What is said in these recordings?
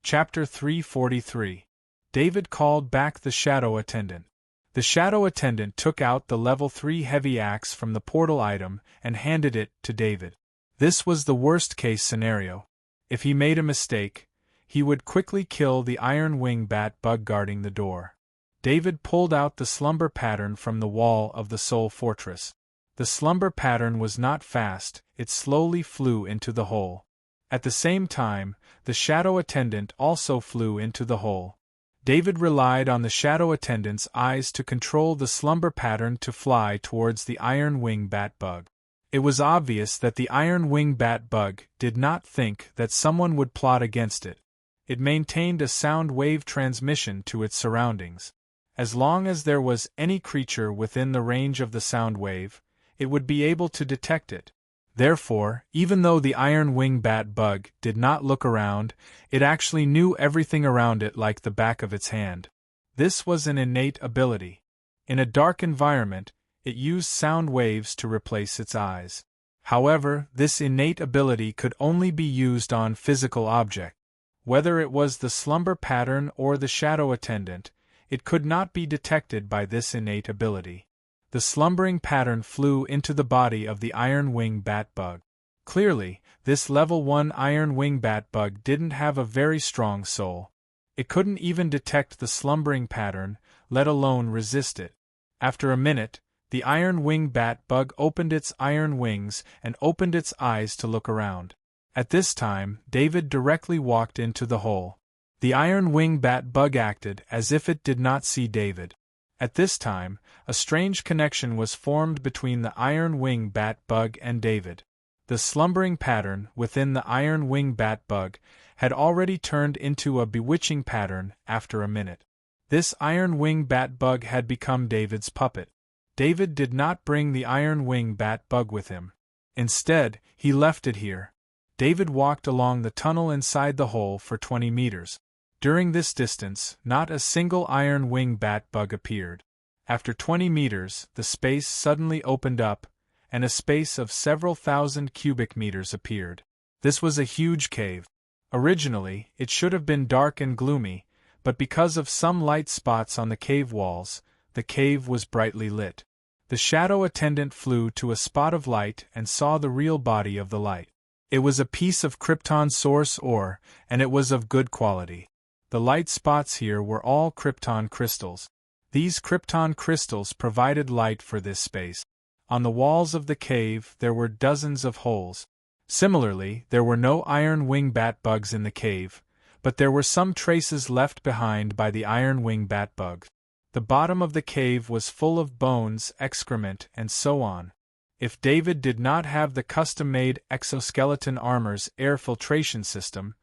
Chapter 343. David called back the Shadow Attendant. The Shadow Attendant took out the level 3 heavy axe from the portal item and handed it to David. This was the worst-case scenario. If he made a mistake, he would quickly kill the iron wing bat bug guarding the door. David pulled out the slumber pattern from the wall of the Soul Fortress. The slumber pattern was not fast, it slowly flew into the hole. At the same time, the Shadow Attendant also flew into the hole. David relied on the Shadow Attendant's eyes to control the slumber pattern to fly towards the iron wing bat bug. It was obvious that the iron wing bat bug did not think that someone would plot against it. It maintained a sound wave transmission to its surroundings. As long as there was any creature within the range of the sound wave, it would be able to detect it. Therefore, even though the iron wing bat bug did not look around, it actually knew everything around it like the back of its hand. This was an innate ability. In a dark environment, it used sound waves to replace its eyes. However, this innate ability could only be used on physical objects. Whether it was the slumber pattern or the Shadow Attendant, it could not be detected by this innate ability. The slumbering pattern flew into the body of the iron wing bat bug. Clearly, this level 1 iron wing bat bug didn't have a very strong soul. It couldn't even detect the slumbering pattern, let alone resist it. After a minute, the iron wing bat bug opened its iron wings and opened its eyes to look around. At this time, David directly walked into the hole. The iron wing bat bug acted as if it did not see David. At this time, a strange connection was formed between the iron wing bat bug and David. The slumbering pattern within the iron wing bat bug had already turned into a bewitching pattern after a minute. This iron wing bat bug had become David's puppet. David did not bring the iron wing bat bug with him. Instead, he left it here. David walked along the tunnel inside the hole for 20 meters. During this distance, not a single iron wing bat bug appeared. After 20 meters, the space suddenly opened up, and a space of several thousand cubic meters appeared. This was a huge cave. Originally, it should have been dark and gloomy, but because of some light spots on the cave walls, the cave was brightly lit. The Shadow Attendant flew to a spot of light and saw the real body of the light. It was a piece of Krypton source ore, and it was of good quality. The light spots here were all Krypton crystals. These Krypton crystals provided light for this space. On the walls of the cave there were dozens of holes. Similarly, there were no iron wing bat bugs in the cave, but there were some traces left behind by the iron wing bat bugs. The bottom of the cave was full of bones, excrement, and so on. If David did not have the custom-made exoskeleton armor's air filtration system,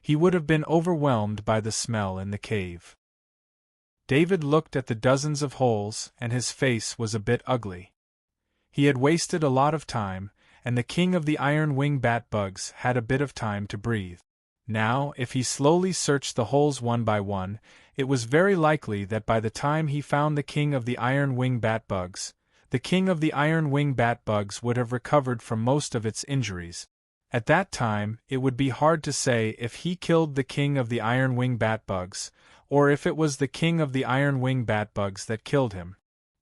he would have been overwhelmed by the smell in the cave. David looked at the dozens of holes, and his face was a bit ugly. He had wasted a lot of time, and the king of the iron wing bat bugs had a bit of time to breathe. Now, if he slowly searched the holes one by one, it was very likely that by the time he found the king of the iron wing bat bugs, the king of the iron wing bat bugs would have recovered from most of its injuries. At that time, it would be hard to say if he killed the king of the iron wing bat bugs, or if it was the king of the iron wing bat bugs that killed him.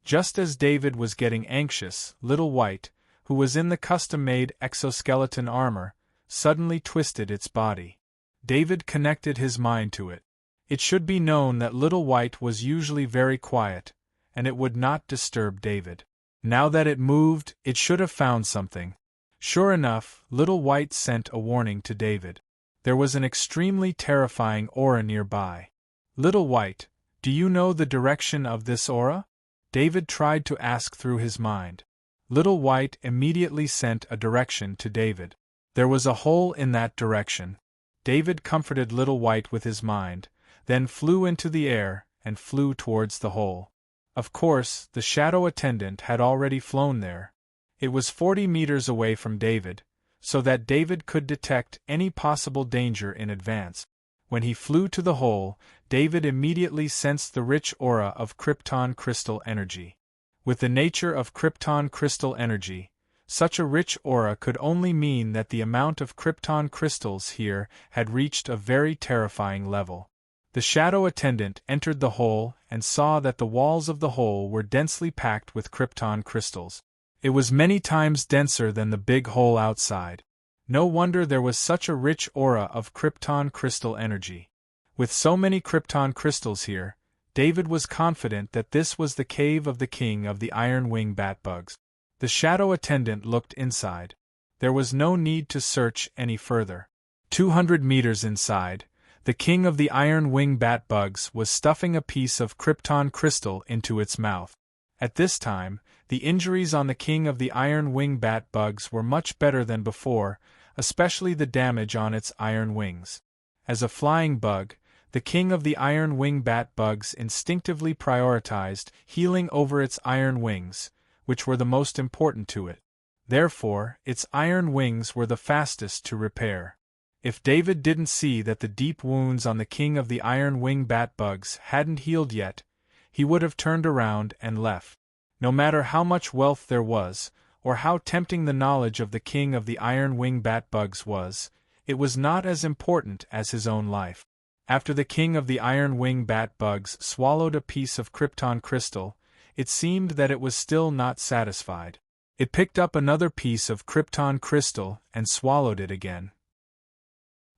Just as David was getting anxious, Little White, who was in the custom-made exoskeleton armor, suddenly twisted its body. David connected his mind to it. It should be known that Little White was usually very quiet, and it would not disturb David. Now that it moved, it should have found something. Sure enough, Little White sent a warning to David. There was an extremely terrifying aura nearby. Little White, do you know the direction of this aura? David tried to ask through his mind. Little White immediately sent a direction to David. There was a hole in that direction. David comforted Little White with his mind, then flew into the air and flew towards the hole. Of course, the Shadow Attendant had already flown there. It was 40 meters away from David, so that David could detect any possible danger in advance. When he flew to the hole, David immediately sensed the rich aura of Krypton crystal energy. With the nature of Krypton crystal energy, Such a rich aura could only mean that the amount of krypton crystals here had reached a very terrifying level. The shadow attendant entered the hole and saw that the walls of the hole were densely packed with krypton crystals. It was many times denser than the big hole outside. No wonder there was such a rich aura of krypton crystal energy. With so many krypton crystals here, David was confident that this was the cave of the king of the iron wing batbugs. The shadow attendant looked inside. There was no need to search any further. 200 meters inside, the king of the iron wing batbugs was stuffing a piece of krypton crystal into its mouth. At this time, the injuries on the king of the iron wing batbugs were much better than before, especially the damage on its iron wings. As a flying bug, the king of the iron wing batbugs instinctively prioritized healing over its iron wings, which were the most important to it. Therefore, its iron wings were the fastest to repair. If David didn't see that the deep wounds on the king of the iron wing batbugs hadn't healed yet, he would have turned around and left. No matter how much wealth there was, or how tempting the knowledge of the king of the iron wing batbugs was, it was not as important as his own life. After the king of the iron wing batbugs swallowed a piece of krypton crystal, it seemed that it was still not satisfied. It picked up another piece of krypton crystal and swallowed it again.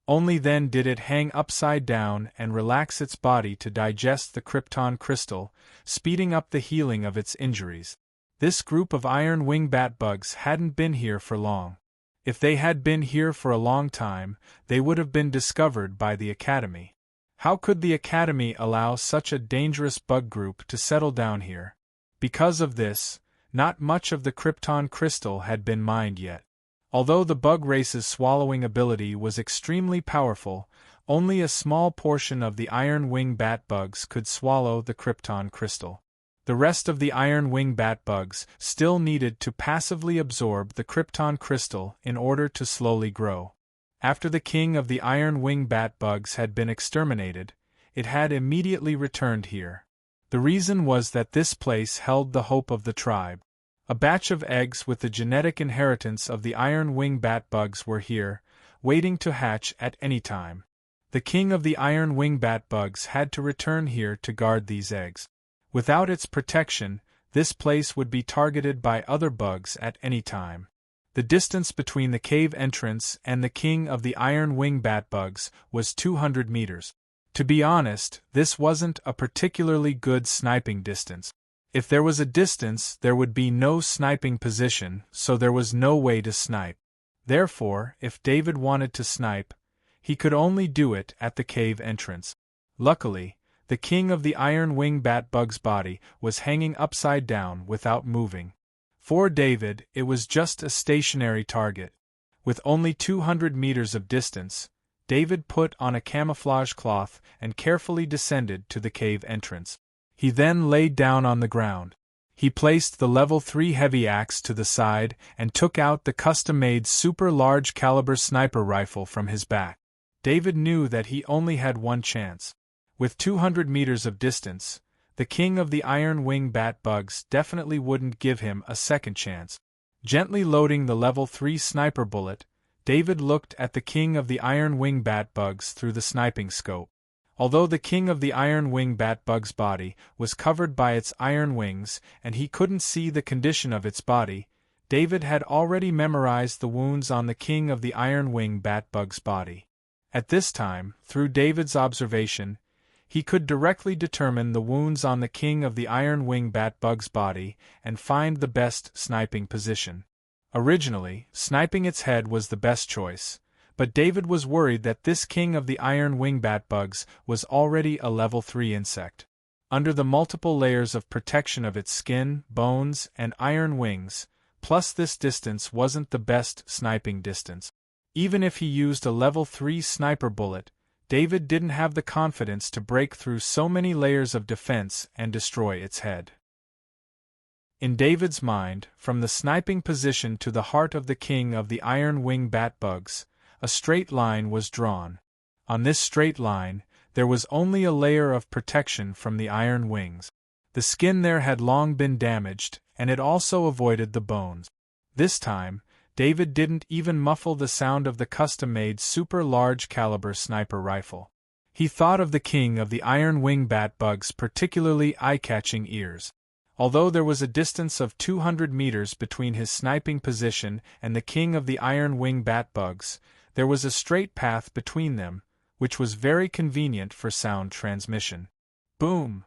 Only then did it hang upside down and relax its body to digest the krypton crystal, speeding up the healing of its injuries. This group of iron wing batbugs hadn't been here for long. If they had been here for a long time, they would have been discovered by the Academy. How could the Academy allow such a dangerous bug group to settle down here? Because of this, not much of the krypton crystal had been mined yet. Although the bug race's swallowing ability was extremely powerful, only a small portion of the iron wing batbugs could swallow the krypton crystal. The rest of the iron wing batbugs still needed to passively absorb the krypton crystal in order to slowly grow. After the king of the iron wing batbugs had been exterminated, it had immediately returned here. The reason was that this place held the hope of the tribe. A batch of eggs with the genetic inheritance of the iron wing batbugs were here, waiting to hatch at any time. The king of the iron wing batbugs had to return here to guard these eggs. Without its protection, this place would be targeted by other bugs at any time. The distance between the cave entrance and the king of the iron wing batbugs was 200 meters. To be honest, this wasn't a particularly good sniping distance. If there was a distance, there would be no sniping position, so there was no way to snipe. Therefore, if David wanted to snipe, he could only do it at the cave entrance. Luckily, the king of the iron wing batbug's body was hanging upside down without moving. For David, it was just a stationary target. With only 200 meters of distance, David put on a camouflage cloth and carefully descended to the cave entrance. He then laid down on the ground. He placed the level 3 heavy axe to the side and took out the custom-made super large caliber sniper rifle from his back. David knew that he only had one chance. With 200 meters of distance, the king of the iron wing batbugs definitely wouldn't give him a second chance. Gently loading the level 3 sniper bullet, David looked at the king of the iron wing batbugs through the sniping scope. Although the king of the iron wing batbug's body was covered by its iron wings and he couldn't see the condition of its body, David had already memorized the wounds on the king of the iron wing batbug's body. At this time, through David's observation, he could directly determine the wounds on the king of the iron wing batbug's body and find the best sniping position. Originally, sniping its head was the best choice, but David was worried that this king of the iron wing batbugs was already a level 3 insect. Under the multiple layers of protection of its skin, bones, and iron wings, plus this distance wasn't the best sniping distance. Even if he used a level 3 sniper bullet, David didn't have the confidence to break through so many layers of defense and destroy its head. In David's mind, from the sniping position to the heart of the king of the iron wing batbugs, a straight line was drawn. On this straight line, there was only a layer of protection from the iron wings. The skin there had long been damaged, and it also avoided the bones. This time, David didn't even muffle the sound of the custom-made super large caliber sniper rifle. He thought of the king of the iron wing bat bug's particularly eye-catching ears. Although there was a distance of 200 meters between his sniping position and the king of the iron wing bat bugs, there was a straight path between them, which was very convenient for sound transmission. Boom!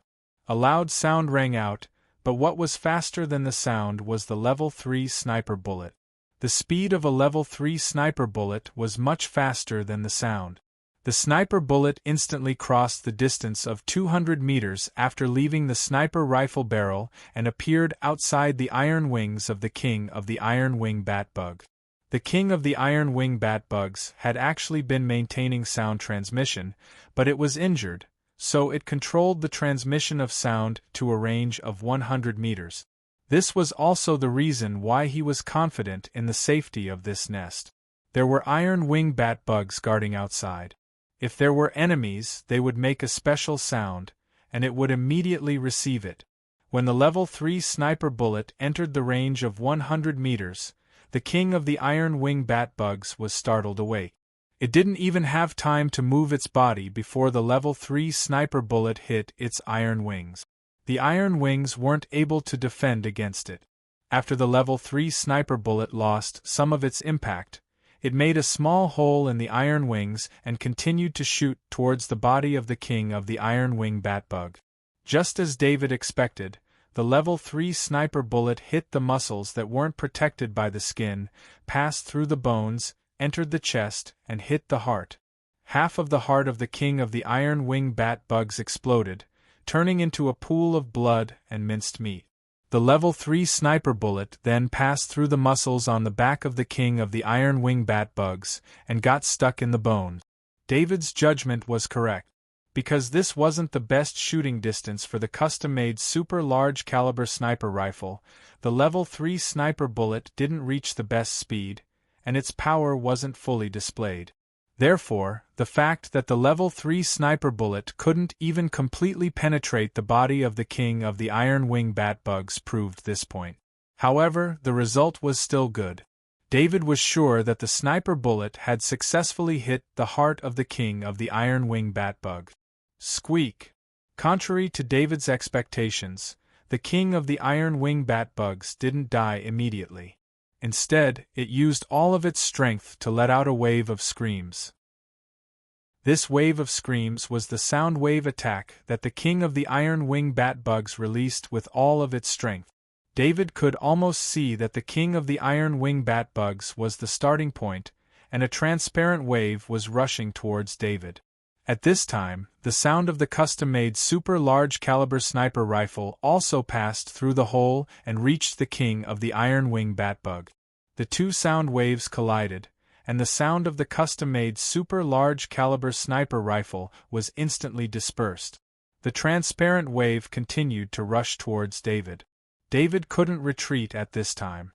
A loud sound rang out, but what was faster than the sound was the level 3 sniper bullet. The speed of a level 3 sniper bullet was much faster than the sound. The sniper bullet instantly crossed the distance of 200 meters after leaving the sniper rifle barrel and appeared outside the iron wings of the king of the iron wing bat bug. The king of the iron wing bat bugs had actually been maintaining sound transmission, but it was injured, so it controlled the transmission of sound to a range of 100 meters. This was also the reason why he was confident in the safety of this nest. There were iron wing bat bugs guarding outside. If there were enemies, they would make a special sound, and it would immediately receive it. When the level 3 sniper bullet entered the range of 100 meters, the king of the iron wing bat bugs was startled awake. It didn't even have time to move its body before the level 3 sniper bullet hit its iron wings. The iron wings weren't able to defend against it. After the level 3 sniper bullet lost some of its impact, it made a small hole in the iron wings and continued to shoot towards the body of the king of the iron wing bat bug. Just as David expected, the level 3 sniper bullet hit the muscles that weren't protected by the skin, passed through the bones, entered the chest, and hit the heart. Half of the heart of the king of the iron wing bat bugs exploded, turning into a pool of blood and minced meat. The level 3 sniper bullet then passed through the muscles on the back of the king of the iron wing bat bugs and got stuck in the bones. David's judgment was correct. Because this wasn't the best shooting distance for the custom-made super large caliber sniper rifle, the level 3 sniper bullet didn't reach the best speed, and its power wasn't fully displayed. Therefore, the fact that the level 3 sniper bullet couldn't even completely penetrate the body of the king of the iron wing bat bugs proved this point. However, the result was still good. David was sure that the sniper bullet had successfully hit the heart of the king of the iron wing bat bug. Squeak! Contrary to David's expectations, the king of the iron wing bat bugs didn't die immediately. Instead, it used all of its strength to let out a wave of screams. This wave of screams was the sound wave attack that the king of the iron wing bat bugs released with all of its strength. David could almost see that the king of the iron wing bat bugs was the starting point, and a transparent wave was rushing towards David. At this time, the sound of the custom-made super large caliber sniper rifle also passed through the hole and reached the king of the iron wing bat bug. The two sound waves collided, and the sound of the custom-made super large caliber sniper rifle was instantly dispersed. The transparent wave continued to rush towards David. David couldn't retreat at this time.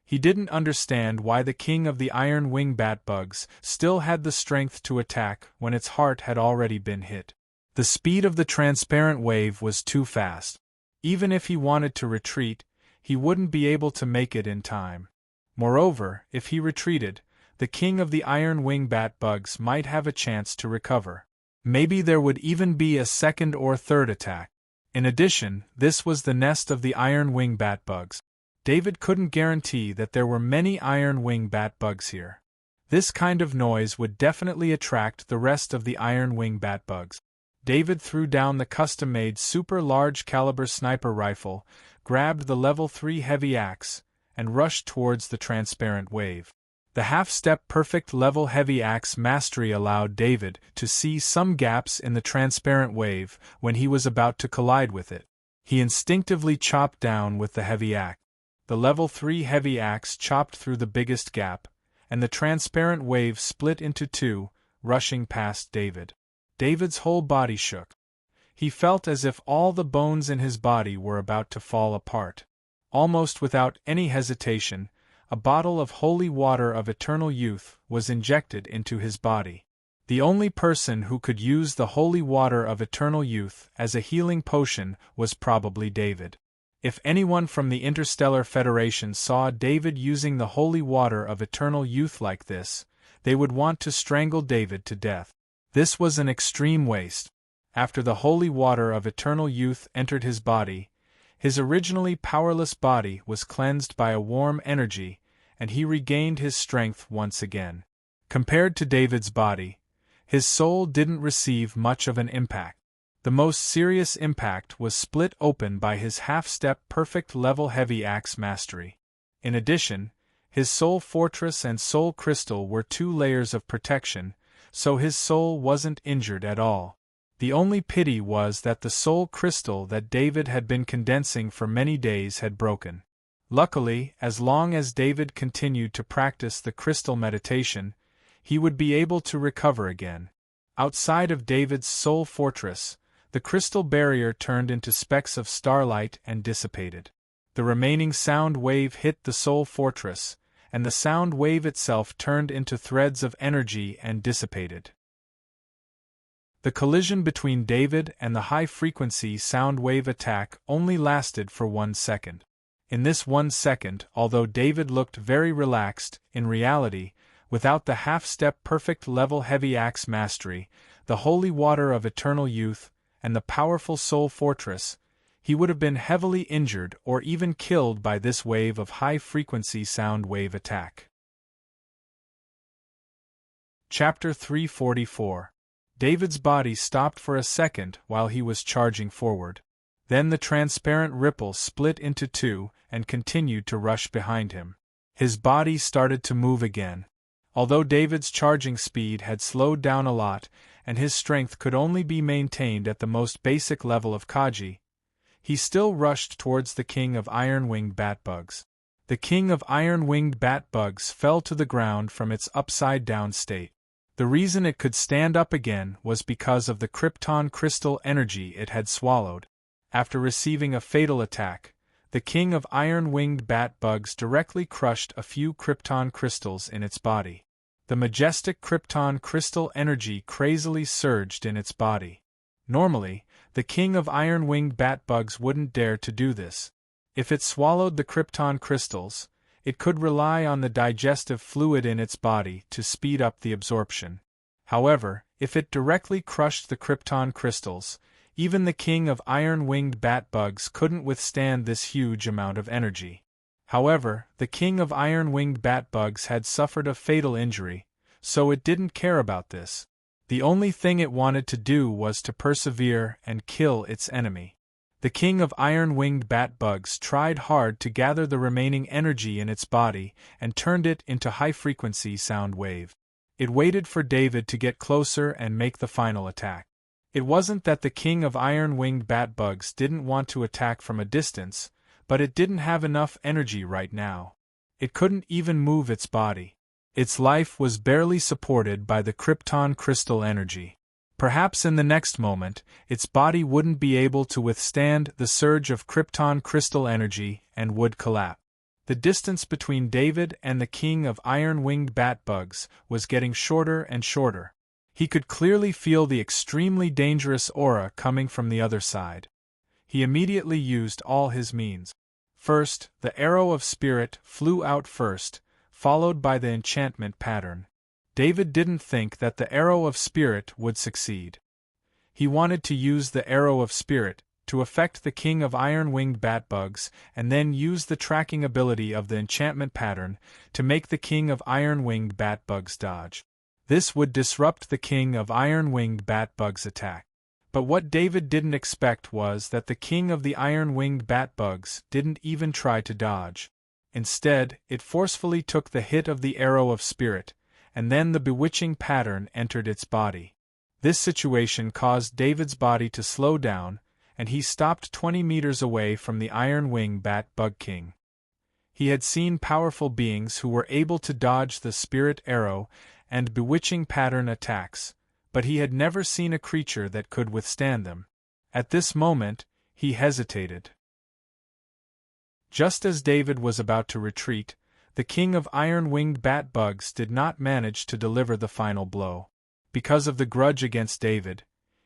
He didn't understand why the king of the iron wing bat bugs still had the strength to attack when its heart had already been hit. The speed of the transparent wave was too fast. Even if he wanted to retreat, he wouldn't be able to make it in time. Moreover, if he retreated, the king of the iron wing bat bugs might have a chance to recover. Maybe there would even be a second or third attack. In addition, this was the nest of the iron wing bat bugs. David couldn't guarantee that there were many iron wing bat bugs here. This kind of noise would definitely attract the rest of the iron wing bat bugs. David threw down the custom-made super large caliber sniper rifle, grabbed the level 3 heavy axe, and rushed towards the transparent wave. The half-step perfect level heavy axe mastery allowed David to see some gaps in the transparent wave when he was about to collide with it. He instinctively chopped down with the heavy axe. The level 3 heavy axe chopped through the biggest gap, and the transparent wave split into two, rushing past David. David's whole body shook. He felt as if all the bones in his body were about to fall apart. Almost without any hesitation, a bottle of holy water of eternal youth was injected into his body. The only person who could use the holy water of eternal youth as a healing potion was probably David. If anyone from the Interstellar Federation saw David using the holy water of eternal youth like this, they would want to strangle David to death. This was an extreme waste. After the holy water of eternal youth entered his body, his originally powerless body was cleansed by a warm energy, and he regained his strength once again. Compared to David's body, his soul didn't receive much of an impact. The most serious impact was split open by his half-step perfect level heavy axe mastery. In addition, his soul fortress and soul crystal were 2 layers of protection, so his soul wasn't injured at all. The only pity was that the soul crystal that David had been condensing for many days had broken. Luckily, as long as David continued to practice the crystal meditation, he would be able to recover again. Outside of David's soul fortress, the crystal barrier turned into specks of starlight and dissipated. The remaining sound wave hit the soul fortress, and the sound wave itself turned into threads of energy and dissipated. The collision between David and the high-frequency sound wave attack only lasted for 1 second. In this 1 second, although David looked very relaxed, in reality, without the half-step perfect level heavy axe mastery, the holy water of eternal youth, and the powerful soul fortress, he would have been heavily injured or even killed by this wave of high-frequency sound wave attack. Chapter 344. David's body stopped for a second while he was charging forward. Then the transparent ripple split into 2 and continued to rush behind him. His body started to move again. Although David's charging speed had slowed down a lot, and his strength could only be maintained at the most basic level of Kaji, he still rushed towards the king of iron-winged bat-bugs. The king of iron-winged bat-bugs fell to the ground from its upside-down state. The reason it could stand up again was because of the krypton crystal energy it had swallowed. After receiving a fatal attack, the king of iron-winged bat-bugs directly crushed a few krypton crystals in its body. The majestic krypton crystal energy crazily surged in its body. Normally, the king of iron-winged bat-bugs wouldn't dare to do this. If it swallowed the krypton crystals, it could rely on the digestive fluid in its body to speed up the absorption. However, if it directly crushed the krypton crystals, even the king of iron-winged bat-bugs couldn't withstand this huge amount of energy. However, the king of iron-winged bat-bugs had suffered a fatal injury, so it didn't care about this. The only thing it wanted to do was to persevere and kill its enemy. The king of iron-winged bat-bugs tried hard to gather the remaining energy in its body and turned it into high-frequency sound wave. It waited for David to get closer and make the final attack. It wasn't that the king of iron-winged bat-bugs didn't want to attack from a distance, but it didn't have enough energy right now. It couldn't even move its body. Its life was barely supported by the krypton crystal energy. Perhaps in the next moment, its body wouldn't be able to withstand the surge of krypton crystal energy and would collapse. The distance between David and the king of iron-winged bat-bugs was getting shorter and shorter. He could clearly feel the extremely dangerous aura coming from the other side. He immediately used all his means. First, the arrow of spirit flew out first, followed by the enchantment pattern. David didn't think that the arrow of spirit would succeed. He wanted to use the arrow of spirit to affect the king of iron-winged bat-bugs and then use the tracking ability of the enchantment pattern to make the king of iron-winged bat-bugs dodge. This would disrupt the king of iron-winged bat-bugs' attack. But what David didn't expect was that the king of the iron-winged bat-bugs didn't even try to dodge. Instead, it forcefully took the hit of the arrow of spirit, and then the bewitching pattern entered its body. This situation caused David's body to slow down, and he stopped 20 meters away from the iron-winged bat-bug king. He had seen powerful beings who were able to dodge the spirit arrow and bewitching pattern attacks, but he had never seen a creature that could withstand them. At this moment, he hesitated. Just as David was about to retreat, the king of iron-winged bat-bugs did not manage to deliver the final blow. Because of the grudge against David,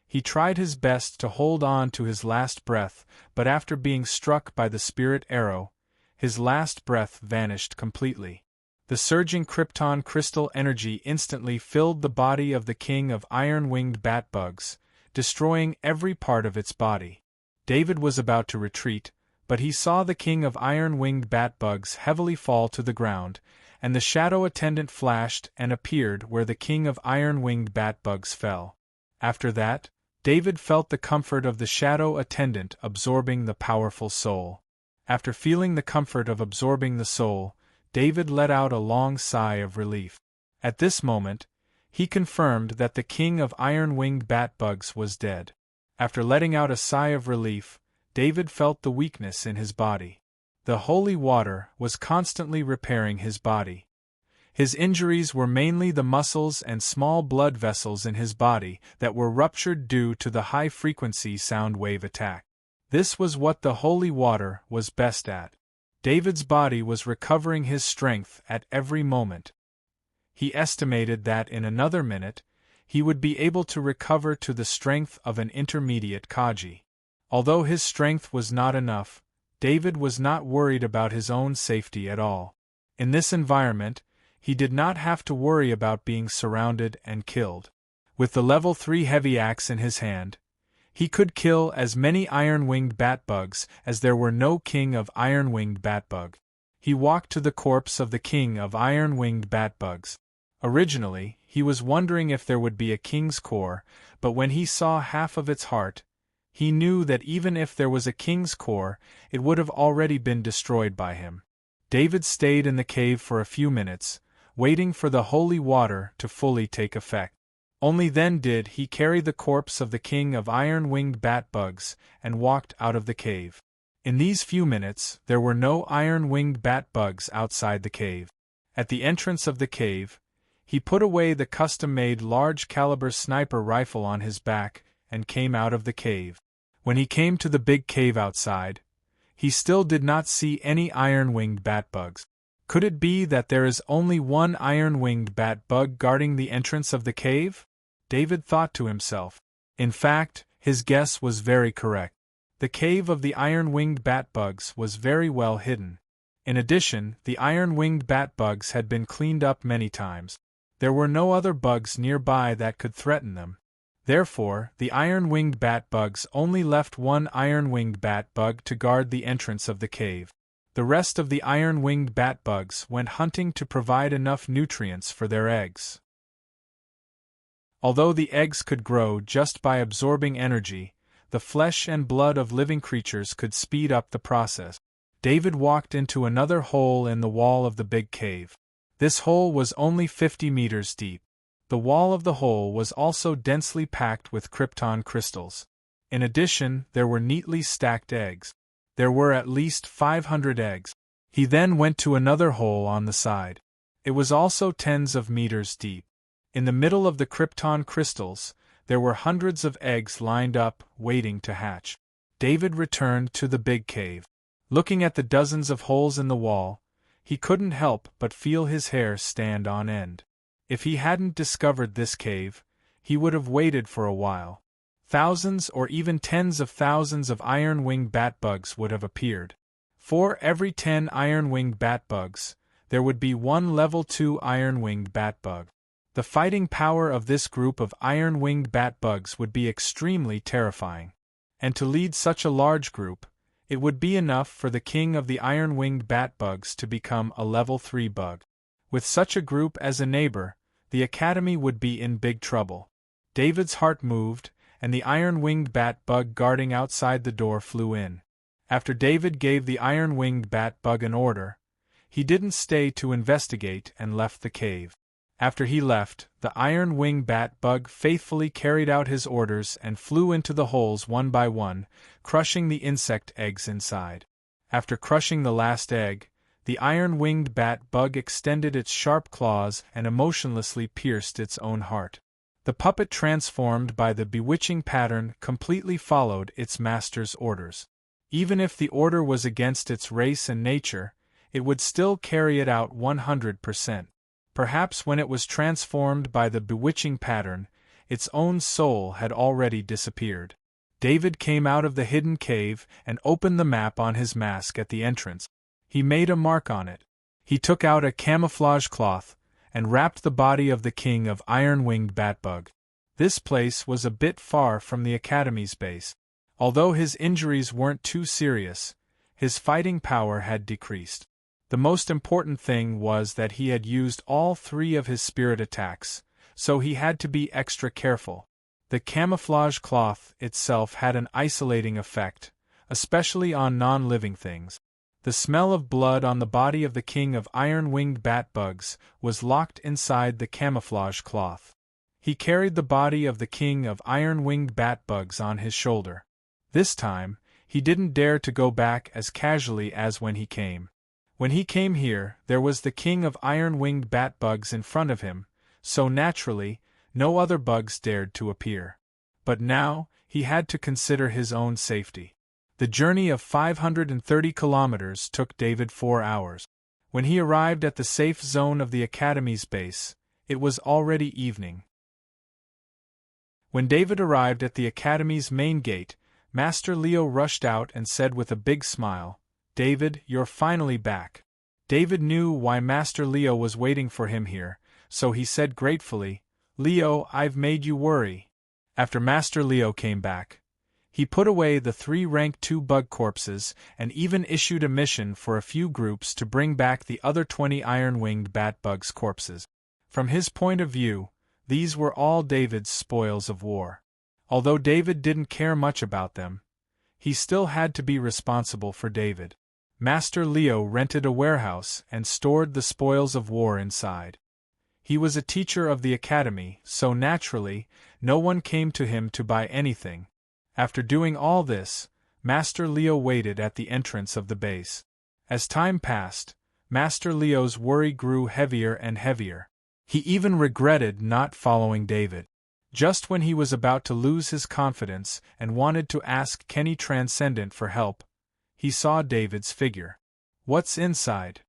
He tried his best to hold on to his last breath, but after being struck by the spirit arrow, his last breath vanished completely. The surging krypton crystal energy instantly filled the body of the king of iron-winged bat-bugs, destroying every part of its body. David was about to retreat, but he saw the king of iron-winged bat-bugs heavily fall to the ground, and the shadow attendant flashed and appeared where the king of iron-winged bat-bugs fell. After that, David felt the comfort of the shadow attendant absorbing the powerful soul. After feeling the comfort of absorbing the soul, David let out a long sigh of relief. At this moment, he confirmed that the king of iron-winged bat-bugs was dead. After letting out a sigh of relief, David felt the weakness in his body. The holy water was constantly repairing his body. His injuries were mainly the muscles and small blood vessels in his body that were ruptured due to the high-frequency sound wave attack. This was what the holy water was best at. David's body was recovering his strength at every moment. He estimated that in another minute, he would be able to recover to the strength of an intermediate Kaji. Although his strength was not enough, David was not worried about his own safety at all. In this environment, he did not have to worry about being surrounded and killed. With the level 3 heavy axe in his hand, he could kill as many iron-winged bat-bugs as there were no king of iron-winged bat-bug. He walked to the corpse of the king of iron-winged bat-bugs. Originally, he was wondering if there would be a king's core, but when he saw half of its heart, he knew that even if there was a king's core, it would have already been destroyed by him. David stayed in the cave for a few minutes, waiting for the holy water to fully take effect. Only then did he carry the corpse of the king of iron-winged bat-bugs and walked out of the cave. In these few minutes, there were no iron-winged bat-bugs outside the cave. At the entrance of the cave, he put away the custom-made large-caliber sniper rifle on his back and came out of the cave. When he came to the big cave outside, he still did not see any iron-winged bat-bugs. Could it be that there is only one iron-winged bat-bug guarding the entrance of the cave? David thought to himself. In fact, his guess was very correct. The cave of the iron-winged bat-bugs was very well hidden. In addition, the iron-winged bat-bugs had been cleaned up many times. There were no other bugs nearby that could threaten them. Therefore, the iron-winged bat-bugs only left one iron-winged bat-bug to guard the entrance of the cave. The rest of the iron-winged bat-bugs went hunting to provide enough nutrients for their eggs. Although the eggs could grow just by absorbing energy, the flesh and blood of living creatures could speed up the process. David walked into another hole in the wall of the big cave. This hole was only 50 meters deep. The wall of the hole was also densely packed with krypton crystals. In addition, there were neatly stacked eggs. There were at least 500 eggs. He then went to another hole on the side. It was also tens of meters deep. In the middle of the krypton crystals, there were hundreds of eggs lined up, waiting to hatch. David returned to the big cave. Looking at the dozens of holes in the wall, he couldn't help but feel his hair stand on end. If he hadn't discovered this cave, he would have waited for a while. Thousands or even tens of thousands of iron-winged bat-bugs would have appeared. For every 10 iron-winged bat-bugs, there would be one level 2 iron-winged bat-bug. The fighting power of this group of iron-winged bat-bugs would be extremely terrifying. And to lead such a large group, it would be enough for the king of the iron-winged bat-bugs to become a level 3 bug. With such a group as a neighbor, the academy would be in big trouble. David's heart moved, and the iron-winged bat-bug guarding outside the door flew in. After David gave the iron-winged bat-bug an order, he didn't stay to investigate and left the cave. After he left, the iron-winged bat-bug faithfully carried out his orders and flew into the holes one by one, crushing the insect eggs inside. After crushing the last egg, the iron-winged bat-bug extended its sharp claws and emotionlessly pierced its own heart. The puppet transformed by the bewitching pattern completely followed its master's orders. Even if the order was against its race and nature, it would still carry it out 100%. Perhaps when it was transformed by the bewitching pattern, its own soul had already disappeared. David came out of the hidden cave and opened the map on his mask at the entrance. He made a mark on it. He took out a camouflage cloth and wrapped the body of the king of iron-winged batbug. This place was a bit far from the Academy's base. Although his injuries weren't too serious, his fighting power had decreased. The most important thing was that he had used all 3 of his spirit attacks, so he had to be extra careful. The camouflage cloth itself had an isolating effect, especially on non-living things. The smell of blood on the body of the king of iron-winged batbugs was locked inside the camouflage cloth. He carried the body of the king of iron-winged batbugs on his shoulder. This time, he didn't dare to go back as casually as when he came. When he came here, there was the king of iron-winged batbugs in front of him, so naturally, no other bugs dared to appear. But now, he had to consider his own safety. The journey of 530 kilometers took David 4 hours. When he arrived at the safe zone of the Academy's base, it was already evening. When David arrived at the Academy's main gate, Master Leo rushed out and said with a big smile, "David, you're finally back." David knew why Master Leo was waiting for him here, so he said gratefully, "Leo, I've made you worry." After Master Leo came back, he put away the 3 rank 2 bug corpses and even issued a mission for a few groups to bring back the other 20 iron-winged bat-bugs' corpses. From his point of view, these were all David's spoils of war. Although David didn't care much about them, he still had to be responsible for David. Master Leo rented a warehouse and stored the spoils of war inside. He was a teacher of the Academy, so naturally, no one came to him to buy anything. After doing all this, Master Leo waited at the entrance of the base. As time passed, Master Leo's worry grew heavier and heavier. He even regretted not following David. Just when he was about to lose his confidence and wanted to ask Kenny Transcendent for help, he saw David's figure. "What's inside?"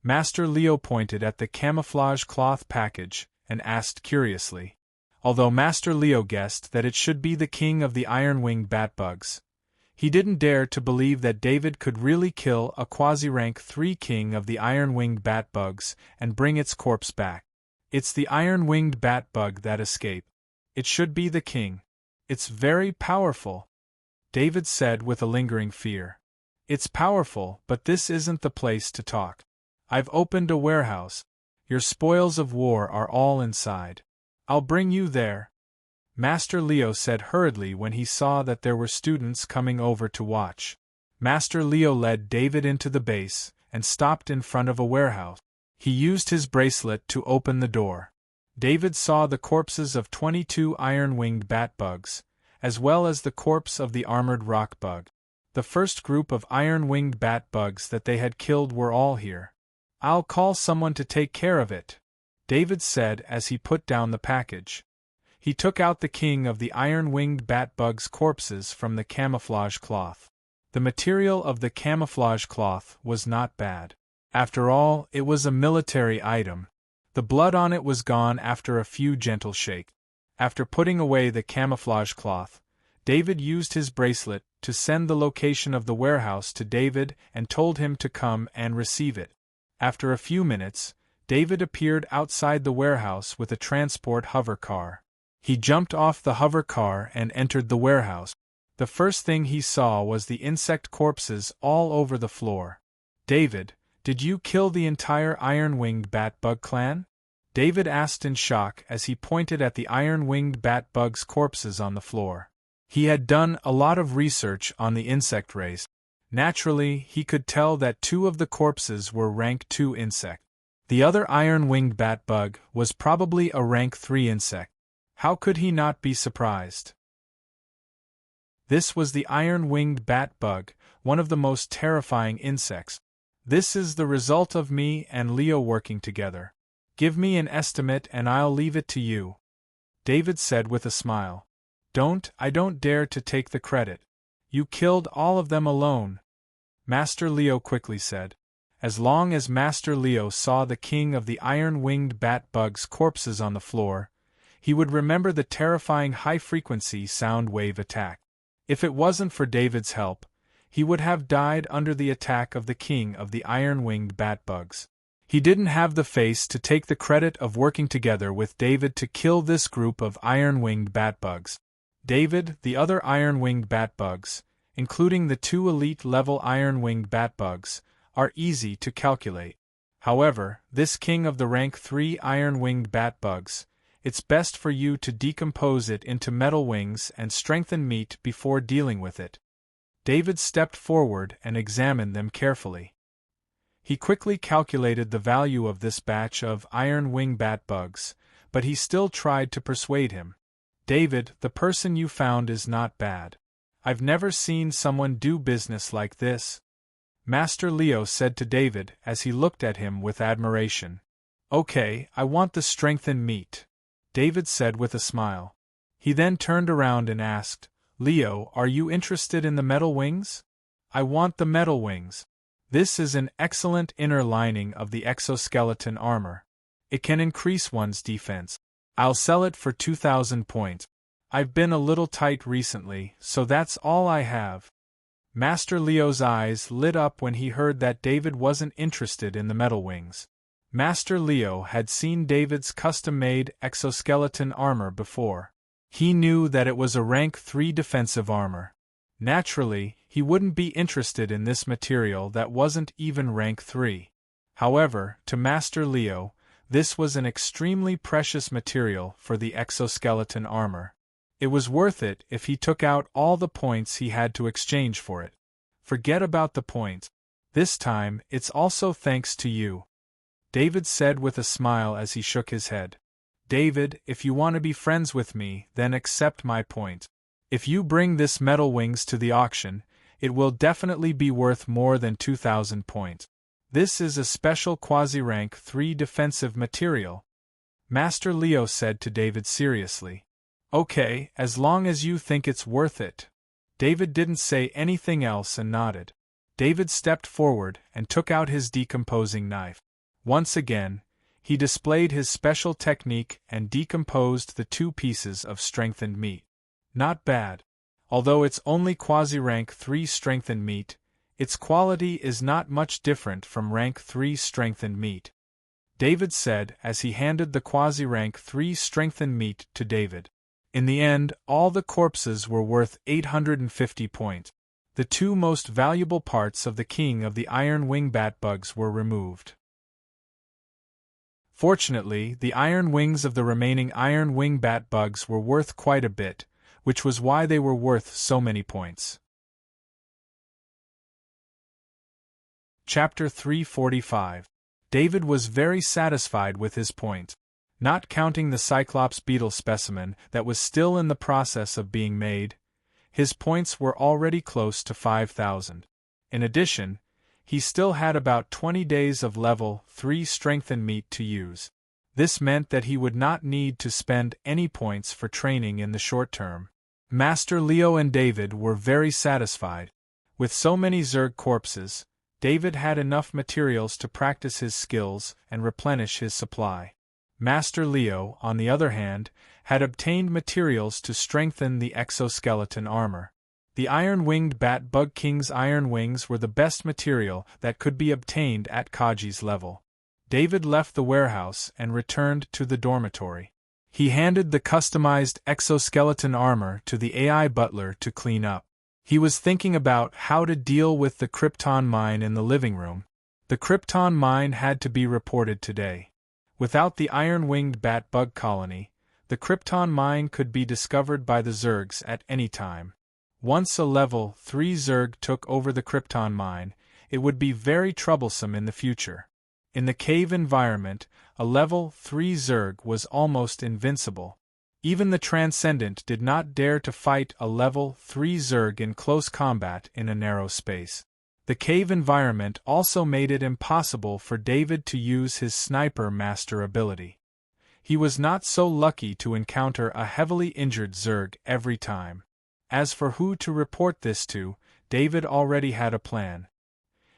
Master Leo pointed at the camouflage cloth package and asked curiously. Although Master Leo guessed that it should be the king of the iron-winged batbugs, he didn't dare to believe that David could really kill a quasi-rank 3 king of the iron-winged batbugs and bring its corpse back. "It's the iron-winged batbug that escaped. It should be the king. It's very powerful," David said with a lingering fear. "It's powerful, but this isn't the place to talk. I've opened a warehouse. Your spoils of war are all inside. I'll bring you there," Master Leo said hurriedly when he saw that there were students coming over to watch. Master Leo led David into the base and stopped in front of a warehouse. He used his bracelet to open the door. David saw the corpses of 22 iron-winged batbugs, as well as the corpse of the armored rock bug. The first group of iron-winged batbugs that they had killed were all here. "I'll call someone to take care of it," David said as he put down the package. He took out the king of the iron-winged batbugs' corpses from the camouflage cloth. The material of the camouflage cloth was not bad. After all, it was a military item. The blood on it was gone after a few gentle shakes. After putting away the camouflage cloth, David used his bracelet to send the location of the warehouse to David and told him to come and receive it. After a few minutes, David appeared outside the warehouse with a transport hover car. He jumped off the hover car and entered the warehouse. The first thing he saw was the insect corpses all over the floor. "David, did you kill the entire iron-winged batbug clan?" David asked in shock as he pointed at the iron-winged batbugs' corpses on the floor. He had done a lot of research on the insect race. Naturally, he could tell that 2 of the corpses were rank 2 insect. The other iron-winged batbug was probably a rank 3 insect. How could he not be surprised? This was the iron-winged batbug, one of the most terrifying insects. "This is the result of me and Leo working together. Give me an estimate and I'll leave it to you," David said with a smile. I don't dare to take the credit. You killed all of them alone," Master Leo quickly said. As long as Master Leo saw the king of the iron-winged batbugs' corpses on the floor, He would remember the terrifying high-frequency sound wave attack. If it wasn't for David's help, he would have died under the attack of the king of the iron-winged bat-bugs. He didn't have the face to take the credit of working together with David to kill this group of iron-winged bat-bugs. David, the other iron-winged bat-bugs, including the 2 elite-level iron-winged bat-bugs, are easy to calculate. However, this king of the rank 3 iron-winged bat-bugs, it's best for you to decompose it into metal wings and strengthen meat before dealing with it. David stepped forward and examined them carefully. He quickly calculated the value of this batch of iron-wing bat-bugs, but he still tried to persuade him. David, the person you found is not bad. I've never seen someone do business like this. Master Leo said to David as he looked at him with admiration. Okay, I want the strengthened meat, David said with a smile. He then turned around and asked, Leo, are you interested in the metal wings? I want the metal wings. This is an excellent inner lining of the exoskeleton armor. It can increase one's defense. I'll sell it for 2,000 points. I've been a little tight recently, so that's all I have. Master Leo's eyes lit up when he heard that David wasn't interested in the metal wings. Master Leo had seen David's custom-made exoskeleton armor before. He knew that it was a rank 3 defensive armor. Naturally, he wouldn't be interested in this material that wasn't even rank 3. However, to Master Leo, this was an extremely precious material for the exoskeleton armor. It was worth it if he took out all the points he had to exchange for it. Forget about the points. This time, it's also thanks to you, David said with a smile as he shook his head. David, if you want to be friends with me, then accept my point. If you bring this metal wings to the auction, it will definitely be worth more than 2,000 points. This is a special quasi-rank 3 defensive material, Master Leo said to David seriously. Okay, as long as you think it's worth it. David didn't say anything else and nodded. David stepped forward and took out his decomposing knife. Once again, he displayed his special technique and decomposed the 2 pieces of strengthened meat. Not bad. Although it's only quasi-rank 3 strengthened meat, its quality is not much different from rank 3 strengthened meat, David said as he handed the quasi-rank 3 strengthened meat to David. In the end, all the corpses were worth 850 points. The 2 most valuable parts of the king of the iron wing bat-bugs were removed. Fortunately, the iron wings of the remaining iron wing bat-bugs were worth quite a bit, which was why they were worth so many points. Chapter 345. David was very satisfied with his points. Not counting the Cyclops beetle specimen that was still in the process of being made, his points were already close to 5,000. In addition, he still had about 20 days of level 3 strengthened meat to use. This meant that he would not need to spend any points for training in the short term. Master Leo and David were very satisfied. With so many Zerg corpses, David had enough materials to practice his skills and replenish his supply. Master Leo, on the other hand, had obtained materials to strengthen the exoskeleton armor. The iron-winged bat-bug king's iron wings were the best material that could be obtained at Kaji's level. David left the warehouse and returned to the dormitory. He handed the customized exoskeleton armor to the AI butler to clean up. He was thinking about how to deal with the Krypton mine in the living room. The Krypton mine had to be reported today. Without the iron-winged bat-bug colony, the Krypton mine could be discovered by the Zergs at any time. Once a level 3 Zerg took over the Krypton mine, it would be very troublesome in the future. In the cave environment, a level 3 Zerg was almost invincible. Even the Transcendent did not dare to fight a level 3 Zerg in close combat in a narrow space. The cave environment also made it impossible for David to use his sniper master ability. He was not so lucky to encounter a heavily injured Zerg every time. As for who to report this to, David already had a plan.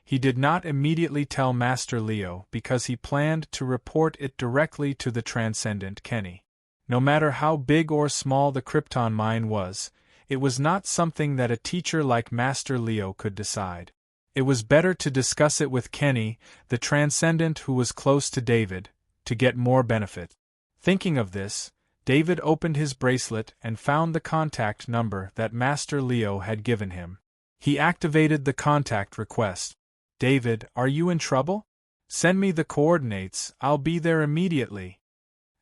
He did not immediately tell Master Leo because he planned to report it directly to the Transcendent Kenny. No matter how big or small the Krypton mine was, it was not something that a teacher like Master Leo could decide. It was better to discuss it with Kenny, the transcendent who was close to David, to get more benefit. Thinking of this, David opened his bracelet and found the contact number that Master Leo had given him. He activated the contact request. "David, are you in trouble? Send me the coordinates, I'll be there immediately."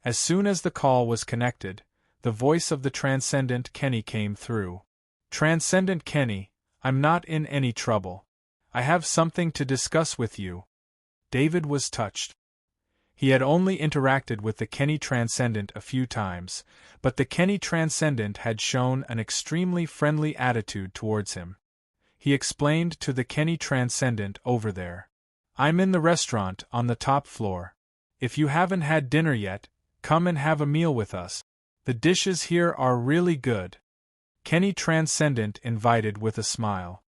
As soon as the call was connected, the voice of the Transcendent Kenny came through. "Transcendent Kenny, I'm not in any trouble. I have something to discuss with you." David was touched. He had only interacted with the Kenny Transcendent a few times, but the Kenny Transcendent had shown an extremely friendly attitude towards him. He explained to the Kenny Transcendent over there, "I'm in the restaurant on the top floor. If you haven't had dinner yet, come and have a meal with us. The dishes here are really good." Kenny Transcendent invited with a smile.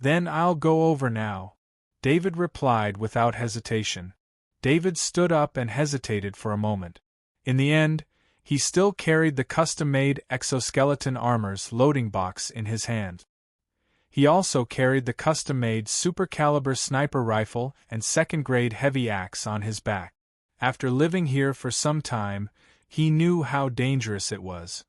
"Then I'll go over now," David replied without hesitation. David stood up and hesitated for a moment. In the end, he still carried the custom-made exoskeleton armor's loading box in his hand. He also carried the custom-made super-caliber sniper rifle and second-grade heavy axe on his back. After living here for some time, he knew how dangerous it was.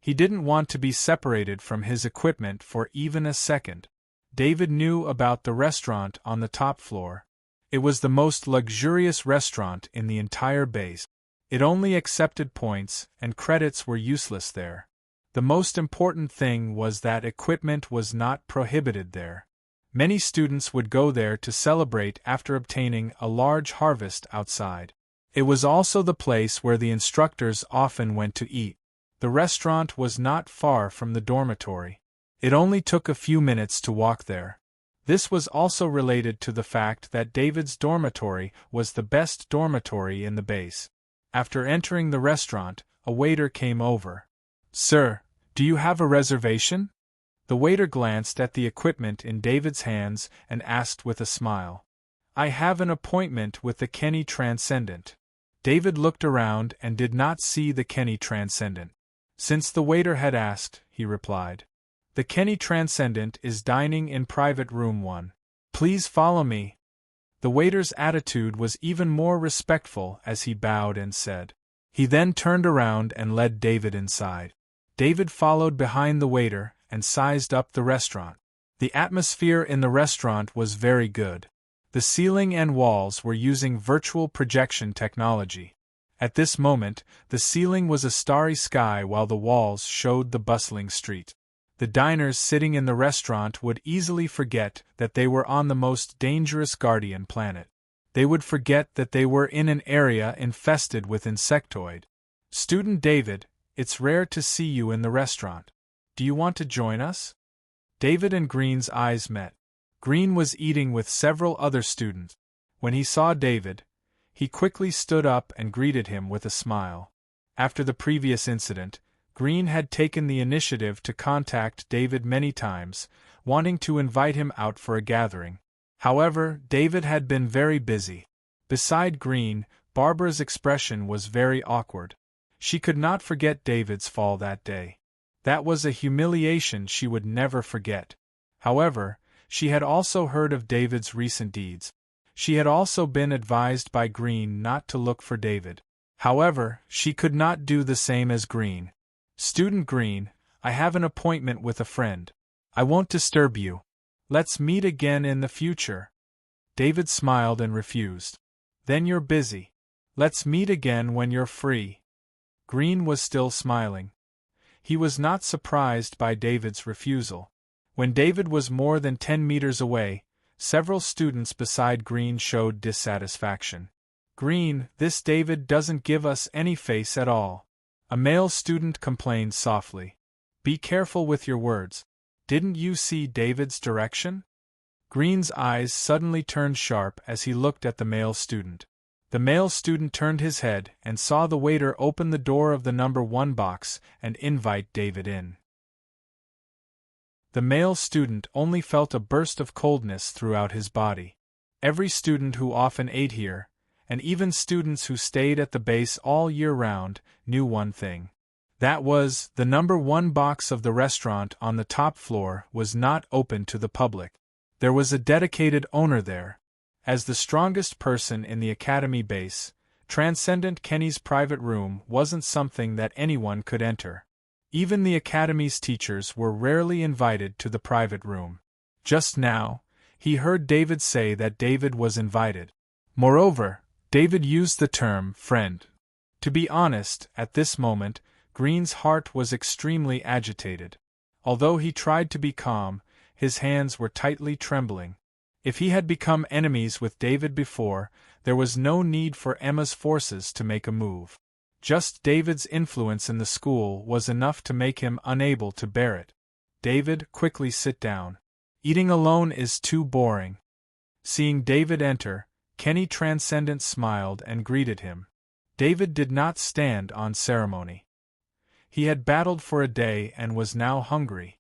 He didn't want to be separated from his equipment for even a second. David knew about the restaurant on the top floor. It was the most luxurious restaurant in the entire base. It only accepted points, and credits were useless there. The most important thing was that equipment was not prohibited there. Many students would go there to celebrate after obtaining a large harvest outside. It was also the place where the instructors often went to eat. The restaurant was not far from the dormitory. It only took a few minutes to walk there. This was also related to the fact that David's dormitory was the best dormitory in the base. After entering the restaurant, a waiter came over. "Sir, do you have a reservation?" The waiter glanced at the equipment in David's hands and asked with a smile. "I have an appointment with the Kenny Transcendent." David looked around and did not see the Kenny Transcendent. Since the waiter had asked, he replied, "The Kenny Transcendent is dining in private room 1. Please follow me." The waiter's attitude was even more respectful as he bowed and said. He then turned around and led David inside. David followed behind the waiter and sized up the restaurant. The atmosphere in the restaurant was very good. The ceiling and walls were using virtual projection technology. At this moment, the ceiling was a starry sky while the walls showed the bustling street. The diners sitting in the restaurant would easily forget that they were on the most dangerous guardian planet. They would forget that they were in an area infested with insectoid. "Student David, it's rare to see you in the restaurant. Do you want to join us?" David and Green's eyes met. Green was eating with several other students. When he saw David, he quickly stood up and greeted him with a smile. After the previous incident, Green had taken the initiative to contact David many times, wanting to invite him out for a gathering. However, David had been very busy. Beside Green, Barbara's expression was very awkward. She could not forget David's fall that day. That was a humiliation she would never forget. However, she had also heard of David's recent deeds. She had also been advised by Green not to look for David. However, she could not do the same as Green. "Student Green, I have an appointment with a friend. I won't disturb you. Let's meet again in the future." David smiled and refused. "Then you're busy. Let's meet again when you're free." Green was still smiling. He was not surprised by David's refusal. When David was more than 10 meters away, several students beside Green showed dissatisfaction. "Green, this David doesn't give us any face at all," a male student complained softly. "Be careful with your words. Didn't you see David's direction?" Green's eyes suddenly turned sharp as he looked at the male student. The male student turned his head and saw the waiter open the door of the number 1 box and invite David in. The male student only felt a burst of coldness throughout his body. Every student who often ate here, and even students who stayed at the base all year round knew one thing. That was, the number 1 box of the restaurant on the top floor was not open to the public. There was a dedicated owner there. As the strongest person in the Academy base, Transcendent Kenny's private room wasn't something that anyone could enter. Even the Academy's teachers were rarely invited to the private room. Just now, he heard David say that David was invited. Moreover, David used the term friend. To be honest, at this moment, Green's heart was extremely agitated. Although he tried to be calm, his hands were tightly trembling. If he had become enemies with David before, there was no need for Emma's forces to make a move. Just David's influence in the school was enough to make him unable to bear it. David, quickly sit down. Eating alone is too boring. Seeing David enter, Kenny Transcendent smiled and greeted him. David did not stand on ceremony. He had battled for a day and was now hungry.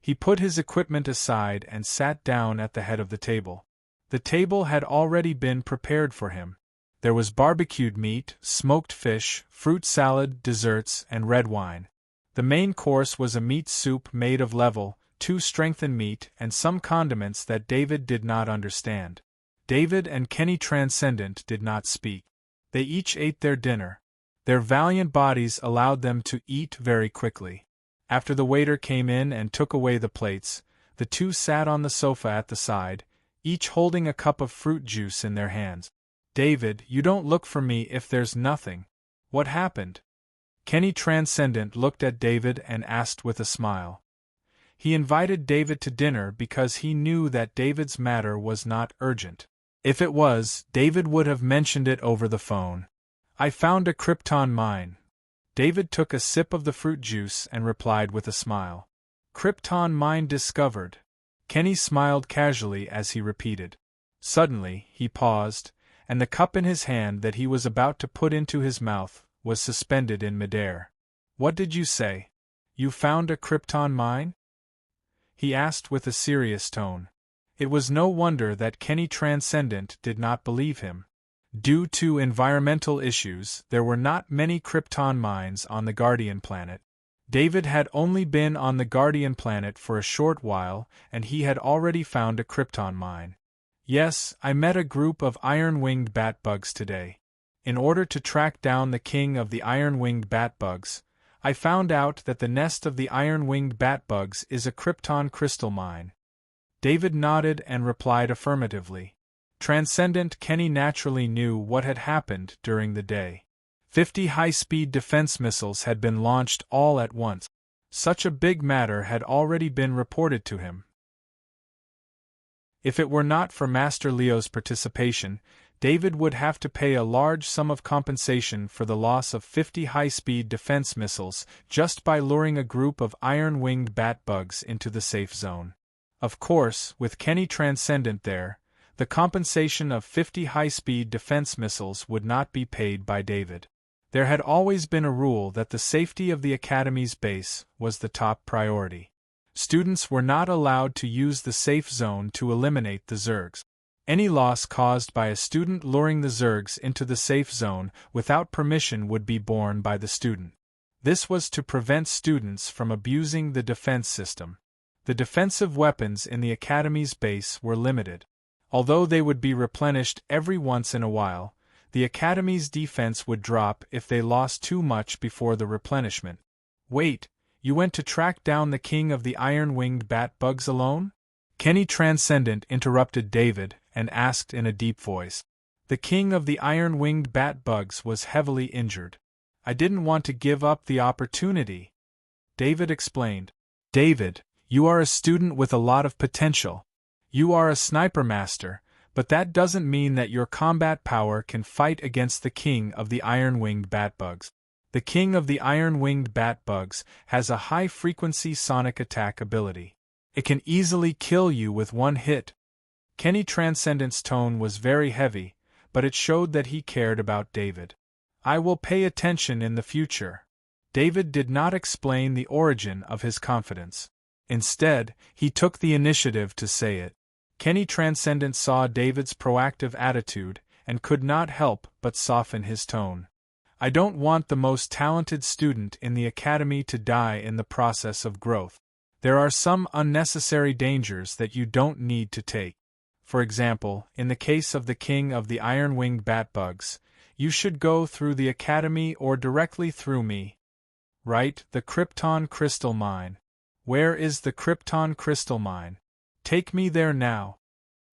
He put his equipment aside and sat down at the head of the table. The table had already been prepared for him. There was barbecued meat, smoked fish, fruit salad, desserts, and red wine. The main course was a meat soup made of level, 2 strengthened meat, and some condiments that David did not understand. David and Kenny Transcendent did not speak. They each ate their dinner. Their valiant bodies allowed them to eat very quickly. After the waiter came in and took away the plates, the two sat on the sofa at the side, each holding a cup of fruit juice in their hands. "David, you don't look for me if there's nothing. What happened?" Kenny Transcendent looked at David and asked with a smile. He invited David to dinner because he knew that David's matter was not urgent. If it was, David would have mentioned it over the phone. "I found a krypton mine." David took a sip of the fruit juice and replied with a smile. "Krypton mine discovered." Kenny smiled casually as he repeated. Suddenly, he paused, and the cup in his hand that he was about to put into his mouth was suspended in midair. "What did you say? You found a krypton mine?" he asked with a serious tone. It was no wonder that Kenny Transcendent did not believe him. Due to environmental issues, there were not many krypton mines on the Guardian planet. David had only been on the Guardian planet for a short while, and he had already found a krypton mine. "Yes, I met a group of iron-winged bat-bugs today. In order to track down the king of the iron-winged bat-bugs, I found out that the nest of the iron-winged bat-bugs is a krypton crystal mine." David nodded and replied affirmatively. Transcendent Kenny naturally knew what had happened during the day. 50 high-speed defense missiles had been launched all at once. Such a big matter had already been reported to him. If it were not for Master Leo's participation, David would have to pay a large sum of compensation for the loss of 50 high-speed defense missiles just by luring a group of iron-winged bat-bugs into the safe zone. Of course, with Kenny Transcendent there, the compensation of 50 high-speed defense missiles would not be paid by David. There had always been a rule that the safety of the Academy's base was the top priority. Students were not allowed to use the safe zone to eliminate the Zergs. Any loss caused by a student luring the Zergs into the safe zone without permission would be borne by the student. This was to prevent students from abusing the defense system. The defensive weapons in the Academy's base were limited. Although they would be replenished every once in a while, the Academy's defense would drop if they lost too much before the replenishment. "Wait, you went to track down the king of the iron-winged bat-bugs alone?" Kenny Transcendent interrupted David and asked in a deep voice. "The king of the iron-winged bat-bugs was heavily injured. I didn't want to give up the opportunity," David explained. "David, you are a student with a lot of potential. You are a sniper master, but that doesn't mean that your combat power can fight against the king of the iron-winged bat-bugs. The king of the iron-winged bat-bugs has a high-frequency sonic attack ability. It can easily kill you with one hit." Kenny Transcendent's tone was very heavy, but it showed that he cared about David. "I will pay attention in the future." David did not explain the origin of his confidence. Instead, he took the initiative to say it. Kenny Transcendent saw David's proactive attitude, and could not help but soften his tone. I don't want the most talented student in the academy to die in the process of growth. There are some unnecessary dangers that you don't need to take. For example, in the case of the king of the iron-winged bat-bugs, you should go through the academy or directly through me. Right, the Krypton crystal mine. Where is the Krypton crystal mine? Take me there now.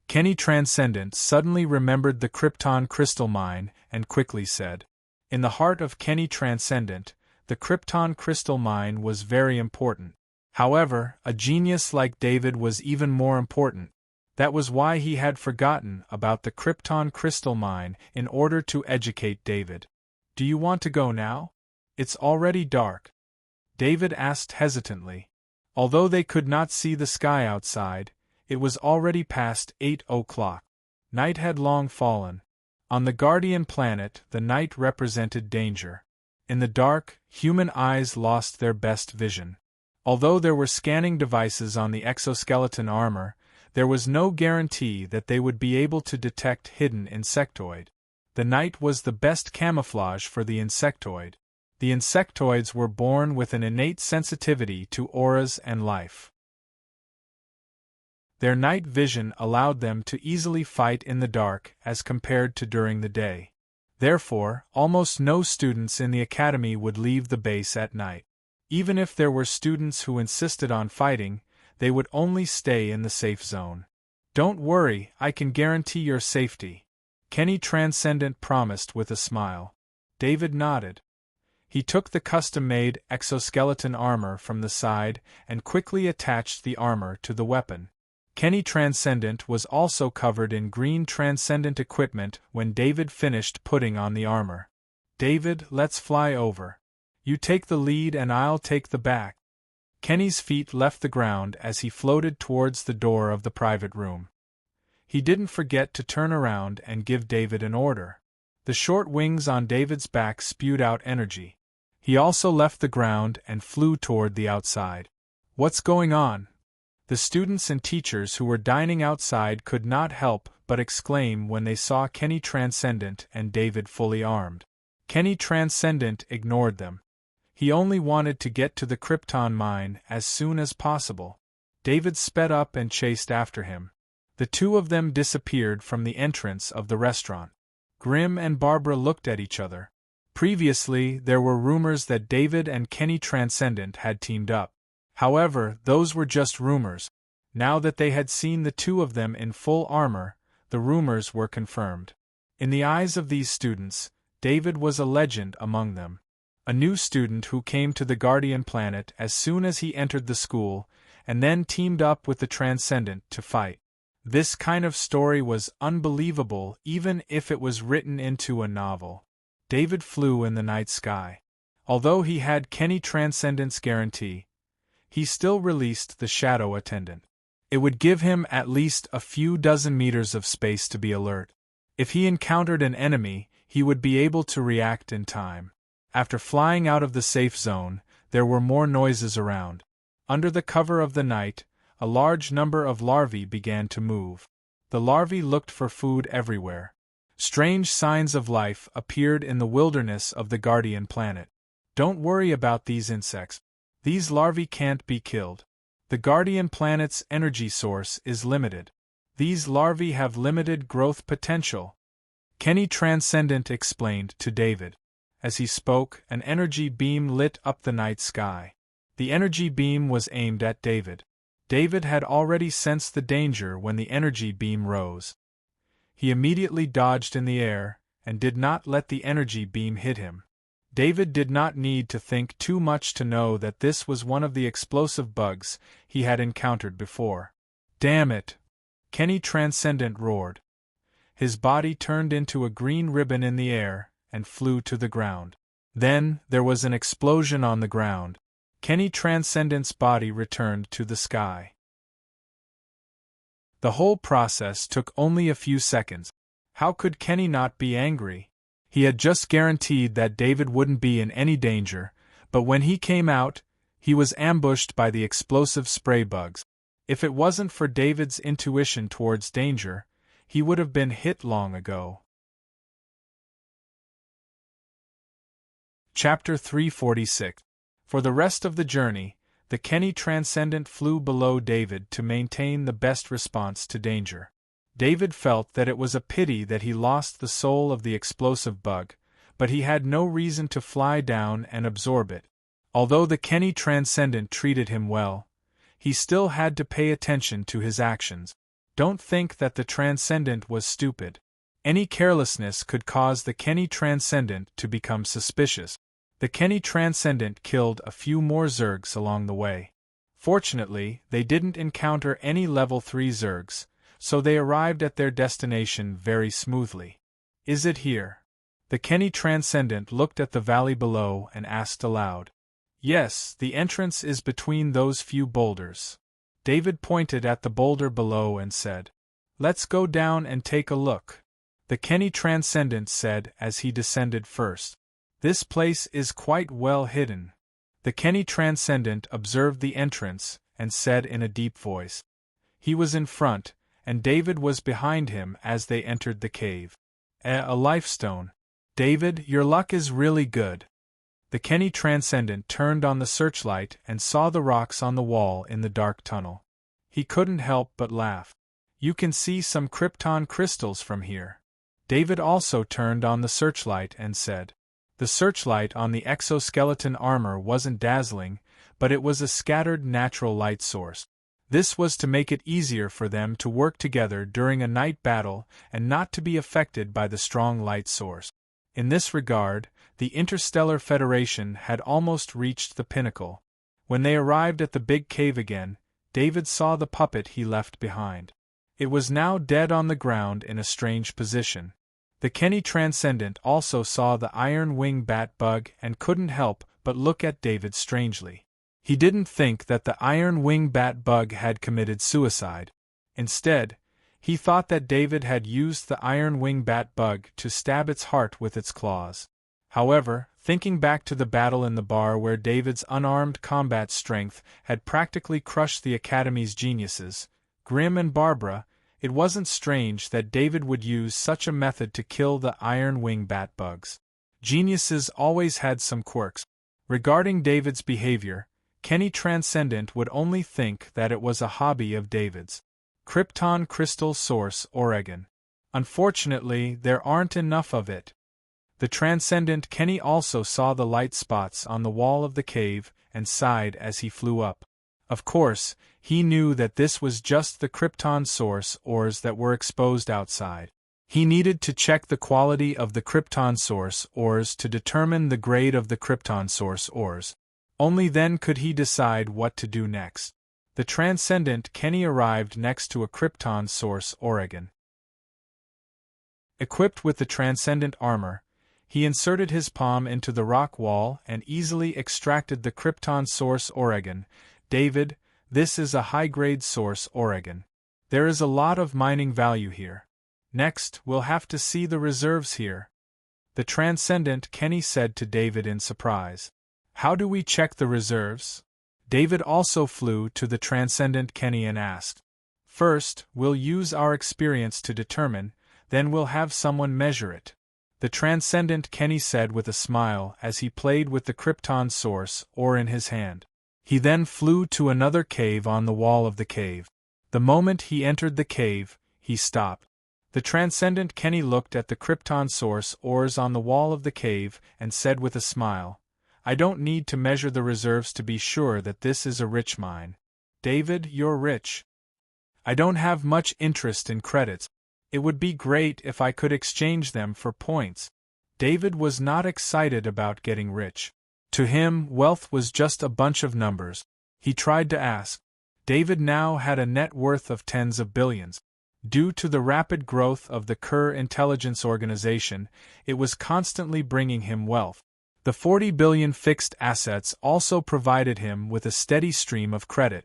Kenny Transcendent suddenly remembered the Krypton crystal mine and quickly said. In the heart of Kenny Transcendent, the Krypton crystal mine was very important. However, a genius like David was even more important. That was why he had forgotten about the Krypton crystal mine in order to educate David. Do you want to go now? It's already dark. David asked hesitantly. Although they could not see the sky outside, it was already past 8 o'clock. Night had long fallen. On the Guardian planet, the night represented danger. In the dark, human eyes lost their best vision. Although there were scanning devices on the exoskeleton armor, there was no guarantee that they would be able to detect hidden insectoid. The night was the best camouflage for the insectoid. The insectoids were born with an innate sensitivity to auras and life. Their night vision allowed them to easily fight in the dark as compared to during the day. Therefore, almost no students in the academy would leave the base at night. Even if there were students who insisted on fighting, they would only stay in the safe zone. Don't worry, I can guarantee your safety, Kenny Transcendent promised with a smile. David nodded. He took the custom-made exoskeleton armor from the side and quickly attached the armor to the weapon. Kenny Transcendent was also covered in green Transcendent equipment when David finished putting on the armor. David, let's fly over. You take the lead and I'll take the back. Kenny's feet left the ground as he floated towards the door of the private room. He didn't forget to turn around and give David an order. The short wings on David's back spewed out energy. He also left the ground and flew toward the outside. What's going on? The students and teachers who were dining outside could not help but exclaim when they saw Kenny Transcendent and David fully armed. Kenny Transcendent ignored them. He only wanted to get to the Krypton mine as soon as possible. David sped up and chased after him. The two of them disappeared from the entrance of the restaurant. Grimm and Barbara looked at each other. Previously, there were rumors that David and Kenny Transcendent had teamed up. However, those were just rumors. Now that they had seen the two of them in full armor, the rumors were confirmed. In the eyes of these students, David was a legend among them. A new student who came to the Guardian planet as soon as he entered the school, and then teamed up with the Transcendent to fight. This kind of story was unbelievable even if it was written into a novel. David flew in the night sky. Although he had Kenny Transcendent's guarantee, he still released the Shadow Attendant. It would give him at least a few dozen meters of space to be alert. If he encountered an enemy, he would be able to react in time. After flying out of the safe zone, there were more noises around. Under the cover of the night, a large number of larvae began to move. The larvae looked for food everywhere. Strange signs of life appeared in the wilderness of the Guardian planet. Don't worry about these insects. These larvae can't be killed. The Guardian planet's energy source is limited. These larvae have limited growth potential, Kenny Transcendent explained to David. As he spoke, an energy beam lit up the night sky. The energy beam was aimed at David. David had already sensed the danger when the energy beam rose. He immediately dodged in the air, and did not let the energy beam hit him. David did not need to think too much to know that this was one of the explosive bugs he had encountered before. Damn it! Kenny Transcendent roared. His body turned into a green ribbon in the air, and flew to the ground. Then, there was an explosion on the ground. Kenny Transcendent's body returned to the sky. The whole process took only a few seconds. How could Kenny not be angry? He had just guaranteed that David wouldn't be in any danger, but when he came out, he was ambushed by the explosive spray bugs. If it wasn't for David's intuition towards danger, he would have been hit long ago. Chapter 346. For the rest of the journey, the Kenny Transcendent flew below David to maintain the best response to danger. David felt that it was a pity that he lost the soul of the explosive bug, but he had no reason to fly down and absorb it. Although the Kenny Transcendent treated him well, he still had to pay attention to his actions. Don't think that the Transcendent was stupid. Any carelessness could cause the Kenny Transcendent to become suspicious. The Kenny Transcendent killed a few more Zergs along the way. Fortunately, they didn't encounter any level 3 Zergs, so they arrived at their destination very smoothly. Is it here? The Kenny Transcendent looked at the valley below and asked aloud. Yes, the entrance is between those few boulders. David pointed at the boulder below and said, "Let's go down and take a look." The Kenny Transcendent said as he descended first. "This place is quite well hidden." The Kenny Transcendent observed the entrance and said in a deep voice. He was in front, and David was behind him as they entered the cave. A lifestone. David, your luck is really good." The Kenny Transcendent turned on the searchlight and saw the rocks on the wall in the dark tunnel. He couldn't help but laugh. "You can see some krypton crystals from here." David also turned on the searchlight and said. The searchlight on the exoskeleton armor wasn't dazzling, but it was a scattered natural light source. This was to make it easier for them to work together during a night battle and not to be affected by the strong light source. In this regard, the Interstellar Federation had almost reached the pinnacle. When they arrived at the big cave again, David saw the puppet he left behind. It was now dead on the ground in a strange position. The Kenny Transcendent also saw the iron wing bat bug and couldn't help but look at David strangely. He didn't think that the iron wing bat bug had committed suicide. Instead, he thought that David had used the iron wing bat bug to stab its heart with its claws. However, thinking back to the battle in the bar where David's unarmed combat strength had practically crushed the Academy's geniuses, Grim and Barbara, it wasn't strange that David would use such a method to kill the iron wing bat bugs. Geniuses always had some quirks. Regarding David's behavior, Kenny Transcendent would only think that it was a hobby of David's. Krypton Crystal Source, Oregon. Unfortunately, there aren't enough of it. The Transcendent Kenny also saw the light spots on the wall of the cave and sighed as he flew up. Of course, he knew that this was just the Krypton Source ores that were exposed outside. He needed to check the quality of the Krypton Source ores to determine the grade of the Krypton Source ores. Only then could he decide what to do next. The Transcendent Kenny arrived next to a Krypton Source, Oregon. Equipped with the Transcendent armor, he inserted his palm into the rock wall and easily extracted the Krypton Source, Oregon. David, this is a high-grade source, Oregon. There is a lot of mining value here. Next, we'll have to see the reserves here. The Transcendent Kenny said to David in surprise. How do we check the reserves? David also flew to the Transcendent Kenny and asked. First, we'll use our experience to determine, then we'll have someone measure it. The Transcendent Kenny said with a smile as he played with the Krypton Source ore in his hand. He then flew to another cave on the wall of the cave. The moment he entered the cave, he stopped. The Transcendent Kenny looked at the Krypton Source ores on the wall of the cave and said with a smile, I don't need to measure the reserves to be sure that this is a rich mine. David, you're rich. I don't have much interest in credits. It would be great if I could exchange them for points. David was not excited about getting rich. To him, wealth was just a bunch of numbers. He tried to ask. David now had a net worth of tens of billions. Due to the rapid growth of the Kerr Intelligence Organization, it was constantly bringing him wealth. The 40 billion fixed assets also provided him with a steady stream of credit.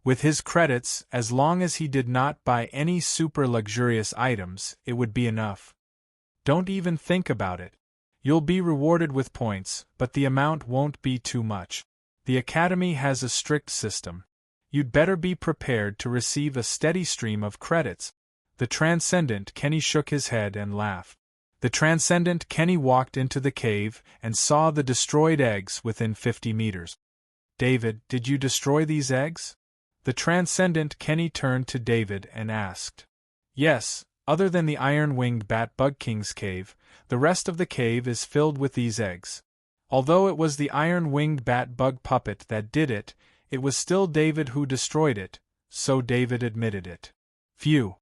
With his credits, as long as he did not buy any super luxurious items, it would be enough. Don't even think about it. You'll be rewarded with points, but the amount won't be too much. The Academy has a strict system. You'd better be prepared to receive a steady stream of credits. The Transcendent Kenny shook his head and laughed. The transcendent Kenny walked into the cave and saw the destroyed eggs within 50 meters. David, did you destroy these eggs? The transcendent Kenny turned to David and asked. Yes, other than the iron-winged bat-bug king's cave, the rest of the cave is filled with these eggs. Although it was the iron-winged bat-bug puppet that did it, it was still David who destroyed it, so David admitted it. Phew!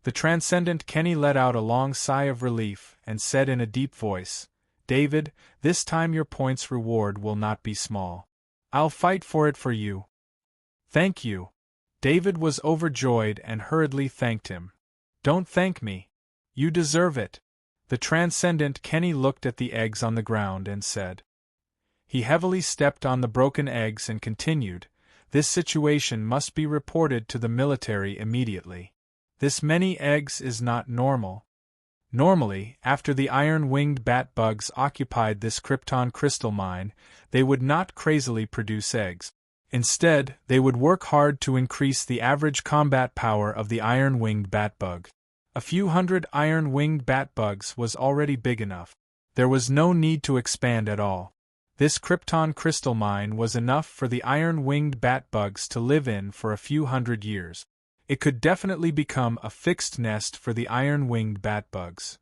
The transcendent Kenny let out a long sigh of relief and said in a deep voice, David, this time your points reward will not be small. I'll fight for it for you. Thank you. David was overjoyed and hurriedly thanked him. Don't thank me. You deserve it. The transcendent Kenny looked at the eggs on the ground and said. He heavily stepped on the broken eggs and continued, this situation must be reported to the military immediately. This many eggs is not normal. Normally, after the iron-winged bat-bugs occupied this krypton crystal mine, they would not crazily produce eggs. Instead, they would work hard to increase the average combat power of the iron-winged bat-bug. A few hundred iron-winged bat-bugs was already big enough. There was no need to expand at all. This krypton crystal mine was enough for the iron-winged bat-bugs to live in for a few hundred years. It could definitely become a fixed nest for the iron-winged bat-bugs.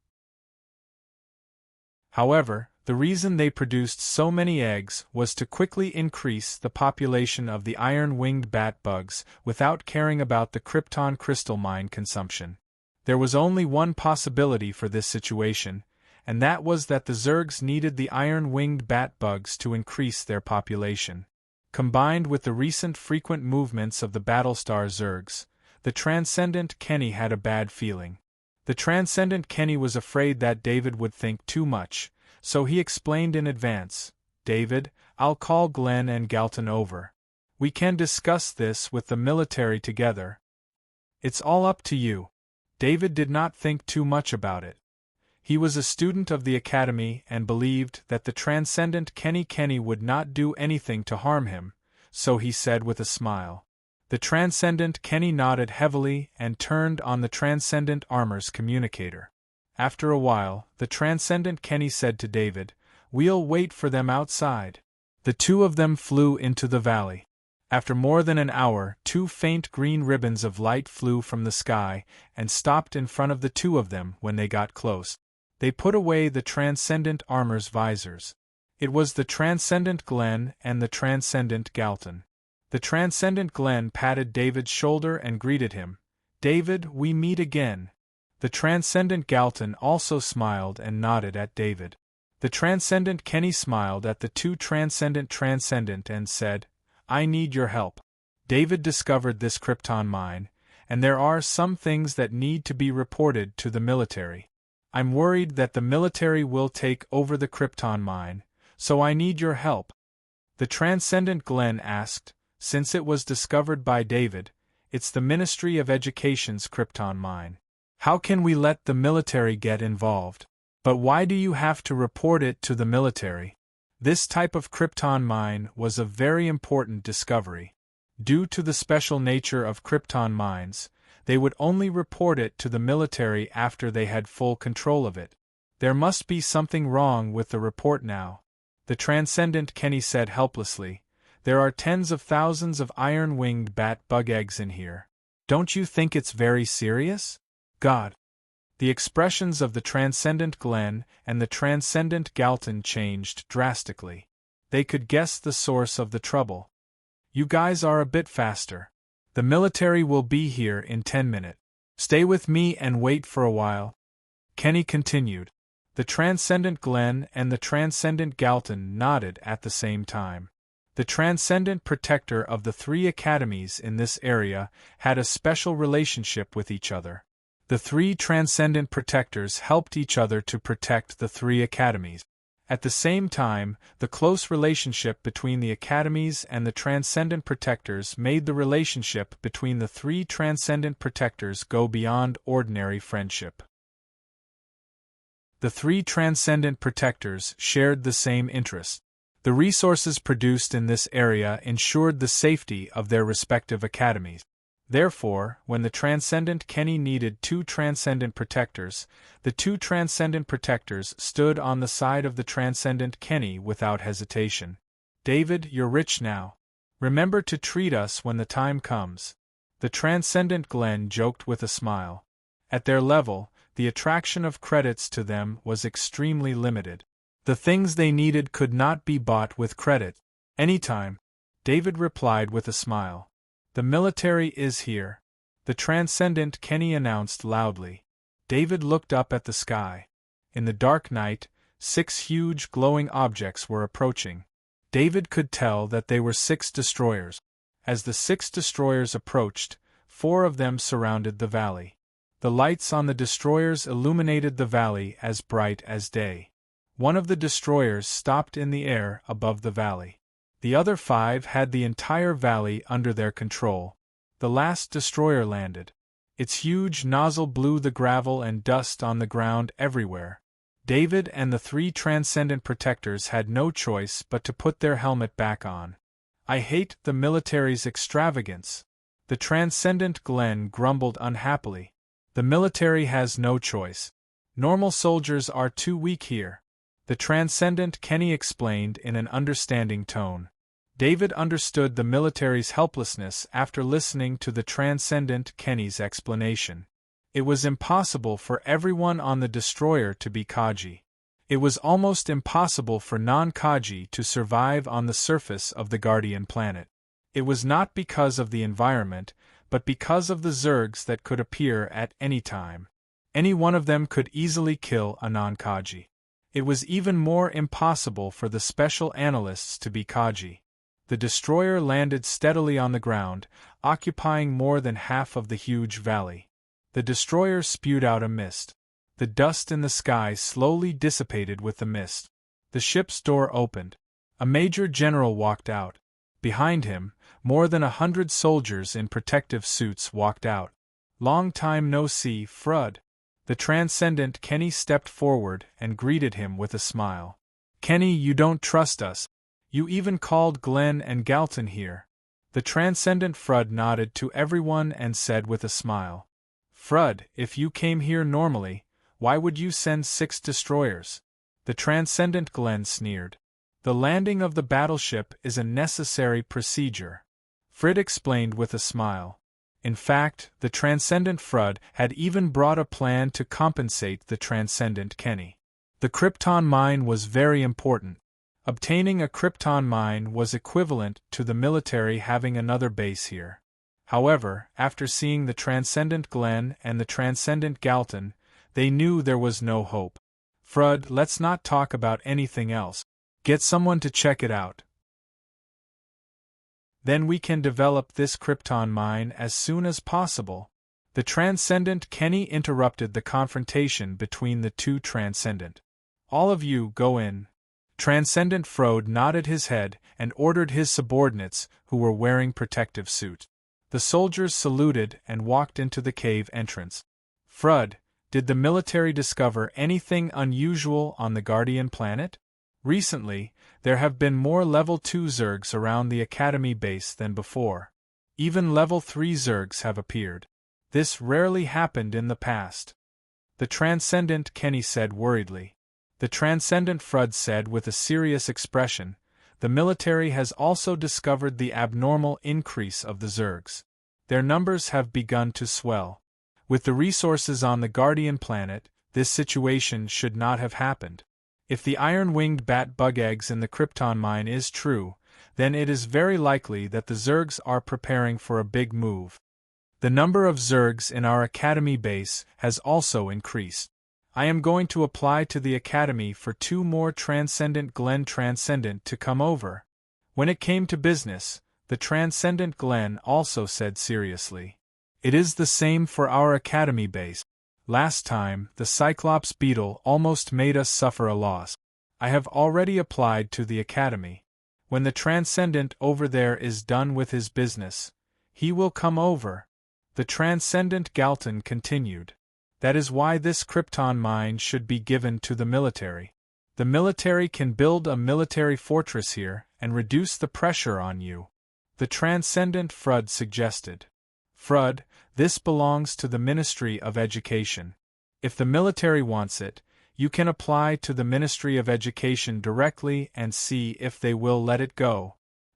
However, the reason they produced so many eggs was to quickly increase the population of the iron-winged bat-bugs without caring about the krypton crystal mine consumption. There was only one possibility for this situation, and that was that the Zergs needed the iron-winged bat-bugs to increase their population. Combined with the recent frequent movements of the Battlestar Zergs, the Transcendent Kenny had a bad feeling. The Transcendent Kenny was afraid that David would think too much, so he explained in advance, David, I'll call Glenn and Galton over. We can discuss this with the military together. It's all up to you. David did not think too much about it. He was a student of the academy and believed that the Transcendent Kenny would not do anything to harm him, so he said with a smile. The Transcendent Kenny nodded heavily and turned on the Transcendent Armor's communicator. After a while, the Transcendent Kenny said to David, We'll wait for them outside. The two of them flew into the valley. After more than an hour, two faint green ribbons of light flew from the sky and stopped in front of the two of them when they got close. They put away the Transcendent Armor's visors. It was the Transcendent Glenn and the Transcendent Galton. The Transcendent Glenn patted David's shoulder and greeted him. David, we meet again. The Transcendent Galton also smiled and nodded at David. The Transcendent Kenny smiled at the two Transcendent and said, I need your help. David discovered this krypton mine, and there are some things that need to be reported to the military. I'm worried that the military will take over the krypton mine, so I need your help. The Transcendent Glenn asked, Since it was discovered by David, it's the Ministry of Education's krypton mine. How can we let the military get involved? But why do you have to report it to the military? This type of krypton mine was a very important discovery. Due to the special nature of krypton mines, they would only report it to the military after they had full control of it. There must be something wrong with the report now. The Transcendent Kenny said helplessly, There are tens of thousands of iron-winged bat-bug eggs in here. Don't you think it's very serious? God. The expressions of the Transcendent Glenn and the Transcendent Galton changed drastically. They could guess the source of the trouble. You guys are a bit faster. The military will be here in 10 minutes. Stay with me and wait for a while. Kenny continued. The Transcendent Glenn and the Transcendent Galton nodded at the same time. The Transcendent Protector of the three academies in this area had a special relationship with each other. The three Transcendent Protectors helped each other to protect the three academies. At the same time, the close relationship between the academies and the Transcendent Protectors made the relationship between the three Transcendent Protectors go beyond ordinary friendship. The three Transcendent Protectors shared the same interests. The resources produced in this area ensured the safety of their respective academies. Therefore, when the Transcendent Kenny needed 2 Transcendent Protectors, the 2 Transcendent Protectors stood on the side of the Transcendent Kenny without hesitation. David, you're rich now. Remember to treat us when the time comes. The Transcendent Glen joked with a smile. At their level, the attraction of credits to them was extremely limited. The things they needed could not be bought with credit. Anytime, David replied with a smile. The military is here. The Transcendent Kenny announced loudly. David looked up at the sky. In the dark night, 6 huge glowing objects were approaching. David could tell that they were 6 destroyers. As the 6 destroyers approached, 4 of them surrounded the valley. The lights on the destroyers illuminated the valley as bright as day. One of the destroyers stopped in the air above the valley. The other 5 had the entire valley under their control. The last destroyer landed. Its huge nozzle blew the gravel and dust on the ground everywhere. David and the 3 Transcendent Protectors had no choice but to put their helmet back on. I hate the military's extravagance. The Transcendent Glen grumbled unhappily. The military has no choice. Normal soldiers are too weak here. The Transcendent Kenny explained in an understanding tone. David understood the military's helplessness after listening to the Transcendent Kenny's explanation. It was impossible for everyone on the destroyer to be Kaji. It was almost impossible for non-Kaji to survive on the surface of the Guardian planet. It was not because of the environment, but because of the Zergs that could appear at any time. Any one of them could easily kill a non-Kaji. It was even more impossible for the special analysts to be Kaji. The destroyer landed steadily on the ground, occupying more than half of the huge valley. The destroyer spewed out a mist. The dust in the sky slowly dissipated with the mist. The ship's door opened. A major general walked out. Behind him, more than 100 soldiers in protective suits walked out. Long time no see, Frud. The Transcendent Kenny stepped forward and greeted him with a smile. Kenny, you don't trust us. You even called Glenn and Galton here. The Transcendent Frud nodded to everyone and said with a smile. Frud, if you came here normally, why would you send 6 destroyers? The Transcendent Glenn sneered. The landing of the battleship is a necessary procedure. Frid explained with a smile. In fact, the Transcendent Frud had even brought a plan to compensate the Transcendent Kenny. The Krypton mine was very important. Obtaining a Krypton mine was equivalent to the military having another base here. However, after seeing the Transcendent Glen and the Transcendent Galton, they knew there was no hope. Frud, let's not talk about anything else. Get someone to check it out. Then we can develop this Krypton mine as soon as possible. The Transcendent Kenny interrupted the confrontation between the 2 Transcendent. All of you go in. Transcendent Frode nodded his head and ordered his subordinates, who were wearing protective suit. The soldiers saluted and walked into the cave entrance. Frud, did the military discover anything unusual on the Guardian planet? Recently, there have been more Level 2 Zergs around the Academy base than before. Even Level 3 Zergs have appeared. This rarely happened in the past. The Transcendent Kenny said worriedly. The Transcendent Frud said with a serious expression, the military has also discovered the abnormal increase of the Zergs. Their numbers have begun to swell. With the resources on the Guardian planet, this situation should not have happened. If the iron-winged bat bug eggs in the Krypton mine is true, then it is very likely that the Zergs are preparing for a big move. The number of Zergs in our Academy base has also increased. I am going to apply to the Academy for 2 more Transcendent Glen Transcendent to come over. When it came to business, the Transcendent Glen also said seriously. It is the same for our Academy base. Last time, the Cyclops beetle almost made us suffer a loss. I have already applied to the Academy. When the Transcendent over there is done with his business, he will come over. The Transcendent Galton continued. That is why this Krypton mine should be given to the military. The military can build a military fortress here and reduce the pressure on you. The Transcendent Frud suggested. Frud, this belongs to the Ministry of Education. If the military wants it, you can apply to the Ministry of Education directly and see if they will let it go.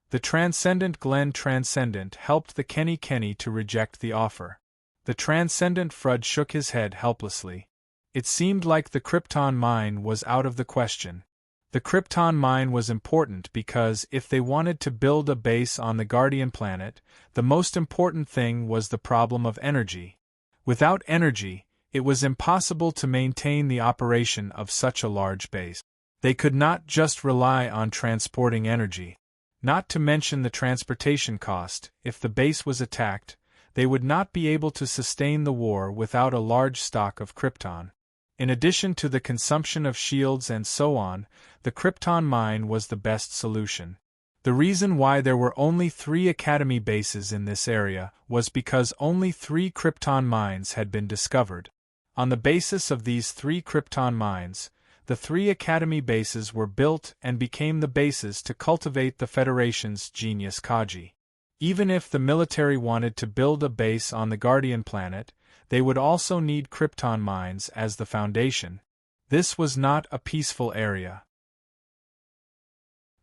The Transcendent Glen Transcendent helped the Kenny to reject the offer. The Transcendent Frud shook his head helplessly. It seemed like the Krypton mine was out of the question. The Krypton mine was important because if they wanted to build a base on the Guardian planet, the most important thing was the problem of energy. Without energy, it was impossible to maintain the operation of such a large base. They could not just rely on transporting energy. Not to mention the transportation cost, if the base was attacked, they would not be able to sustain the war without a large stock of Krypton. In addition to the consumption of shields and so on, the Krypton mine was the best solution. The reason why there were only 3 Academy bases in this area was because only 3 Krypton mines had been discovered. On the basis of these 3 Krypton mines, the 3 Academy bases were built and became the bases to cultivate the Federation's genius Kaji. Even if the military wanted to build a base on the Guardian planet, they would also need Krypton mines as the foundation. This was not a peaceful area.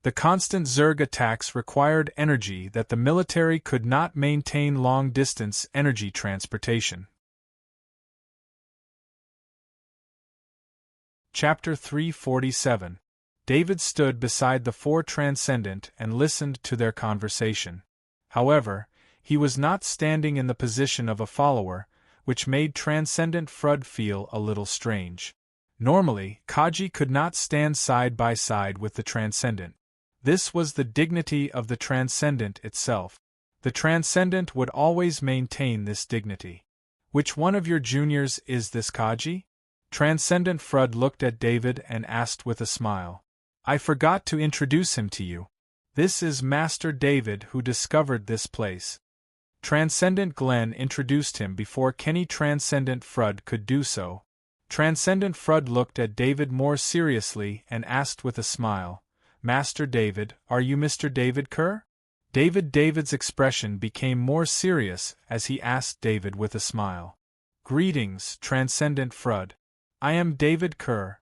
The constant Zerg attacks required energy that the military could not maintain long-distance energy transportation. Chapter 347. David stood beside the 4 Transcendent and listened to their conversation. However, he was not standing in the position of a follower, which made Transcendent Frud feel a little strange. Normally, Kaji could not stand side by side with the Transcendent. This was the dignity of the Transcendent itself. The Transcendent would always maintain this dignity. Which one of your juniors is this Kaji? Transcendent Frud looked at David and asked with a smile. I forgot to introduce him to you. This is Master David who discovered this place. Transcendent Glen introduced him before Kenny Transcendent Frud could do so. Transcendent Frud looked at David more seriously and asked with a smile, Master David, are you Mr. David Kerr? David's expression became more serious as he asked David with a smile. Greetings, Transcendent Frud. I am David Kerr.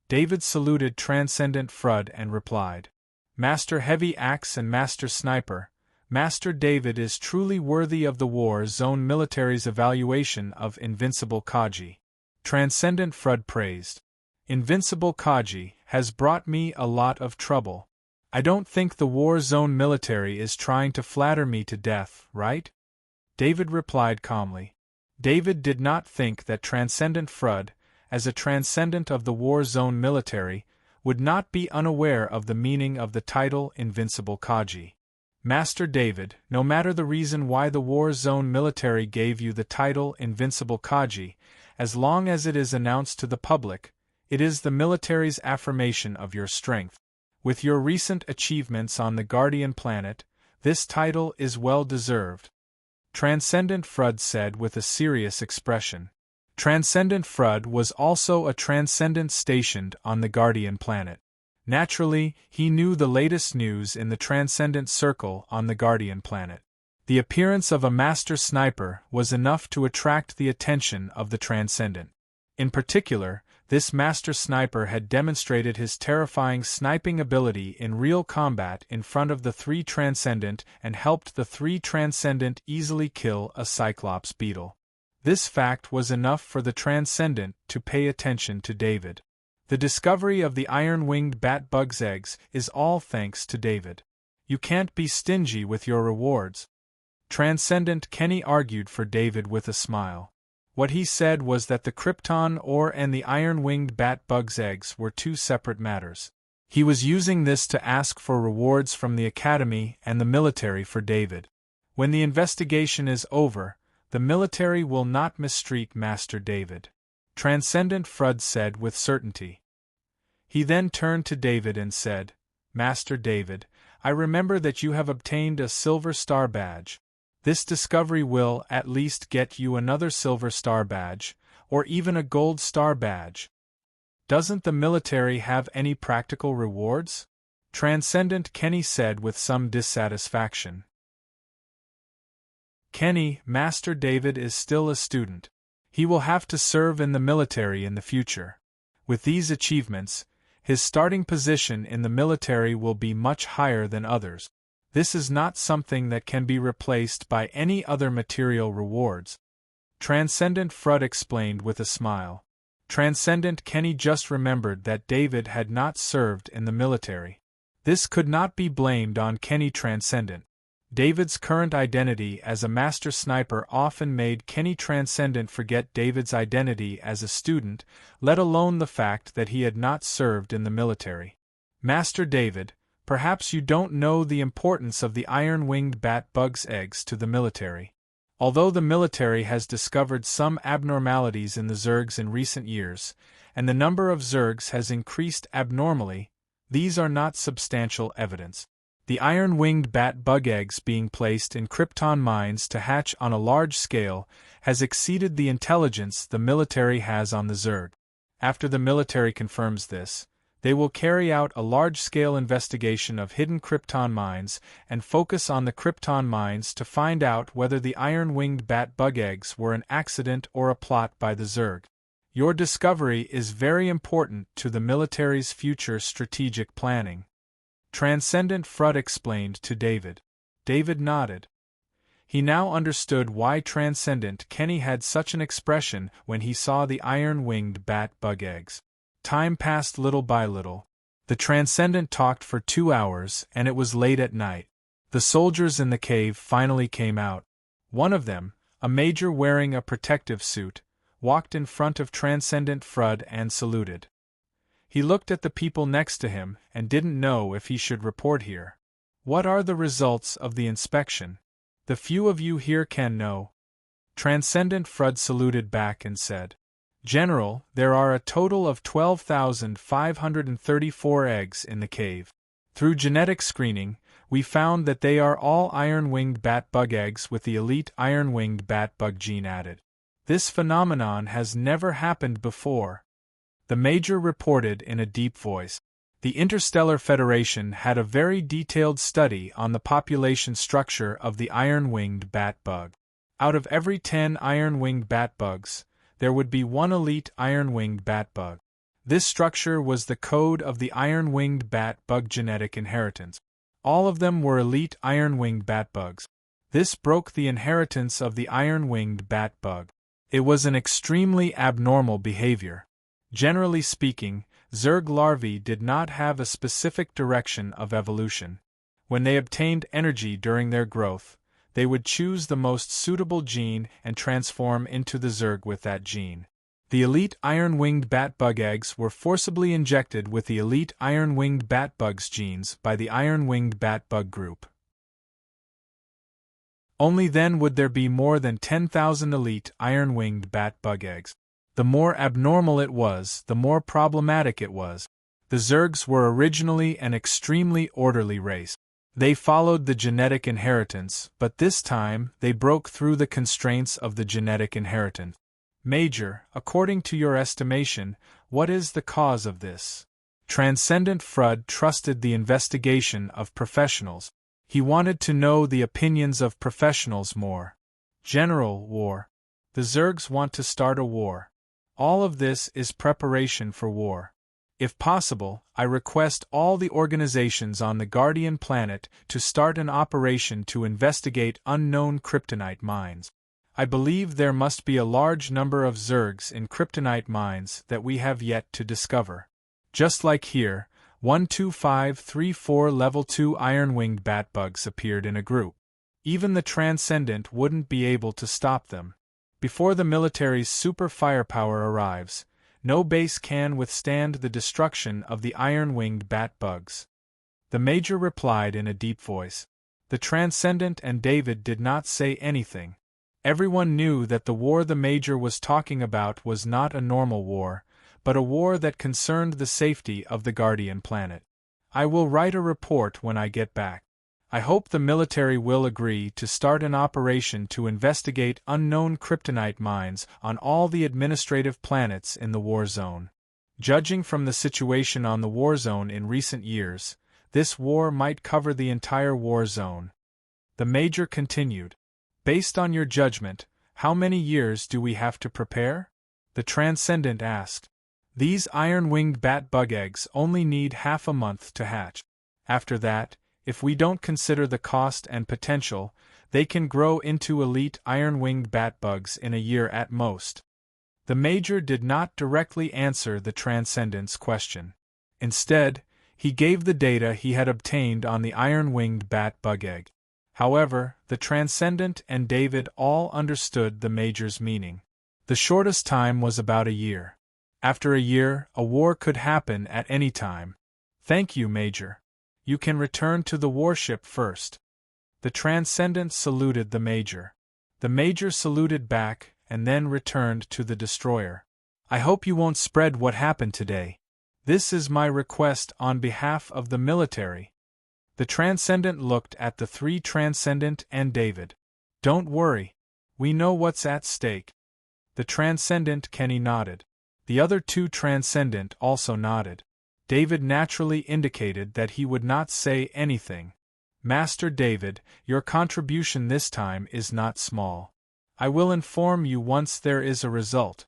David saluted Transcendent Frud and replied, Master Heavy Axe and Master Sniper, Master David is truly worthy of the War Zone military's evaluation of Invincible Kaji. Transcendent Frud praised. Invincible Kaji has brought me a lot of trouble. I don't think the War Zone military is trying to flatter me to death, right? David replied calmly. David did not think that Transcendent Frud, as a transcendent of the War Zone military, would not be unaware of the meaning of the title Invincible Kaji. Master David, no matter the reason why the War Zone military gave you the title Invincible Kaji, as long as it is announced to the public, it is the military's affirmation of your strength. With your recent achievements on the Guardian planet, this title is well deserved. Transcendent Frud said with a serious expression. Transcendent Frud was also a transcendent stationed on the Guardian planet. Naturally, he knew the latest news in the Transcendent Circle on the Guardian planet. The appearance of a Master Sniper was enough to attract the attention of the Transcendent. In particular, this Master Sniper had demonstrated his terrifying sniping ability in real combat in front of the 3 Transcendent and helped the 3 Transcendent easily kill a Cyclops beetle. This fact was enough for the Transcendent to pay attention to David. The discovery of the iron-winged bat bug's eggs is all thanks to David. You can't be stingy with your rewards. Transcendent Kenny argued for David with a smile. What he said was that the Krypton ore and the iron-winged bat bug's eggs were 2 separate matters. He was using this to ask for rewards from the Academy and the military for David. When the investigation is over, the military will not mistreat Master David. Transcendent Frud said with certainty. He then turned to David and said, Master David, I remember that you have obtained a Silver Star badge. This discovery will at least get you another Silver Star badge, or even a Gold Star badge. Doesn't the military have any practical rewards? Transcendent Kenny said with some dissatisfaction. Kenny, Master David is still a student. He will have to serve in the military in the future. With these achievements, his starting position in the military will be much higher than others. This is not something that can be replaced by any other material rewards. Transcendent Frud explained with a smile. Transcendent Kenny just remembered that David had not served in the military. This could not be blamed on Kenny Transcendent. David's current identity as a master sniper often made Kenny Transcendent forget David's identity as a student, let alone the fact that he had not served in the military. Master David, perhaps you don't know the importance of the iron-winged bat bug's eggs to the military. Although the military has discovered some abnormalities in the Zergs in recent years, and the number of Zergs has increased abnormally, these are not substantial evidence. The iron-winged bat bug eggs being placed in Krypton mines to hatch on a large scale has exceeded the intelligence the military has on the Zerg. After the military confirms this, they will carry out a large-scale investigation of hidden Krypton mines and focus on the Krypton mines to find out whether the iron-winged bat bug eggs were an accident or a plot by the Zerg. Your discovery is very important to the military's future strategic planning. Transcendent Frud explained to David. David nodded. He now understood why Transcendent Kenny had such an expression when he saw the iron-winged bat bug eggs. Time passed little by little. The Transcendent talked for 2 hours, and it was late at night. The soldiers in the cave finally came out. One of them, a major wearing a protective suit, walked in front of Transcendent Frud and saluted. He looked at the people next to him and didn't know if he should report here. What are the results of the inspection? The few of you here can know. Transcendent Frud saluted back and said, General, there are a total of 12,534 eggs in the cave. Through genetic screening, we found that they are all iron-winged bat bug eggs with the elite iron-winged bat bug gene added. This phenomenon has never happened before. The Major reported in a deep voice. The Interstellar Federation had a very detailed study on the population structure of the iron-winged bat bug. Out of every 10 iron-winged bat bugs, there would be one elite iron-winged bat bug. This structure was the code of the iron-winged bat bug genetic inheritance. All of them were elite iron-winged bat bugs. This broke the inheritance of the iron-winged bat bug. It was an extremely abnormal behavior. Generally speaking, Zerg larvae did not have a specific direction of evolution. When they obtained energy during their growth, they would choose the most suitable gene and transform into the Zerg with that gene. The elite iron-winged bat bug eggs were forcibly injected with the elite iron-winged bat bugs genes by the iron-winged bat bug group. Only then would there be more than 10,000 elite iron-winged bat bug eggs. The more abnormal it was, the more problematic it was. The Zergs were originally an extremely orderly race. They followed the genetic inheritance, but this time they broke through the constraints of the genetic inheritance. Major, according to your estimation, what is the cause of this? Transcendent Frud trusted the investigation of professionals. He wanted to know the opinions of professionals more. General, war. The Zergs want to start a war. All of this is preparation for war. If possible, I request all the organizations on the Guardian planet to start an operation to investigate unknown kryptonite mines. I believe there must be a large number of Zergs in kryptonite mines that we have yet to discover. Just like here, 12534 level 2 iron-winged bat bugs appeared in a group. Even the Transcendent wouldn't be able to stop them. Before the military's super firepower arrives, no base can withstand the destruction of the iron-winged bat bugs. The Major replied in a deep voice. The Transcendent and David did not say anything. Everyone knew that the war the Major was talking about was not a normal war, but a war that concerned the safety of the Guardian planet. I will write a report when I get back. I hope the military will agree to start an operation to investigate unknown kryptonite mines on all the administrative planets in the war zone. Judging from the situation on the war zone in recent years, this war might cover the entire war zone. The Major continued. Based on your judgment, how many years do we have to prepare? The Transcendent asked. These iron-winged bat bug eggs only need half a month to hatch. After that, if we don't consider the cost and potential, they can grow into elite iron-winged bat bugs in a year at most. The Major did not directly answer the Transcendent's question. Instead, he gave the data he had obtained on the iron-winged bat bug egg. However, the Transcendent and David all understood the Major's meaning. The shortest time was about a year. After a year, a war could happen at any time. Thank you, Major. You can return to the warship first. The Transcendent saluted the Major. The Major saluted back and then returned to the destroyer. I hope you won't spread what happened today. This is my request on behalf of the military. The Transcendent looked at the three Transcendent and David. Don't worry. We know what's at stake. The Transcendent Kenny nodded. The other two Transcendent also nodded. David naturally indicated that he would not say anything. Master David, your contribution this time is not small. I will inform you once there is a result.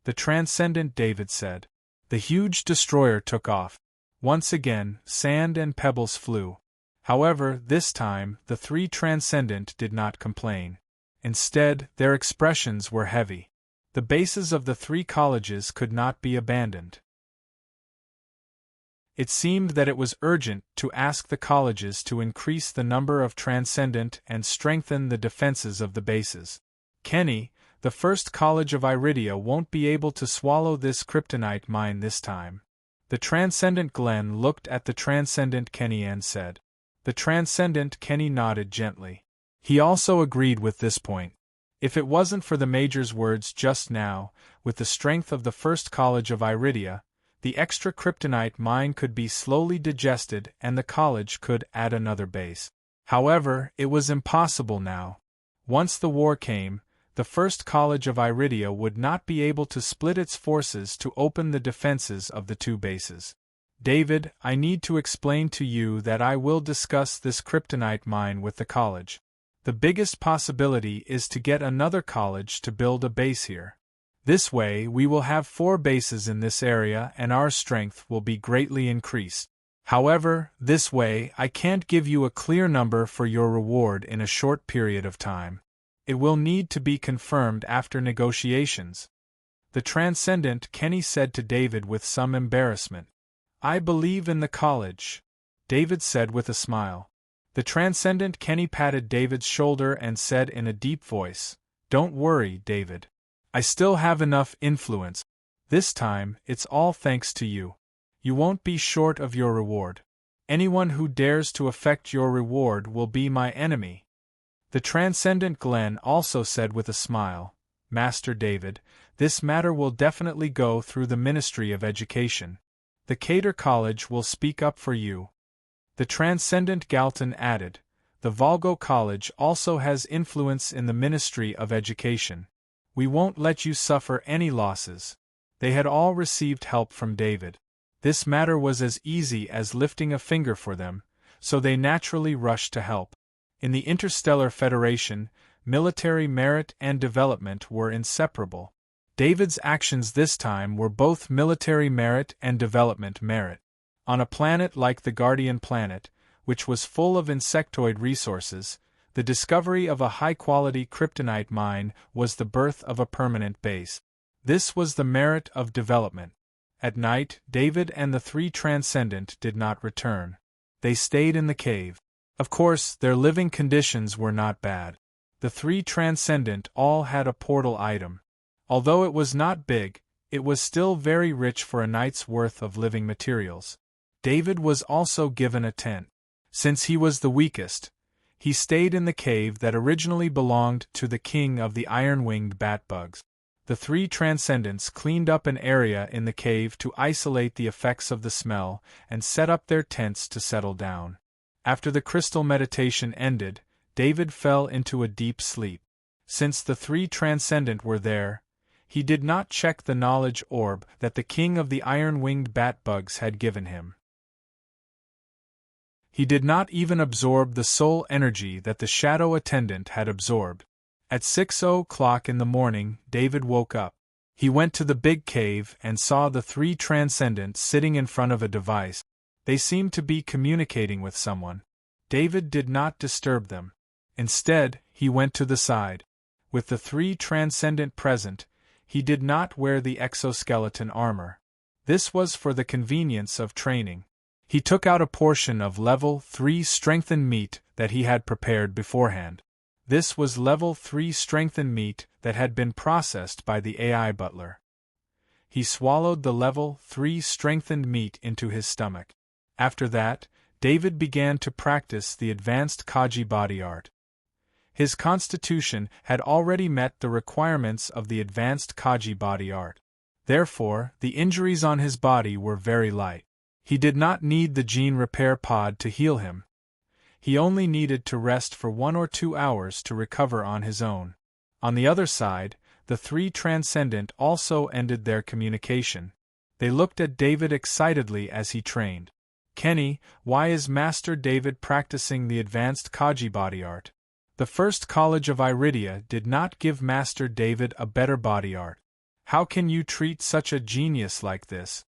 The Transcendent David said. The huge destroyer took off. Once again, sand and pebbles flew. However, this time, the three Transcendent did not complain. Instead, their expressions were heavy. The bases of the three colleges could not be abandoned. It seemed that it was urgent to ask the colleges to increase the number of Transcendent and strengthen the defenses of the bases. Kenny, the first college of Iridia won't be able to swallow this kryptonite mine this time. The Transcendent Glenn looked at the Transcendent Kenny and said. The Transcendent Kenny nodded gently. He also agreed with this point. If it wasn't for the Major's words just now, with the strength of the first college of Iridia, the extra kryptonite mine could be slowly digested and the college could add another base. However, it was impossible now. Once the war came, the first college of Iridia would not be able to split its forces to open the defenses of the two bases. David, I need to explain to you that I will discuss this kryptonite mine with the college. The biggest possibility is to get another college to build a base here. This way we will have 4 bases in this area and our strength will be greatly increased. However, this way I can't give you a clear number for your reward in a short period of time. It will need to be confirmed after negotiations. The Transcendent Kenny said to David with some embarrassment. I believe in the college, David said with a smile. The Transcendent Kenny patted David's shoulder and said in a deep voice, Don't worry, David. I still have enough influence. This time, it's all thanks to you. You won't be short of your reward. Anyone who dares to affect your reward will be my enemy. The Transcendent Glenn also said with a smile, Master David, this matter will definitely go through the Ministry of Education. The Cater College will speak up for you. The Transcendent Galton added, The Volgo College also has influence in the Ministry of Education. We won't let you suffer any losses. They had all received help from David. This matter was as easy as lifting a finger for them, so they naturally rushed to help. In the Interstellar Federation, military merit and development were inseparable. David's actions this time were both military merit and development merit. On a planet like the Guardian Planet, which was full of insectoid resources, the discovery of a high-quality kryptonite mine was the birth of a permanent base. This was the merit of development. At night, David and the 3 Transcendent did not return. They stayed in the cave. Of course, their living conditions were not bad. The 3 Transcendent all had a portal item. Although it was not big, it was still very rich for a night's worth of living materials. David was also given a tent. Since he was the weakest, he stayed in the cave that originally belonged to the king of the iron-winged bat-bugs. The 3 Transcendents cleaned up an area in the cave to isolate the effects of the smell and set up their tents to settle down. After the crystal meditation ended, David fell into a deep sleep. Since the 3 Transcendent were there, he did not check the knowledge orb that the king of the iron-winged bat-bugs had given him. He did not even absorb the soul energy that the shadow attendant had absorbed. At 6 o'clock in the morning, David woke up. He went to the big cave and saw the three transcendents sitting in front of a device. They seemed to be communicating with someone. David did not disturb them. Instead, he went to the side. With the three transcendent present, he did not wear the exoskeleton armor. This was for the convenience of training. He took out a portion of level 3 strengthened meat that he had prepared beforehand. This was level 3 strengthened meat that had been processed by the AI butler. He swallowed the level 3 strengthened meat into his stomach. After that, David began to practice the advanced Kaji body art. His constitution had already met the requirements of the advanced Kaji body art. Therefore, the injuries on his body were very light. He did not need the gene repair pod to heal him. He only needed to rest for 1 or 2 hours to recover on his own. On the other side, the three transcendent also ended their communication. They looked at David excitedly as he trained. Kenny, why is Master David practicing the advanced Kaji body art? The First College of Iridia did not give Master David a better body art. How can you treat such a genius like this?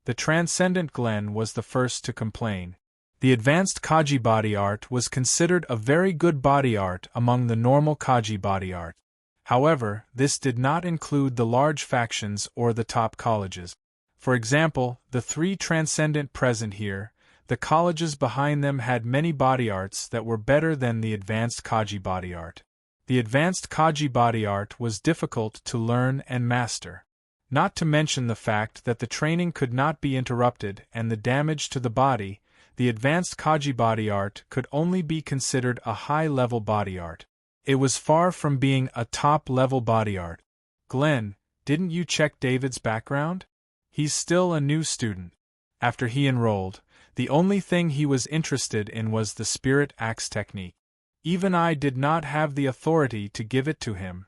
The transcendent Glenn was the first to complain. The advanced Kaji body art was considered a very good body art among the normal Kaji body art. However, this did not include the large factions or the top colleges. For example, the three transcendent present here, the colleges behind them had many body arts that were better than the advanced Kaji body art. The advanced Kaji body art was difficult to learn and master. Not to mention the fact that the training could not be interrupted and the damage to the body, the advanced Kaji body art could only be considered a high-level body art. It was far from being a top-level body art. Glenn, didn't you check David's background? He's still a new student. After he enrolled, the only thing he was interested in was the spirit axe technique. Even I did not have the authority to give it to him.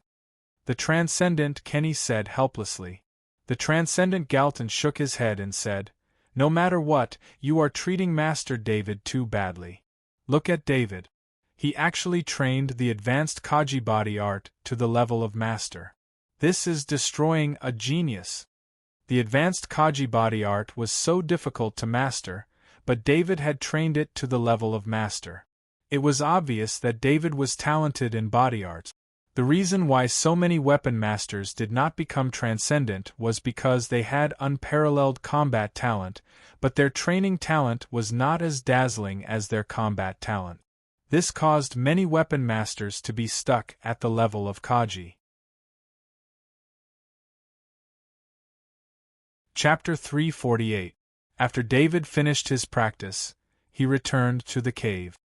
The transcendent Kenny said helplessly. The transcendent Galton shook his head and said, "No matter what, you are treating Master David too badly. Look at David. He actually trained the advanced Kaji body art to the level of master. This is destroying a genius." The advanced Kaji body art was so difficult to master, but David had trained it to the level of master. It was obvious that David was talented in body arts. The reason why so many weapon masters did not become transcendent was because they had unparalleled combat talent, but their training talent was not as dazzling as their combat talent. This caused many weapon masters to be stuck at the level of Kaji. Chapter 348. After David finished his practice, he returned to the cave.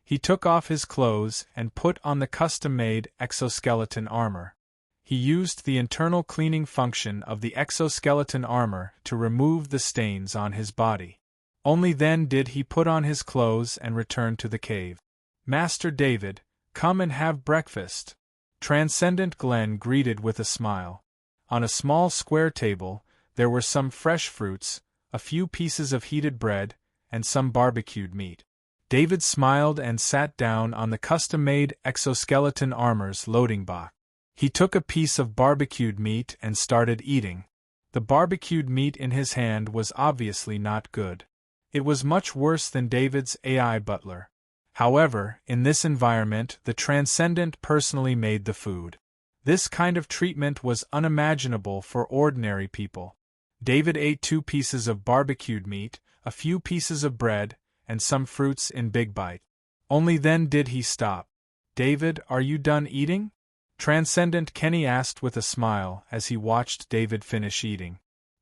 He took off his clothes and put on the custom-made exoskeleton armor. He used the internal cleaning function of the exoskeleton armor to remove the stains on his body. Only then did he put on his clothes and return to the cave. "Master David, come and have breakfast." Transcendent Glenn greeted with a smile. On a small square table, there were some fresh fruits, a few pieces of heated bread, and some barbecued meat. David smiled and sat down on the custom-made exoskeleton armor's loading box. He took a piece of barbecued meat and started eating. The barbecued meat in his hand was obviously not good. It was much worse than David's AI butler. However, in this environment, the Transcendent personally made the food. This kind of treatment was unimaginable for ordinary people. David ate 2 pieces of barbecued meat, a few pieces of bread, and some fruits in big bite. Only then did he stop. "David, are you done eating?" Transcendent Kenny asked with a smile as he watched David finish eating.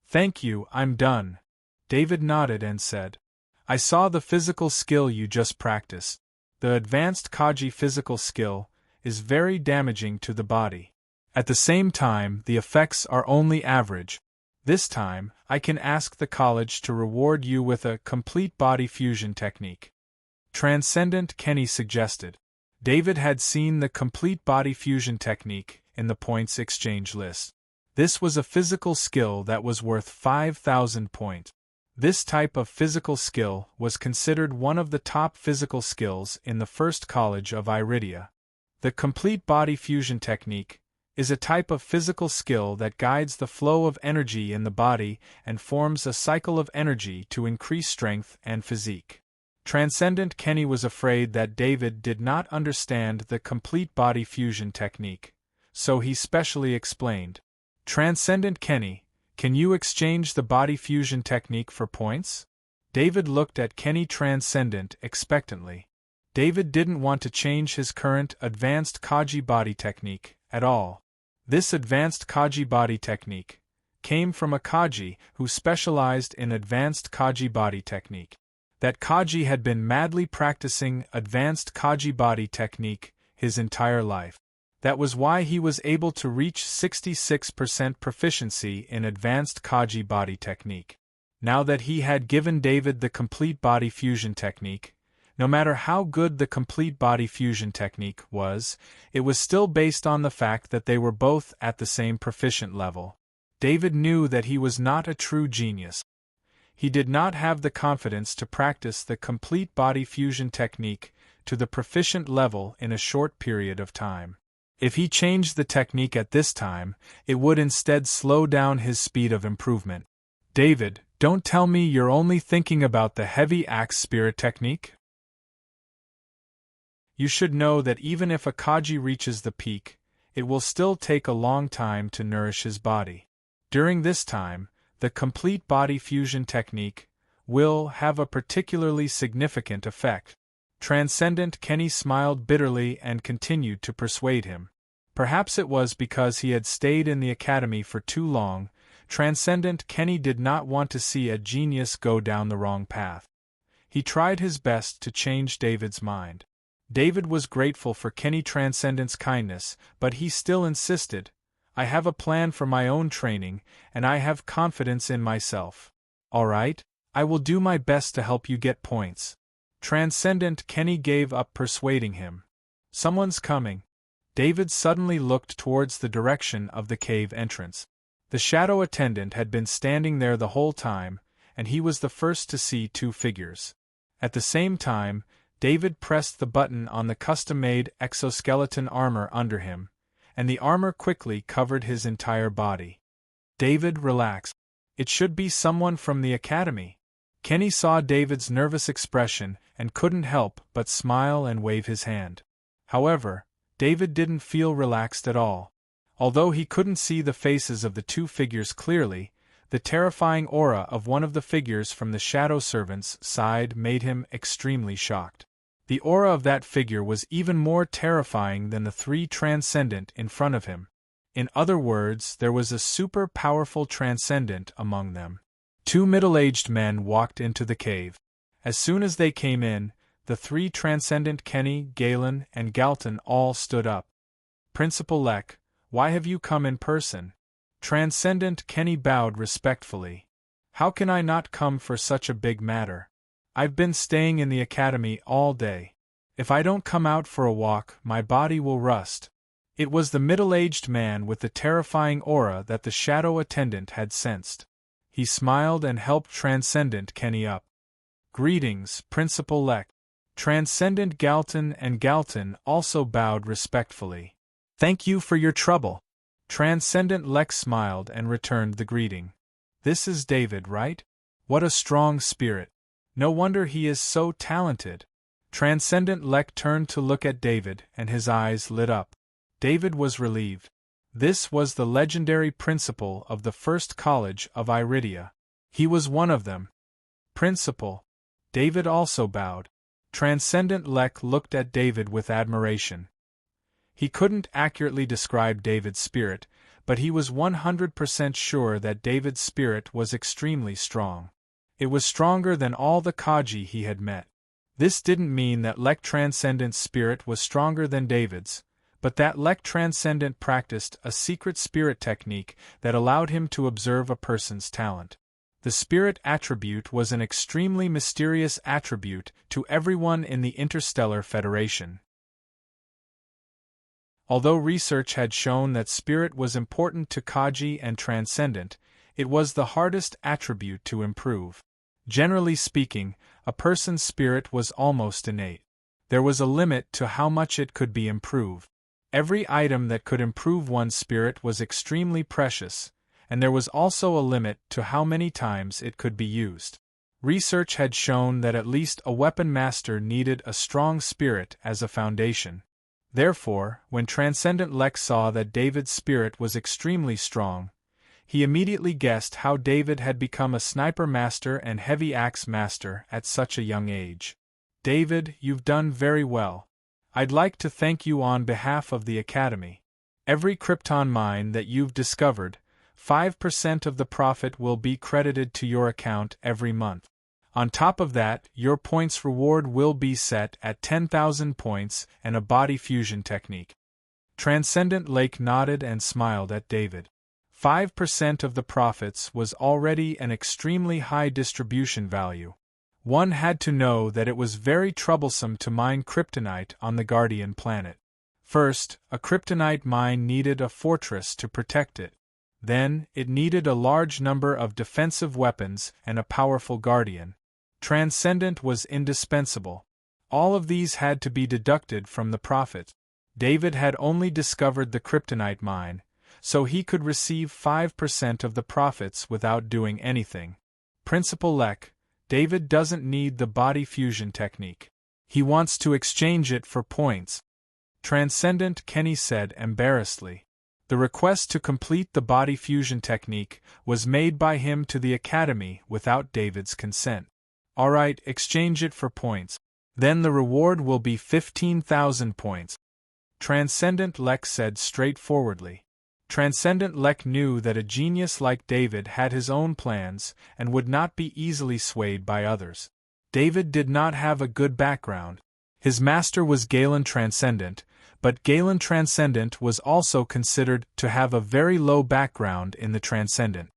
"Thank you, I'm done." David nodded and said, "I saw the physical skill you just practiced. The advanced Kaji physical skill is very damaging to the body. At the same time, the effects are only average. This time, I can ask the college to reward you with a complete body fusion technique." Transcendent Kenny suggested. David had seen the complete body fusion technique in the points exchange list. This was a physical skill that was worth 5,000 points. This type of physical skill was considered one of the top physical skills in the First College of Iridia. The complete body fusion technique is a type of physical skill that guides the flow of energy in the body and forms a cycle of energy to increase strength and physique. Transcendent Kenny was afraid that David did not understand the complete body fusion technique, so he specially explained, "Transcendent Kenny, can you exchange the body fusion technique for points?" David looked at Kenny Transcendent expectantly. David didn't want to change his current advanced Kaji body technique at all. This advanced Kaji body technique came from a Kaji who specialized in advanced Kaji body technique. That Kaji had been madly practicing advanced Kaji body technique his entire life. That was why he was able to reach 66% proficiency in advanced Kaji body technique. Now that he had given David the complete body fusion technique, no matter how good the complete body fusion technique was, it was still based on the fact that they were both at the same proficient level. David knew that he was not a true genius. He did not have the confidence to practice the complete body fusion technique to the proficient level in a short period of time. If he changed the technique at this time, it would instead slow down his speed of improvement. "David, don't tell me you're only thinking about the heavy axe spirit technique? You should know that even if a Kaji reaches the peak, it will still take a long time to nourish his body. During this time, the complete body fusion technique will have a particularly significant effect." Transcendent Kenny smiled bitterly and continued to persuade him. Perhaps it was because he had stayed in the academy for too long. Transcendent Kenny did not want to see a genius go down the wrong path. He tried his best to change David's mind. David was grateful for Kenny Transcendent's kindness, but he still insisted, "I have a plan for my own training, and I have confidence in myself. All right, I will do my best to help you get points." Transcendent Kenny gave up persuading him. "Someone's coming." David suddenly looked towards the direction of the cave entrance. The shadow attendant had been standing there the whole time, and he was the first to see two figures. At the same time, David pressed the button on the custom-made exoskeleton armor under him, and the armor quickly covered his entire body. David relaxed. It should be someone from the academy. Kenny saw David's nervous expression and couldn't help but smile and wave his hand. However, David didn't feel relaxed at all. Although he couldn't see the faces of the two figures clearly, the terrifying aura of one of the figures from the Shadow Servant's side made him extremely shocked. The aura of that figure was even more terrifying than the three Transcendent in front of him. In other words, there was a super powerful Transcendent among them. Two middle-aged men walked into the cave. As soon as they came in, the three Transcendent Kenny, Galen, and Galton all stood up. "Principal Lek, why have you come in person?" Transcendent Kenny bowed respectfully. "How can I not come for such a big matter? I've been staying in the academy all day. If I don't come out for a walk, my body will rust." It was the middle-aged man with the terrifying aura that the shadow attendant had sensed. He smiled and helped Transcendent Kenny up. "Greetings, Principal Lek." Transcendent Galton and Galton also bowed respectfully. "Thank you for your trouble." Transcendent Lek smiled and returned the greeting. "This is David, right? What a strong spirit. No wonder he is so talented." Transcendent Lek turned to look at David and his eyes lit up. David was relieved. This was the legendary principal of the first college of Iridia. He was one of them. "Principal." David also bowed. Transcendent Lek looked at David with admiration. He couldn't accurately describe David's spirit, but he was 100% sure that David's spirit was extremely strong. It was stronger than all the Kaji he had met. This didn't mean that Lek Transcendent's spirit was stronger than David's, but that Lek Transcendent practiced a secret spirit technique that allowed him to observe a person's talent. The spirit attribute was an extremely mysterious attribute to everyone in the Interstellar Federation. Although research had shown that spirit was important to Kaji and Transcendent, it was the hardest attribute to improve. Generally speaking, a person's spirit was almost innate. There was a limit to how much it could be improved. Every item that could improve one's spirit was extremely precious, and there was also a limit to how many times it could be used. Research had shown that at least a weapon master needed a strong spirit as a foundation. Therefore, when Transcendent Lex saw that David's spirit was extremely strong, he immediately guessed how David had become a sniper master and heavy axe master at such a young age. David, you've done very well. I'd like to thank you on behalf of the Academy. Every Krypton mine that you've discovered, 5% of the profit will be credited to your account every month. On top of that, your points reward will be set at 10,000 points and a body fusion technique. Transcendent Lake nodded and smiled at David. 5% of the profits was already an extremely high distribution value. One had to know that it was very troublesome to mine kryptonite on the Guardian planet. First, a kryptonite mine needed a fortress to protect it. Then, it needed a large number of defensive weapons and a powerful Guardian. Transcendent was indispensable. All of these had to be deducted from the profit. David had only discovered the kryptonite mine, so he could receive 5% of the profits without doing anything. Principal Lek, David doesn't need the body fusion technique. He wants to exchange it for points. Transcendent Kenny said embarrassedly. The request to complete the body fusion technique was made by him to the Academy without David's consent. Alright, exchange it for points. Then the reward will be 15,000 points. Transcendent Lek said straightforwardly. Transcendent Lek knew that a genius like David had his own plans and would not be easily swayed by others. David did not have a good background. His master was Galen Transcendent, but Galen Transcendent was also considered to have a very low background in the Transcendent.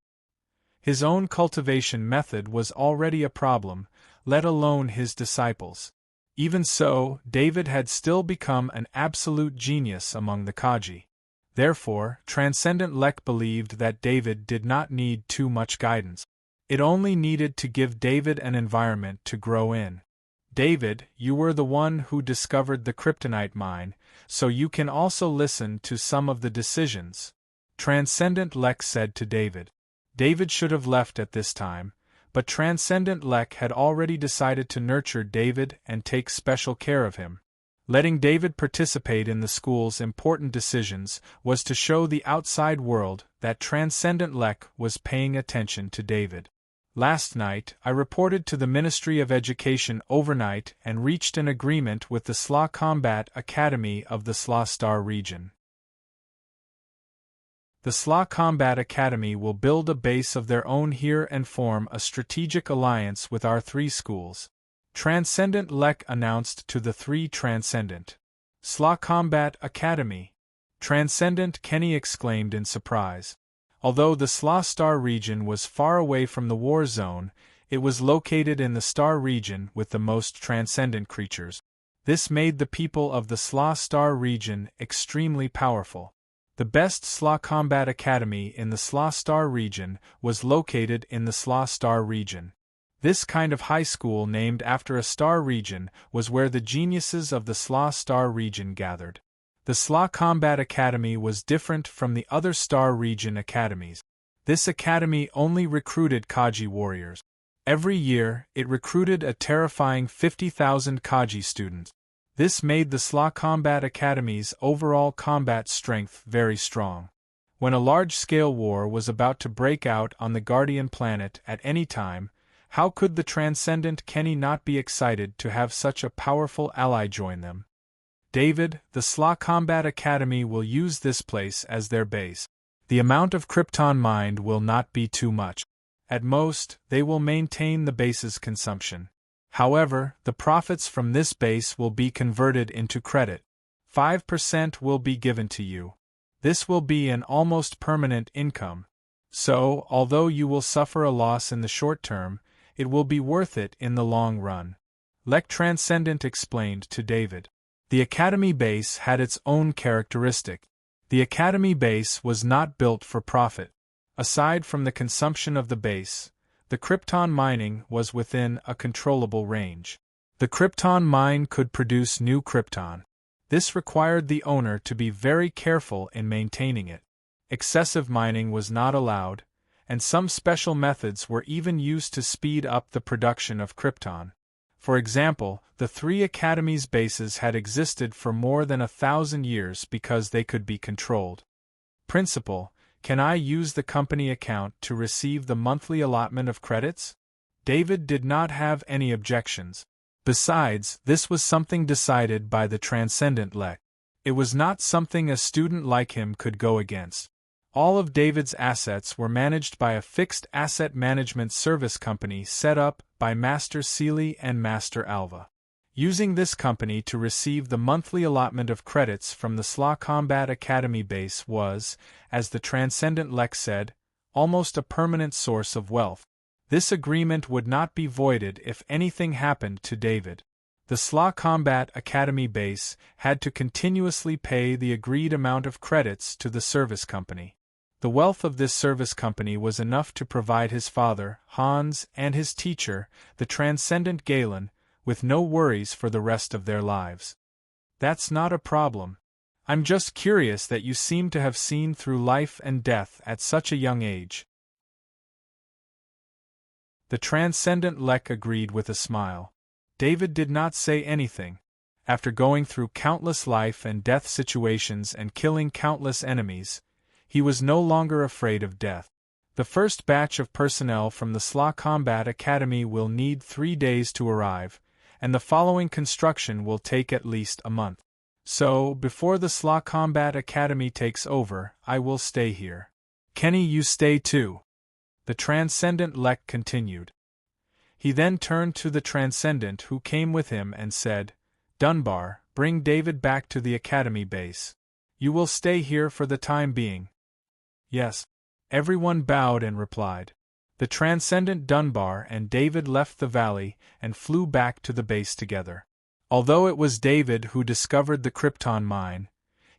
His own cultivation method was already a problem, let alone his disciples. Even so, David had still become an absolute genius among the Kaji. Therefore, Transcendent Lek believed that David did not need too much guidance. It only needed to give David an environment to grow in. David, you were the one who discovered the kryptonite mine, so you can also listen to some of the decisions, Transcendent Lek said to David. David should have left at this time, but Transcendent Lek had already decided to nurture David and take special care of him. Letting David participate in the school's important decisions was to show the outside world that Transcendent Lek was paying attention to David. Last night, I reported to the Ministry of Education overnight and reached an agreement with the Slaw Combat Academy of the Slaw Star region. The Slaw Combat Academy will build a base of their own here and form a strategic alliance with our three schools. Transcendent Lek announced to the three Transcendent. Slaw Combat Academy. Transcendent Kenny exclaimed in surprise. Although the Slaw Star region was far away from the war zone, it was located in the Star region with the most transcendent creatures. This made the people of the Slaw Star region extremely powerful. The best Slaw Combat Academy in the Slaw Star region was located in the Slaw Star region. This kind of high school named after a star region was where the geniuses of the Slaw Star region gathered. The Slaw Combat Academy was different from the other Star region academies. This academy only recruited Kaji warriors. Every year, it recruited a terrifying 50,000 Kaji students. This made the Slaw Combat Academy's overall combat strength very strong. When a large-scale war was about to break out on the Guardian planet at any time, how could the Transcendent Kenny not be excited to have such a powerful ally join them? David, the Slaw Combat Academy will use this place as their base. The amount of Krypton mined will not be too much. At most, they will maintain the base's consumption. However, the profits from this base will be converted into credit. 5% will be given to you. This will be an almost permanent income. So, although you will suffer a loss in the short term, it will be worth it in the long run. Lek Transcendent explained to David. The Academy base had its own characteristic. The Academy base was not built for profit. Aside from the consumption of the base, the Krypton mining was within a controllable range. The Krypton mine could produce new Krypton. This required the owner to be very careful in maintaining it. Excessive mining was not allowed, and some special methods were even used to speed up the production of krypton. For example, the 3 Academy's bases had existed for more than 1,000 years because they could be controlled. Principal, can I use the company account to receive the monthly allotment of credits? David did not have any objections. Besides, this was something decided by the Transcendent Lek. It was not something a student like him could go against. All of David's assets were managed by a fixed asset management service company set up by Master Seeley and Master Alva. Using this company to receive the monthly allotment of credits from the Slaw Combat Academy base was, as the Transcendent Lek said, almost a permanent source of wealth. This agreement would not be voided if anything happened to David. The Slaw Combat Academy base had to continuously pay the agreed amount of credits to the service company. The wealth of this service company was enough to provide his father, Hans, and his teacher, the Transcendent Galen, with no worries for the rest of their lives. That's not a problem. I'm just curious that you seem to have seen through life and death at such a young age. The Transcendent Lek agreed with a smile. David did not say anything. After going through countless life and death situations and killing countless enemies, he was no longer afraid of death. The first batch of personnel from the Slaw Combat Academy will need 3 days to arrive, and the following construction will take at least a month. So, before the Slaw Combat Academy takes over, I will stay here. Kenny, you stay too. The Transcendent Lek continued. He then turned to the Transcendent who came with him and said, Dunbar, bring David back to the Academy base. You will stay here for the time being. Yes. Everyone bowed and replied. The Transcendent Dunbar and David left the valley and flew back to the base together. Although it was David who discovered the krypton mine,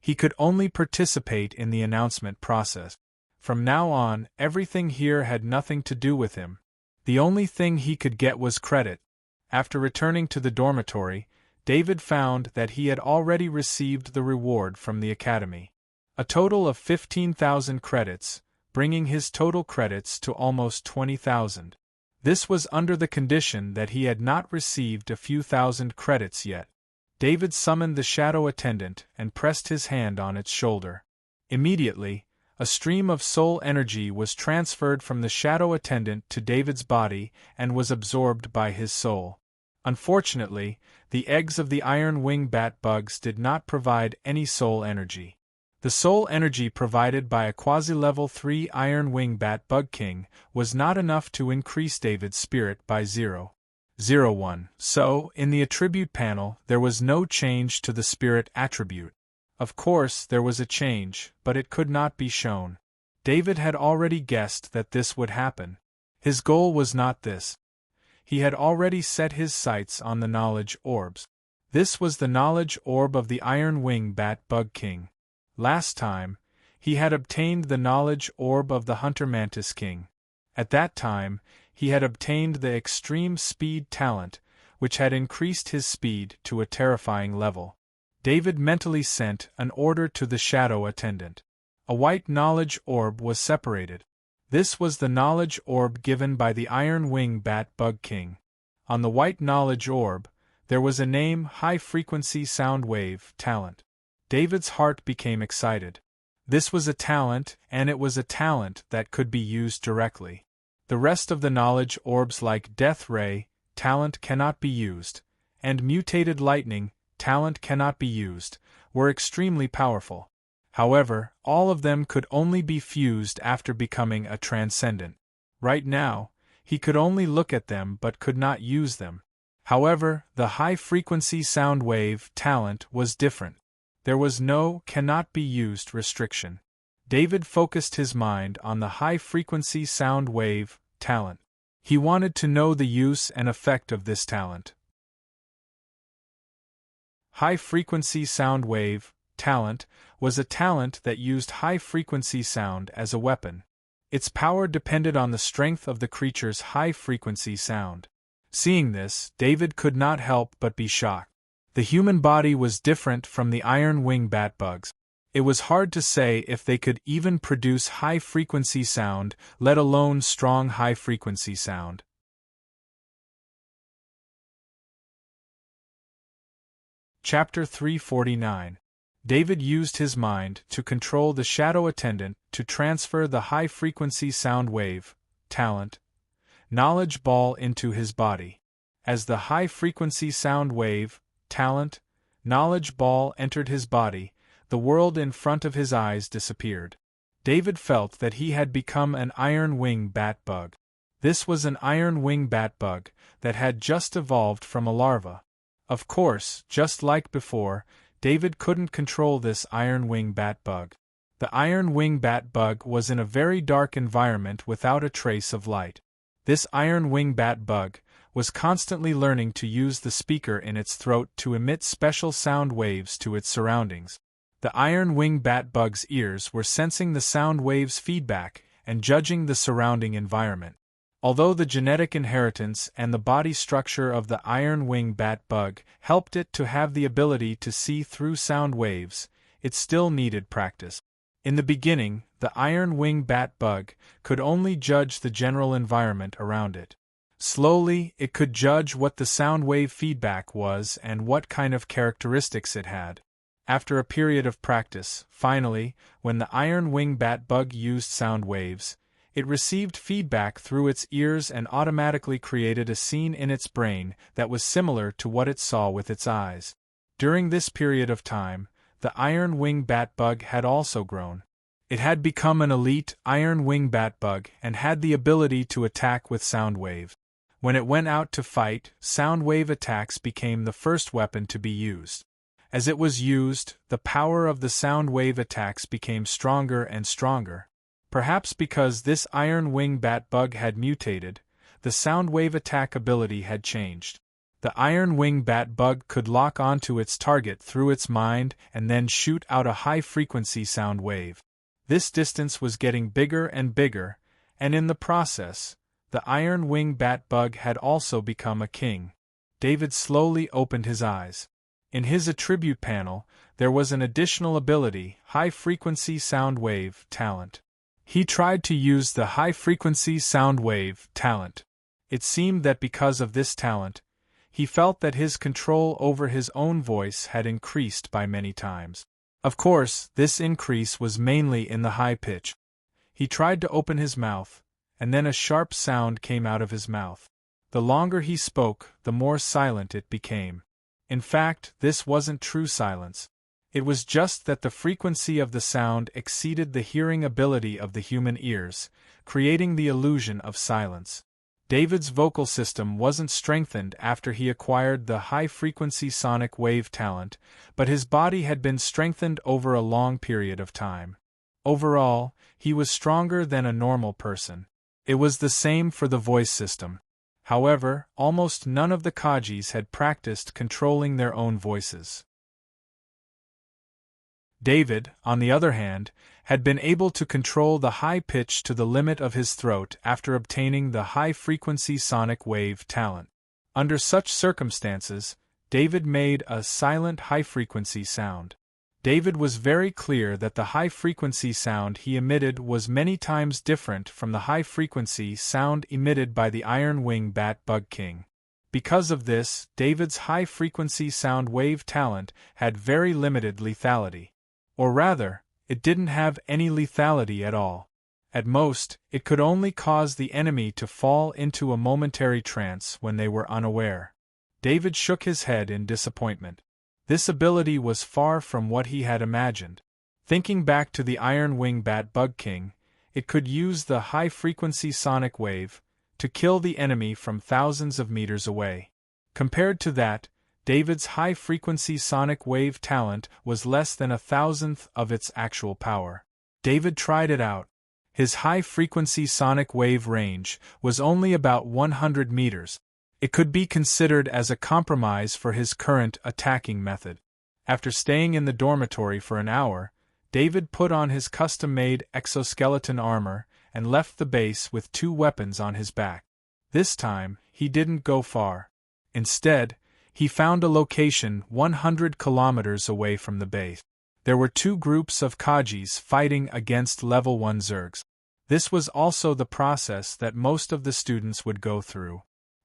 he could only participate in the announcement process. From now on, everything here had nothing to do with him. The only thing he could get was credit. After returning to the dormitory, David found that he had already received the reward from the Academy. A total of 15,000 credits, bringing his total credits to almost 20,000. This was under the condition that he had not received a few thousand credits yet. David summoned the shadow attendant and pressed his hand on its shoulder. Immediately, a stream of soul energy was transferred from the shadow attendant to David's body and was absorbed by his soul. Unfortunately, the eggs of the iron wing bat bugs did not provide any soul energy. The soul energy provided by a quasi-level 3 iron wing bat bug king was not enough to increase David's spirit by 0.01. So, in the attribute panel, there was no change to the spirit attribute. Of course, there was a change, but it could not be shown. David had already guessed that this would happen. His goal was not this. He had already set his sights on the knowledge orbs. This was the knowledge orb of the Iron Wing Bat Bug King. Last time, he had obtained the knowledge orb of the Hunter Mantis King. At that time, he had obtained the extreme speed talent, which had increased his speed to a terrifying level. David mentally sent an order to the shadow attendant. A white knowledge orb was separated. This was the knowledge orb given by the Iron Wing Bat Bug King. On the white knowledge orb, there was a name: high-frequency sound wave talent. David's heart became excited. This was a talent, and it was a talent that could be used directly. The rest of the knowledge orbs, like Death Ray talent, cannot be used, and Mutated Lightning talent cannot be used, were extremely powerful. However, all of them could only be fused after becoming a transcendent. Right now, he could only look at them but could not use them. However, the high-frequency sound wave talent was different. There was no cannot be used restriction. David focused his mind on the high-frequency sound wave talent. He wanted to know the use and effect of this talent. High-frequency sound wave talent was a talent that used high-frequency sound as a weapon. Its power depended on the strength of the creature's high-frequency sound. Seeing this, David could not help but be shocked. The human body was different from the iron-wing bat-bugs. It was hard to say if they could even produce high-frequency sound, let alone strong high-frequency sound. Chapter 349. David used his mind to control the shadow attendant to transfer the high-frequency sound wave, talent, knowledge ball into his body. As the high-frequency sound wave, talent, knowledge ball entered his body, the world in front of his eyes disappeared. David felt that he had become an iron-wing bat-bug. This was an iron-wing bat-bug that had just evolved from a larva. Of course, just like before, David couldn't control this iron-wing bat-bug. The iron-wing bat-bug was in a very dark environment without a trace of light. This iron-wing bat-bug was constantly learning to use the speaker in its throat to emit special sound waves to its surroundings. The iron-wing bat-bug's ears were sensing the sound waves' feedback and judging the surrounding environment. Although the genetic inheritance and the body structure of the iron-wing bat-bug helped it to have the ability to see through sound waves, it still needed practice. In the beginning, the iron-wing bat-bug could only judge the general environment around it. Slowly, it could judge what the sound wave feedback was and what kind of characteristics it had. After a period of practice, finally, when the iron-wing bat-bug used sound waves, it received feedback through its ears and automatically created a scene in its brain that was similar to what it saw with its eyes. During this period of time, the iron-wing bat-bug had also grown. It had become an elite iron-wing bat-bug and had the ability to attack with sound waves. When it went out to fight, sound wave attacks became the first weapon to be used. As it was used, the power of the sound wave attacks became stronger and stronger. Perhaps because this iron-wing bat-bug had mutated, the sound wave attack ability had changed. The iron-wing bat-bug could lock onto its target through its mind and then shoot out a high-frequency sound wave. This distance was getting bigger and bigger, and in the process, the iron-wing bat-bug had also become a king. David slowly opened his eyes. In his attribute panel, there was an additional ability, high-frequency sound wave talent. He tried to use the high-frequency sound wave talent. It seemed that because of this talent, he felt that his control over his own voice had increased by many times. Of course, this increase was mainly in the high pitch. He tried to open his mouth, and then a sharp sound came out of his mouth. The longer he spoke, the more silent it became. In fact, this wasn't true silence. It was just that the frequency of the sound exceeded the hearing ability of the human ears, creating the illusion of silence. David's vocal system wasn't strengthened after he acquired the high-frequency sonic wave talent, but his body had been strengthened over a long period of time. Overall, he was stronger than a normal person. It was the same for the voice system. However, almost none of the Kajis had practiced controlling their own voices. David, on the other hand, had been able to control the high pitch to the limit of his throat after obtaining the high-frequency sonic wave talent. Under such circumstances, David made a silent high-frequency sound. David was very clear that the high-frequency sound he emitted was many times different from the high-frequency sound emitted by the iron-wing bat-bug king. Because of this, David's high-frequency sound wave talent had very limited lethality. Or rather, it didn't have any lethality at all. At most, it could only cause the enemy to fall into a momentary trance when they were unaware. David shook his head in disappointment. This ability was far from what he had imagined. Thinking back to the iron-wing bat-bug king, it could use the high-frequency sonic wave to kill the enemy from thousands of meters away. Compared to that, David's high-frequency sonic wave talent was less than 1,000th of its actual power. David tried it out. His high-frequency sonic wave range was only about 100 meters. It could be considered as a compromise for his current attacking method. After staying in the dormitory for an hour, David put on his custom-made exoskeleton armor and left the base with 2 weapons on his back. This time, he didn't go far. Instead, He found a location 100 kilometers away from the base. There were two groups of Kajis fighting against level 1 Zergs. This was also the process that most of the students would go through.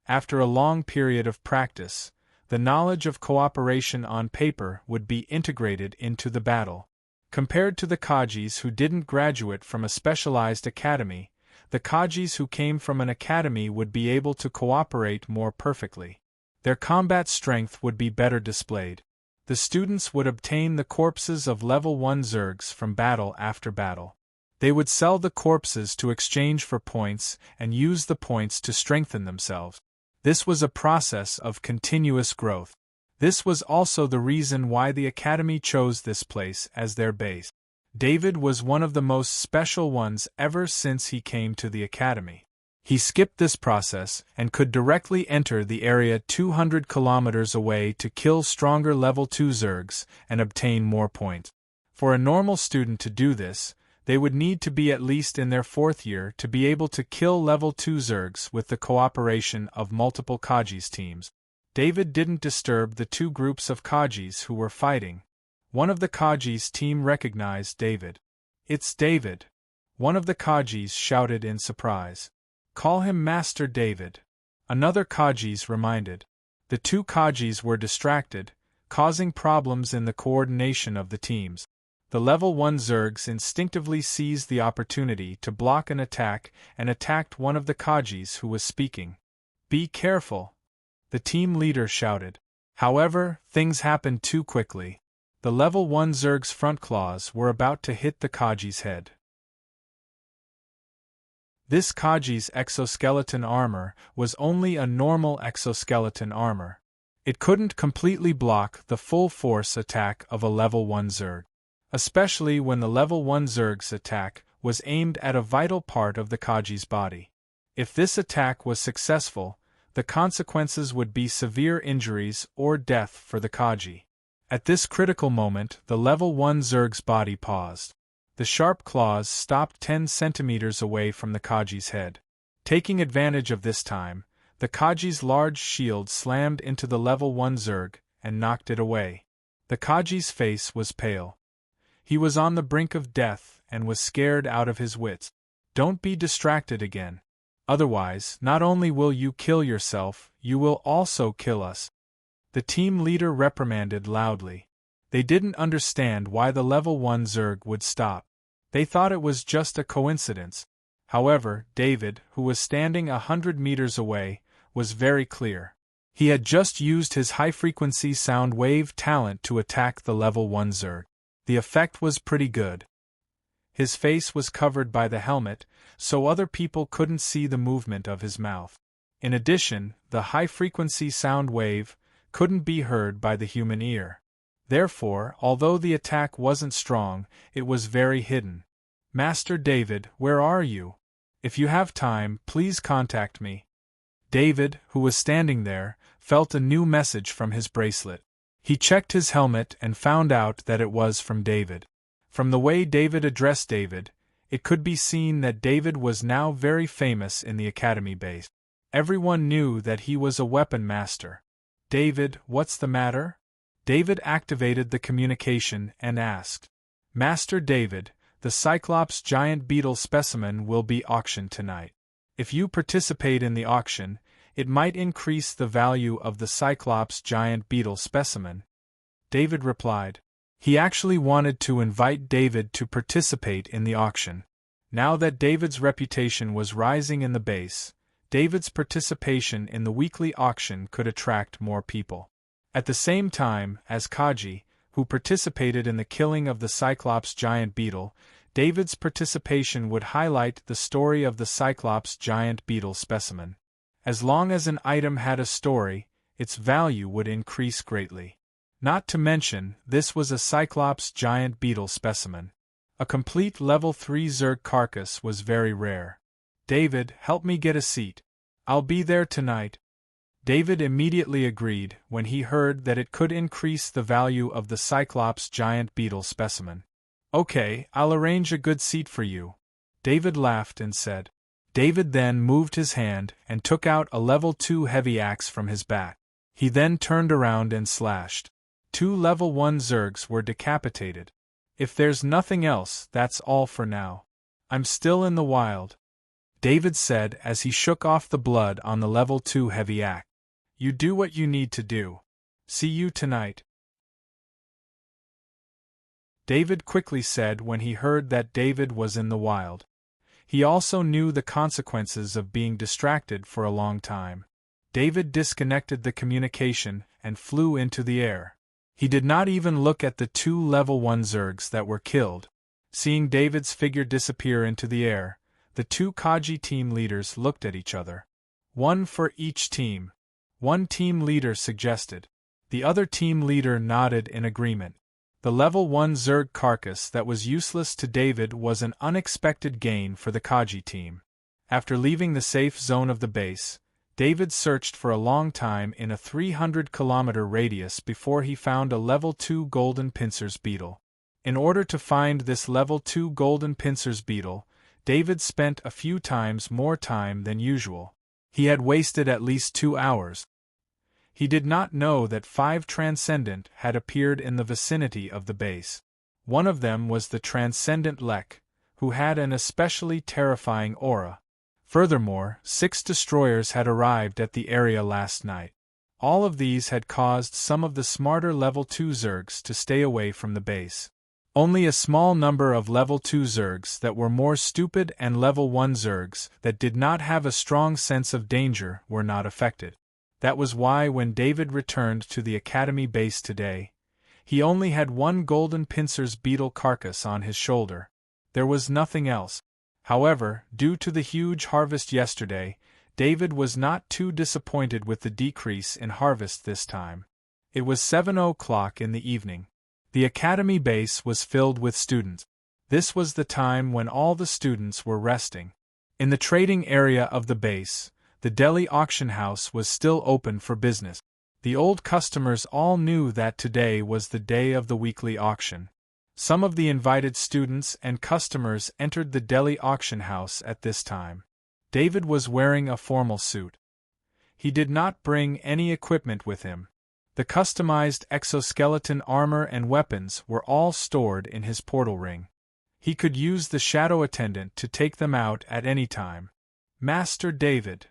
After a long period of practice, the knowledge of cooperation on paper would be integrated into the battle. Compared to the Kajis who didn't graduate from a specialized academy, the Kajis who came from an academy would be able to cooperate more perfectly. Their combat strength would be better displayed. The students would obtain the corpses of level 1 Zergs from battle after battle. They would sell the corpses to exchange for points and use the points to strengthen themselves. This was a process of continuous growth. This was also the reason why the Academy chose this place as their base. David was one of the most special ones ever since he came to the Academy. He skipped this process and could directly enter the area 200 kilometers away to kill stronger level 2 Zergs and obtain more points. For a normal student to do this, they would need to be at least in their 4th year to be able to kill level 2 Zergs with the cooperation of multiple Kajis teams. David didn't disturb the two groups of Kajis who were fighting. One of the Kajis team recognized David. "It's David!" One of the Kajis shouted in surprise. "Call him Master David," another Kajis reminded. The two Kajis were distracted, causing problems in the coordination of the teams. The level 1 Zergs instinctively seized the opportunity to block an attack and attacked one of the Kajis who was speaking. "Be careful," the team leader shouted. However, things happened too quickly. The level 1 Zerg's front claws were about to hit the Kaji's head. This Kaji's exoskeleton armor was only a normal exoskeleton armor. It couldn't completely block the full force attack of a level 1 Zerg. Especially when the level 1 Zerg's attack was aimed at a vital part of the Kaji's body. If this attack was successful, the consequences would be severe injuries or death for the Kaji. At this critical moment, the level 1 Zerg's body paused. The sharp claws stopped 10 centimeters away from the Kaji's head. Taking advantage of this time, the Kaji's large shield slammed into the level 1 Zerg and knocked it away. The Kaji's face was pale. He was on the brink of death and was scared out of his wits. "Don't be distracted again. Otherwise, not only will you kill yourself, you will also kill us," the team leader reprimanded loudly. They didn't understand why the level 1 Zerg would stop. They thought it was just a coincidence. However, David, who was standing 100 meters away, was very clear. He had just used his high-frequency sound wave talent to attack the level 1 Zerg. The effect was pretty good. His face was covered by the helmet, so other people couldn't see the movement of his mouth. In addition, the high-frequency sound wave couldn't be heard by the human ear. Therefore, although the attack wasn't strong, it was very hidden. "Master David, where are you? If you have time, please contact me." David, who was standing there, felt a new message from his bracelet. He checked his helmet and found out that it was from David. From the way David addressed David, it could be seen that David was now very famous in the academy base. Everyone knew that he was a weapon master. "David, what's the matter?" David activated the communication and asked. "Master David, the Cyclops giant beetle specimen will be auctioned tonight. If you participate in the auction, it might increase the value of the Cyclops giant beetle specimen." David replied. He actually wanted to invite David to participate in the auction. Now that David's reputation was rising in the base, David's participation in the weekly auction could attract more people. At the same time, as Kaji, who participated in the killing of the Cyclops giant beetle, David's participation would highlight the story of the Cyclops giant beetle specimen. As long as an item had a story, its value would increase greatly. Not to mention, this was a Cyclops giant beetle specimen. A complete level 3 Zerg carcass was very rare. "David, help me get a seat. I'll be there tonight." David immediately agreed when he heard that it could increase the value of the Cyclops giant beetle specimen. "Okay, I'll arrange a good seat for you," David laughed and said. David then moved his hand and took out a level 2 heavy axe from his back. He then turned around and slashed. 2 level 1 Zergs were decapitated. If there's nothing else, that's all for now. I'm still in the wild, David said as he shook off the blood on the level 2 heavy axe. You do what you need to do. See you tonight, David quickly said when he heard that David was in the wild. He also knew the consequences of being distracted for a long time. David disconnected the communication and flew into the air. He did not even look at the 2 level 1 Zergs that were killed. Seeing David's figure disappear into the air, the 2 Kaji team leaders looked at each other. One for each team, one team leader suggested. The other team leader nodded in agreement. The level 1 Zerg carcass that was useless to David was an unexpected gain for the Kaji team. After leaving the safe zone of the base, David searched for a long time in a 300-kilometer radius before he found a level 2 golden pincers beetle. In order to find this level 2 golden pincers beetle, David spent a few times more time than usual. He had wasted at least 2 hours. He did not know that 5 Transcendent had appeared in the vicinity of the base. One of them was the Transcendent Lek, who had an especially terrifying aura. Furthermore, 6 destroyers had arrived at the area last night. All of these had caused some of the smarter level 2 Zergs to stay away from the base. Only a small number of level 2 Zergs that were more stupid and level 1 Zergs that did not have a strong sense of danger were not affected. That was why when David returned to the Academy base today, he only had 1 golden pincers beetle carcass on his shoulder. There was nothing else. However, due to the huge harvest yesterday, David was not too disappointed with the decrease in harvest this time. It was 7 o'clock in the evening. The Academy base was filled with students. This was the time when all the students were resting. In the trading area of the base, the Delhi auction house was still open for business. The old customers all knew that today was the day of the weekly auction. Some of the invited students and customers entered the Delhi auction house at this time. David was wearing a formal suit. He did not bring any equipment with him. The customized exoskeleton armor and weapons were all stored in his portal ring. He could use the shadow attendant to take them out at any time. Master David.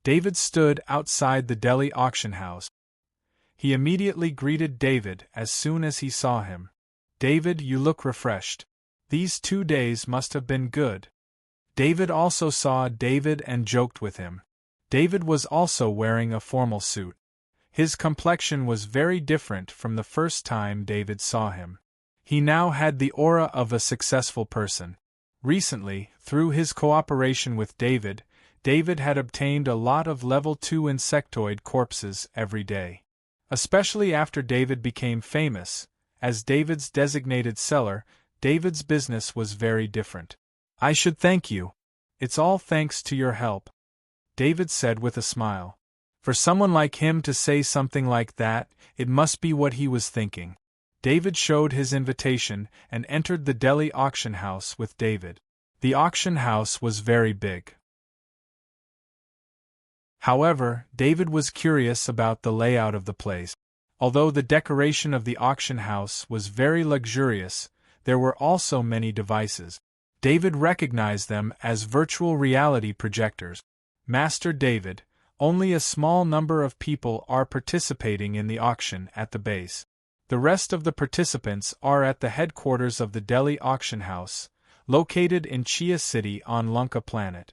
David stood outside the Delhi auction house. He immediately greeted David as soon as he saw him. David, you look refreshed. These 2 days must have been good. David also saw David and joked with him. David was also wearing a formal suit. His complexion was very different from the first time David saw him. He now had the aura of a successful person. Recently, through his cooperation with David, David had obtained a lot of level 2 insectoid corpses every day. Especially after David became famous, as David's designated seller, David's business was very different. I should thank you. It's all thanks to your help, David said with a smile. For someone like him to say something like that, it must be what he was thinking. David showed his invitation and entered the Delhi auction house with David. The auction house was very big. However, David was curious about the layout of the place. Although the decoration of the auction house was very luxurious, there were also many devices. David recognized them as virtual reality projectors. Master David, only a small number of people are participating in the auction at the base. The rest of the participants are at the headquarters of the Delhi auction house, located in Chia City on Lunka planet.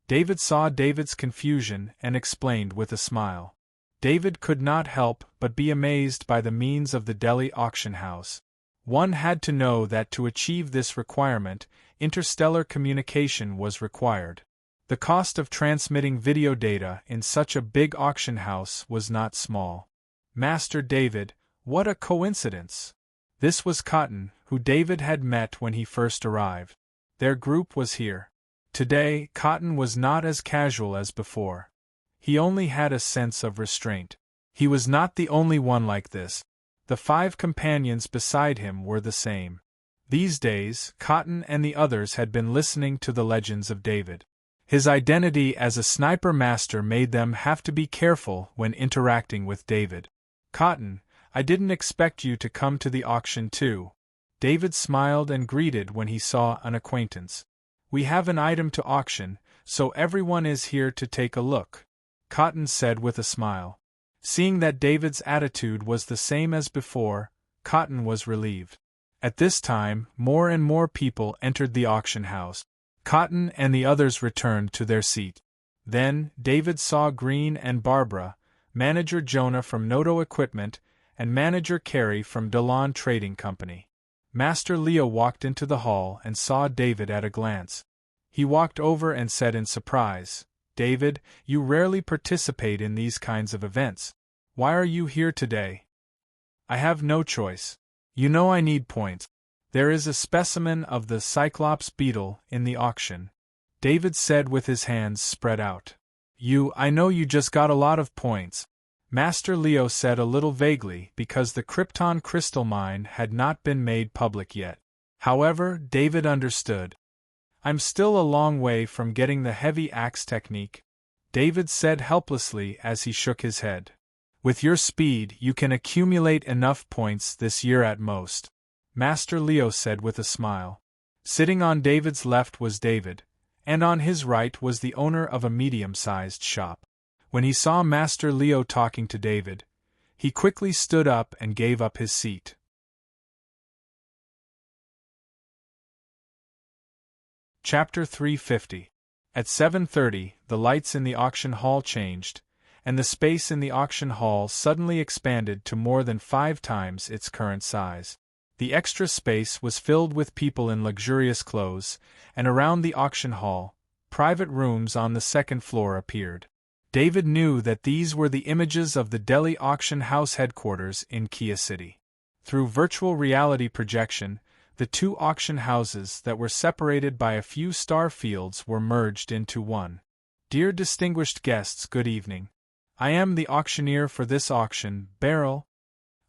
David saw David's confusion and explained with a smile. David could not help but be amazed by the means of the Delhi auction house. One had to know that to achieve this requirement, interstellar communication was required. The cost of transmitting video data in such a big auction house was not small. Master David, what a coincidence! This was Cotton, who David had met when he first arrived. Their group was here. Today, Cotton was not as casual as before. He only had a sense of restraint. He was not the only one like this. The 5 companions beside him were the same. These days, Cotton and the others had been listening to the legends of David. His identity as a sniper master made them have to be careful when interacting with David. "Cotton, I didn't expect you to come to the auction too." David smiled and greeted when he saw an acquaintance. "We have an item to auction, so everyone is here to take a look," Cotton said with a smile. Seeing that David's attitude was the same as before, Cotton was relieved. At this time, more and more people entered the auction house. Cotton and the others returned to their seat. Then, David saw Green and Barbara, Manager Jonah from Noto Equipment, and Manager Carey from Delon Trading Company. Master Leo walked into the hall and saw David at a glance. He walked over and said in surprise, "David, you rarely participate in these kinds of events. Why are you here today?" "I have no choice. You know I need points. There is a specimen of the Cyclops beetle in the auction," David said with his hands spread out. I know you just got a lot of points," Master Leo said a little vaguely because the Krypton crystal mine had not been made public yet. However, David understood. "I'm still a long way from getting the heavy axe technique," David said helplessly as he shook his head. "With your speed, you can accumulate enough points this year at most," Master Leo said with a smile. Sitting on David's left was David, and on his right was the owner of a medium-sized shop. When he saw Master Leo talking to David, he quickly stood up and gave up his seat. Chapter 350. At 7:30, the lights in the auction hall changed, and the space in the auction hall suddenly expanded to more than 5 times its current size. The extra space was filled with people in luxurious clothes, and around the auction hall, private rooms on the second floor appeared. David knew that these were the images of the Delhi auction house headquarters in Kia City. Through virtual reality projection, the two auction houses that were separated by a few star fields were merged into one. "Dear distinguished guests, good evening. I am the auctioneer for this auction, Beryl."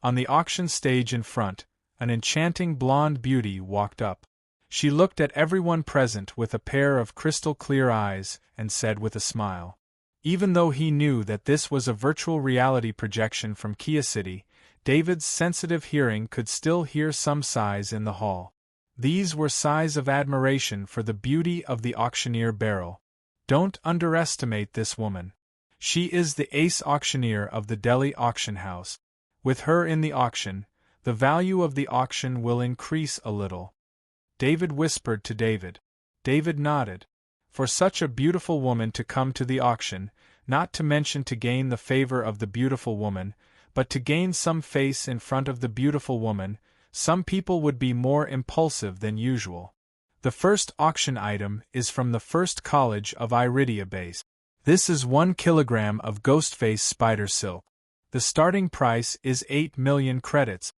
On the auction stage in front, an enchanting blonde beauty walked up. She looked at everyone present with a pair of crystal-clear eyes and said with a smile. Even though he knew that this was a virtual reality projection from Kia City, David's sensitive hearing could still hear some sighs in the hall. These were sighs of admiration for the beauty of the auctioneer Beryl. Don't underestimate this woman. She is the ace auctioneer of the Delhi auction house. With her in the auction, the value of the auction will increase a little. David whispered to David. David nodded. For such a beautiful woman to come to the auction, not to mention to gain the favor of the beautiful woman, but to gain some face in front of the beautiful woman, some people would be more impulsive than usual. The first auction item is from the First College of Iridia Base. This is 1 kilogram of Ghostface spider silk. The starting price is 8 million credits.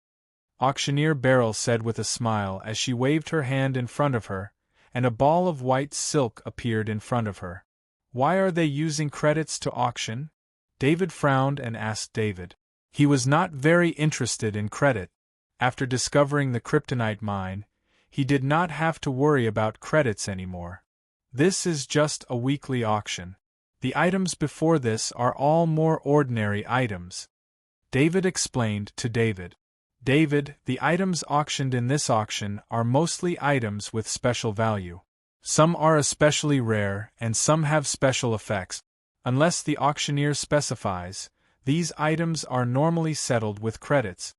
Auctioneer Beryl said with a smile as she waved her hand in front of her, and a ball of white silk appeared in front of her. Why are they using credits to auction? David frowned and asked David. He was not very interested in credit. After discovering the kryptonite mine, he did not have to worry about credits anymore. This is just a weekly auction. The items before this are all more ordinary items. David explained to David. David, the items auctioned in this auction are mostly items with special value. Some are especially rare and some have special effects. Unless the auctioneer specifies, these items are normally settled with credits.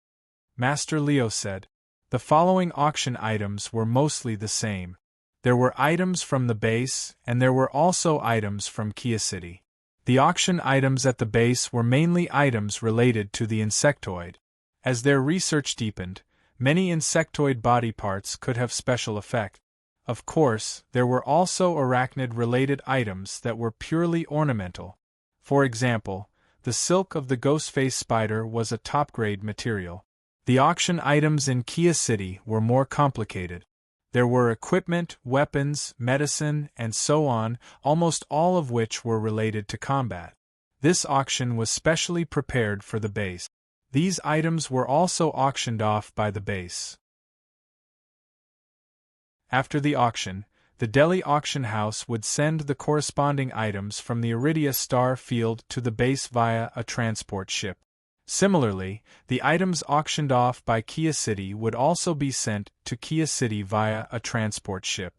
Master Leo said. The following auction items were mostly the same. There were items from the base, and there were also items from Kia City. The auction items at the base were mainly items related to the insectoid. As their research deepened, many insectoid body parts could have special effect. Of course, there were also arachnid-related items that were purely ornamental. For example, the silk of the Ghostface spider was a top-grade material. The auction items in Kia City were more complicated. There were equipment, weapons, medicine, and so on, almost all of which were related to combat. This auction was specially prepared for the base. These items were also auctioned off by the base. After the auction, The Delhi auction house would send the corresponding items from the Iridia star field to the base via a transport ship. Similarly, the items auctioned off by Kia City would also be sent to Kia City via a transport ship.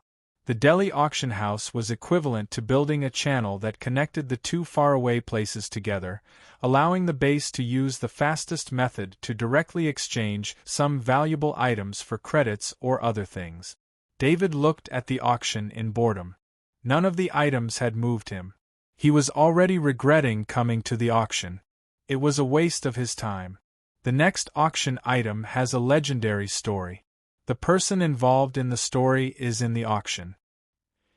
The Delhi auction house was equivalent to building a channel that connected the two faraway places together, allowing the base to use the fastest method to directly exchange some valuable items for credits or other things. David looked at the auction in boredom. None of the items had moved him. He was already regretting coming to the auction. It was a waste of his time. The next auction item has a legendary story. The person involved in the story is in the auction.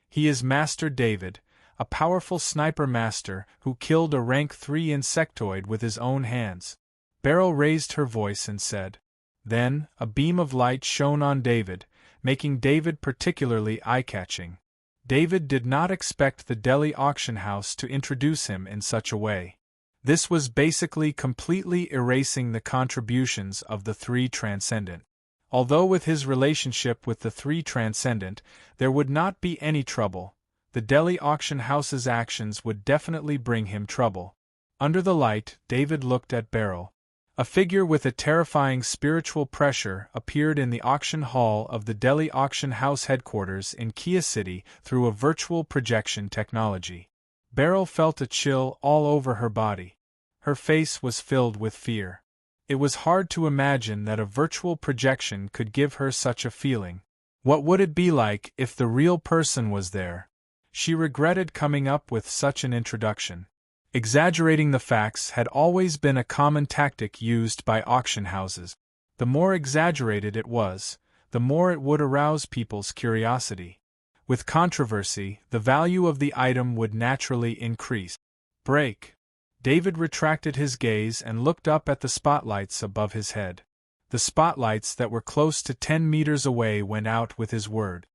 He is Master David, a powerful sniper master who killed a rank 3 insectoid with his own hands. Beryl raised her voice and said. Then, a beam of light shone on David, making David particularly eye-catching. David did not expect the Delhi auction house to introduce him in such a way. This was basically completely erasing the contributions of the three transcendent. Although with his relationship with the three transcendent, there would not be any trouble, the Delhi auction house's actions would definitely bring him trouble. Under the light, David looked at Beryl. A figure with a terrifying spiritual pressure appeared in the auction hall of the Delhi auction house headquarters in Kia City through a virtual projection technology. Beryl felt a chill all over her body. Her face was filled with fear. It was hard to imagine that a virtual projection could give her such a feeling. What would it be like if the real person was there? She regretted coming up with such an introduction. Exaggerating the facts had always been a common tactic used by auction houses. The more exaggerated it was, the more it would arouse people's curiosity. With controversy, the value of the item would naturally increase. Break. David retracted his gaze and looked up at the spotlights above his head. The spotlights that were close to 10 meters away went out with his word.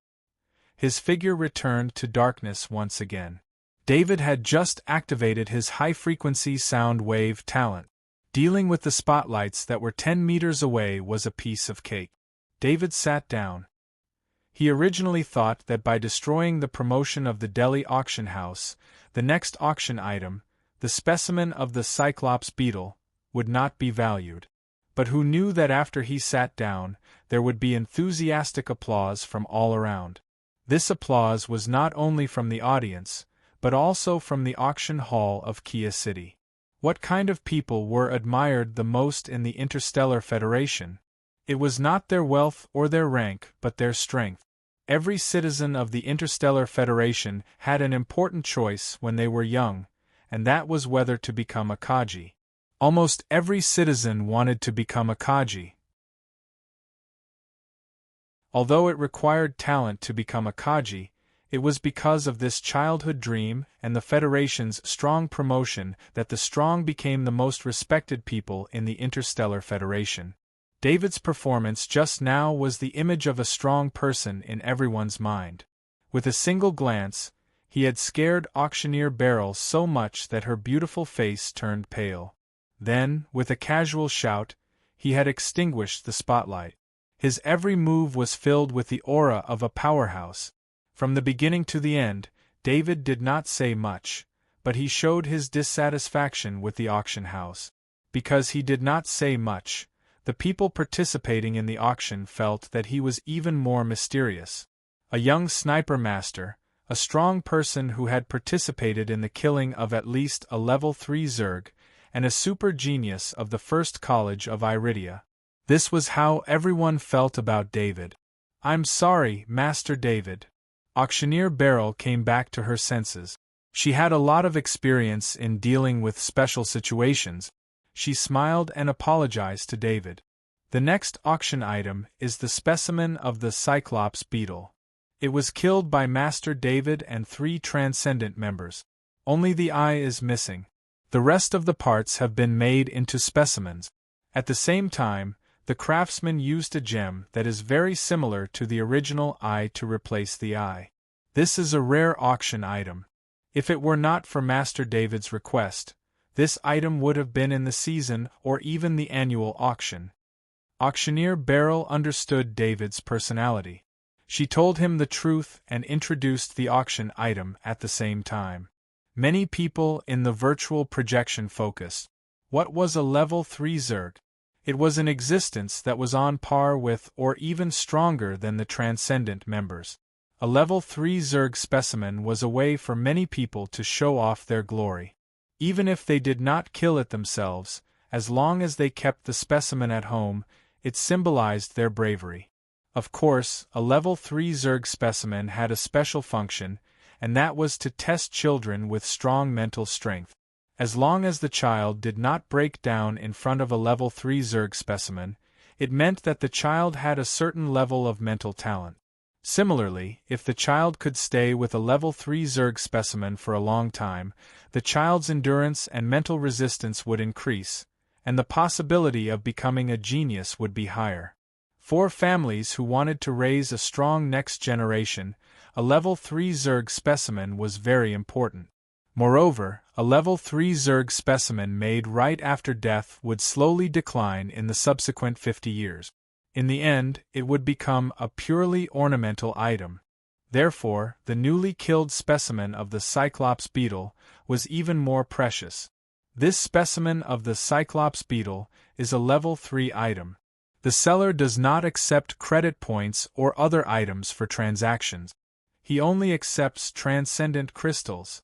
His figure returned to darkness once again. David had just activated his high-frequency sound wave talent. Dealing with the spotlights that were 10 meters away was a piece of cake. David sat down. He originally thought that by destroying the promotion of the Delhi auction house, the next auction item, the specimen of the Cyclops beetle, would not be valued. But who knew that after he sat down, there would be enthusiastic applause from all around. This applause was not only from the audience, but also from the auction hall of Kia City. What kind of people were admired the most in the Interstellar Federation? It was not their wealth or their rank, but their strength. Every citizen of the Interstellar Federation had an important choice when they were young, and that was whether to become a Kaji. Almost every citizen wanted to become a Kaji. Although it required talent to become a Kaji, it was because of this childhood dream and the Federation's strong promotion that the strong became the most respected people in the Interstellar Federation. David's performance just now was the image of a strong person in everyone's mind. With a single glance, he had scared auctioneer Beryl so much that her beautiful face turned pale. Then, with a casual shout, he had extinguished the spotlight. His every move was filled with the aura of a powerhouse. From the beginning to the end, David did not say much, but he showed his dissatisfaction with the auction house. Because he did not say much, the people participating in the auction felt that he was even more mysterious. A young sniper master, a strong person who had participated in the killing of at least a level 3 Zerg, and a super genius of the first college of Iridia. This was how everyone felt about David. "I'm sorry, Master David." Auctioneer Beryl came back to her senses. She had a lot of experience in dealing with special situations. She smiled and apologized to David. The next auction item is the specimen of the Cyclops beetle. It was killed by Master David and 3 Transcendent members. Only the eye is missing. The rest of the parts have been made into specimens. At the same time, the craftsman used a gem that is very similar to the original eye to replace the eye. This is a rare auction item. If it were not for Master David's request, this item would have been in the season or even the annual auction. Auctioneer Beryl understood David's personality. She told him the truth and introduced the auction item at the same time. Many people in the virtual projection focused. What was a level 3 Zerg? It was an existence that was on par with or even stronger than the transcendent members. A level 3 Zerg specimen was a way for many people to show off their glory. Even if they did not kill it themselves, as long as they kept the specimen at home, it symbolized their bravery. Of course, a level 3 Zerg specimen had a special function, and that was to test children with strong mental strength. As long as the child did not break down in front of a level 3 Zerg specimen, it meant that the child had a certain level of mental talent. Similarly, if the child could stay with a level 3 Zerg specimen for a long time, the child's endurance and mental resistance would increase, and the possibility of becoming a genius would be higher. For families who wanted to raise a strong next generation, a level 3 Zerg specimen was very important. Moreover, a level 3 Zerg specimen made right after death would slowly decline in the subsequent 50 years. In the end, it would become a purely ornamental item. Therefore, the newly killed specimen of the Cyclops beetle was even more precious. This specimen of the Cyclops beetle is a level 3 item. The seller does not accept credit points or other items for transactions. He only accepts transcendent crystals.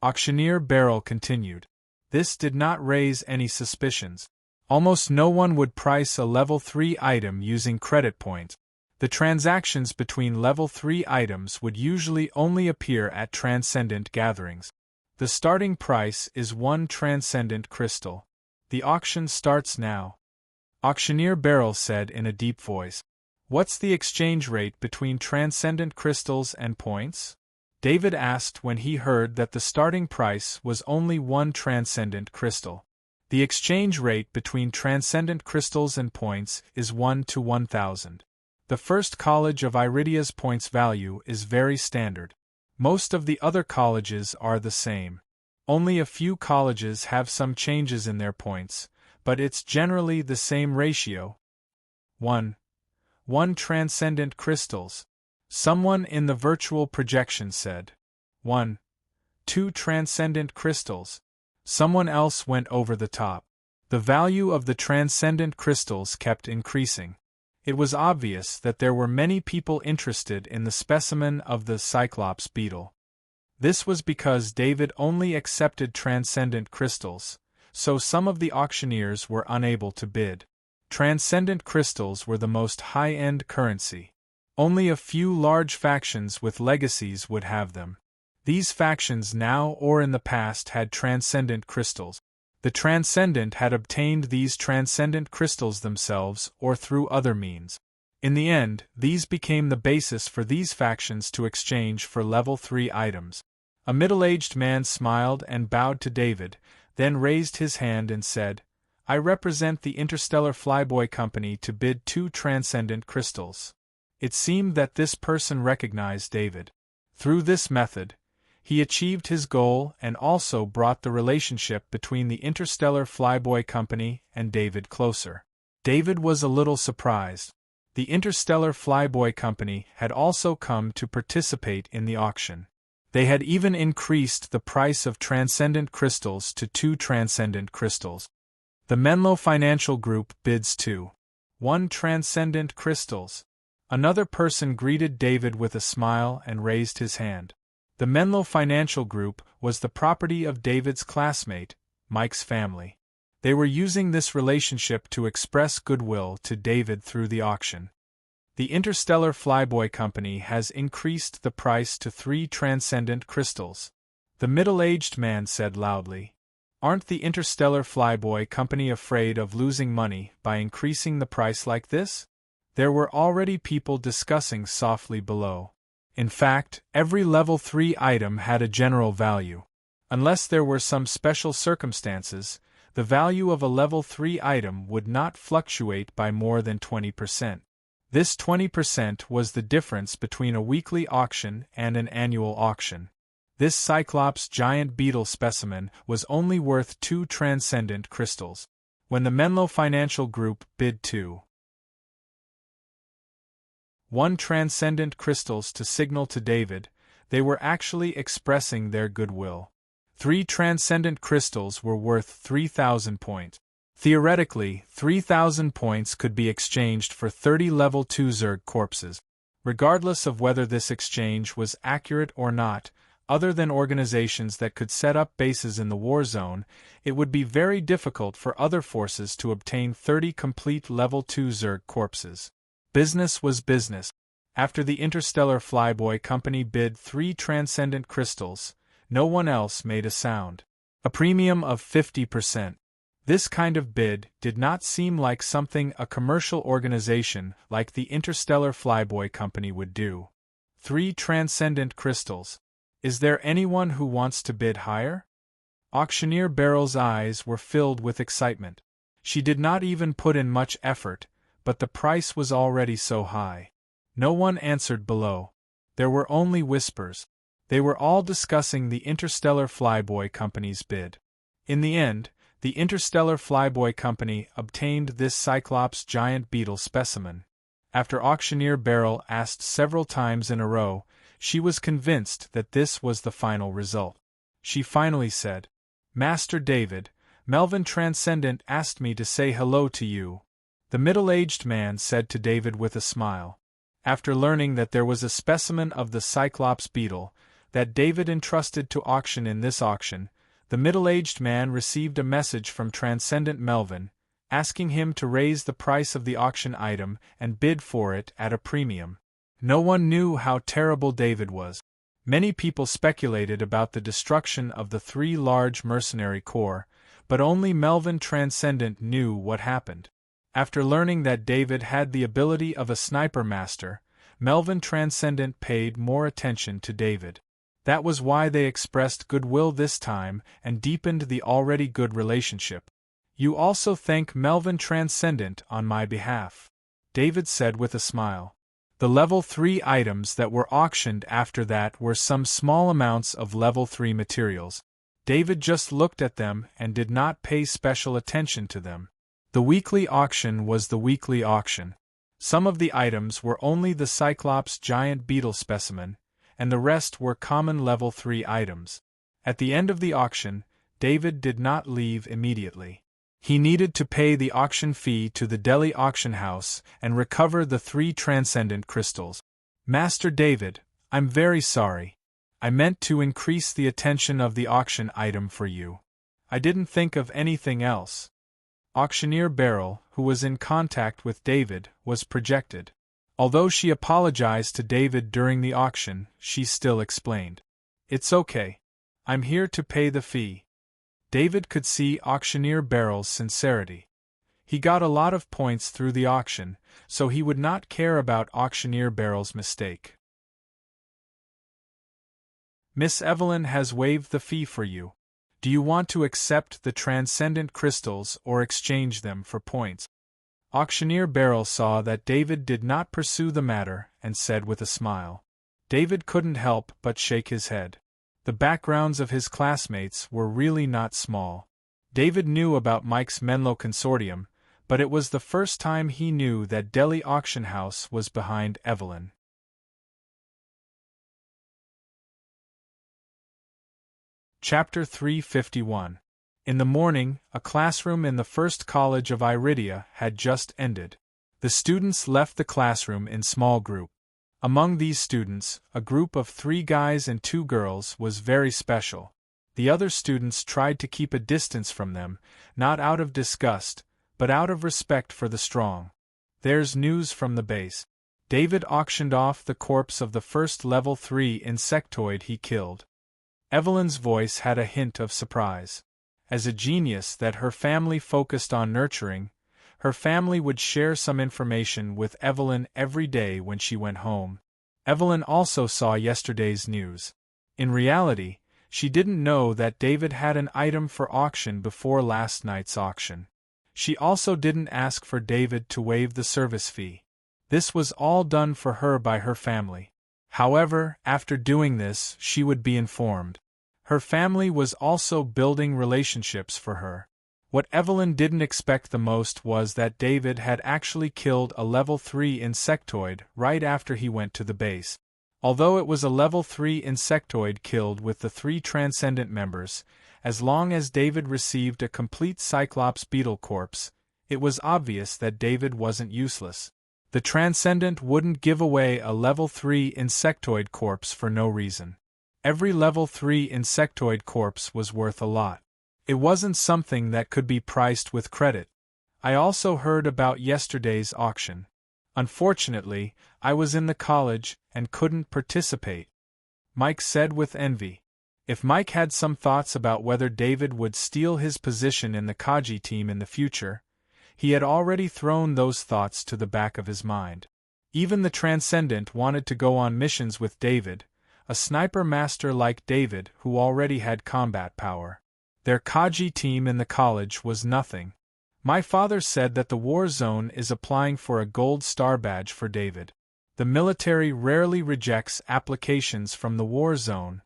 Auctioneer Beryl continued. This did not raise any suspicions. Almost no one would price a level 3 item using credit points. The transactions between level 3 items would usually only appear at transcendent gatherings. The starting price is 1 transcendent crystal. The auction starts now. Auctioneer Beryl said in a deep voice. What's the exchange rate between transcendent crystals and points? David asked when he heard that the starting price was only 1 transcendent crystal. The exchange rate between transcendent crystals and points is 1 to 1,000. The first college of Iridia's points value is very standard. Most of the other colleges are the same. Only a few colleges have some changes in their points, but it's generally the same ratio. 1 transcendent crystals. Someone in the virtual projection said. 2 transcendent crystals. Someone else went over the top. The value of the transcendent crystals kept increasing. It was obvious that there were many people interested in the specimen of the Cyclops beetle. This was because David only accepted transcendent crystals, so some of the auctioneers were unable to bid. Transcendent crystals were the most high-end currency. Only a few large factions with legacies would have them. These factions now or in the past had transcendent crystals. The transcendent had obtained these transcendent crystals themselves or through other means. In the end, these became the basis for these factions to exchange for level 3 items. A middle-aged man smiled and bowed to David, then raised his hand and said, I represent the Interstellar Flyboy Company to bid 2 transcendent crystals. It seemed that this person recognized David. Through this method, he achieved his goal and also brought the relationship between the Interstellar Flyboy Company and David closer. David was a little surprised. The Interstellar Flyboy Company had also come to participate in the auction. They had even increased the price of transcendent crystals to 2 transcendent crystals. The Menlo Financial Group bids 1 transcendent crystals. Another person greeted David with a smile and raised his hand. The Menlo Financial Group was the property of David's classmate, Mike's family. They were using this relationship to express goodwill to David through the auction. The Interstellar Flyboy Company has increased the price to 3 transcendent crystals. The middle-aged man said loudly. Aren't the Interstellar Flyboy Company afraid of losing money by increasing the price like this? There were already people discussing softly below. In fact, every level 3 item had a general value. Unless there were some special circumstances, the value of a level 3 item would not fluctuate by more than 20%. This 20% was the difference between a weekly auction and an annual auction. This Cyclops giant beetle specimen was only worth 2 transcendent crystals. When the Menlo Financial Group bid 1 transcendent crystals to signal to David, they were actually expressing their goodwill. 3 transcendent crystals were worth 3,000 points. Theoretically, 3,000 points could be exchanged for 30 level 2 Zerg corpses. Regardless of whether this exchange was accurate or not, other than organizations that could set up bases in the war zone, it would be very difficult for other forces to obtain 30 complete level 2 Zerg corpses. Business was business. After the Interstellar Flyboy Company bid 3 transcendent crystals, no one else made a sound. A premium of 50%. This kind of bid did not seem like something a commercial organization like the Interstellar Flyboy Company would do. 3 transcendent crystals. Is there anyone who wants to bid higher? Auctioneer Beryl's eyes were filled with excitement. She did not even put in much effort, but the price was already so high. No one answered below. There were only whispers. They were all discussing the Interstellar Flyboy Company's bid. In the end, the Interstellar Flyboy Company obtained this Cyclops giant beetle specimen. After Auctioneer Beryl asked several times in a row, she was convinced that this was the final result. She finally said, "Master David, Melvin Transcendent asked me to say hello to you." The middle-aged man said to David with a smile. After learning that there was a specimen of the Cyclops beetle that David entrusted to auction in this auction, the middle-aged man received a message from Transcendent Melvin, asking him to raise the price of the auction item and bid for it at a premium. No one knew how terrible David was. Many people speculated about the destruction of the 3 large mercenary corps, but only Melvin Transcendent knew what happened. After learning that David had the ability of a sniper master, Melvin Transcendent paid more attention to David. That was why they expressed goodwill this time and deepened the already good relationship. "You also thank Melvin Transcendent on my behalf," David said with a smile. The level 3 items that were auctioned after that were some small amounts of level 3 materials. David just looked at them and did not pay special attention to them. The weekly auction was the weekly auction. Some of the items were only the Cyclops giant beetle specimen, and the rest were common level 3 items. At the end of the auction, David did not leave immediately. He needed to pay the auction fee to the Delhi auction house and recover the 3 transcendent crystals. "Master David, I'm very sorry. I meant to increase the attention of the auction item for you. I didn't think of anything else." Auctioneer Beryl, who was in contact with David, was projected. Although she apologized to David during the auction, she still explained, "It's okay. I'm here to pay the fee." David could see Auctioneer Beryl's sincerity. He got a lot of points through the auction, so he would not care about Auctioneer Beryl's mistake. "Miss Evelyn has waived the fee for you. Do you want to accept the transcendent crystals or exchange them for points?" Auctioneer Beryl saw that David did not pursue the matter and said with a smile. David couldn't help but shake his head. The backgrounds of his classmates were really not small. David knew about Mike's Menlo Consortium, but it was the first time he knew that Delhi Auction House was behind Evelyn. Chapter 351. In the morning, a classroom in the First College of Iridia had just ended. The students left the classroom in small groups. Among these students, a group of 3 guys and 2 girls was very special. The other students tried to keep a distance from them, not out of disgust, but out of respect for the strong. "There's news from the base. David auctioned off the corpse of the first level 3 insectoid he killed." Evelyn's voice had a hint of surprise. As a genius that her family focused on nurturing, her family would share some information with Evelyn every day when she went home. Evelyn also saw yesterday's news. In reality, she didn't know that David had an item for auction before last night's auction. She also didn't ask for David to waive the service fee. This was all done for her by her family. However, after doing this, she would be informed. Her family was also building relationships for her. What Evelyn didn't expect the most was that David had actually killed a level 3 insectoid right after he went to the base. Although it was a level 3 insectoid killed with the 3 Transcendent members, as long as David received a complete Cyclops beetle corpse, it was obvious that David wasn't useless. The Transcendent wouldn't give away a level 3 insectoid corpse for no reason. Every level 3 insectoid corpse was worth a lot. It wasn't something that could be priced with credit. I also heard about yesterday's auction. Unfortunately, I was in the college and couldn't participate, Mike said with envy. If Mike had some thoughts about whether David would steal his position in the Kaji team in the future, he had already thrown those thoughts to the back of his mind. Even the Transcendent wanted to go on missions with David, a sniper master like David who already had combat power. Their Kaji team in the college was nothing. My father said that the war zone is applying for a gold star badge for David. The military rarely rejects applications from the war zone.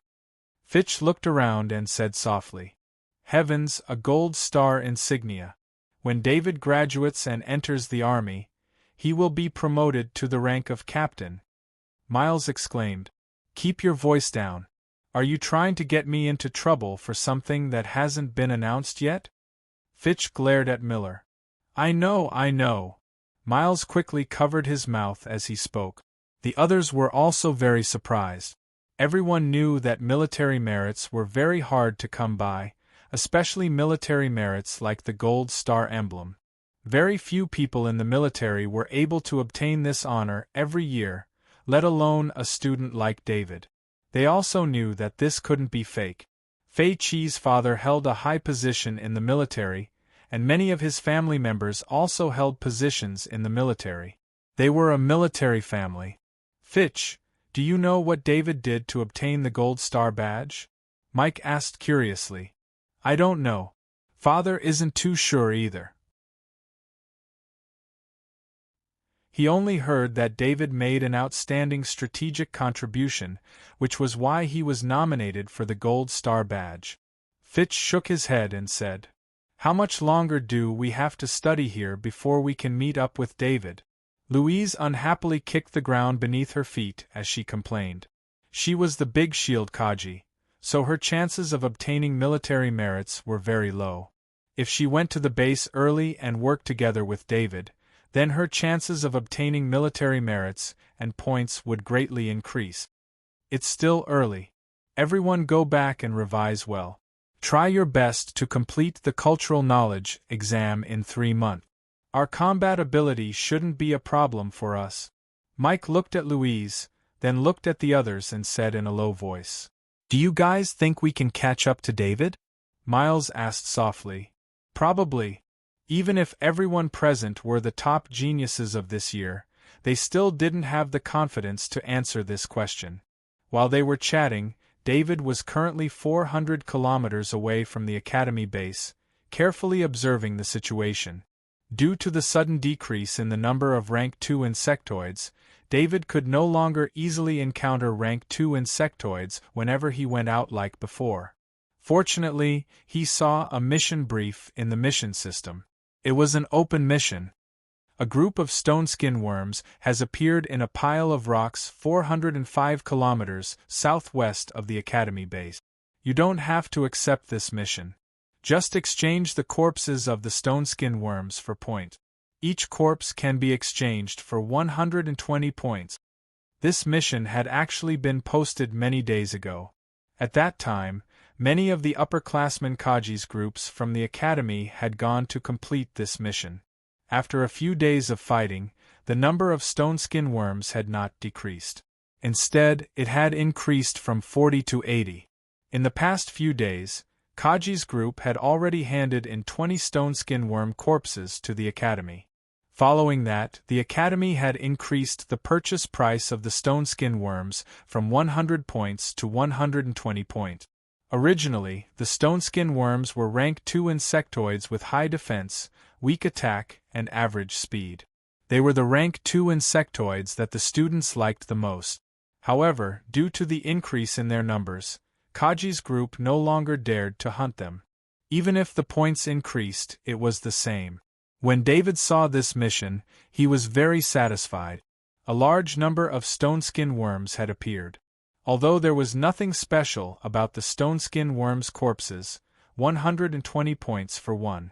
Fitch looked around and said softly, "Heavens, a gold star insignia. When David graduates and enters the army, he will be promoted to the rank of captain." Miles exclaimed, "Keep your voice down. Are you trying to get me into trouble for something that hasn't been announced yet?" Fitch glared at Miller. I know. Miles quickly covered his mouth as he spoke. The others were also very surprised. Everyone knew that military merits were very hard to come by, especially military merits like the Gold Star emblem. Very few people in the military were able to obtain this honor every year, let alone a student like David. They also knew that this couldn't be fake. Fei Chi's father held a high position in the military, and many of his family members also held positions in the military. They were a military family. "Fitch, do you know what David did to obtain the Gold Star badge?" Mike asked curiously. "I don't know. Father isn't too sure either. He only heard that David made an outstanding strategic contribution, which was why he was nominated for the Gold Star badge." Fitch shook his head and said, "How much longer do we have to study here before we can meet up with David?" Louise unhappily kicked the ground beneath her feet as she complained. She was the big shield Kaji, so her chances of obtaining military merits were very low. If she went to the base early and worked together with David, then her chances of obtaining military merits and points would greatly increase. It's still early. Everyone go back and revise well. Try your best to complete the cultural knowledge exam in 3 months. Our combat ability shouldn't be a problem for us. Mike looked at Louise, then looked at the others and said in a low voice, "Do you guys think we can catch up to David?" Miles asked softly. "Probably. Even if everyone present were the top geniuses of this year, they still didn't have the confidence to answer this question." While they were chatting, David was currently 400 kilometers away from the Academy base, carefully observing the situation. Due to the sudden decrease in the number of Rank 2 insectoids, David could no longer easily encounter Rank 2 insectoids whenever he went out like before. Fortunately, he saw a mission brief in the mission system. It was an open mission. A group of stone skin worms has appeared in a pile of rocks 405 kilometers southwest of the Academy base. You don't have to accept this mission. Just exchange the corpses of the stone skin worms for points. Each corpse can be exchanged for 120 points. This mission had actually been posted many days ago. At that time, many of the upperclassmen Kaji's groups from the Academy had gone to complete this mission. After a few days of fighting, the number of stone skin worms had not decreased. Instead, it had increased from 40 to 80. In the past few days, Kaji's group had already handed in 20 stone skin worm corpses to the Academy. Following that, the Academy had increased the purchase price of the stone skin worms from 100 points to 120 points. Originally, the stone skin worms were Rank 2 insectoids with high defense, weak attack, and average speed. They were the Rank 2 insectoids that the students liked the most. However, due to the increase in their numbers, Kaji's group no longer dared to hunt them. Even if the points increased, it was the same. When David saw this mission, he was very satisfied. A large number of stone-skin worms had appeared. Although there was nothing special about the stone-skin worms' corpses, 120 points for one.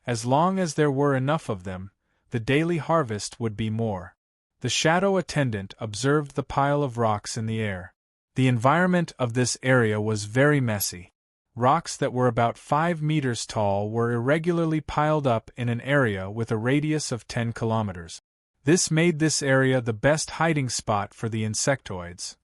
As long as there were enough of them, the daily harvest would be more. The shadow attendant observed the pile of rocks in the air. The environment of this area was very messy. Rocks that were about 5 meters tall were irregularly piled up in an area with a radius of 10 kilometers. This made this area the best hiding spot for the insectoids.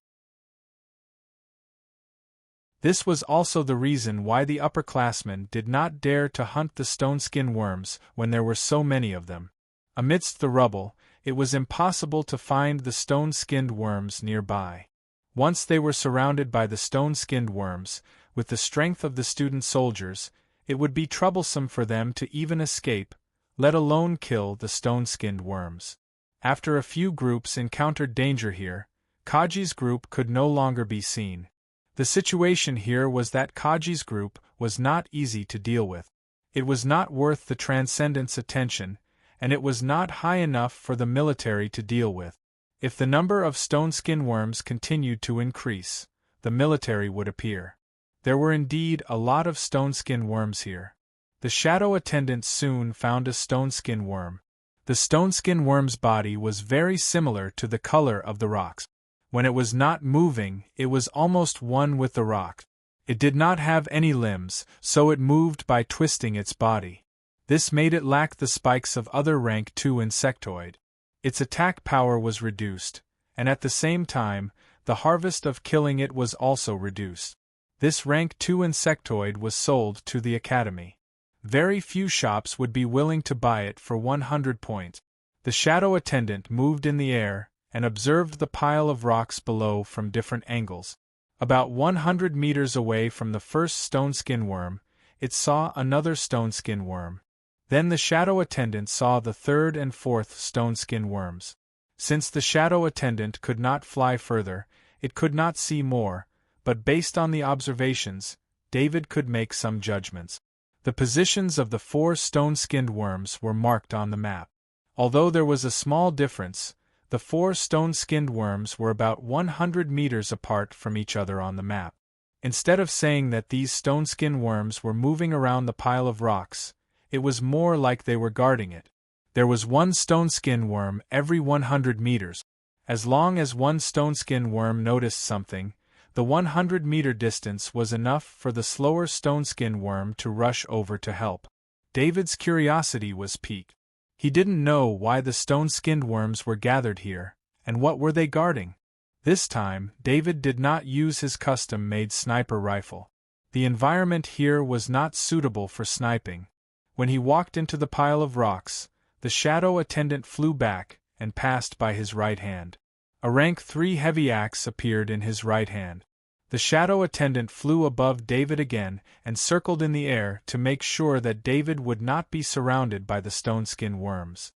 This was also the reason why the upperclassmen did not dare to hunt the stone-skin worms when there were so many of them. Amidst the rubble, it was impossible to find the stone-skinned worms nearby. Once they were surrounded by the stone-skinned worms, with the strength of the student soldiers, it would be troublesome for them to even escape, let alone kill the stone-skinned worms. After a few groups encountered danger here, Kaji's group could no longer be seen. The situation here was that Kaji's group was not easy to deal with. It was not worth the Transcendent's attention, and it was not high enough for the military to deal with. If the number of stone-skin worms continued to increase, the military would appear. There were indeed a lot of stone-skin worms here. The shadow attendant soon found a stone-skin worm. The stone-skin worm's body was very similar to the color of the rocks. When it was not moving, it was almost one with the rock. It did not have any limbs, so it moved by twisting its body. This made it lack the spikes of other rank 2 insectoid. Its attack power was reduced, and at the same time, the harvest of killing it was also reduced. This rank 2 insectoid was sold to the academy. Very few shops would be willing to buy it for 100 points. The shadow attendant moved in the air and observed the pile of rocks below from different angles. About 100 meters away from the first stone-skin worm, it saw another stone-skin worm. Then the shadow attendant saw the third and fourth stone-skin worms. Since the shadow attendant could not fly further, it could not see more, but based on the observations, David could make some judgments. The positions of the 4 stone-skinned worms were marked on the map. Although there was a small difference, the 4 stone-skinned worms were about 100 meters apart from each other on the map. Instead of saying that these stone-skin worms were moving around the pile of rocks, it was more like they were guarding it. There was one stone-skin worm every 100 meters. As long as one stone-skin worm noticed something, the 100-meter distance was enough for the slower stone-skin worm to rush over to help. David's curiosity was piqued. He didn't know why the stone-skinned worms were gathered here, and what were they guarding. This time, David did not use his custom-made sniper rifle. The environment here was not suitable for sniping. When he walked into the pile of rocks, the shadow attendant flew back and passed by his right hand. A rank 3 heavy axe appeared in his right hand. The shadow attendant flew above David again and circled in the air to make sure that David would not be surrounded by the stone-skin worms.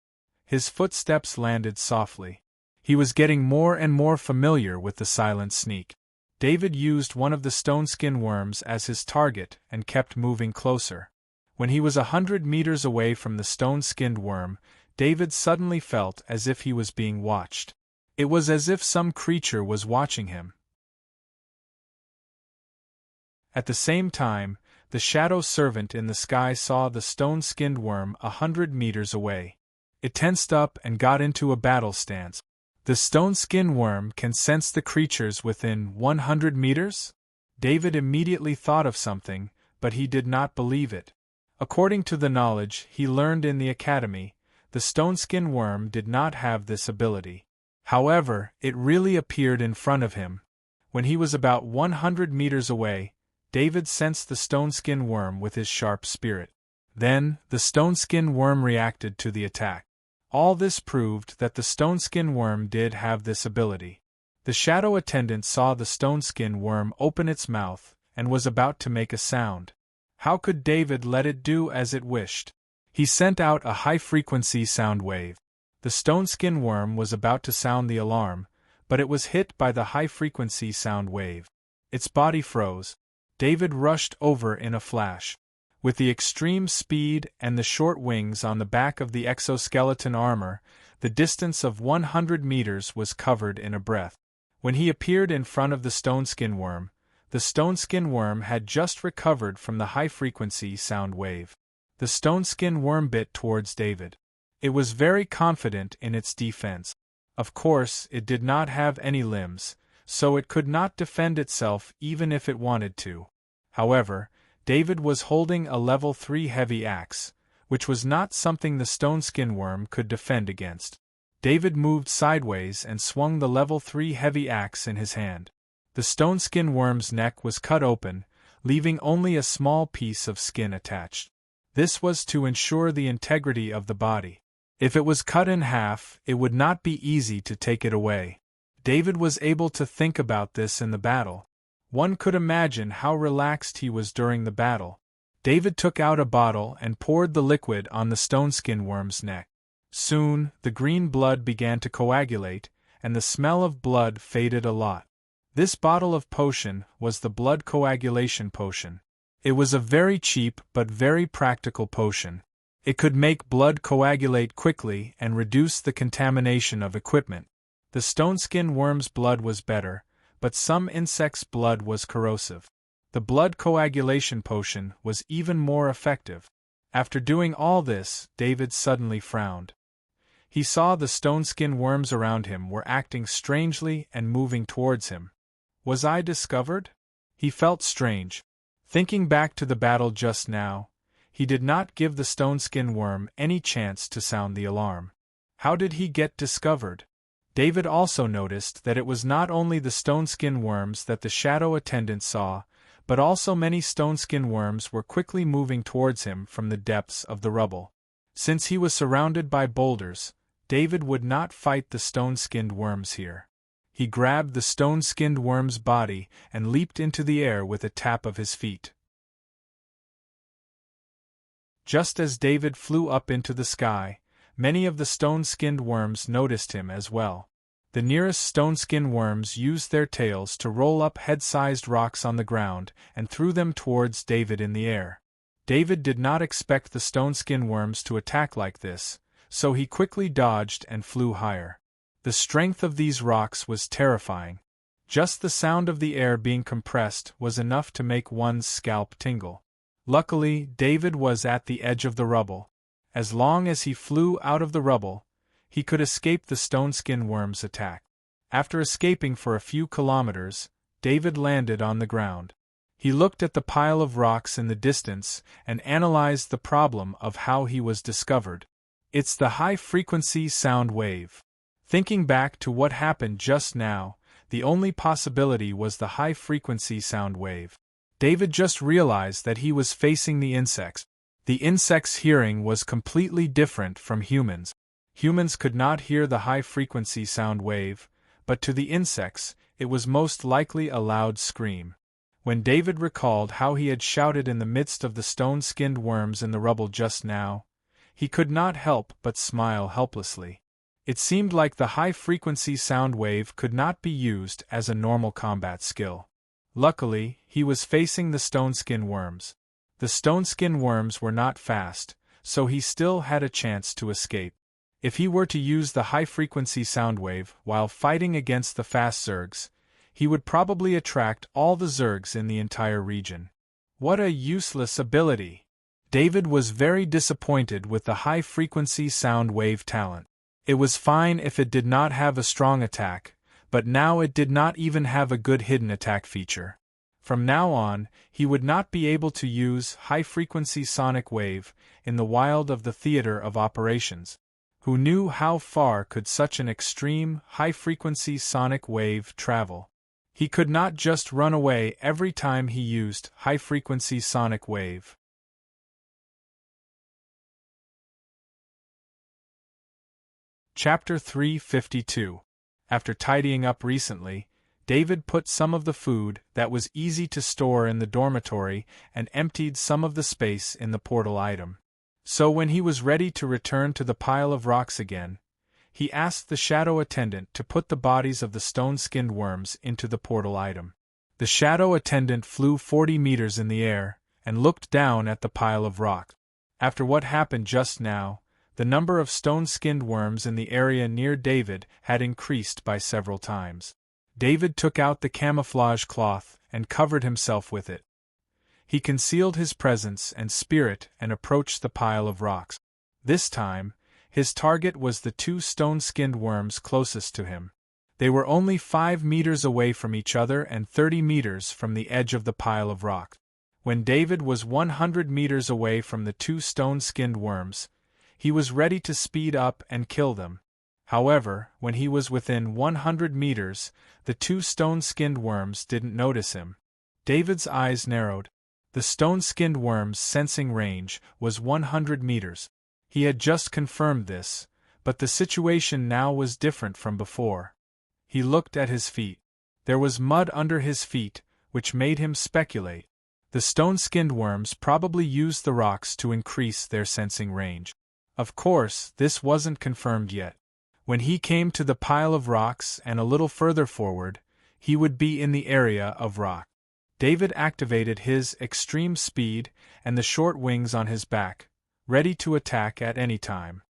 His footsteps landed softly. He was getting more and more familiar with the silent sneak. David used one of the stone-skin worms as his target and kept moving closer. When he was 100 meters away from the stone-skinned worm, David suddenly felt as if he was being watched. It was as if some creature was watching him. At the same time, the shadow servant in the sky saw the stone-skinned worm 100 meters away. It tensed up and got into a battle stance. The stone-skin worm can sense the creatures within 100 meters? David immediately thought of something, but he did not believe it. According to the knowledge he learned in the academy, the stone-skin worm did not have this ability. However, it really appeared in front of him. When he was about 100 meters away, David sensed the stone-skin worm with his sharp spirit. Then, the stone-skin worm reacted to the attack. All this proved that the stone-skin worm did have this ability. The shadow attendant saw the stone-skin worm open its mouth and was about to make a sound. How could David let it do as it wished? He sent out a high-frequency sound wave. The stone-skin worm was about to sound the alarm, but it was hit by the high-frequency sound wave. Its body froze. David rushed over in a flash. With the extreme speed and the short wings on the back of the exoskeleton armor, the distance of 100 meters was covered in a breath. When he appeared in front of the stone-skin worm, the stone-skin worm had just recovered from the high-frequency sound wave. The stone-skin worm bit towards David. It was very confident in its defense. Of course, it did not have any limbs, so it could not defend itself even if it wanted to. However, David was holding a level 3 heavy axe, which was not something the stone-skin worm could defend against. David moved sideways and swung the level 3 heavy axe in his hand. The stone-skin worm's neck was cut open, leaving only a small piece of skin attached. This was to ensure the integrity of the body. If it was cut in half, it would not be easy to take it away. David was able to think about this in the battle. One could imagine how relaxed he was during the battle. David took out a bottle and poured the liquid on the stone-skin worm's neck. Soon, the green blood began to coagulate, and the smell of blood faded a lot. This bottle of potion was the blood coagulation potion. It was a very cheap but very practical potion. It could make blood coagulate quickly and reduce the contamination of equipment. The stone-skin worm's blood was better, but some insects' blood was corrosive. The blood coagulation potion was even more effective. After doing all this, David suddenly frowned. He saw the stone-skin worms around him were acting strangely and moving towards him. Was I discovered? He felt strange. Thinking back to the battle just now, he did not give the stone-skin worm any chance to sound the alarm. How did he get discovered? David also noticed that it was not only the stone-skin worms that the shadow attendant saw, but also many stone-skin worms were quickly moving towards him from the depths of the rubble. Since he was surrounded by boulders, David would not fight the stone-skinned worms here. He grabbed the stone-skinned worm's body and leaped into the air with a tap of his feet. Just as David flew up into the sky, many of the stone-skinned worms noticed him as well. The nearest stone-skin worms used their tails to roll up head-sized rocks on the ground and threw them towards David in the air. David did not expect the stone-skin worms to attack like this, so he quickly dodged and flew higher. The strength of these rocks was terrifying. Just the sound of the air being compressed was enough to make one's scalp tingle. Luckily, David was at the edge of the rubble. As long as he flew out of the rubble, he could escape the stone-skin worm's attack. After escaping for a few kilometers, David landed on the ground. He looked at the pile of rocks in the distance and analyzed the problem of how he was discovered. It's the high-frequency sound wave. Thinking back to what happened just now, the only possibility was the high-frequency sound wave. David just realized that he was facing the insects. The insects' hearing was completely different from humans. Humans could not hear the high-frequency sound wave, but to the insects, it was most likely a loud scream. When David recalled how he had shouted in the midst of the stone-skinned worms in the rubble just now, he could not help but smile helplessly. It seemed like the high-frequency sound wave could not be used as a normal combat skill. Luckily, he was facing the stone-skin worms. The stone-skin worms were not fast, so he still had a chance to escape. If he were to use the high-frequency sound wave while fighting against the fast zergs, he would probably attract all the zergs in the entire region. What a useless ability! David was very disappointed with the high-frequency sound wave talent. It was fine if it did not have a strong attack, but now it did not even have a good hidden attack feature. From now on, he would not be able to use high-frequency sonic wave in the wild of the theater of operations. Who knew how far could such an extreme, high-frequency sonic wave travel? He could not just run away every time he used high-frequency sonic wave. Chapter 352. After tidying up recently, David put some of the food that was easy to store in the dormitory and emptied some of the space in the portal item. So when he was ready to return to the pile of rocks again, he asked the shadow attendant to put the bodies of the stone-skinned worms into the portal item. The shadow attendant flew 40 meters in the air, and looked down at the pile of rocks. After what happened just now, the number of stone-skinned worms in the area near David had increased by several times. David took out the camouflage cloth and covered himself with it. He concealed his presence and spirit and approached the pile of rocks. This time, his target was the 2 stone-skinned worms closest to him. They were only 5 meters away from each other and 30 meters from the edge of the pile of rocks. When David was 100 meters away from the 2 stone-skinned worms, he was ready to speed up and kill them. However, when he was within 100 meters, the 2 stone-skinned worms didn't notice him. David's eyes narrowed. The stone-skinned worm's sensing range was 100 meters. He had just confirmed this, but the situation now was different from before. He looked at his feet. There was mud under his feet, which made him speculate. The stone-skinned worms probably used the rocks to increase their sensing range. Of course, this wasn't confirmed yet. When he came to the pile of rocks and a little further forward, he would be in the area of rock. David activated his extreme speed and the short wings on his back, ready to attack at any time.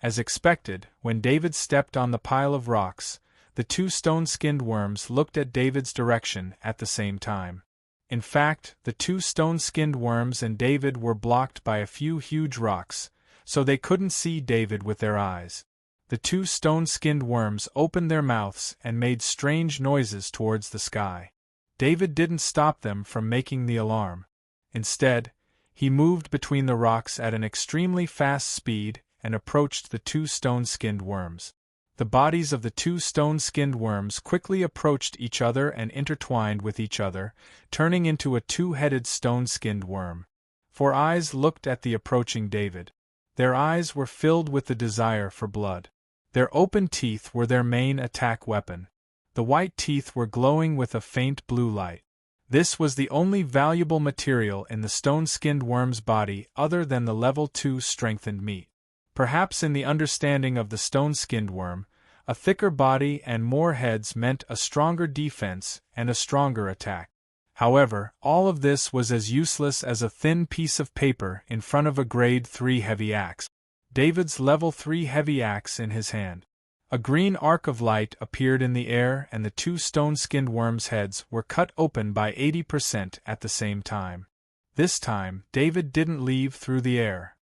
As expected, when David stepped on the pile of rocks, the 2 stone-skinned worms looked at David's direction at the same time. In fact, the 2 stone-skinned worms and David were blocked by a few huge rocks, so they couldn't see David with their eyes. The 2 stone-skinned worms opened their mouths and made strange noises towards the sky. David didn't stop them from making the alarm. Instead, he moved between the rocks at an extremely fast speed and approached the 2 stone-skinned worms. The bodies of the 2 stone-skinned worms quickly approached each other and intertwined with each other, turning into a 2-headed stone-skinned worm. 4 eyes looked at the approaching David. Their eyes were filled with the desire for blood. Their open teeth were their main attack weapon. The white teeth were glowing with a faint blue light. This was the only valuable material in the stone-skinned worm's body other than the level 2 strengthened meat. Perhaps in the understanding of the stone-skinned worm, a thicker body and more heads meant a stronger defense and a stronger attack. However, all of this was as useless as a thin piece of paper in front of a grade 3 heavy axe. David's level 3 heavy axe in his hand. A green arc of light appeared in the air and the 2 stone-skinned worms' heads were cut open by 80% at the same time. This time, David didn't leave through the air.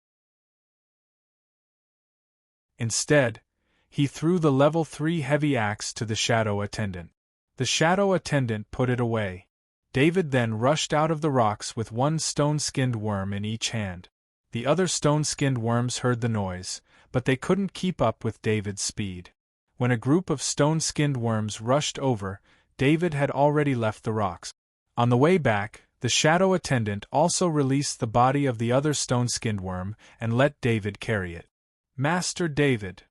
Instead, he threw the level 3 heavy axe to the shadow attendant. The shadow attendant put it away. David then rushed out of the rocks with 1 stone-skinned worm in each hand. The other stone-skinned worms heard the noise, but they couldn't keep up with David's speed. When a group of stone-skinned worms rushed over, David had already left the rocks. On the way back, the shadow attendant also released the body of the other stone-skinned worm and let David carry it. Master David.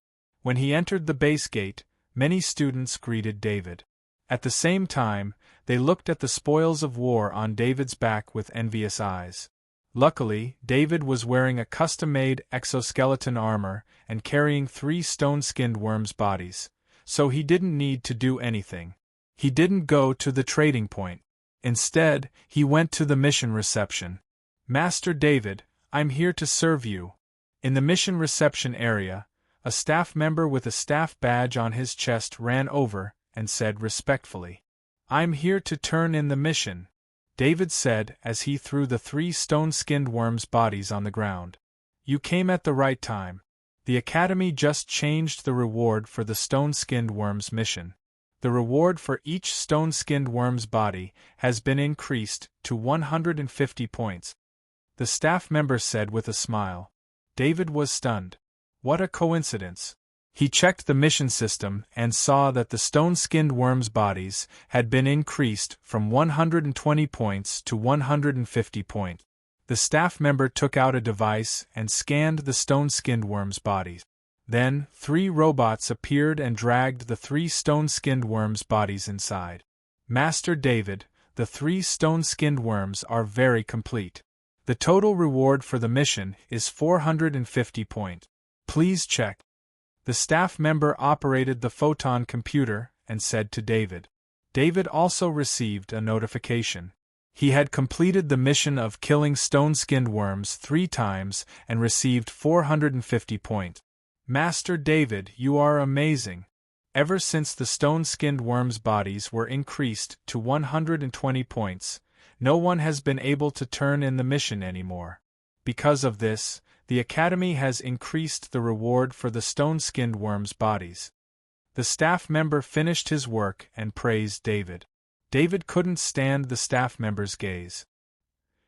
When he entered the base gate, many students greeted David. At the same time, they looked at the spoils of war on David's back with envious eyes. Luckily, David was wearing a custom-made exoskeleton armor and carrying 3 stone-skinned worms' bodies, so he didn't need to do anything. He didn't go to the trading point. Instead, he went to the mission reception. Master David, I'm here to serve you. In the mission reception area, a staff member with a staff badge on his chest ran over and said respectfully, I'm here to turn in the mission, David said as he threw the 3 stone-skinned worms' bodies on the ground. You came at the right time. The Academy just changed the reward for the stone-skinned worms' mission. The reward for each stone-skinned worm's body has been increased to 150 points. The staff member said with a smile. David was stunned. What a coincidence. He checked the mission system and saw that the stone-skinned worms' bodies had been increased from 120 points to 150 points. The staff member took out a device and scanned the stone-skinned worms' bodies. Then, 3 robots appeared and dragged the 3 stone-skinned worms' bodies inside. Master David, the 3 stone-skinned worms are very complete. The total reward for the mission is 450 points. Please check. The staff member operated the photon computer and said to David. David also received a notification. He had completed the mission of killing stone-skinned worms 3 times and received 450 points. Master David, you are amazing. Ever since the stone-skinned worms' bodies were increased to 120 points, no one has been able to turn in the mission anymore. Because of this, the Academy has increased the reward for the stone-skinned worms' bodies. The staff member finished his work and praised David. David couldn't stand the staff member's gaze.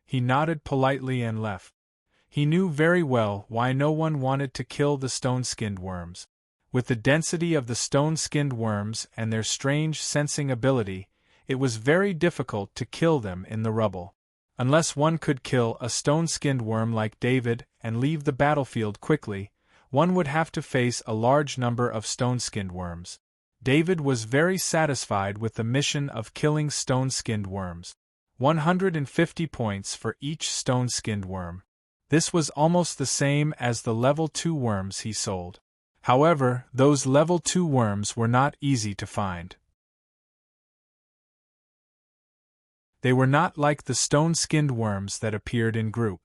He nodded politely and left. He knew very well why no one wanted to kill the stone-skinned worms. With the density of the stone-skinned worms and their strange sensing ability, it was very difficult to kill them in the rubble. Unless one could kill a stone-skinned worm like David and leave the battlefield quickly, one would have to face a large number of stone-skinned worms. David was very satisfied with the mission of killing stone-skinned worms. 150 points for each stone-skinned worm. This was almost the same as the level 2 worms he sold. However, those level 2 worms were not easy to find. They were not like the stone-skinned worms that appeared in group.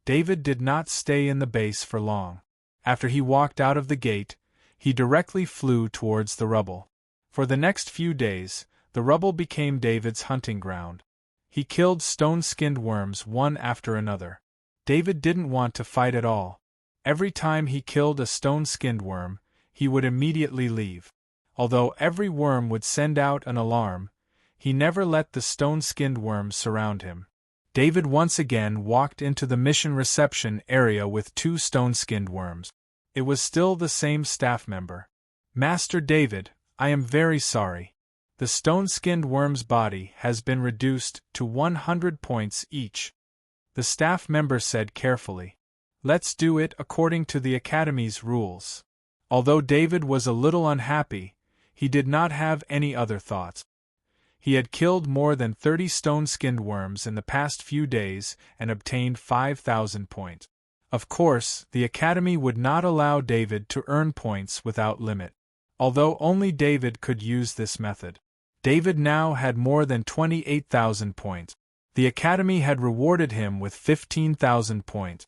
David did not stay in the base for long. After he walked out of the gate, he directly flew towards the rubble. For the next few days, the rubble became David's hunting ground. He killed stone-skinned worms one after another. David didn't want to fight at all. Every time he killed a stone-skinned worm, he would immediately leave. Although every worm would send out an alarm, he never let the stone-skinned worms surround him. David once again walked into the mission reception area with 2 stone-skinned worms. It was still the same staff member. Master David, I am very sorry. The stone-skinned worm's body has been reduced to 100 points each. The staff member said carefully. Let's do it according to the Academy's rules. Although David was a little unhappy, he did not have any other thoughts. He had killed more than 30 stone-skinned worms in the past few days and obtained 5,000 points. Of course, the Academy would not allow David to earn points without limit. Although only David could use this method. David now had more than 28,000 points. The Academy had rewarded him with 15,000 points.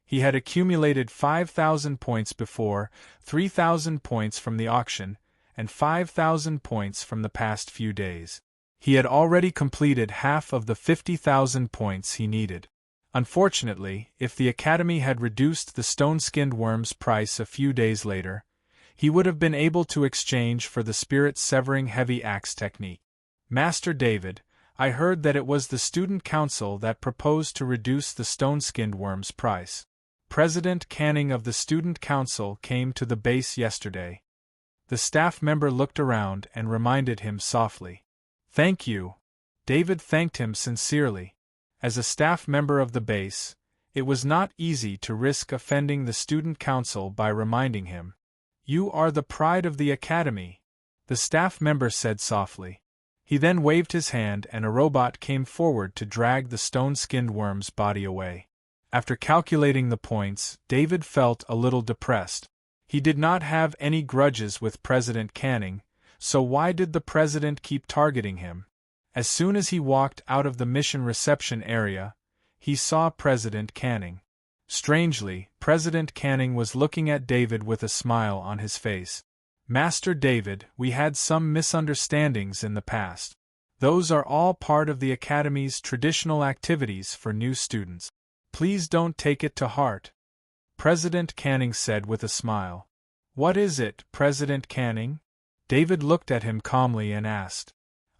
He had accumulated 5,000 points before, 3,000 points from the auction, and 5,000 points from the past few days. He had already completed half of the 50,000 points he needed. Unfortunately, if the Academy had reduced the stone-skinned worm's price a few days later, he would have been able to exchange for the spirit-severing heavy axe technique. Master David, I heard that it was the student council that proposed to reduce the stone-skinned worm's price. President Canning of the student council came to the base yesterday. The staff member looked around and reminded him softly. Thank you. David thanked him sincerely. As a staff member of the base, it was not easy to risk offending the student council by reminding him. You are the pride of the Academy, the staff member said softly. He then waved his hand and a robot came forward to drag the stone-skinned worm's body away. After calculating the points, David felt a little depressed. He did not have any grudges with President Canning, so why did the president keep targeting him? As soon as he walked out of the mission reception area, he saw President Canning. Strangely, President Canning was looking at David with a smile on his face. Master David, we had some misunderstandings in the past. Those are all part of the Academy's traditional activities for new students. Please don't take it to heart. President Canning said with a smile. What is it, President Canning? David looked at him calmly and asked.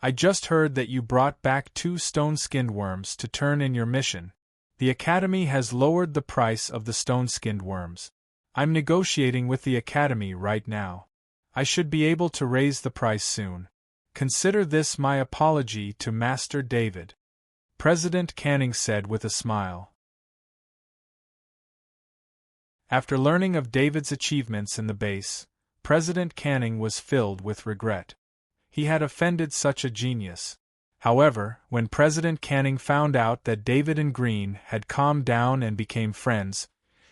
I just heard that you brought back 2 stone-skinned worms to turn in your mission. The Academy has lowered the price of the stone-skinned worms. I'm negotiating with the Academy right now. I should be able to raise the price soon. Consider this my apology to Master David. President Canning said with a smile. After learning of David's achievements in the base, President Canning was filled with regret. He had offended such a genius. However, when President Canning found out that David and Green had calmed down and became friends,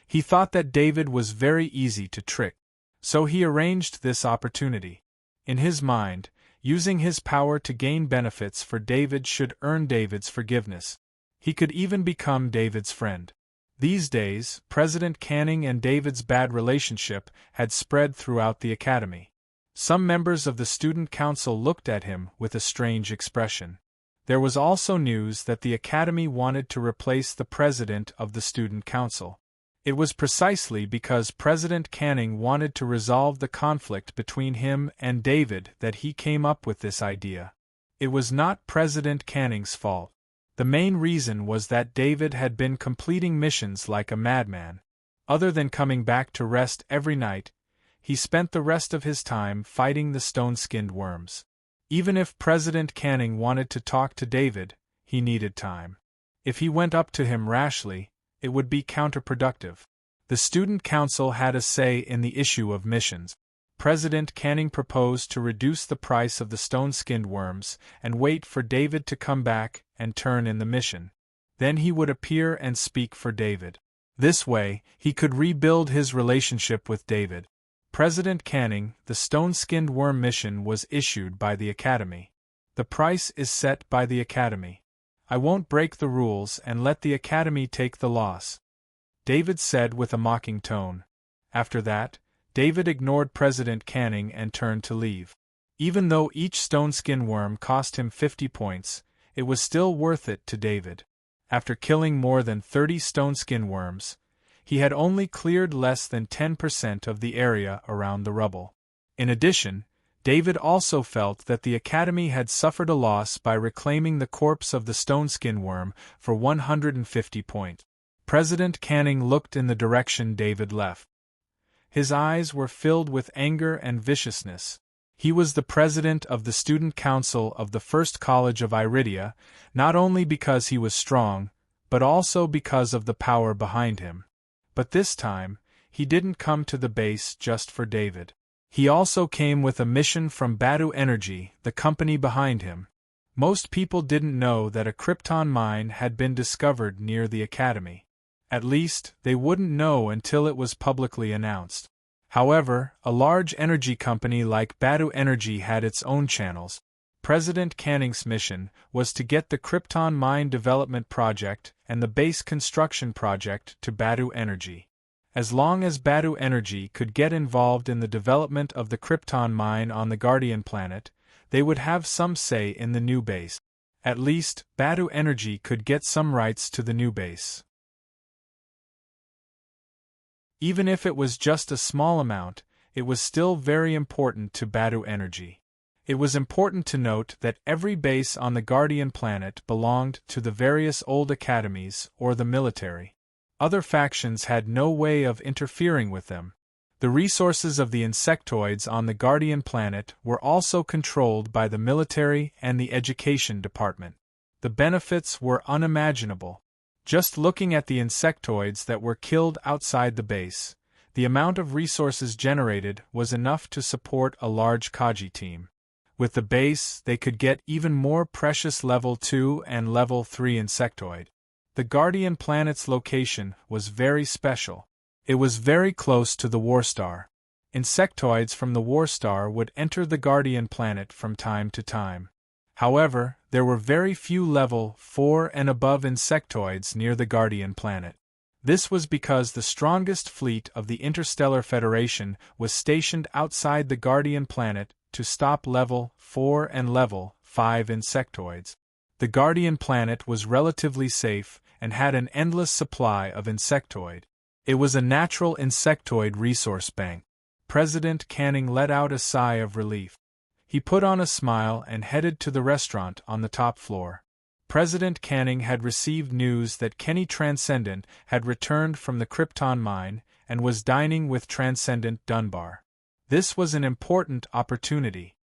he thought that David was very easy to trick. So he arranged this opportunity. In his mind, Using his power to gain benefits for David should earn David's forgiveness. He could even become David's friend. These days, President Canning and David's bad relationship had spread throughout the academy. Some members of the student council looked at him with a strange expression. There was also news that the academy wanted to replace the president of the student council. It was precisely because President Canning wanted to resolve the conflict between him and David that he came up with this idea. It was not President Canning's fault. The main reason was that David had been completing missions like a madman. Other than coming back to rest every night, he spent the rest of his time fighting the stone-skinned worms. Even if President Canning wanted to talk to David, he needed time. If he went up to him rashly, it would be counterproductive. The student council had a say in the issue of missions. President Canning proposed to reduce the price of the stone-skinned worms and wait for David to come back and turn in the mission. Then he would appear and speak for David. This way, he could rebuild his relationship with David. President Canning, the stone-skinned worm mission was issued by the Academy. The price is set by the Academy. I won't break the rules and let the Academy take the loss, David said with a mocking tone. After that, David ignored President Canning and turned to leave. Even though each stone-skin worm cost him 50 points, it was still worth it to David. After killing more than 30 stone-skin worms, he had only cleared less than 10% of the area around the rubble. In addition, David also felt that the Academy had suffered a loss by reclaiming the corpse of the stone-skin worm for 150 points. President Canning looked in the direction David left. His eyes were filled with anger and viciousness. He was the president of the student council of the First College of Iridia, not only because he was strong, but also because of the power behind him. But this time, he didn't come to the base just for David. He also came with a mission from Badu Energy, the company behind him. Most people didn't know that a krypton mine had been discovered near the Academy. At least, they wouldn't know until it was publicly announced. However, a large energy company like Badu Energy had its own channels. President Canning's mission was to get the krypton mine development project and the base construction project to Badu Energy. As long as Badu Energy could get involved in the development of the krypton mine on the Guardian planet, they would have some say in the new base. At least, Badu Energy could get some rights to the new base. Even if it was just a small amount, it was still very important to Badu Energy. It was important to note that every base on the Guardian planet belonged to the various old academies or the military. Other factions had no way of interfering with them. The resources of the insectoids on the Guardian planet were also controlled by the military and the education department. The benefits were unimaginable. Just looking at the insectoids that were killed outside the base, the amount of resources generated was enough to support a large Kaji team. With the base, they could get even more precious level 2 and level 3 insectoid. The Guardian planet's location was very special. It was very close to the Warstar. Insectoids from the Warstar would enter the Guardian planet from time to time. However, there were very few level 4 and above insectoids near the Guardian planet. This was because the strongest fleet of the Interstellar Federation was stationed outside the Guardian planet to stop level 4 and level 5 insectoids. The Guardian planet was relatively safe and had an endless supply of insectoid. It was a natural insectoid resource bank. President Canning let out a sigh of relief. He put on a smile and headed to the restaurant on the top floor. President Canning had received news that Kenny Transcendent had returned from the Krypton mine and was dining with Transcendent Dunbar. This was an important opportunity.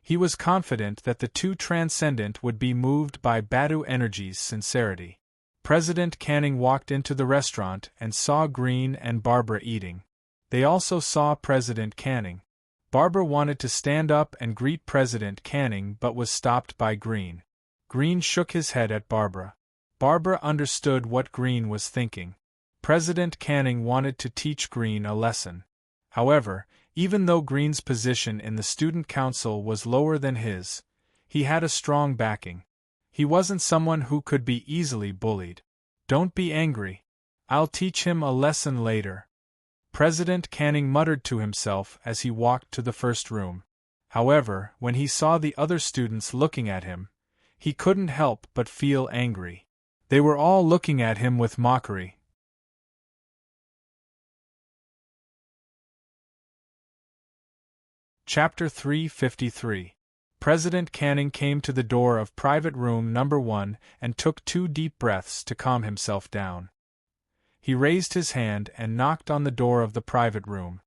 He was confident that the two Transcendent would be moved by Badu Energy's sincerity. President Canning walked into the restaurant and saw Green and Barbara eating. They also saw President Canning. Barbara wanted to stand up and greet President Canning but was stopped by Green. Green shook his head at Barbara. Barbara understood what Green was thinking. President Canning wanted to teach Green a lesson. However, Even though Green's position in the student council was lower than his, he had a strong backing. He wasn't someone who could be easily bullied. "Don't be angry. I'll teach him a lesson later," President Canning muttered to himself as he walked to the first room. However, when he saw the other students looking at him, he couldn't help but feel angry. They were all looking at him with mockery. Chapter 353. President Canning came to the door of private room number 1 and took 2 deep breaths to calm himself down. He raised his hand and knocked on the door of the private room.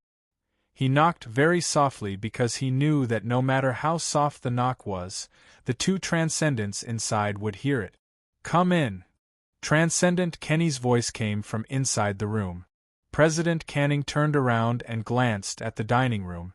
He knocked very softly because he knew that no matter how soft the knock was, the 2 transcendents inside would hear it. "Come in." Transcendent Kenny's voice came from inside the room. President Canning turned around and glanced at the dining room.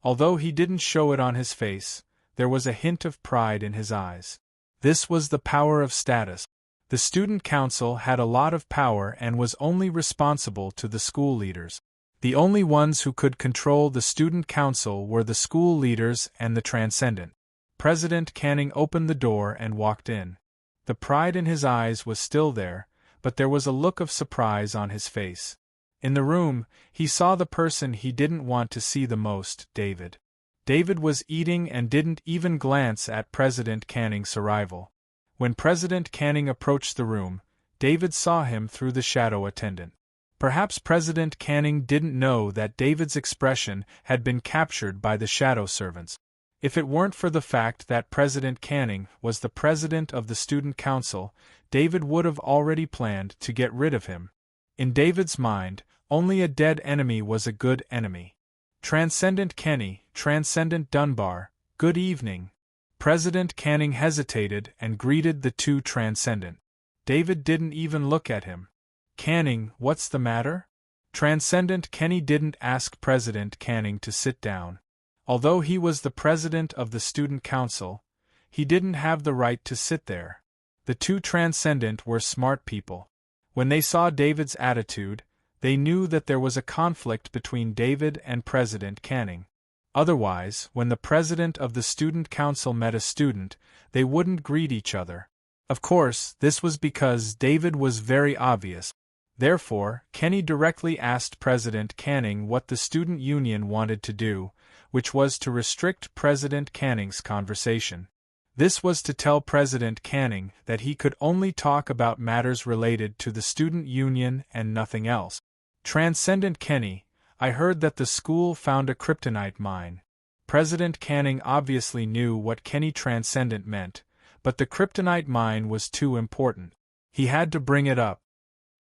Although he didn't show it on his face, there was a hint of pride in his eyes. This was the power of status. The student council had a lot of power and was only responsible to the school leaders. The only ones who could control the student council were the school leaders and the transcendent. President Canning opened the door and walked in. The pride in his eyes was still there, but there was a look of surprise on his face. In the room, he saw the person he didn't want to see the most, David. David was eating and didn't even glance at President Canning's arrival. When President Canning approached the room, David saw him through the shadow attendant. Perhaps President Canning didn't know that David's expression had been captured by the shadow servants. If it weren't for the fact that President Canning was the president of the student council, David would have already planned to get rid of him. In David's mind, only a dead enemy was a good enemy. "Transcendent Kenny, Transcendent Dunbar, good evening." President Canning hesitated and greeted the 2 transcendent. David didn't even look at him. "Canning, what's the matter?" Transcendent Kenny didn't ask President Canning to sit down. Although he was the president of the student council, he didn't have the right to sit there. The 2 transcendent were smart people. When they saw David's attitude, they knew that there was a conflict between David and President Canning. Otherwise, when the president of the student council met a student, they wouldn't greet each other. Of course, this was because David was very obvious. Therefore, Kenny directly asked President Canning what the student union wanted to do, which was to restrict President Canning's conversation. This was to tell President Canning that he could only talk about matters related to the student union and nothing else. "Transcendent Kenny, I heard that the school found a kryptonite mine." President Canning obviously knew what Kenny Transcendent meant, but the kryptonite mine was too important. He had to bring it up.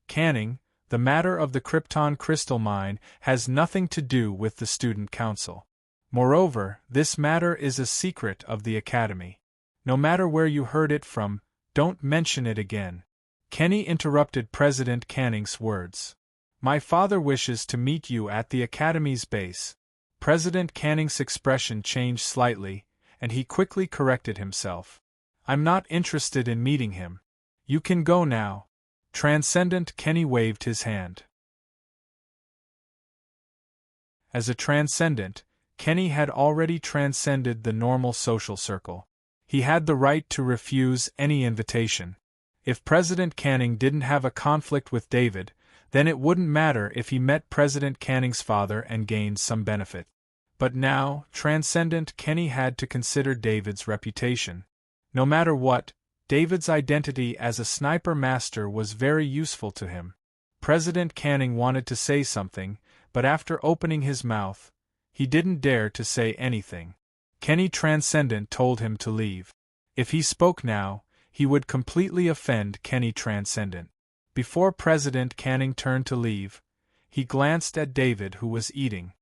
"Canning, the matter of the Krypton crystal mine has nothing to do with the student council. Moreover, this matter is a secret of the academy. No matter where you heard it from, don't mention it again." Kenny interrupted President Canning's words. "My father wishes to meet you at the academy's base." President Canning's expression changed slightly, and he quickly corrected himself. "I'm not interested in meeting him. You can go now." Transcendent Kenny waved his hand. As a transcendent, Kenny had already transcended the normal social circle. He had the right to refuse any invitation. If President Canning didn't have a conflict with David, then it wouldn't matter if he met President Canning's father and gained some benefit. But now, Transcendent Kenny had to consider David's reputation. No matter what, David's identity as a sniper master was very useful to him. President Canning wanted to say something, but after opening his mouth, he didn't dare to say anything. Kenny Transcendent told him to leave. If he spoke now, he would completely offend Kenny Transcendent. Before President Canning turned to leave, he glanced at David, who was eating.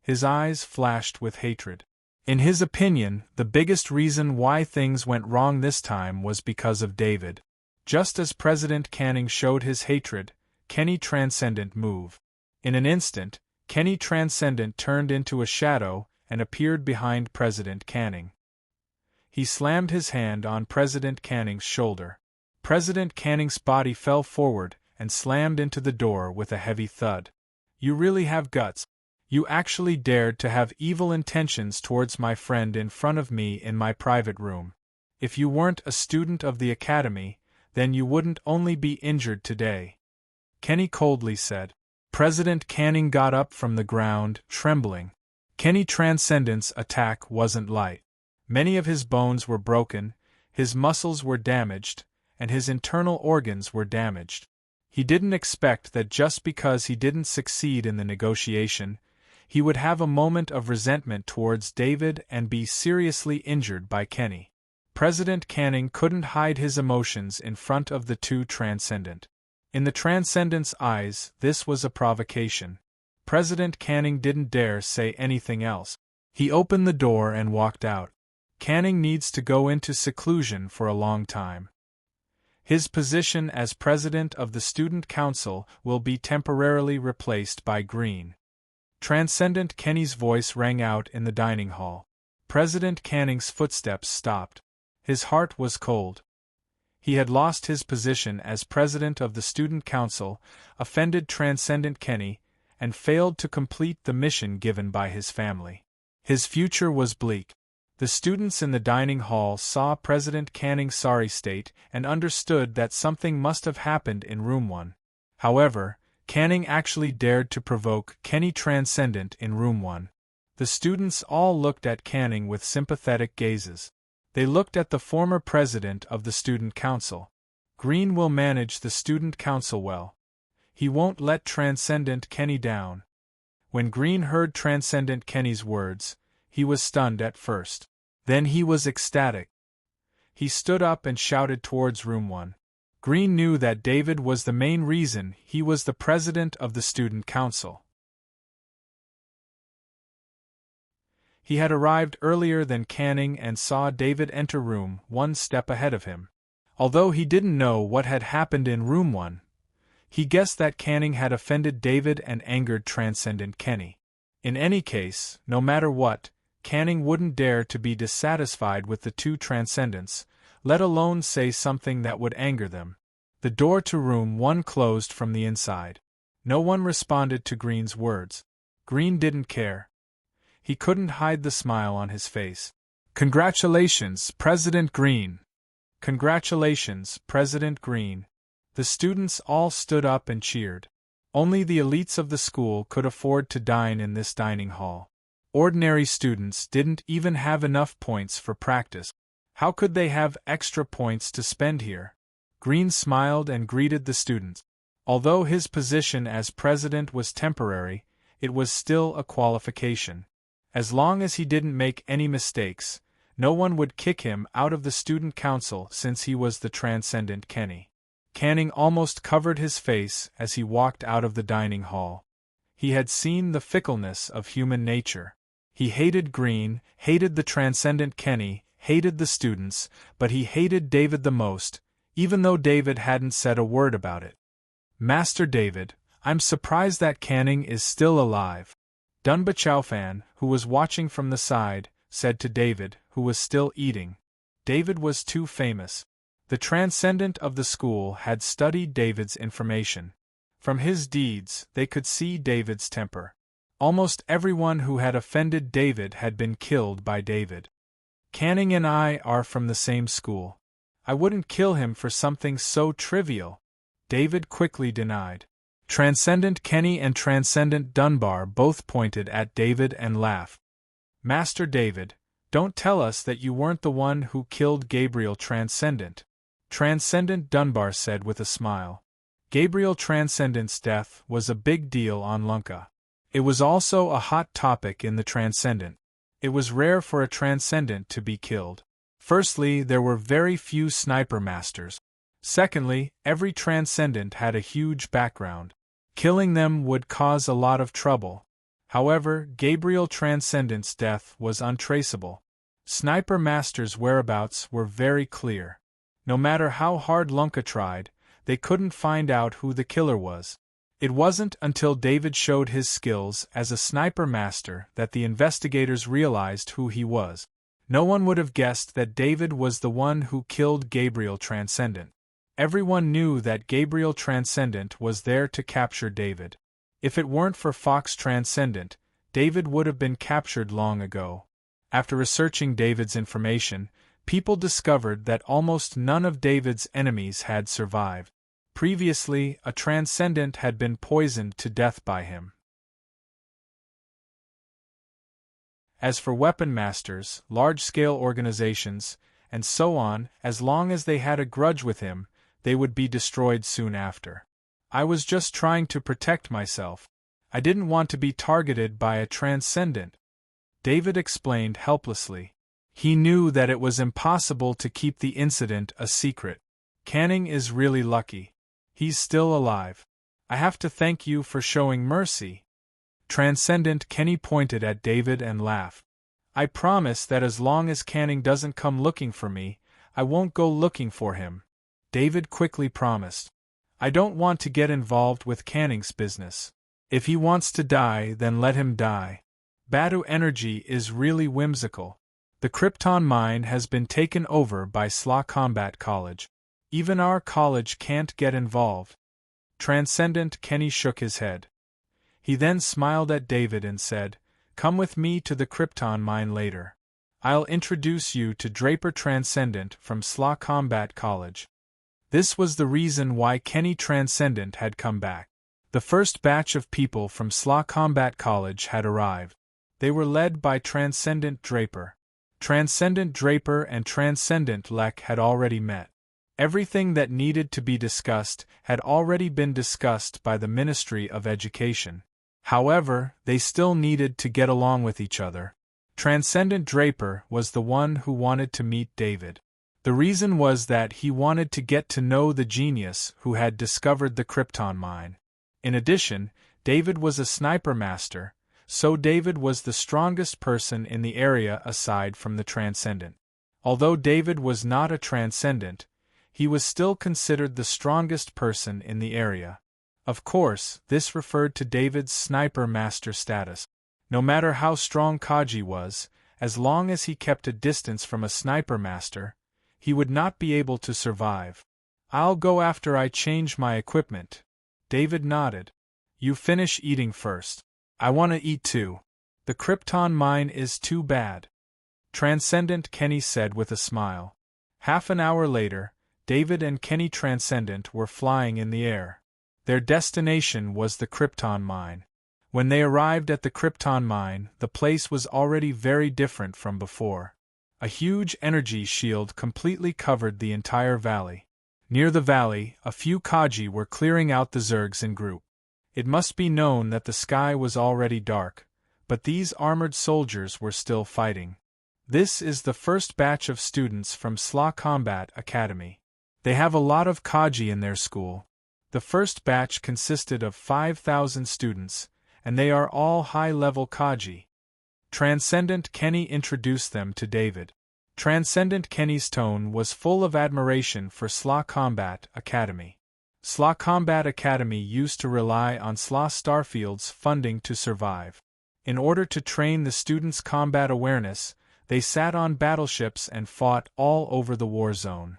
His eyes flashed with hatred. In his opinion, the biggest reason why things went wrong this time was because of David. Just as President Canning showed his hatred, Kenny Transcendent moved. In an instant, Kenny Transcendent turned into a shadow and appeared behind President Canning. He slammed his hand on President Canning's shoulder. President Canning's body fell forward and slammed into the door with a heavy thud. "You really have guts. You actually dared to have evil intentions towards my friend in front of me in my private room. If you weren't a student of the academy, then you wouldn't only be injured today," Kenny coldly said. President Canning got up from the ground, trembling. Kenny Transcendent's attack wasn't light. Many of his bones were broken, his muscles were damaged, and his internal organs were damaged. He didn't expect that just because he didn't succeed in the negotiation, he would have a moment of resentment towards David and be seriously injured by Kenny. President Canning couldn't hide his emotions in front of the two Transcendent. In the Transcendent's eyes, this was a provocation. President Canning didn't dare say anything else. He opened the door and walked out. Canning needs to go into seclusion for a long time. His position as president of the Student Council will be temporarily replaced by Green. Transcendent Kenny's voice rang out in the dining hall. President Canning's footsteps stopped. His heart was cold. He had lost his position as president of the Student Council, offended Transcendent Kenny, and failed to complete the mission given by his family. His future was bleak. The students in the dining hall saw President Canning's sorry state and understood that something must have happened in room 1. However, Canning actually dared to provoke Kenny Transcendent in room 1. The students all looked at Canning with sympathetic gazes. They looked at the former president of the Student Council. Green will manage the Student Council well. He won't let Transcendent Kenny down. When Green heard Transcendent Kenny's words, he was stunned at first. Then he was ecstatic. He stood up and shouted towards room 1. Green knew that David was the main reason he was the president of the Student Council. He had arrived earlier than Canning and saw David enter room 1 step ahead of him. Although he didn't know what had happened in room 1, he guessed that Canning had offended David and angered Transcendent Kenny. In any case, no matter what, Canning wouldn't dare to be dissatisfied with the two Transcendents, let alone say something that would anger them. The door to room 1 closed from the inside. No one responded to Green's words. Green didn't care. He couldn't hide the smile on his face. "Congratulations, President Green!" "Congratulations, President Green!" The students all stood up and cheered. Only the elites of the school could afford to dine in this dining hall. Ordinary students didn't even have enough points for practice. How could they have extra points to spend here? Green smiled and greeted the students. Although his position as president was temporary, it was still a qualification. As long as he didn't make any mistakes, no one would kick him out of the student council since he was the Transcendent Kenny. Canning almost covered his face as he walked out of the dining hall. He had seen the fickleness of human nature. He hated Green, hated the Transcendent Kenny, hated the students, but he hated David the most, even though David hadn't said a word about it. "Master David, I'm surprised that Canning is still alive," Dunba Chowfan, who was watching from the side, said to David, who was still eating. David was too famous. The Transcendent of the school had studied David's information. From his deeds, they could see David's temper. Almost everyone who had offended David had been killed by David. "Canning and I are from the same school. I wouldn't kill him for something so trivial," David quickly denied. Transcendent Kenny and Transcendent Dunbar both pointed at David and laughed. "Master David, don't tell us that you weren't the one who killed Gabriel Transcendent," Transcendent Dunbar said with a smile. Gabriel Transcendent's death was a big deal on Lunka. It was also a hot topic in the Transcendent. It was rare for a Transcendent to be killed. Firstly, there were very few sniper masters. Secondly, every Transcendent had a huge background. Killing them would cause a lot of trouble. However, Gabriel Transcendent's death was untraceable. Sniper masters' whereabouts were very clear. No matter how hard Lunka tried, they couldn't find out who the killer was. It wasn't until David showed his skills as a sniper master that the investigators realized who he was. No one would have guessed that David was the one who killed Gabriel Transcendent. Everyone knew that Gabriel Transcendent was there to capture David. If it weren't for Fox Transcendent, David would have been captured long ago. After researching David's information, people discovered that almost none of David's enemies had survived. Previously, a transcendent had been poisoned to death by him. As for weapon masters, large-scale organizations, and so on, as long as they had a grudge with him, they would be destroyed soon after. I was just trying to protect myself. I didn't want to be targeted by a transcendent, David explained helplessly. He knew that it was impossible to keep the incident a secret. Canning is really lucky. He's still alive. I have to thank you for showing mercy. Transcendent Kenny pointed at David and laughed. I promise that as long as Canning doesn't come looking for me, I won't go looking for him. David quickly promised. I don't want to get involved with Canning's business. If he wants to die, then let him die. Badu energy is really whimsical. The Krypton mine has been taken over by Slaw Combat College. Even our college can't get involved. Transcendent Kenny shook his head. He then smiled at David and said, Come with me to the Krypton mine later. I'll introduce you to Draper Transcendent from Slaw Combat College. This was the reason why Kenny Transcendent had come back. The first batch of people from Slaw Combat College had arrived. They were led by Transcendent Draper. Transcendent Draper and Transcendent Lek had already met. Everything that needed to be discussed had already been discussed by the Ministry of Education. However, they still needed to get along with each other. Transcendent Draper was the one who wanted to meet David. The reason was that he wanted to get to know the genius who had discovered the Krypton mine. In addition, David was a sniper master, so David was the strongest person in the area aside from the Transcendent. Although David was not a Transcendent, he was still considered the strongest person in the area. Of course, this referred to David's sniper master status. No matter how strong Kaji was, as long as he kept a distance from a sniper master, he would not be able to survive. I'll go after I change my equipment. David nodded. You finish eating first. I want to eat too. The Krypton mine is too bad. Transcendent Kenny said with a smile. Half an hour later, David and Kenny Transcendent were flying in the air. Their destination was the Krypton mine. When they arrived at the Krypton mine, the place was already very different from before. A huge energy shield completely covered the entire valley. Near the valley, a few Kaji were clearing out the Zergs in group. It must be known that the sky was already dark, but these armored soldiers were still fighting. This is the first batch of students from Slaw Combat Academy. They have a lot of Kaji in their school. The first batch consisted of 5,000 students, and they are all high-level Kaji. Transcendent Kenny introduced them to David. Transcendent Kenny's tone was full of admiration for Slaw Combat Academy. Slaw Combat Academy used to rely on Slaw Starfield's funding to survive. In order to train the students' combat awareness, they sat on battleships and fought all over the war zone.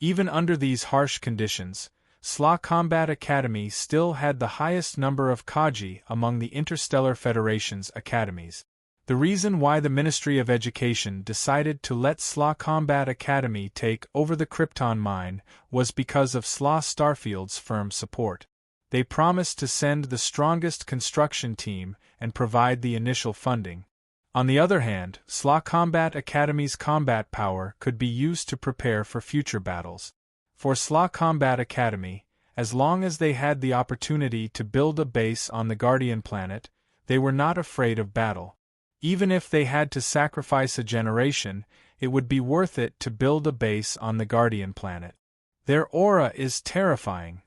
Even under these harsh conditions, Slaw Combat Academy still had the highest number of Kaji among the Interstellar Federation's academies. The reason why the Ministry of Education decided to let Slaw Combat Academy take over the Krypton mine was because of Slaw Starfield's firm support. They promised to send the strongest construction team and provide the initial funding. On the other hand, Slaw Combat Academy's combat power could be used to prepare for future battles. For Slaw Combat Academy, as long as they had the opportunity to build a base on the Guardian planet, they were not afraid of battle. Even if they had to sacrifice a generation, it would be worth it to build a base on the Guardian planet. Their aura is terrifying.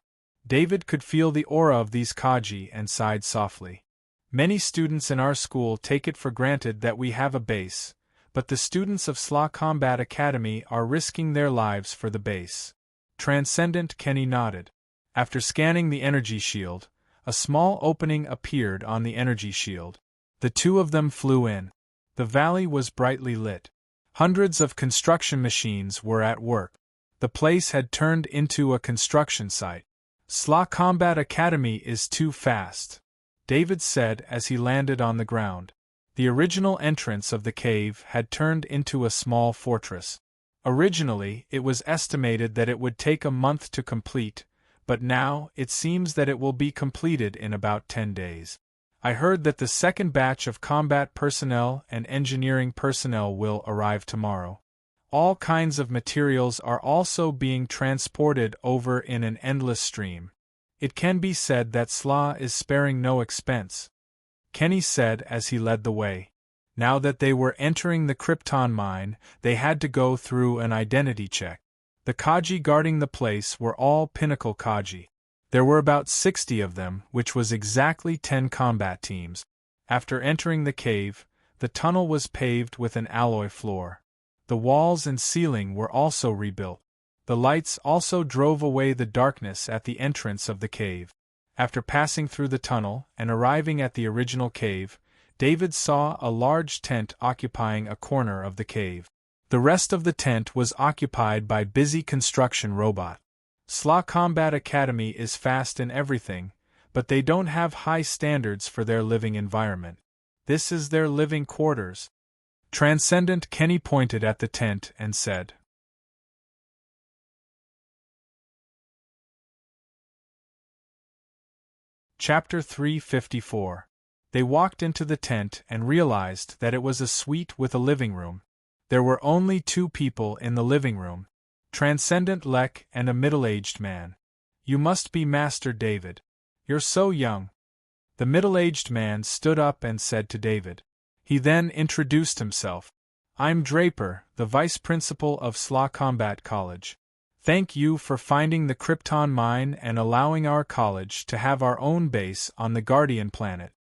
David could feel the aura of these Kaji and sighed softly. Many students in our school take it for granted that we have a base, but the students of Slaw Combat Academy are risking their lives for the base. Transcendent Kenny nodded. After scanning the energy shield, a small opening appeared on the energy shield. The two of them flew in. The valley was brightly lit. Hundreds of construction machines were at work. The place had turned into a construction site. "SLA Combat Academy is too fast," David said as he landed on the ground. The original entrance of the cave had turned into a small fortress. Originally, it was estimated that it would take a month to complete, but now it seems that it will be completed in about 10 days. I heard that the second batch of combat personnel and engineering personnel will arrive tomorrow. All kinds of materials are also being transported over in an endless stream. It can be said that SLA is sparing no expense, Kenny said as he led the way. Now that they were entering the Krypton mine, they had to go through an identity check. The Kaji guarding the place were all Pinnacle Kaji. There were about 60 of them, which was exactly 10 combat teams. After entering the cave, the tunnel was paved with an alloy floor. The walls and ceiling were also rebuilt. The lights also drove away the darkness at the entrance of the cave. After passing through the tunnel and arriving at the original cave, David saw a large tent occupying a corner of the cave. The rest of the tent was occupied by busy construction robot. SLA Combat Academy is fast in everything, but they don't have high standards for their living environment. This is their living quarters. Transcendent Kenny pointed at the tent and said. Chapter 354. They walked into the tent and realized that it was a suite with a living room. There were only 2 people in the living room, Transcendent Lek and a middle-aged man. "You must be Master David. You're so young." The middle-aged man stood up and said to David. He then introduced himself. "I'm Draper, the vice principal of SLA Combat College. Thank you for finding the Krypton mine and allowing our college to have our own base on the Guardian planet."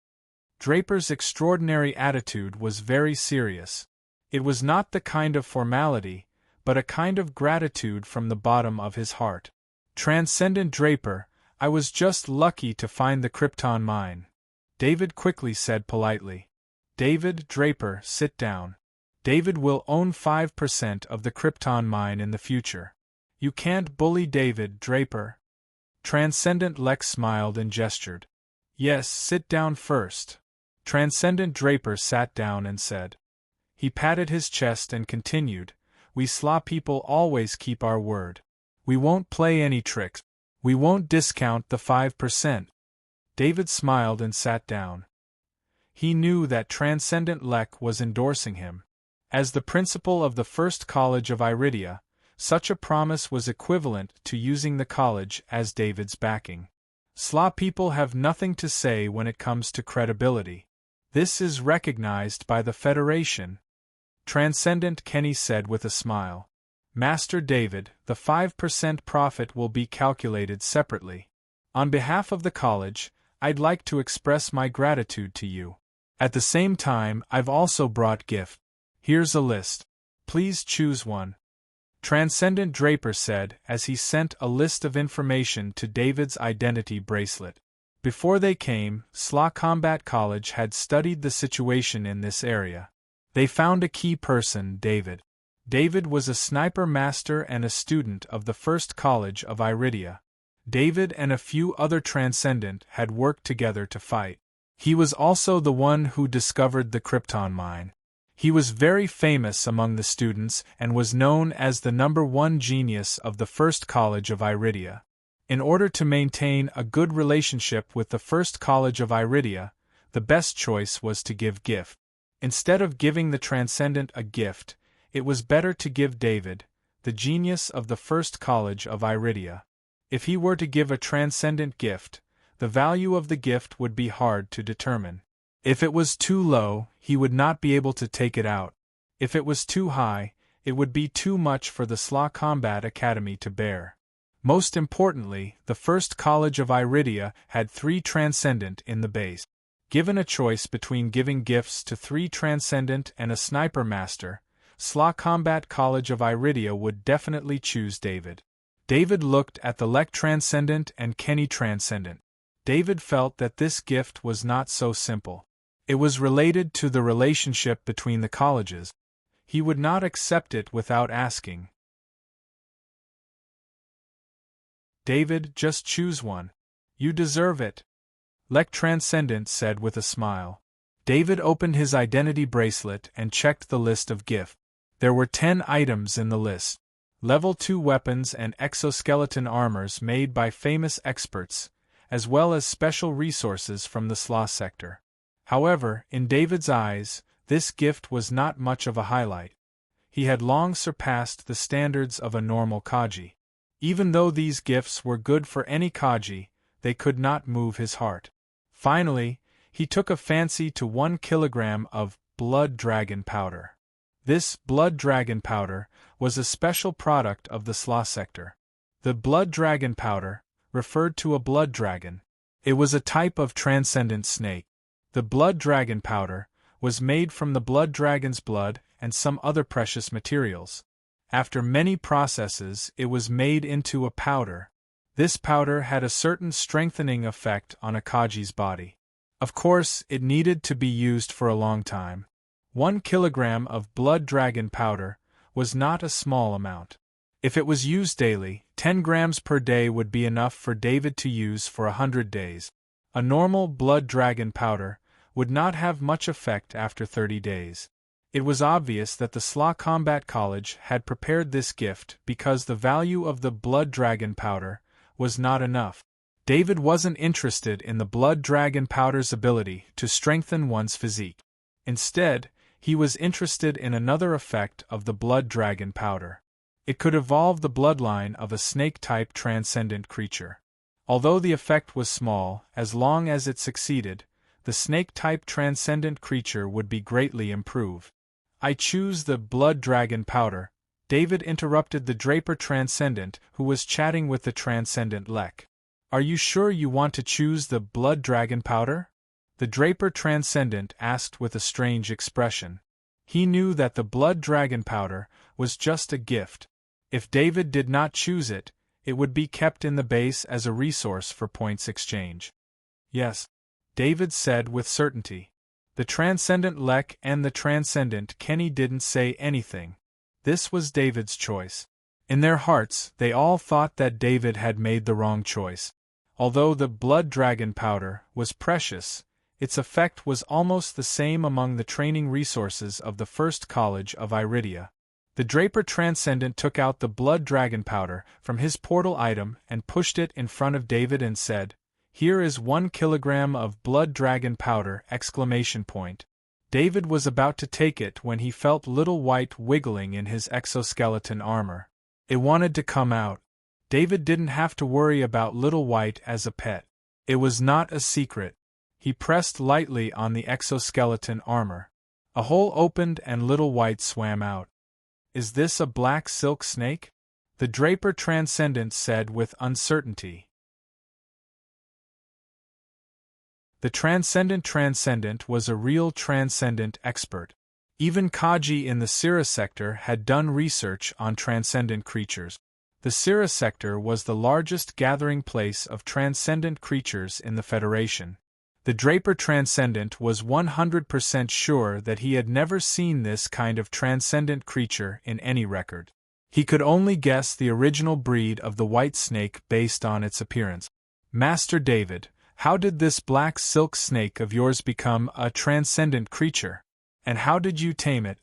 Draper's extraordinary attitude was very serious. It was not the kind of formality, but a kind of gratitude from the bottom of his heart. "Transcendent Draper, I was just lucky to find the Krypton mine," David quickly said politely. "David Draper, sit down. David will own 5% of the Krypton mine in the future. You can't bully David Draper." Transcendent Lex smiled and gestured. "Yes, sit down first." Transcendent Draper sat down and said. He patted his chest and continued, "We SLA people always keep our word. We won't play any tricks. We won't discount the 5%. David smiled and sat down. He knew that Transcendent Lek was endorsing him. As the principal of the first college of Iridia, such a promise was equivalent to using the college as David's backing. SLA people have nothing to say when it comes to credibility. This is recognized by the Federation. Transcendent Kenny said with a smile. "Master David, the 5% profit will be calculated separately. On behalf of the college, I'd like to express my gratitude to you. At the same time, I've also brought gift. Here's a list. Please choose one." Transcendent Draper said as he sent a list of information to David's identity bracelet. Before they came, SLA Combat College had studied the situation in this area. They found a key person, David. David was a sniper master and a student of the first college of Iridia. David and a few other Transcendent had worked together to fight. He was also the one who discovered the Krypton mine. He was very famous among the students and was known as the #1 genius of the first college of Iridia. In order to maintain a good relationship with the first college of Iridia, the best choice was to give gift. Instead of giving the Transcendent a gift, it was better to give David, the genius of the first college of Iridia. If he were to give a Transcendent gift, the value of the gift would be hard to determine. If it was too low, he would not be able to take it out. If it was too high, it would be too much for the SLA Combat Academy to bear. Most importantly, the first college of Iridia had 3 Transcendent in the base. Given a choice between giving gifts to 3 Transcendent and a Sniper Master, SLA Combat College of Iridia would definitely choose David. David looked at the Lek Transcendent and Kenny Transcendent. David felt that this gift was not so simple. It was related to the relationship between the colleges. He would not accept it without asking. David, just choose one. You deserve it. Lek Transcendent said with a smile. David opened his identity bracelet and checked the list of gifts. There were 10 items in the list. Level 2 weapons and exoskeleton armors made by famous experts, as well as special resources from the Slaw sector. However, in David's eyes, this gift was not much of a highlight. He had long surpassed the standards of a normal Kaji. Even though these gifts were good for any Kaji, they could not move his heart. Finally, he took a fancy to 1 kilogram of blood dragon powder. This blood dragon powder was a special product of the Slaw sector. The blood dragon powder referred to a blood dragon. It was a type of transcendent snake. The blood dragon powder was made from the blood dragon's blood and some other precious materials. After many processes, it was made into a powder. This powder had a certain strengthening effect on a Kaji's body. Of course, it needed to be used for a long time. 1 kilogram of blood dragon powder was not a small amount. If it was used daily, 10 grams per day would be enough for David to use for 100 days. A normal blood dragon powder would not have much effect after 30 days. It was obvious that the Slaw Combat College had prepared this gift because the value of the blood dragon powder was not enough. David wasn't interested in the blood dragon powder's ability to strengthen one's physique. Instead, he was interested in another effect of the blood dragon powder. It could evolve the bloodline of a snake-type transcendent creature. Although the effect was small, as long as it succeeded, the snake-type transcendent creature would be greatly improved. I choose the blood dragon powder, David interrupted the Draper Transcendent who was chatting with the Transcendent Lek. Are you sure you want to choose the blood dragon powder? The Draper Transcendent asked with a strange expression. He knew that the blood dragon powder was just a gift. If David did not choose it, it would be kept in the base as a resource for points exchange. Yes, David said with certainty. The Transcendent Lek and the Transcendent Kenny didn't say anything. This was David's choice. In their hearts, they all thought that David had made the wrong choice. Although the blood dragon powder was precious, its effect was almost the same among the training resources of the first college of Iridia. The Draper Transcendent took out the blood dragon powder from his portal item and pushed it in front of David and said, "Here is 1 kilogram of blood dragon powder!" David was about to take it when he felt Little White wiggling in his exoskeleton armor. It wanted to come out. David didn't have to worry about Little White as a pet. It was not a secret. He pressed lightly on the exoskeleton armor. A hole opened and Little White swam out. "Is this a black silk snake?" the Draper Transcendent said with uncertainty. The Transcendent was a real transcendent expert. Even Kaji in the Sira sector had done research on transcendent creatures. The Sira sector was the largest gathering place of transcendent creatures in the Federation. The Draper Transcendent was 100% sure that he had never seen this kind of transcendent creature in any record. He could only guess the original breed of the white snake based on its appearance. "Master David, how did this black silk snake of yours become a transcendent creature? And how did you tame it?"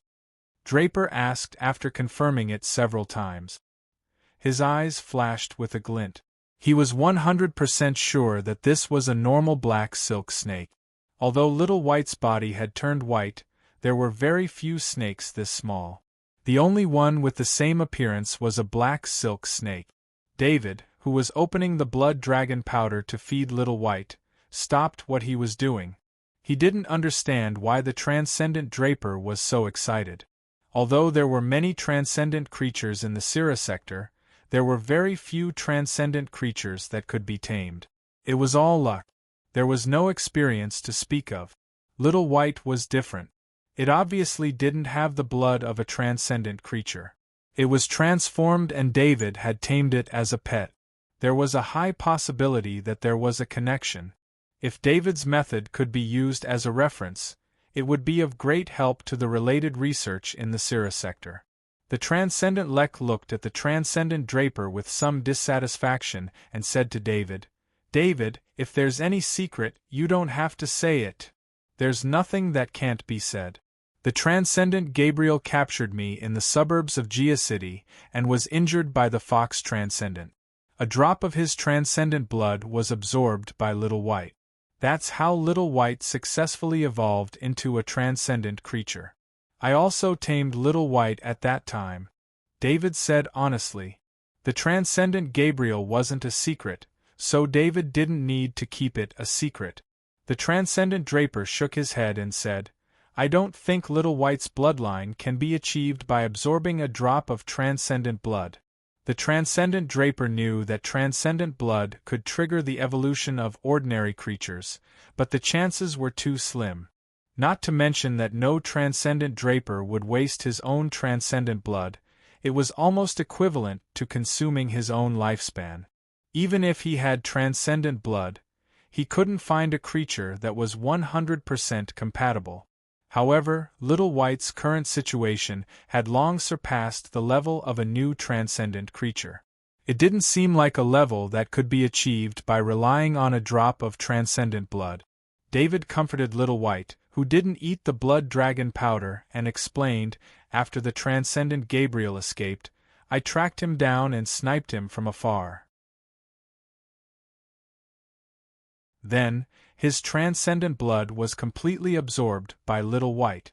Draper asked after confirming it several times. His eyes flashed with a glint. He was 100% sure that this was a normal black silk snake. Although Little White's body had turned white, there were very few snakes this small. The only one with the same appearance was a black silk snake. David, who was opening the blood dragon powder to feed Little White, stopped what he was doing. He didn't understand why the Transcendent Draper was so excited. Although there were many transcendent creatures in the Sira sector, there were very few transcendent creatures that could be tamed. It was all luck. There was no experience to speak of. Little White was different. It obviously didn't have the blood of a transcendent creature. It was transformed and David had tamed it as a pet. There was a high possibility that there was a connection. If David's method could be used as a reference, it would be of great help to the related research in the Sira sector. The transcendent Lek looked at the transcendent Draper with some dissatisfaction and said to David, "David, if there's any secret, you don't have to say it. There's nothing that can't be said. The transcendent Gabriel captured me in the suburbs of Gia City and was injured by the Fox Transcendent. A drop of his transcendent blood was absorbed by Little White. That's how Little White successfully evolved into a transcendent creature. I also tamed Little White at that time," David said honestly. The transcendent Gabriel wasn't a secret, so David didn't need to keep it a secret. The transcendent Draper shook his head and said, "I don't think Little White's bloodline can be achieved by absorbing a drop of transcendent blood." The transcendent Draper knew that transcendent blood could trigger the evolution of ordinary creatures, but the chances were too slim. Not to mention that no transcendent Draper would waste his own transcendent blood. It was almost equivalent to consuming his own lifespan. Even if he had transcendent blood, he couldn't find a creature that was 100% compatible. However, Little White's current situation had long surpassed the level of a new transcendent creature. It didn't seem like a level that could be achieved by relying on a drop of transcendent blood. David comforted Little White, who didn't eat the blood dragon powder, and explained, after the transcendent Gabriel escaped, "I tracked him down and sniped him from afar. Then, his transcendent blood was completely absorbed by Little White."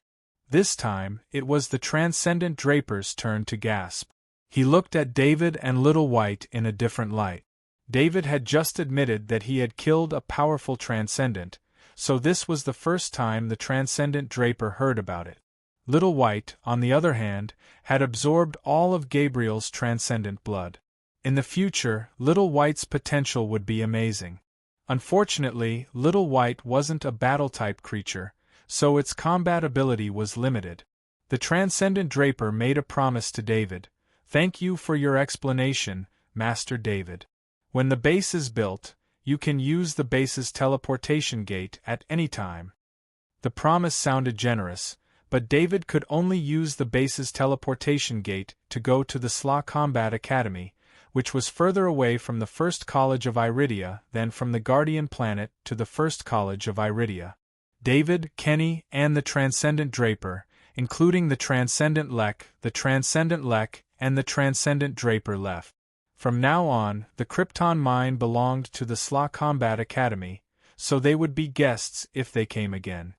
This time, it was the transcendent Draper's turn to gasp. He looked at David and Little White in a different light. David had just admitted that he had killed a powerful transcendent, so this was the first time the transcendent Draper heard about it. Little White, on the other hand, had absorbed all of Gabriel's transcendent blood. In the future, Little White's potential would be amazing. Unfortunately, Little White wasn't a battle-type creature, so its combat ability was limited. The transcendent Draper made a promise to David. "Thank you for your explanation, Master David. When the base is built, you can use the base's teleportation gate at any time." The promise sounded generous, but David could only use the base's teleportation gate to go to the Slaw Combat Academy, which was further away from the First College of Iridia than from the Guardian Planet to the First College of Iridia. David, Kenny, and the Transcendent Draper, including the Transcendent Lek, and the Transcendent Draper left. From now on, the Krypton mine belonged to the Slaw Combat Academy, so they would be guests if they came again.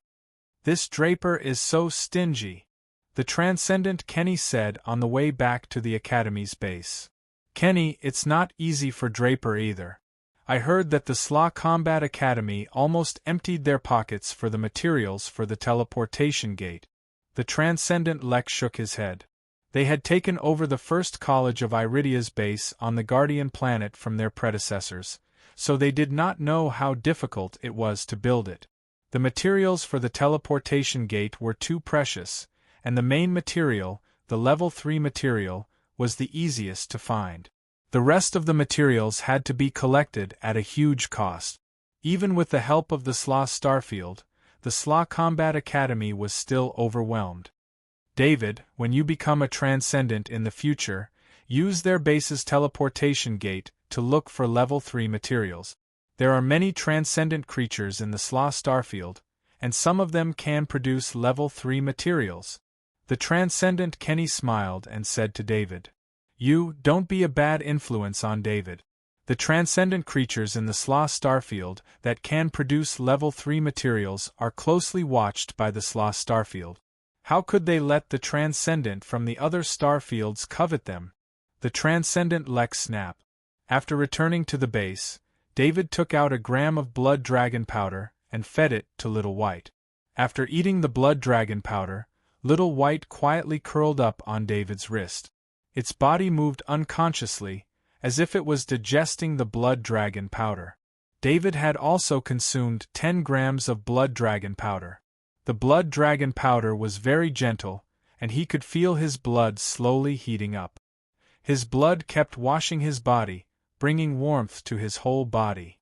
"This Draper is so stingy," the Transcendent Kenny said on the way back to the Academy's base. "Kenny, it's not easy for Draper either. I heard that the Slaw Combat Academy almost emptied their pockets for the materials for the teleportation gate." The Transcendent Lek shook his head. They had taken over the First College of Iridia's base on the Guardian Planet from their predecessors, so they did not know how difficult it was to build it. The materials for the teleportation gate were too precious, and the main material, the Level 3 material, was the easiest to find. The rest of the materials had to be collected at a huge cost. Even with the help of the Slaw Starfield, the Slaw Combat Academy was still overwhelmed. "David, when you become a Transcendent in the future, use their base's teleportation gate to look for Level 3 materials. There are many transcendent creatures in the Slaw Starfield, and some of them can produce Level 3 materials." The Transcendent Kenny smiled and said to David, Don't be a bad influence on David. The transcendent creatures in the Slaw Starfield that can produce Level 3 materials are closely watched by the Slaw Starfield. How could they let the transcendent from the other starfields covet them?" The Transcendent Lek snapped. After returning to the base, David took out a gram of blood dragon powder and fed it to Little White. After eating the blood dragon powder, Little White quietly curled up on David's wrist. Its body moved unconsciously, as if it was digesting the blood dragon powder. David had also consumed 10 grams of blood dragon powder. The blood dragon powder was very gentle, and he could feel his blood slowly heating up. His blood kept washing his body, bringing warmth to his whole body.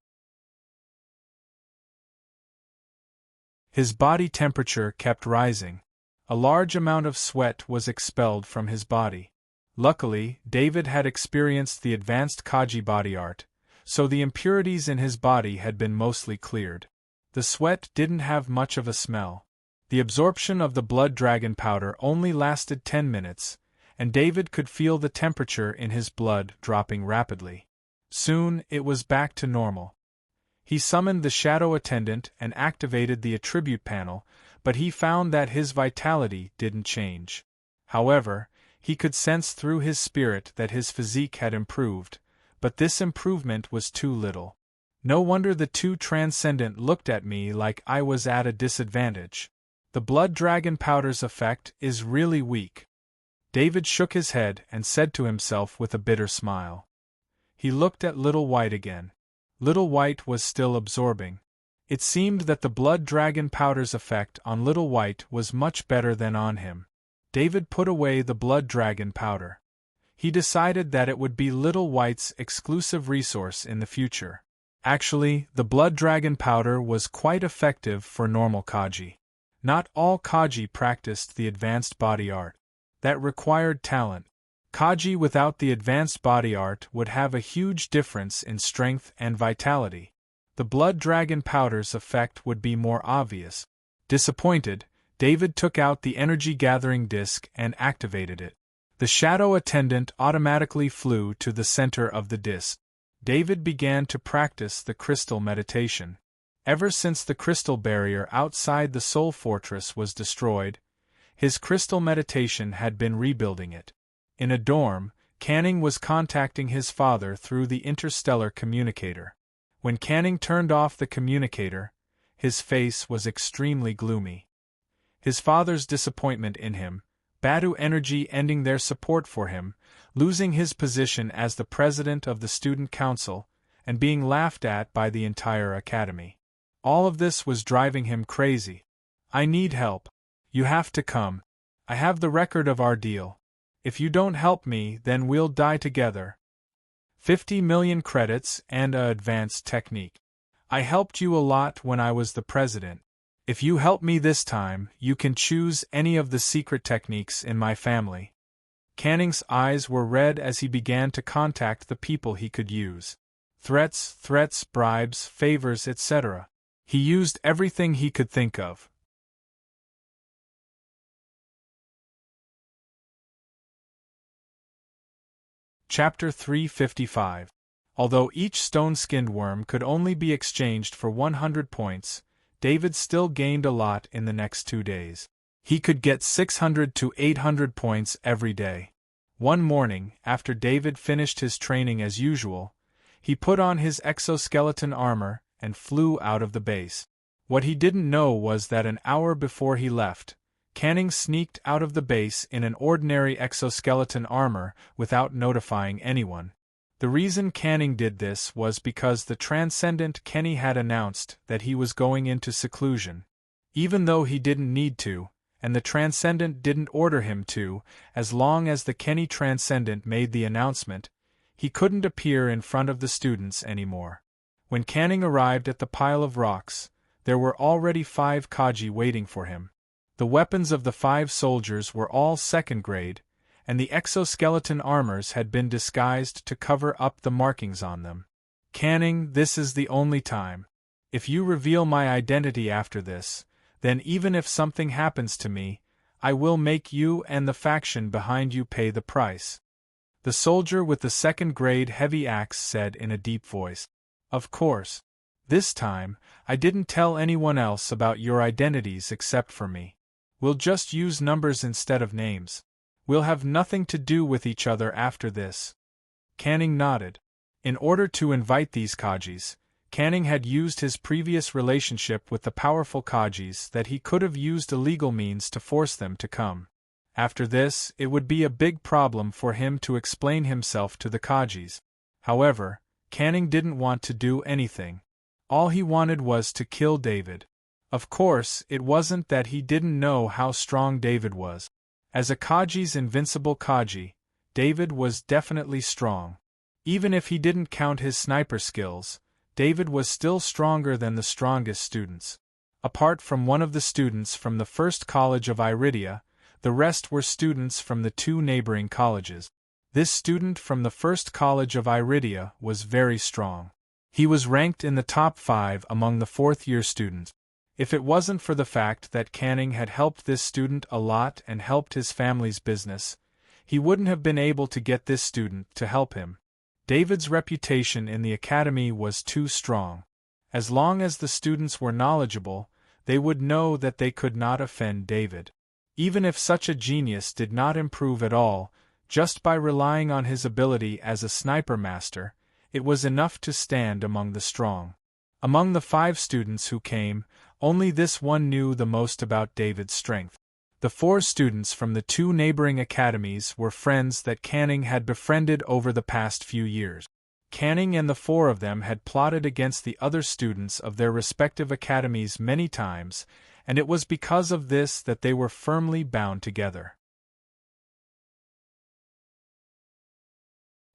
His body temperature kept rising. A large amount of sweat was expelled from his body. Luckily, David had experienced the advanced Kaji body art, so the impurities in his body had been mostly cleared. The sweat didn't have much of a smell. The absorption of the blood dragon powder only lasted 10 minutes, and David could feel the temperature in his blood dropping rapidly. Soon, it was back to normal. He summoned the shadow attendant and activated the attribute panel, but he found that his vitality didn't change. However, he could sense through his spirit that his physique had improved, but this improvement was too little. No wonder the two transcendent looked at me like I was at a disadvantage. The blood dragon powder's effect is really weak. David shook his head and said to himself with a bitter smile. He looked at Little White again. Little White was still absorbing. It seemed that the blood dragon powder's effect on Little White was much better than on him. David put away the blood dragon powder. He decided that it would be Little White's exclusive resource in the future. Actually, the blood dragon powder was quite effective for normal Kaji. Not all Kaji practiced the advanced body art. That required talent. Kaji without the advanced body art would have a huge difference in strength and vitality. The blood dragon powder's effect would be more obvious. Disappointed, David took out the energy-gathering disc and activated it. The shadow attendant automatically flew to the center of the disc. David began to practice the crystal meditation. Ever since the crystal barrier outside the soul fortress was destroyed, his crystal meditation had been rebuilding it. In a dorm, Canning was contacting his father through the interstellar communicator. When Canning turned off the communicator, his face was extremely gloomy. His father's disappointment in him, Badu Energy ending their support for him, losing his position as the president of the student council, and being laughed at by the entire academy. All of this was driving him crazy. I need help. You have to come. I have the record of our deal. If you don't help me, then we'll die together. 50 million credits and a advanced technique. I helped you a lot when I was the president. If you help me this time, you can choose any of the secret techniques in my family. Canning's eyes were red as he began to contact the people he could use. Threats, bribes, favors, etc. He used everything he could think of. Chapter 355. Although each stone-skinned worm could only be exchanged for 100 points, David still gained a lot in the next 2 days. He could get 600 to 800 points every day. One morning, after David finished his training as usual, he put on his exoskeleton armor and flew out of the base. What he didn't know was that an hour before he left, Canning sneaked out of the base in an ordinary exoskeleton armor without notifying anyone. The reason Canning did this was because the Transcendent Kenny had announced that he was going into seclusion. Even though he didn't need to, and the Transcendent didn't order him to, as long as the Kenny Transcendent made the announcement, he couldn't appear in front of the students anymore. When Canning arrived at the pile of rocks, there were already 5 Kaji waiting for him. The weapons of the 5 soldiers were all second grade, and the exoskeleton armors had been disguised to cover up the markings on them. Canning, this is the only time. If you reveal my identity after this, then even if something happens to me, I will make you and the faction behind you pay the price. The soldier with the second grade heavy axe said in a deep voice. Of course. This time, I didn't tell anyone else about your identities except for me. We'll just use numbers instead of names. We'll have nothing to do with each other after this. Canning nodded. In order to invite these Kajis, Canning had used his previous relationship with the powerful Kajis that he could have used illegal means to force them to come. After this, it would be a big problem for him to explain himself to the Kajis. However, Canning didn't want to do anything. All he wanted was to kill David. Of course, it wasn't that he didn't know how strong David was. As a Kaji's invincible Kaji, David was definitely strong. Even if he didn't count his sniper skills, David was still stronger than the strongest students. Apart from one of the students from the first college of Iridia, the rest were students from the two neighboring colleges. This student from the first college of Iridia was very strong. He was ranked in the top 5 among the fourth-year students. If it wasn't for the fact that Canning had helped this student a lot and helped his family's business, he wouldn't have been able to get this student to help him. David's reputation in the academy was too strong. As long as the students were knowledgeable, they would know that they could not offend David. Even if such a genius did not improve at all, just by relying on his ability as a sniper master, it was enough to stand among the strong. Among the 5 students who came, only this one knew the most about David's strength. The 4 students from the 2 neighboring academies were friends that Canning had befriended over the past few years. Canning and the 4 of them had plotted against the other students of their respective academies many times, and it was because of this that they were firmly bound together.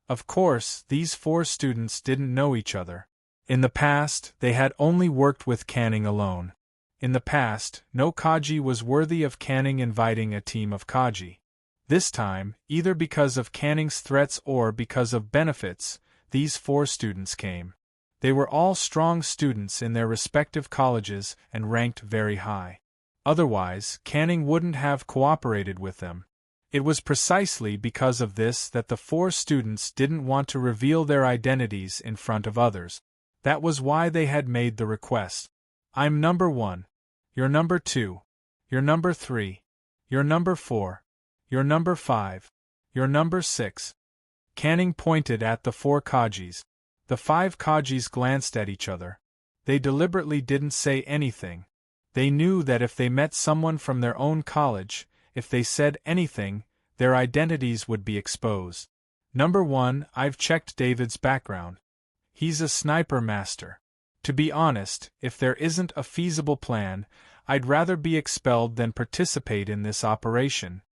Of course, these 4 students didn't know each other. In the past, they had only worked with Canning alone. In the past, no Kaji was worthy of Canning inviting a team of Kaji. This time, either because of Canning's threats or because of benefits, these 4 students came. They were all strong students in their respective colleges and ranked very high. Otherwise, Canning wouldn't have cooperated with them. It was precisely because of this that the 4 students didn't want to reveal their identities in front of others. That was why they had made the request. I'm number 1. You're number 2. You're number 3. You're number 4. You're number 5. You're number 6. Canning pointed at the 4 Kajis. The 5 Kajis glanced at each other. They deliberately didn't say anything. They knew that if they met someone from their own college, if they said anything, their identities would be exposed. Number 1, I've checked David's background. He's a sniper master. To be honest, if there isn't a feasible plan, I'd rather be expelled than participate in this operation.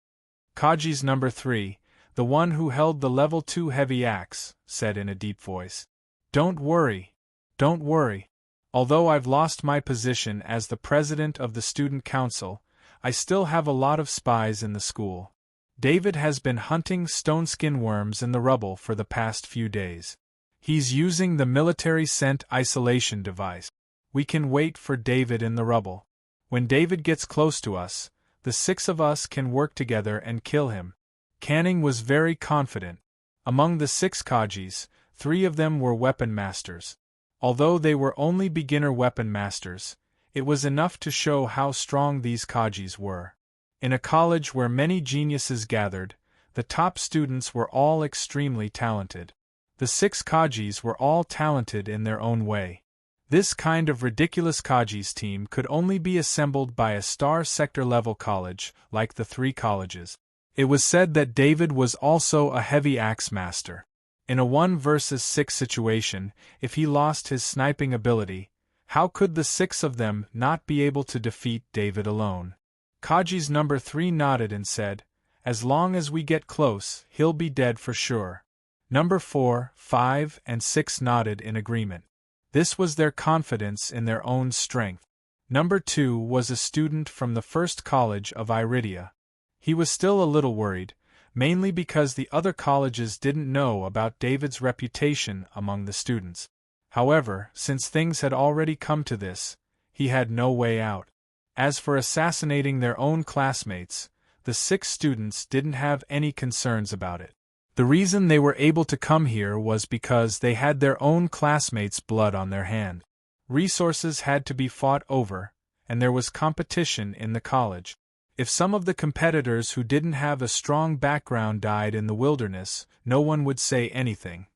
Kaji's number 3, the one who held the level 2 heavy axe, said in a deep voice. Don't worry. Don't worry. Although I've lost my position as the president of the student council, I still have a lot of spies in the school. David has been hunting stone-skin worms in the rubble for the past few days. He's using the military scent isolation device. We can wait for David in the rubble. When David gets close to us, the 6 of us can work together and kill him. Canning was very confident. Among the 6 Kajis, 3 of them were weapon masters. Although they were only beginner weapon masters, it was enough to show how strong these Kajis were. In a college where many geniuses gathered, the top students were all extremely talented. The 6 Kajis were all talented in their own way. This kind of ridiculous Kajis team could only be assembled by a star sector level college, like the 3 colleges. It was said that David was also a heavy axe master. In a 1 versus 6 situation, if he lost his sniping ability, how could the 6 of them not be able to defeat David alone? Kaji's number 3 nodded and said, as long as we get close, he'll be dead for sure. Number 4, 5, and 6 nodded in agreement. This was their confidence in their own strength. Number 2 was a student from the first college of Iridia. He was still a little worried, mainly because the other colleges didn't know about David's reputation among the students. However, since things had already come to this, he had no way out. As for assassinating their own classmates, the 6 students didn't have any concerns about it. The reason they were able to come here was because they had their own classmates' blood on their hand. Resources had to be fought over, and there was competition in the college. If some of the competitors who didn't have a strong background died in the wilderness, no one would say anything.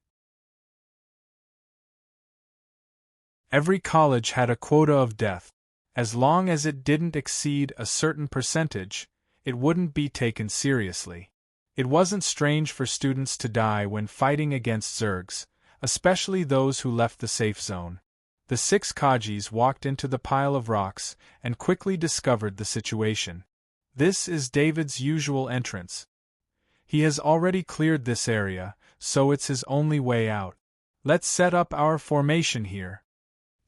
Every college had a quota of death. As long as it didn't exceed a certain percentage, it wouldn't be taken seriously. It wasn't strange for students to die when fighting against Zergs, especially those who left the safe zone. The 6 Kajis walked into the pile of rocks and quickly discovered the situation. This is David's usual entrance. He has already cleared this area, so it's his only way out. Let's set up our formation here.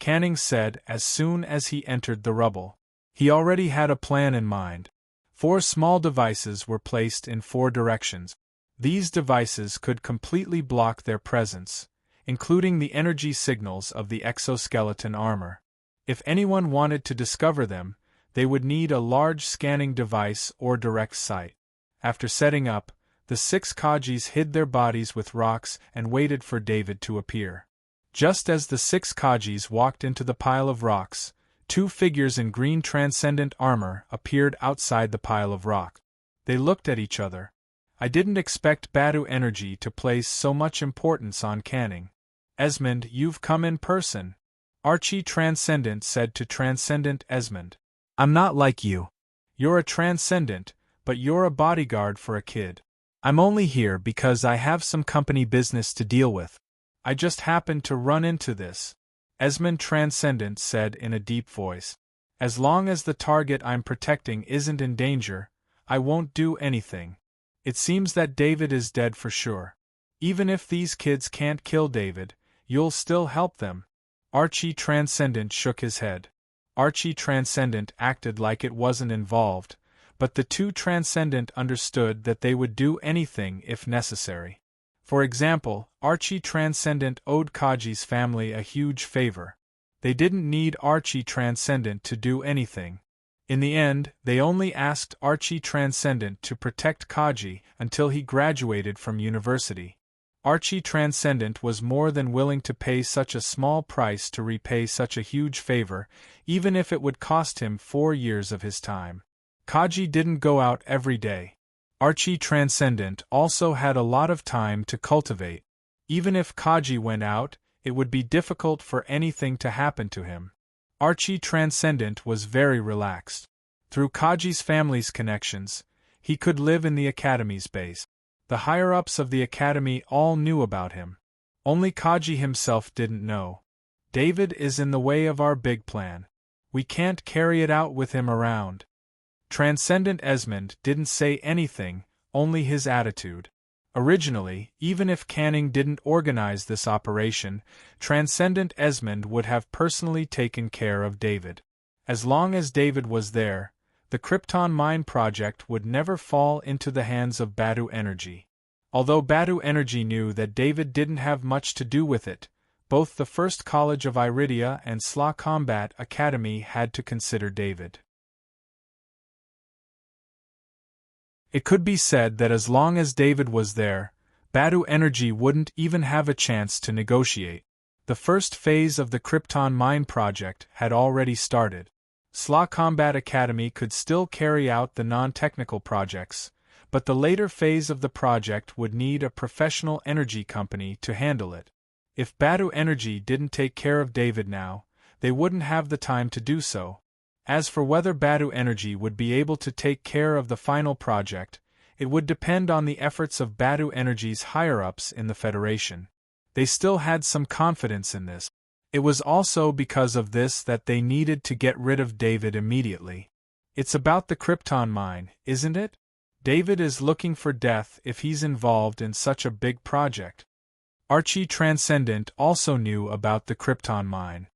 Canning said as soon as he entered the rubble. He already had a plan in mind. 4 small devices were placed in 4 directions. These devices could completely block their presence, including the energy signals of the exoskeleton armor. If anyone wanted to discover them, they would need a large scanning device or direct sight. After setting up, the 6 Kajis hid their bodies with rocks and waited for David to appear. Just as the 6 Kajis walked into the pile of rocks, 2 figures in green transcendent armor appeared outside the pile of rock. They looked at each other. I didn't expect Badu energy to place so much importance on Canning. Esmond, you've come in person. Archie Transcendent said to Transcendent Esmond. I'm not like you. You're a Transcendent, but you're a bodyguard for a kid. I'm only here because I have some company business to deal with. I just happened to run into this. Esmond Transcendent said in a deep voice. As long as the target I'm protecting isn't in danger, I won't do anything. It seems that David is dead for sure. Even if these kids can't kill David, you'll still help them. Archie Transcendent shook his head. Archie Transcendent acted like it wasn't involved, but the 2 Transcendent understood that they would do anything if necessary. For example, Archie Transcendent owed Kaji's family a huge favor. They didn't need Archie Transcendent to do anything. In the end, they only asked Archie Transcendent to protect Kaji until he graduated from university. Archie Transcendent was more than willing to pay such a small price to repay such a huge favor, even if it would cost him 4 years of his time. Kaji didn't go out every day. Archie Transcendent also had a lot of time to cultivate. Even if Kaji went out, it would be difficult for anything to happen to him. Archie Transcendent was very relaxed. Through Kaji's family's connections, he could live in the Academy's base. The higher-ups of the Academy all knew about him. Only Kaji himself didn't know. David is in the way of our big plan. We can't carry it out with him around. Transcendent Esmond didn't say anything, only his attitude. Originally, even if Canning didn't organize this operation, Transcendent Esmond would have personally taken care of David. As long as David was there, the Krypton Mine project would never fall into the hands of Badu Energy. Although Badu Energy knew that David didn't have much to do with it, both the First College of Iridia and SLA Combat Academy had to consider David. It could be said that as long as David was there, Badu Energy wouldn't even have a chance to negotiate. The first phase of the Krypton Mine project had already started. SLA Combat Academy could still carry out the non-technical projects, but the later phase of the project would need a professional energy company to handle it. If Badu Energy didn't take care of David now, they wouldn't have the time to do so. As for whether Badu Energy would be able to take care of the final project, it would depend on the efforts of Badu Energy's higher-ups in the Federation. They still had some confidence in this. It was also because of this that they needed to get rid of David immediately. It's about the Krypton mine, isn't it? David is looking for death if he's involved in such a big project. Archie Transcendent also knew about the Krypton mine.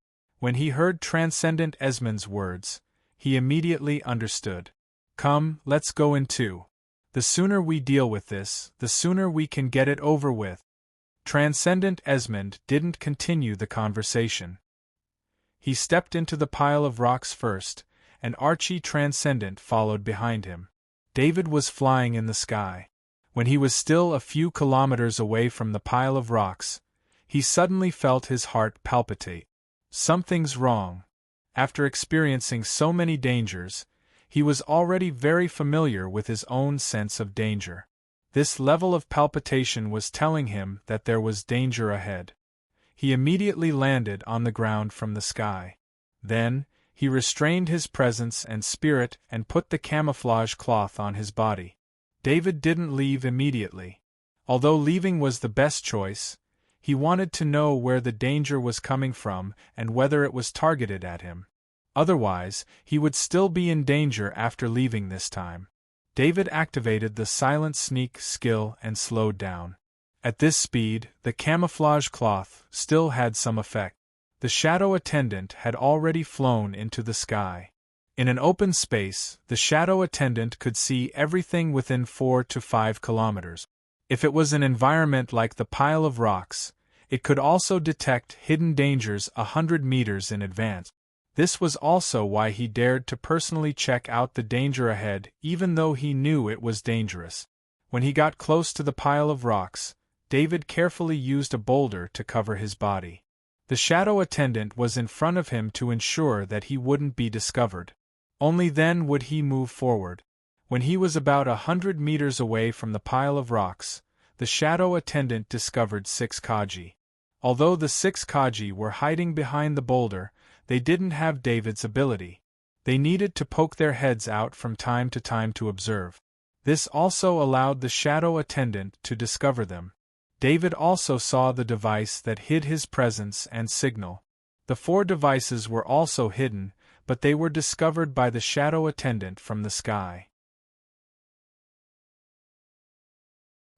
When he heard Transcendent Esmond's words, he immediately understood. Come, let's go in too. The sooner we deal with this, the sooner we can get it over with. Transcendent Esmond didn't continue the conversation. He stepped into the pile of rocks first, and Archie Transcendent followed behind him. David was flying in the sky. When he was still a few kilometers away from the pile of rocks, he suddenly felt his heart palpitate. Something's wrong. After experiencing so many dangers, he was already very familiar with his own sense of danger. This level of palpitation was telling him that there was danger ahead. He immediately landed on the ground from the sky. Then, he restrained his presence and spirit and put the camouflage cloth on his body. David didn't leave immediately. Although leaving was the best choice, he wanted to know where the danger was coming from and whether it was targeted at him. Otherwise, he would still be in danger after leaving this time. David activated the silent sneak skill and slowed down. At this speed, the camouflage cloth still had some effect. The shadow attendant had already flown into the sky. In an open space, the shadow attendant could see everything within 4 to 5 kilometers. If it was an environment like the pile of rocks, it could also detect hidden dangers 100 meters in advance. This was also why he dared to personally check out the danger ahead, even though he knew it was dangerous. When he got close to the pile of rocks, David carefully used a boulder to cover his body. The shadow attendant was in front of him to ensure that he wouldn't be discovered. Only then would he move forward. When he was about 100 meters away from the pile of rocks, the shadow attendant discovered 6 Kaji. Although the 6 Kaji were hiding behind the boulder, they didn't have David's ability. They needed to poke their heads out from time to time to observe. This also allowed the shadow attendant to discover them. David also saw the device that hid his presence and signal. The 4 devices were also hidden, but they were discovered by the shadow attendant from the sky.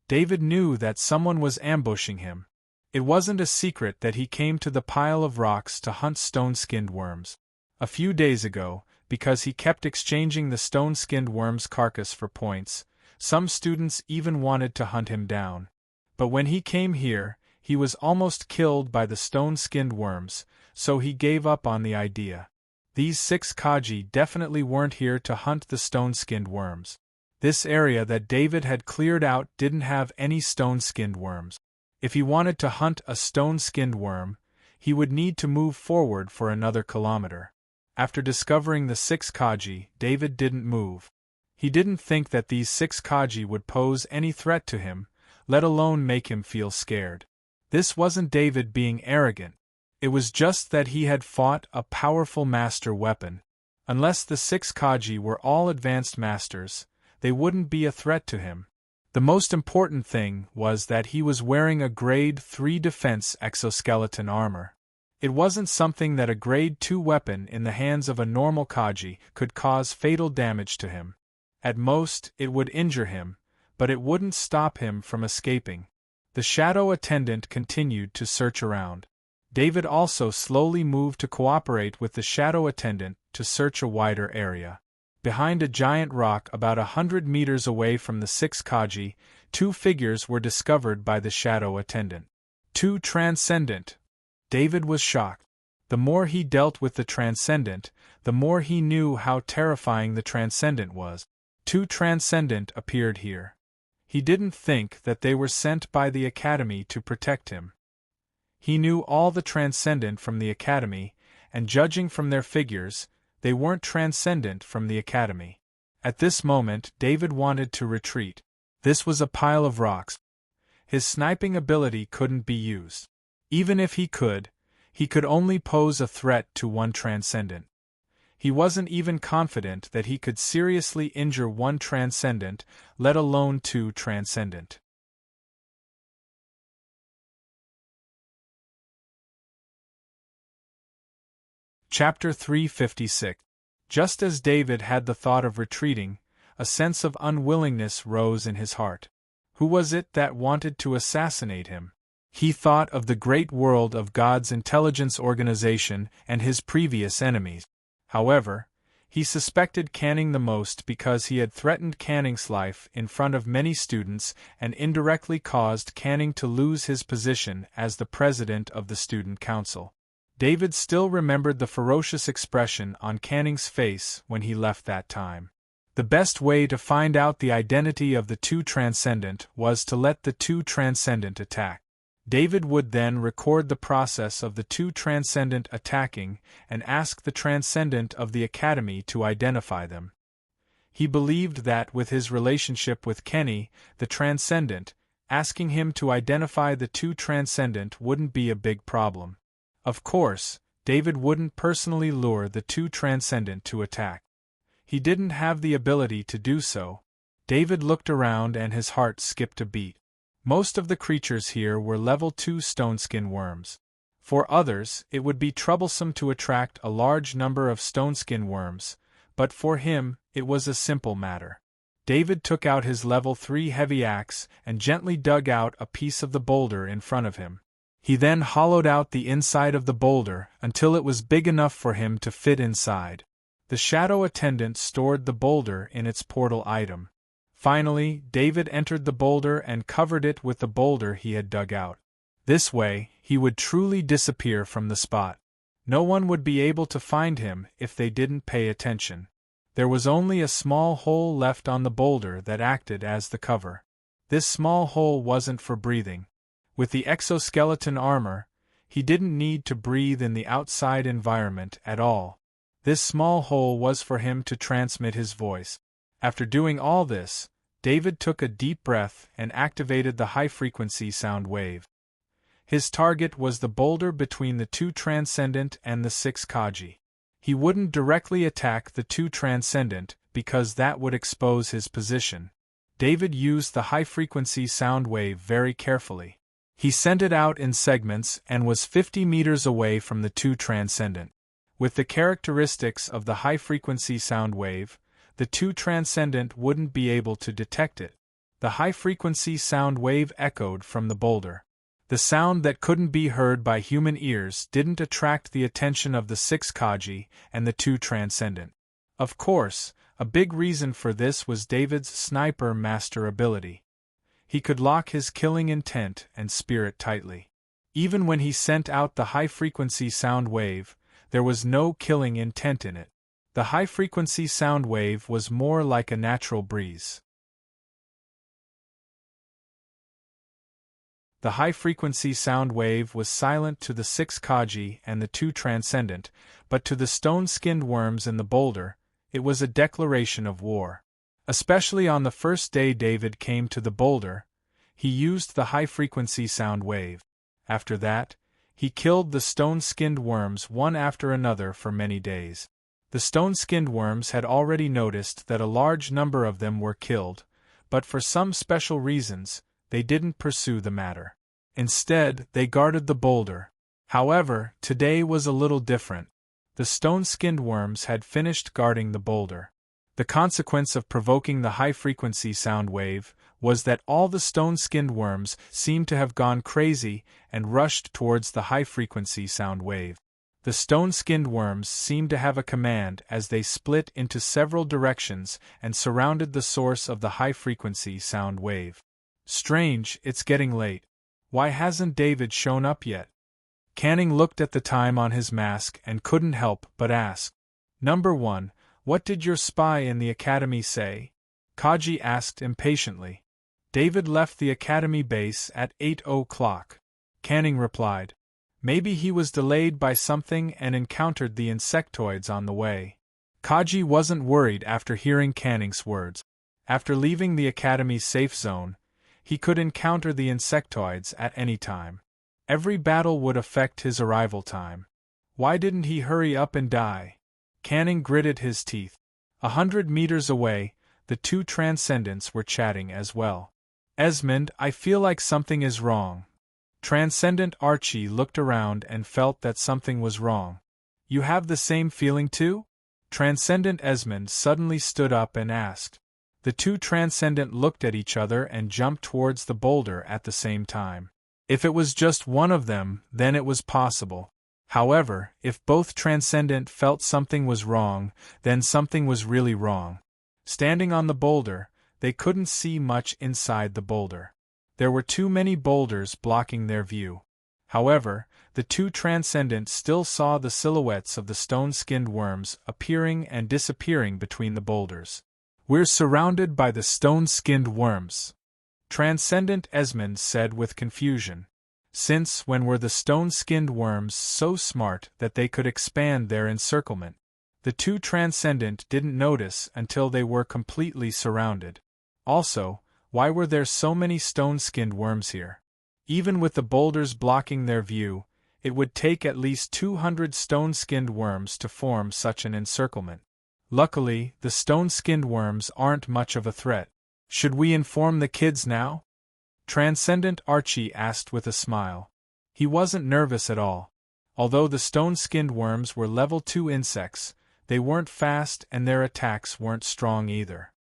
David knew that someone was ambushing him. It wasn't a secret that he came to the pile of rocks to hunt stone-skinned worms. A few days ago, because he kept exchanging the stone-skinned worm's carcass for points, some students even wanted to hunt him down. But when he came here, he was almost killed by the stone-skinned worms, so he gave up on the idea. These 6 Kaji definitely weren't here to hunt the stone-skinned worms. This area that David had cleared out didn't have any stone-skinned worms. If he wanted to hunt a stone-skinned worm, he would need to move forward for another kilometer. After discovering the 6 Kaji, David didn't move. He didn't think that these 6 Kaji would pose any threat to him, let alone make him feel scared. This wasn't David being arrogant. It was just that he had fought a powerful master weapon. Unless the 6 Kaji were all advanced masters, they wouldn't be a threat to him. The most important thing was that he was wearing a Grade 3 defense exoskeleton armor. It wasn't something that a Grade 2 weapon in the hands of a normal Kaji could cause fatal damage to him. At most, it would injure him, but it wouldn't stop him from escaping. The shadow attendant continued to search around. David also slowly moved to cooperate with the shadow attendant to search a wider area. Behind a giant rock about 100 meters away from the 6 Kaji, 2 figures were discovered by the shadow attendant. 2 Transcendent. David was shocked. The more he dealt with the Transcendent, the more he knew how terrifying the Transcendent was. 2 Transcendent appeared here. He didn't think that they were sent by the Academy to protect him. He knew all the Transcendent from the Academy, and judging from their figures, they weren't transcendent from the Academy. At this moment, David wanted to retreat. This was a pile of rocks. His sniping ability couldn't be used. Even if he could only pose a threat to 1 transcendent. He wasn't even confident that he could seriously injure 1 transcendent, let alone 2 transcendent. Chapter 356. Just as David had the thought of retreating, a sense of unwillingness rose in his heart. Who was it that wanted to assassinate him? He thought of the great world of God's intelligence organization and his previous enemies. However, he suspected Canning the most because he had threatened Canning's life in front of many students and indirectly caused Canning to lose his position as the president of the student council. David still remembered the ferocious expression on Canning's face when he left that time. The best way to find out the identity of the 2 transcendent was to let the 2 transcendent attack. David would then record the process of the 2 transcendent attacking and ask the transcendent of the Academy to identify them. He believed that with his relationship with Kenny, the transcendent, asking him to identify the 2 transcendent wouldn't be a big problem. Of course, David wouldn't personally lure the 2 transcendent to attack. He didn't have the ability to do so. David looked around and his heart skipped a beat. Most of the creatures here were level 2 stone-skin worms. For others, it would be troublesome to attract a large number of stone-skin worms, but for him, it was a simple matter. David took out his level 3 heavy axe and gently dug out a piece of the boulder in front of him. He then hollowed out the inside of the boulder until it was big enough for him to fit inside. The shadow attendant stored the boulder in its portal item. Finally, David entered the boulder and covered it with the boulder he had dug out. This way, he would truly disappear from the spot. No one would be able to find him if they didn't pay attention. There was only a small hole left on the boulder that acted as the cover. This small hole wasn't for breathing. With the exoskeleton armor, he didn't need to breathe in the outside environment at all. This small hole was for him to transmit his voice. After doing all this, David took a deep breath and activated the high-frequency sound wave. His target was the boulder between the 2 transcendent and the 6 Kaji. He wouldn't directly attack the 2 transcendent because that would expose his position. David used the high-frequency sound wave very carefully. He sent it out in segments and was 50 meters away from the 2 transcendent. With the characteristics of the high-frequency sound wave, the 2 transcendent wouldn't be able to detect it. The high-frequency sound wave echoed from the boulder. The sound that couldn't be heard by human ears didn't attract the attention of the 6 Kaji and the 2 transcendent. Of course, a big reason for this was David's sniper master ability. He could lock his killing intent and spirit tightly. Even when he sent out the high-frequency sound wave, there was no killing intent in it. The high-frequency sound wave was more like a natural breeze. The high-frequency sound wave was silent to the 6 Kaji and the 2 transcendent, but to the stone-skinned worms in the boulder, it was a declaration of war. Especially on the first day David came to the boulder, he used the high-frequency sound wave. After that, he killed the stone-skinned worms one after another for many days. The stone-skinned worms had already noticed that a large number of them were killed, but for some special reasons, they didn't pursue the matter. Instead, they guarded the boulder. However, today was a little different. The stone-skinned worms had finished guarding the boulder. The consequence of provoking the high-frequency sound wave was that all the stone-skinned worms seemed to have gone crazy and rushed towards the high-frequency sound wave. The stone-skinned worms seemed to have a command as they split into several directions and surrounded the source of the high-frequency sound wave. Strange, it's getting late. Why hasn't David shown up yet? Canning looked at the time on his mask and couldn't help but ask. Number 1, what did your spy in the academy say? Kaji asked impatiently. David left the academy base at 8 o'clock. Canning replied. Maybe he was delayed by something and encountered the insectoids on the way. Kaji wasn't worried after hearing Canning's words. After leaving the academy's safe zone, he could encounter the insectoids at any time. Every battle would affect his arrival time. Why didn't he hurry up and die? Canning gritted his teeth. 100 meters away, the 2 transcendents were chatting as well. Esmond, I feel like something is wrong. Transcendent Archie looked around and felt that something was wrong. You have the same feeling too? Transcendent Esmond suddenly stood up and asked. The 2 transcendent looked at each other and jumped towards the boulder at the same time. If it was just one of them, then it was possible. However, if both transcendent felt something was wrong, then something was really wrong. Standing on the boulder, they couldn't see much inside the boulder. There were too many boulders blocking their view. However, the 2 transcendent still saw the silhouettes of the stone-skinned worms appearing and disappearing between the boulders. We're surrounded by the stone-skinned worms, Transcendent Esmond said with confusion. Since when were the stone-skinned worms so smart that they could expand their encirclement? The 2 transcendent didn't notice until they were completely surrounded. Also, why were there so many stone-skinned worms here? Even with the boulders blocking their view, it would take at least 200 stone-skinned worms to form such an encirclement. Luckily, the stone-skinned worms aren't much of a threat. Should we inform the kids now? Transcendent Archie asked with a smile. He wasn't nervous at all. Although the stone-skinned worms were level 2 insects, they weren't fast and their attacks weren't strong either.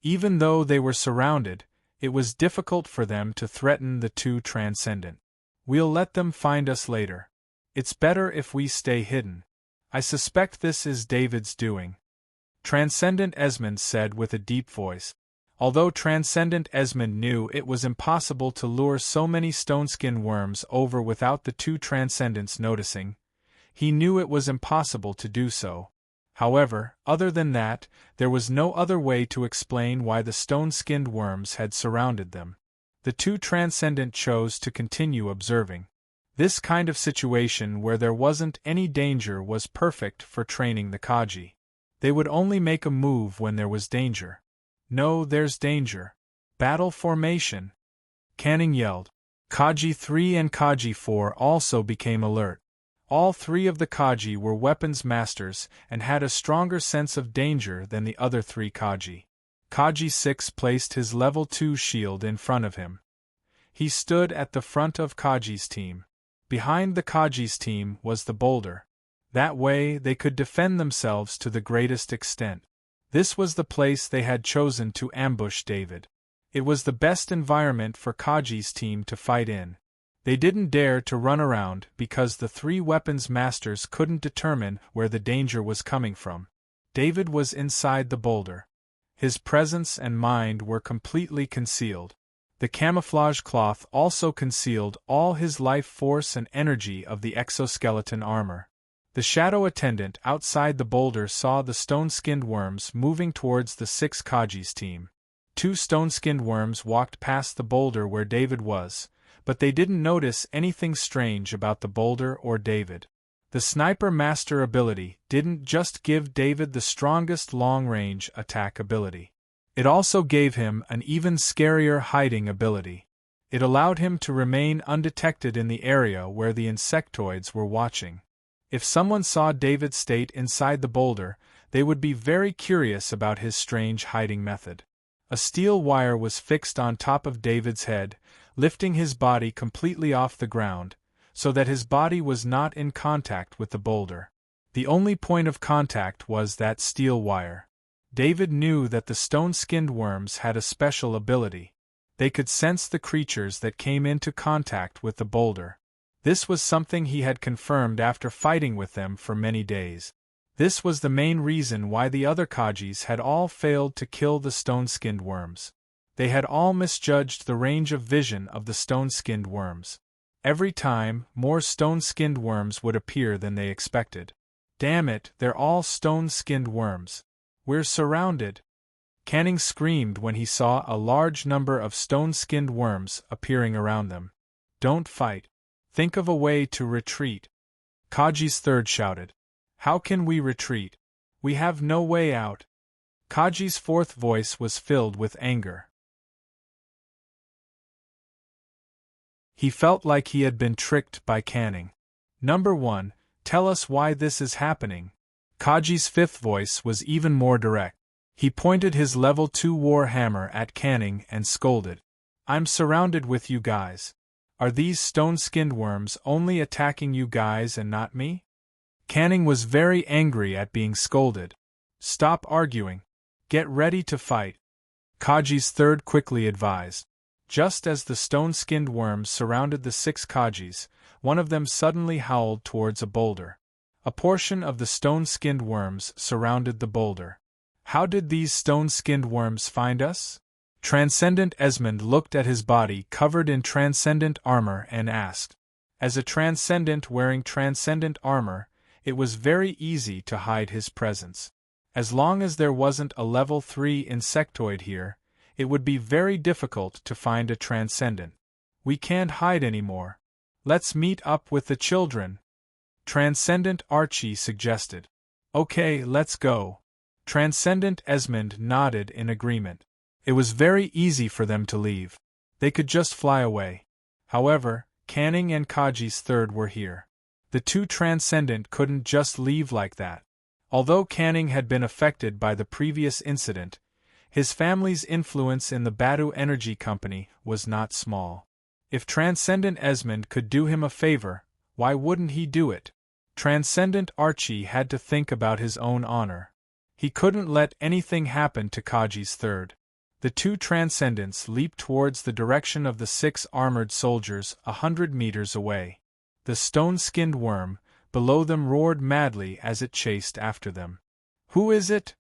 Even though they were surrounded, It was difficult for them to threaten the two transcendent. We'll let them find us later. It's better if we stay hidden. I suspect this is David's doing. Transcendent Esmond said with a deep voice. Although Transcendent Esmond knew it was impossible to lure so many stone-skin worms over without the two transcendents noticing, he knew it was impossible to do so. However, other than that, there was no other way to explain why the stone-skinned worms had surrounded them. The two transcendent chose to continue observing. This kind of situation where there wasn't any danger was perfect for training the Kaji. They would only make a move when there was danger. No, there's danger. Battle formation! Canning yelled. Kaji 3 and Kaji 4 also became alert. All three of the Kaji were weapons masters and had a stronger sense of danger than the other three Kaji. Kaji 6 placed his level 2 shield in front of him. He stood at the front of Kaji's team. Behind the Kaji's team was the boulder. That way they could defend themselves to the greatest extent. This was the place they had chosen to ambush David. It was the best environment for Kaji's team to fight in. They didn't dare to run around because the three weapons masters couldn't determine where the danger was coming from. David was inside the boulder. His presence and mind were completely concealed. The camouflage cloth also concealed all his life force and energy of the exoskeleton armor. The shadow attendant outside the boulder saw the stone-skinned worms moving towards the 6 Kaji's team. 2 stone-skinned worms walked past the boulder where David was, but they didn't notice anything strange about the boulder or David. The Sniper Master ability didn't just give David the strongest long-range attack ability. It also gave him an even scarier hiding ability. It allowed him to remain undetected in the area where the insectoids were watching. If someone saw David state inside the boulder, they would be very curious about his strange hiding method. A steel wire was fixed on top of David's head, lifting his body completely off the ground, so that his body was not in contact with the boulder. The only point of contact was that steel wire. David knew that the stone-skinned worms had a special ability. They could sense the creatures that came into contact with the boulder. This was something he had confirmed after fighting with them for many days. This was the main reason why the other Kajis had all failed to kill the stone-skinned worms. They had all misjudged the range of vision of the stone-skinned worms. Every time, more stone-skinned worms would appear than they expected. Damn it, they're all stone-skinned worms. We're surrounded. Canning screamed when he saw a large number of stone-skinned worms appearing around them. Don't fight. Think of a way to retreat. Kaji's third shouted. How can we retreat? We have no way out. Kaji's fourth voice was filled with anger. He felt like he had been tricked by Canning. Number 1, tell us why this is happening. Kaji's fifth voice was even more direct. He pointed his level 2 war hammer at Canning and scolded. I'm surrounded with you guys. Are these stone-skinned worms only attacking you guys and not me? Canning was very angry at being scolded. Stop arguing. Get ready to fight. Kaji's third quickly advised. Just as the stone-skinned worms surrounded the 6 Kajis, one of them suddenly howled towards a boulder. A portion of the stone-skinned worms surrounded the boulder. How did these stone-skinned worms find us? Transcendent Esmond looked at his body covered in transcendent armor and asked. As a transcendent wearing transcendent armor, it was very easy to hide his presence. As long as there wasn't a level 3 insectoid here, it would be very difficult to find a transcendent. We can't hide anymore. Let's meet up with the children. Transcendent Archie suggested. Okay, let's go. Transcendent Esmond nodded in agreement. It was very easy for them to leave. They could just fly away. However, Canning and Kaji's third were here. The 2 transcendent couldn't just leave like that. Although Canning had been affected by the previous incident, his family's influence in the Badu Energy Company was not small. If Transcendent Esmond could do him a favor, why wouldn't he do it? Transcendent Archie had to think about his own honor. He couldn't let anything happen to Kaji's third. The two transcendents leaped towards the direction of the 6 armored soldiers 100 meters away. The stone-skinned worm, below them, roared madly as it chased after them. "Who is it?"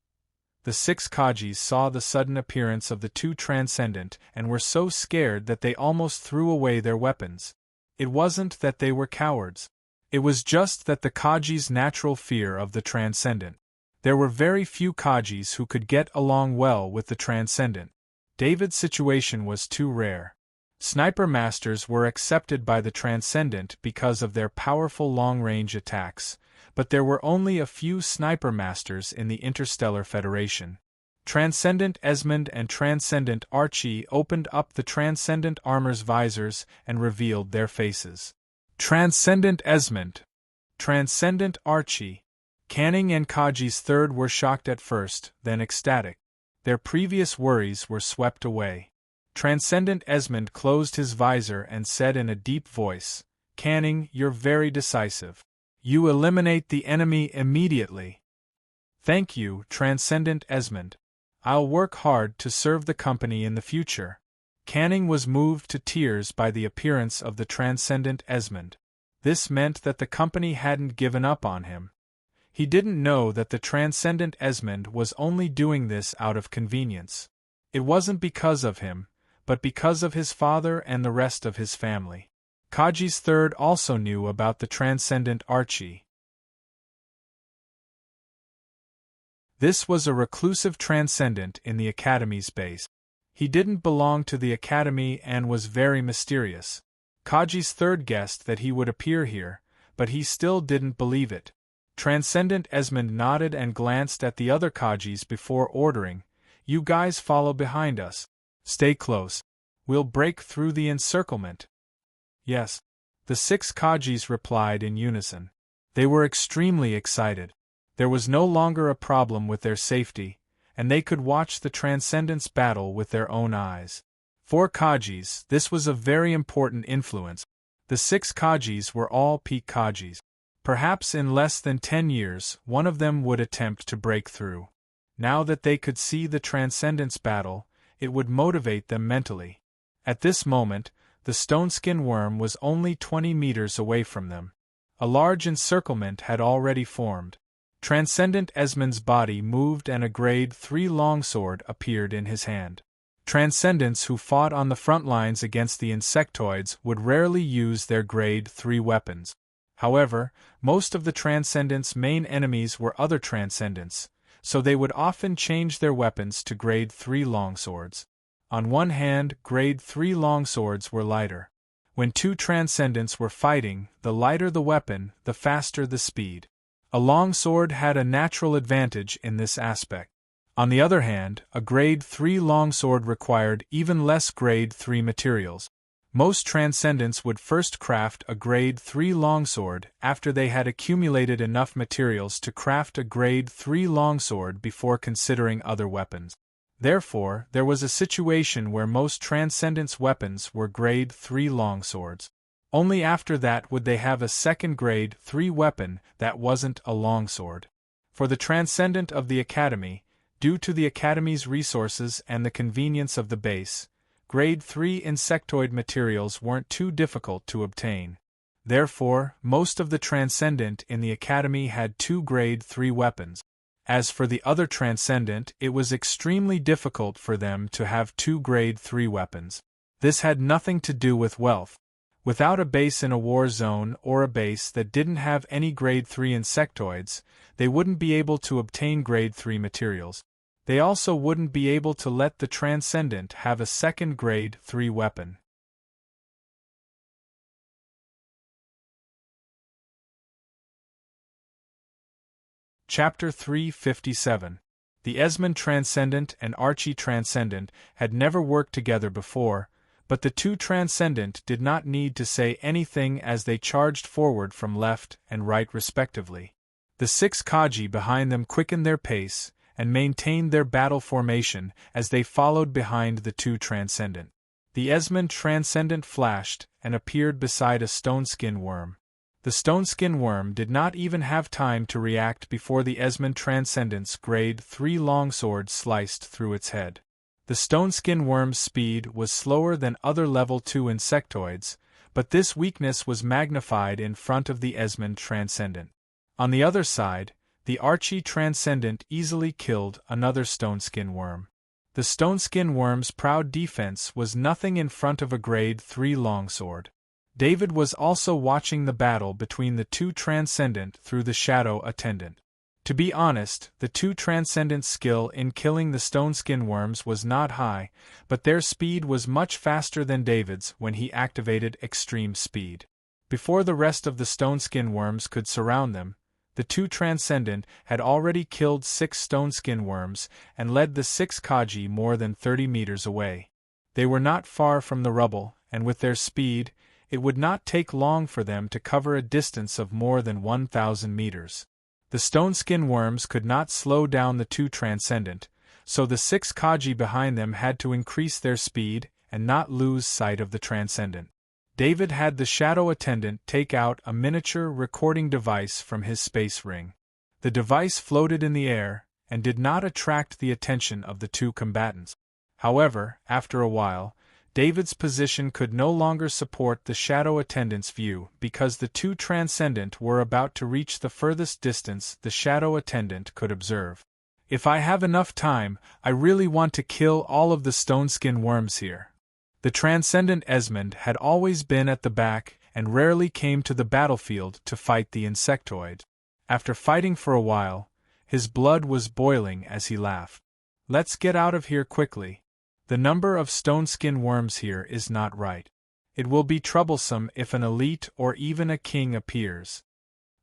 The 6 Kajis saw the sudden appearance of the two transcendent and were so scared that they almost threw away their weapons. It wasn't that they were cowards. It was just that the Kajis' natural fear of the transcendent. There were very few Kajis who could get along well with the transcendent. David's situation was too rare. Sniper masters were accepted by the transcendent because of their powerful long-range attacks, but there were only a few sniper masters in the Interstellar Federation. Transcendent Esmond and Transcendent Archie opened up the Transcendent armor's visors and revealed their faces. Transcendent Esmond. Transcendent Archie. Canning and Kaji's third were shocked at first, then ecstatic. Their previous worries were swept away. Transcendent Esmond closed his visor and said in a deep voice, "Canning, you're very decisive. You eliminate the enemy immediately." "Thank you, Transcendent Esmond. I'll work hard to serve the company in the future." Canning was moved to tears by the appearance of the Transcendent Esmond. This meant that the company hadn't given up on him. He didn't know that the Transcendent Esmond was only doing this out of convenience. It wasn't because of him, but because of his father and the rest of his family. Kaji's third also knew about the Transcendent Archie. This was a reclusive transcendent in the Academy's base. He didn't belong to the Academy and was very mysterious. Kaji's third guessed that he would appear here, but he still didn't believe it. Transcendent Esmond nodded and glanced at the other Kajis before ordering, "You guys follow behind us. Stay close. We'll break through the encirclement." "Yes." The 6 Kajis replied in unison. They were extremely excited. There was no longer a problem with their safety, and they could watch the Transcendents battle with their own eyes. For Kajis, this was a very important influence. The 6 Kajis were all peak Kajis. Perhaps in less than 10 years, one of them would attempt to break through. Now that they could see the Transcendents battle, it would motivate them mentally. At this moment, the stone-skin worm was only 20 meters away from them. A large encirclement had already formed. Transcendent Esmond's body moved and a grade 3 longsword appeared in his hand. Transcendents who fought on the front lines against the insectoids would rarely use their grade 3 weapons. However, most of the Transcendents' main enemies were other Transcendents, so they would often change their weapons to grade 3 longswords. On one hand, grade 3 longswords were lighter. When two Transcendents were fighting, the lighter the weapon, the faster the speed. A longsword had a natural advantage in this aspect. On the other hand, a grade 3 longsword required even less grade 3 materials. Most Transcendents would first craft a grade 3 longsword after they had accumulated enough materials to craft a grade 3 longsword before considering other weapons. Therefore, there was a situation where most Transcendents' weapons were grade 3 longswords. Only after that would they have a second grade 3 weapon that wasn't a longsword. For the Transcendent of the Academy, due to the Academy's resources and the convenience of the base, grade 3 insectoid materials weren't too difficult to obtain. Therefore, most of the Transcendent in the Academy had 2 grade 3 weapons. As for the other Transcendent, it was extremely difficult for them to have 2 grade 3 weapons. This had nothing to do with wealth. Without a base in a war zone or a base that didn't have any grade 3 insectoids, they wouldn't be able to obtain grade 3 materials. They also wouldn't be able to let the Transcendent have a second grade 3 weapon. Chapter 357. The Esmond Transcendent and Archie Transcendent had never worked together before, but the two Transcendent did not need to say anything as they charged forward from left and right respectively. The 6 Kaji behind them quickened their pace and maintained their battle formation as they followed behind the two Transcendent. The Esmond Transcendent flashed and appeared beside a stone-skin worm. The stone-skin worm did not even have time to react before the Esmond Transcendent's grade 3 longsword sliced through its head. The stone skin worm's speed was slower than other level 2 insectoids, but this weakness was magnified in front of the Esmond Transcendent. On the other side, the Archie Transcendent easily killed another stone skin worm. The stone skin worm's proud defense was nothing in front of a grade 3 longsword. David was also watching the battle between the two Transcendent through the Shadow Attendant. To be honest, the two Transcendent's skill in killing the stone skin worms was not high, but their speed was much faster than David's when he activated extreme speed. Before the rest of the stone skin worms could surround them, the two Transcendent had already killed 6 stone skin worms and led the 6 Kaji more than 30 meters away. They were not far from the rubble, and with their speed, it would not take long for them to cover a distance of more than 1,000 meters. The stone skin worms could not slow down the two Transcendent, so the 6 Kaji behind them had to increase their speed and not lose sight of the Transcendent. David had the Shadow Attendant take out a miniature recording device from his space ring. The device floated in the air and did not attract the attention of the two combatants. However, after a while, David's position could no longer support the Shadow Attendant's view because the two Transcendent were about to reach the furthest distance the Shadow Attendant could observe. If I have enough time, I really want to kill all of the stone skin worms here. The Transcendent Esmond had always been at the back and rarely came to the battlefield to fight the insectoid. After fighting for a while, his blood was boiling as he laughed. Let's get out of here quickly. The number of stone skin worms here is not right. It will be troublesome if an elite or even a king appears.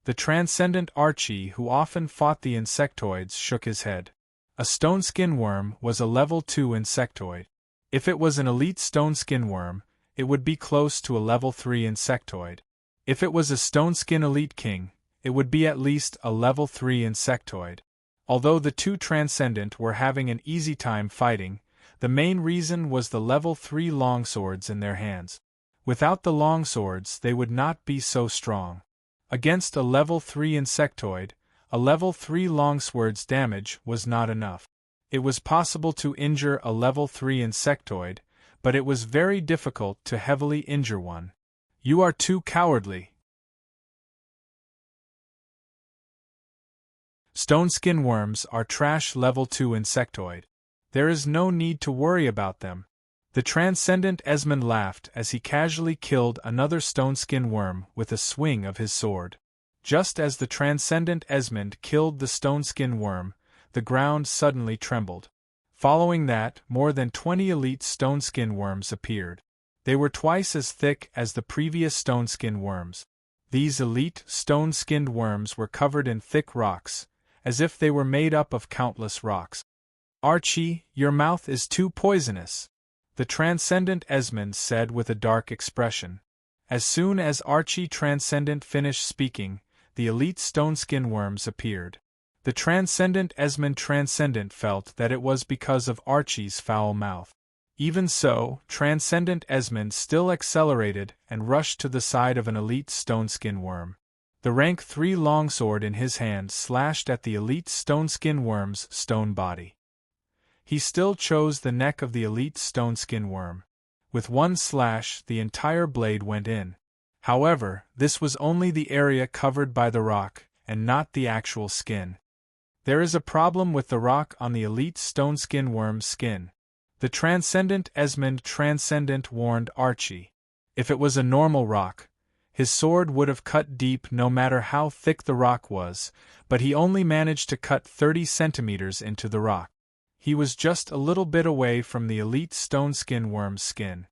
The Transcendent Archie, who often fought the insectoids, shook his head. A stone skin worm was a level 2 insectoid. If it was an elite stone skin worm, it would be close to a level 3 insectoid. If it was a stone skin elite king, it would be at least a level 3 insectoid. Although the two Transcendent were having an easy time fighting, the main reason was the level 3 longswords in their hands. Without the longswords, they would not be so strong. Against a level 3 insectoid, a level 3 longsword's damage was not enough. It was possible to injure a level 3 insectoid, but it was very difficult to heavily injure one. You are too cowardly. Stone skin worms are trash level 2 insectoid. There is no need to worry about them. The Transcendent Esmond laughed as he casually killed another stone skin worm with a swing of his sword. Just as the Transcendent Esmond killed the stone skin worm, the ground suddenly trembled. Following that, more than 20 elite stone skin worms appeared. They were twice as thick as the previous stone skin worms. These elite stone-skinned worms were covered in thick rocks, as if they were made up of countless rocks. Archie, your mouth is too poisonous, the Transcendent Esmond said with a dark expression. As soon as Archie Transcendent finished speaking, the elite stone skin worms appeared. The Transcendent Esmond Transcendent felt that it was because of Archie's foul mouth. Even so, Transcendent Esmond still accelerated and rushed to the side of an elite stone skin worm. The rank 3 longsword in his hand slashed at the elite stone skin worm's stone body. He still chose the neck of the elite stone skin worm. With one slash, the entire blade went in. However, this was only the area covered by the rock, and not the actual skin. There is a problem with the rock on the elite stone skin worm's skin. The Transcendent Esmond Transcendent warned Archie. If it was a normal rock, his sword would have cut deep no matter how thick the rock was, but he only managed to cut 30 centimeters into the rock. He was just a little bit away from the elite stone skin worm's skin.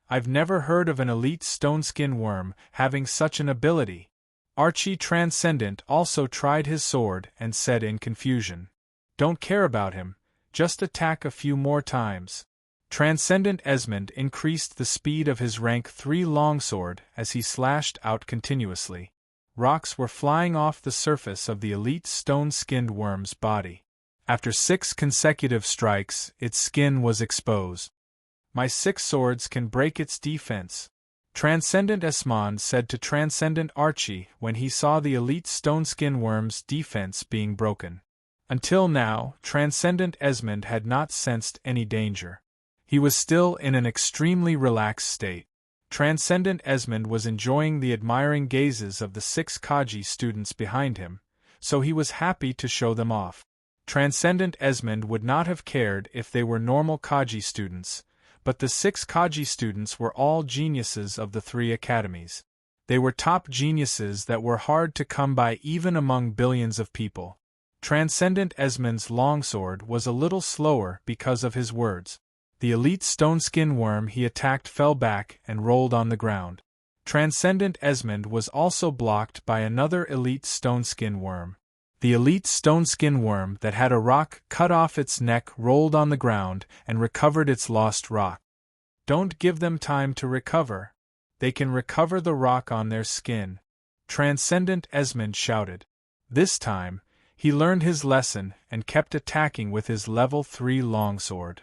I've never heard of an elite stone skin worm having such an ability. Archie Transcendent also tried his sword and said in confusion. Don't care about him, just attack a few more times. Transcendent Esmond increased the speed of his rank 3 longsword as he slashed out continuously. Rocks were flying off the surface of the elite stone-skinned worm's body. After 6 consecutive strikes, its skin was exposed. My 6 swords can break its defense, Transcendent Esmond said to Transcendent Archie when he saw the elite stone skin worm's defense being broken. Until now, Transcendent Esmond had not sensed any danger. He was still in an extremely relaxed state. Transcendent Esmond was enjoying the admiring gazes of the 6 Kaji students behind him, so he was happy to show them off. Transcendent Esmond would not have cared if they were normal Kaji students, but the 6 Kaji students were all geniuses of the 3 academies. They were top geniuses that were hard to come by even among billions of people. Transcendent Esmond's longsword was a little slower because of his words. The elite stone-skin worm he attacked fell back and rolled on the ground. Transcendent Esmond was also blocked by another elite stone-skin worm. The elite stone-skin worm that had a rock cut off its neck rolled on the ground and recovered its lost rock. Don't give them time to recover. They can recover the rock on their skin. Transcendent Esmond shouted. This time, he learned his lesson and kept attacking with his level 3 longsword.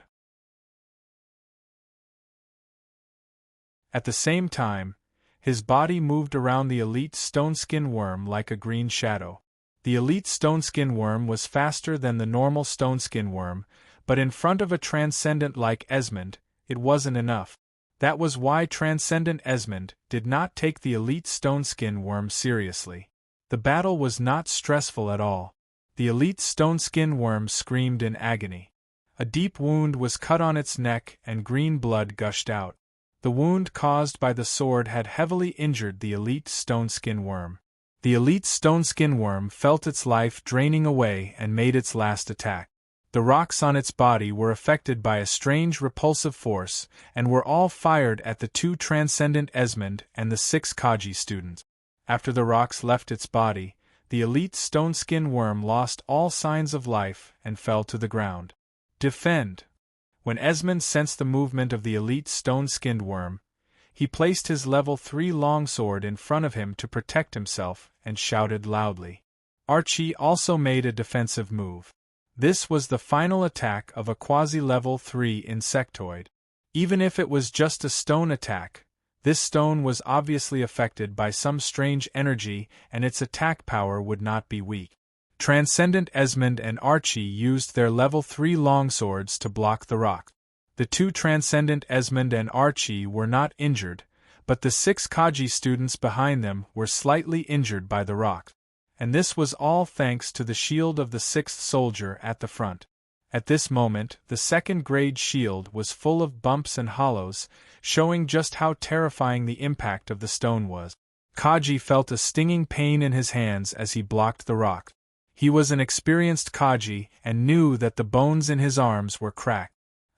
At the same time, his body moved around the elite stone-skin worm like a green shadow. The elite stone-skin worm was faster than the normal stone-skin worm, but in front of a transcendent like Esmond, it wasn't enough. That was why Transcendent Esmond did not take the elite stone-skin worm seriously. The battle was not stressful at all. The elite stone-skin worm screamed in agony. A deep wound was cut on its neck and green blood gushed out. The wound caused by the sword had heavily injured the elite stone-skin worm. The elite stone-skin worm felt its life draining away and made its last attack. The rocks on its body were affected by a strange repulsive force and were all fired at the 2 Transcendent Esmond and the 6 Kaji students. After the rocks left its body, the elite stone-skin worm lost all signs of life and fell to the ground. Defend! When Esmond sensed the movement of the elite stone-skinned worm, he placed his level 3 longsword in front of him to protect himself and shouted loudly. Archie also made a defensive move. This was the final attack of a quasi-level 3 insectoid. Even if it was just a stone attack, this stone was obviously affected by some strange energy and its attack power would not be weak. Transcendent Esmond and Archie used their level 3 longswords to block the rock. The 2 Transcendent Esmond and Archie were not injured, but the 6 Kaji students behind them were slightly injured by the rock. And this was all thanks to the shield of the 6th soldier at the front. At this moment, the 2nd grade shield was full of bumps and hollows, showing just how terrifying the impact of the stone was. Kaji felt a stinging pain in his hands as he blocked the rock. He was an experienced Kaji and knew that the bones in his arms were cracked.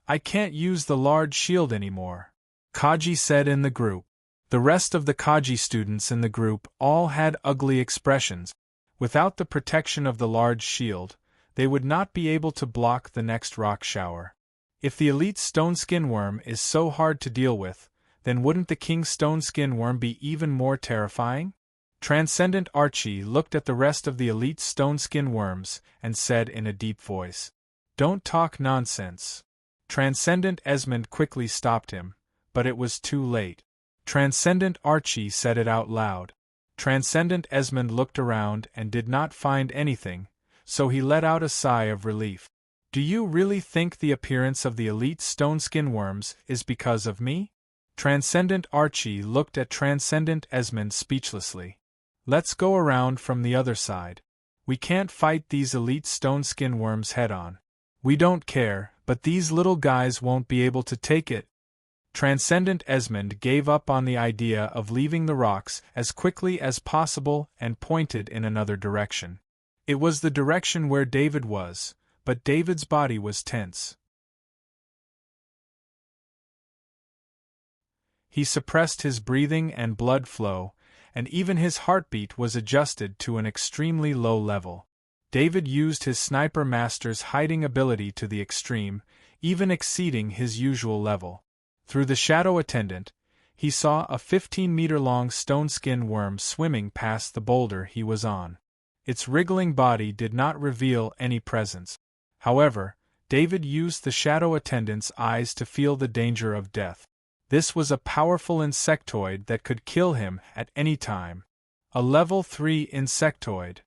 I can't use the large shield anymore, Kaji said in the group. The rest of the Kaji students in the group all had ugly expressions. Without the protection of the large shield, they would not be able to block the next rock shower. If the elite stone-skin worm is so hard to deal with, then wouldn't the king stone-skin worm be even more terrifying? Transcendent Archie looked at the rest of the elite stone-skin worms and said in a deep voice, "Don't talk nonsense." Transcendent Esmond quickly stopped him, but it was too late. Transcendent Archie said it out loud. Transcendent Esmond looked around and did not find anything, so he let out a sigh of relief. Do you really think the appearance of the elite stone-skin worms is because of me? Transcendent Archie looked at Transcendent Esmond speechlessly. Let's go around from the other side. We can't fight these elite stone-skin worms head-on. We don't care, but these little guys won't be able to take it. Transcendent Esmond gave up on the idea of leaving the rocks as quickly as possible and pointed in another direction. It was the direction where David was, but David's body was tense. He suppressed his breathing and blood flow, and even his heartbeat was adjusted to an extremely low level. David used his sniper master's hiding ability to the extreme, even exceeding his usual level. Through the shadow attendant, he saw a 15-meter-long stone-skin worm swimming past the boulder he was on. Its wriggling body did not reveal any presence. However, David used the shadow attendant's eyes to feel the danger of death. This was a powerful insectoid that could kill him at any time. A level 3 insectoid,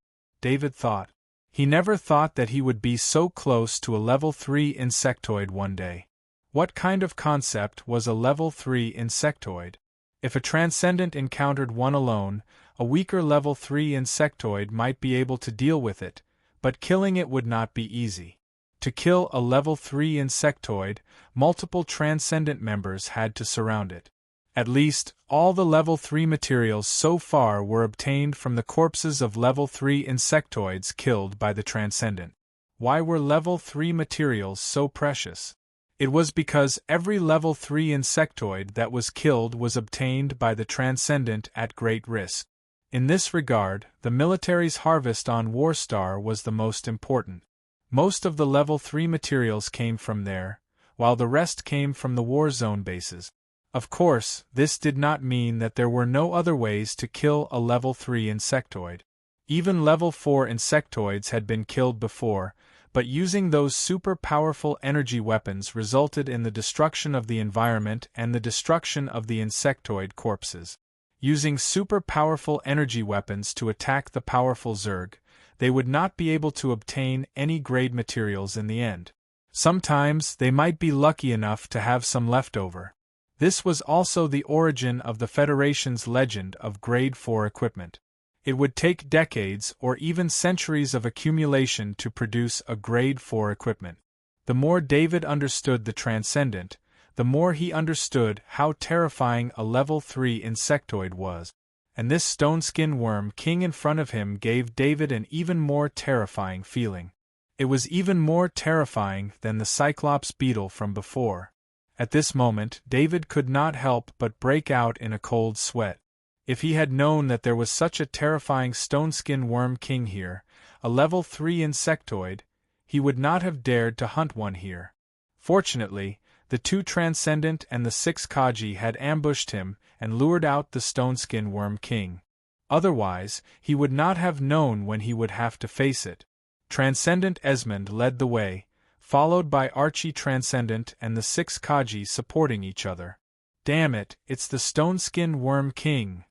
David thought. He never thought that he would be so close to a level 3 insectoid one day. What kind of concept was a level 3 insectoid? If a transcendent encountered one alone, a weaker level 3 insectoid might be able to deal with it, but killing it would not be easy. To kill a level 3 insectoid, multiple transcendent members had to surround it. At least, all the level 3 materials so far were obtained from the corpses of level 3 insectoids killed by the transcendent. Why were level 3 materials so precious? It was because every level 3 insectoid that was killed was obtained by the transcendent at great risk. In this regard, the military's harvest on Warstar was the most important. Most of the level 3 materials came from there, while the rest came from the war zone bases. Of course, this did not mean that there were no other ways to kill a level 3 insectoid. Even level 4 insectoids had been killed before, but using those super-powerful energy weapons resulted in the destruction of the environment and the destruction of the insectoid corpses. Using super-powerful energy weapons to attack the powerful Zerg, they would not be able to obtain any grade materials in the end. Sometimes they might be lucky enough to have some left over. This was also the origin of the Federation's legend of Grade 4 equipment. It would take decades or even centuries of accumulation to produce a Grade 4 equipment. The more David understood the Transcendent, the more he understood how terrifying a level 3 insectoid was. And this stone-skin worm king in front of him gave David an even more terrifying feeling. It was even more terrifying than the Cyclops beetle from before. At this moment, David could not help but break out in a cold sweat. If he had known that there was such a terrifying stone-skin worm king here, a level 3 insectoid, he would not have dared to hunt one here. Fortunately, the 2 Transcendent and the 6 Kaji had ambushed him and lured out the stone-skin worm king. Otherwise, he would not have known when he would have to face it. Transcendent Esmond led the way, followed by Archie Transcendent and the 6 Kaji supporting each other. Damn it, it's the stone-skin worm king!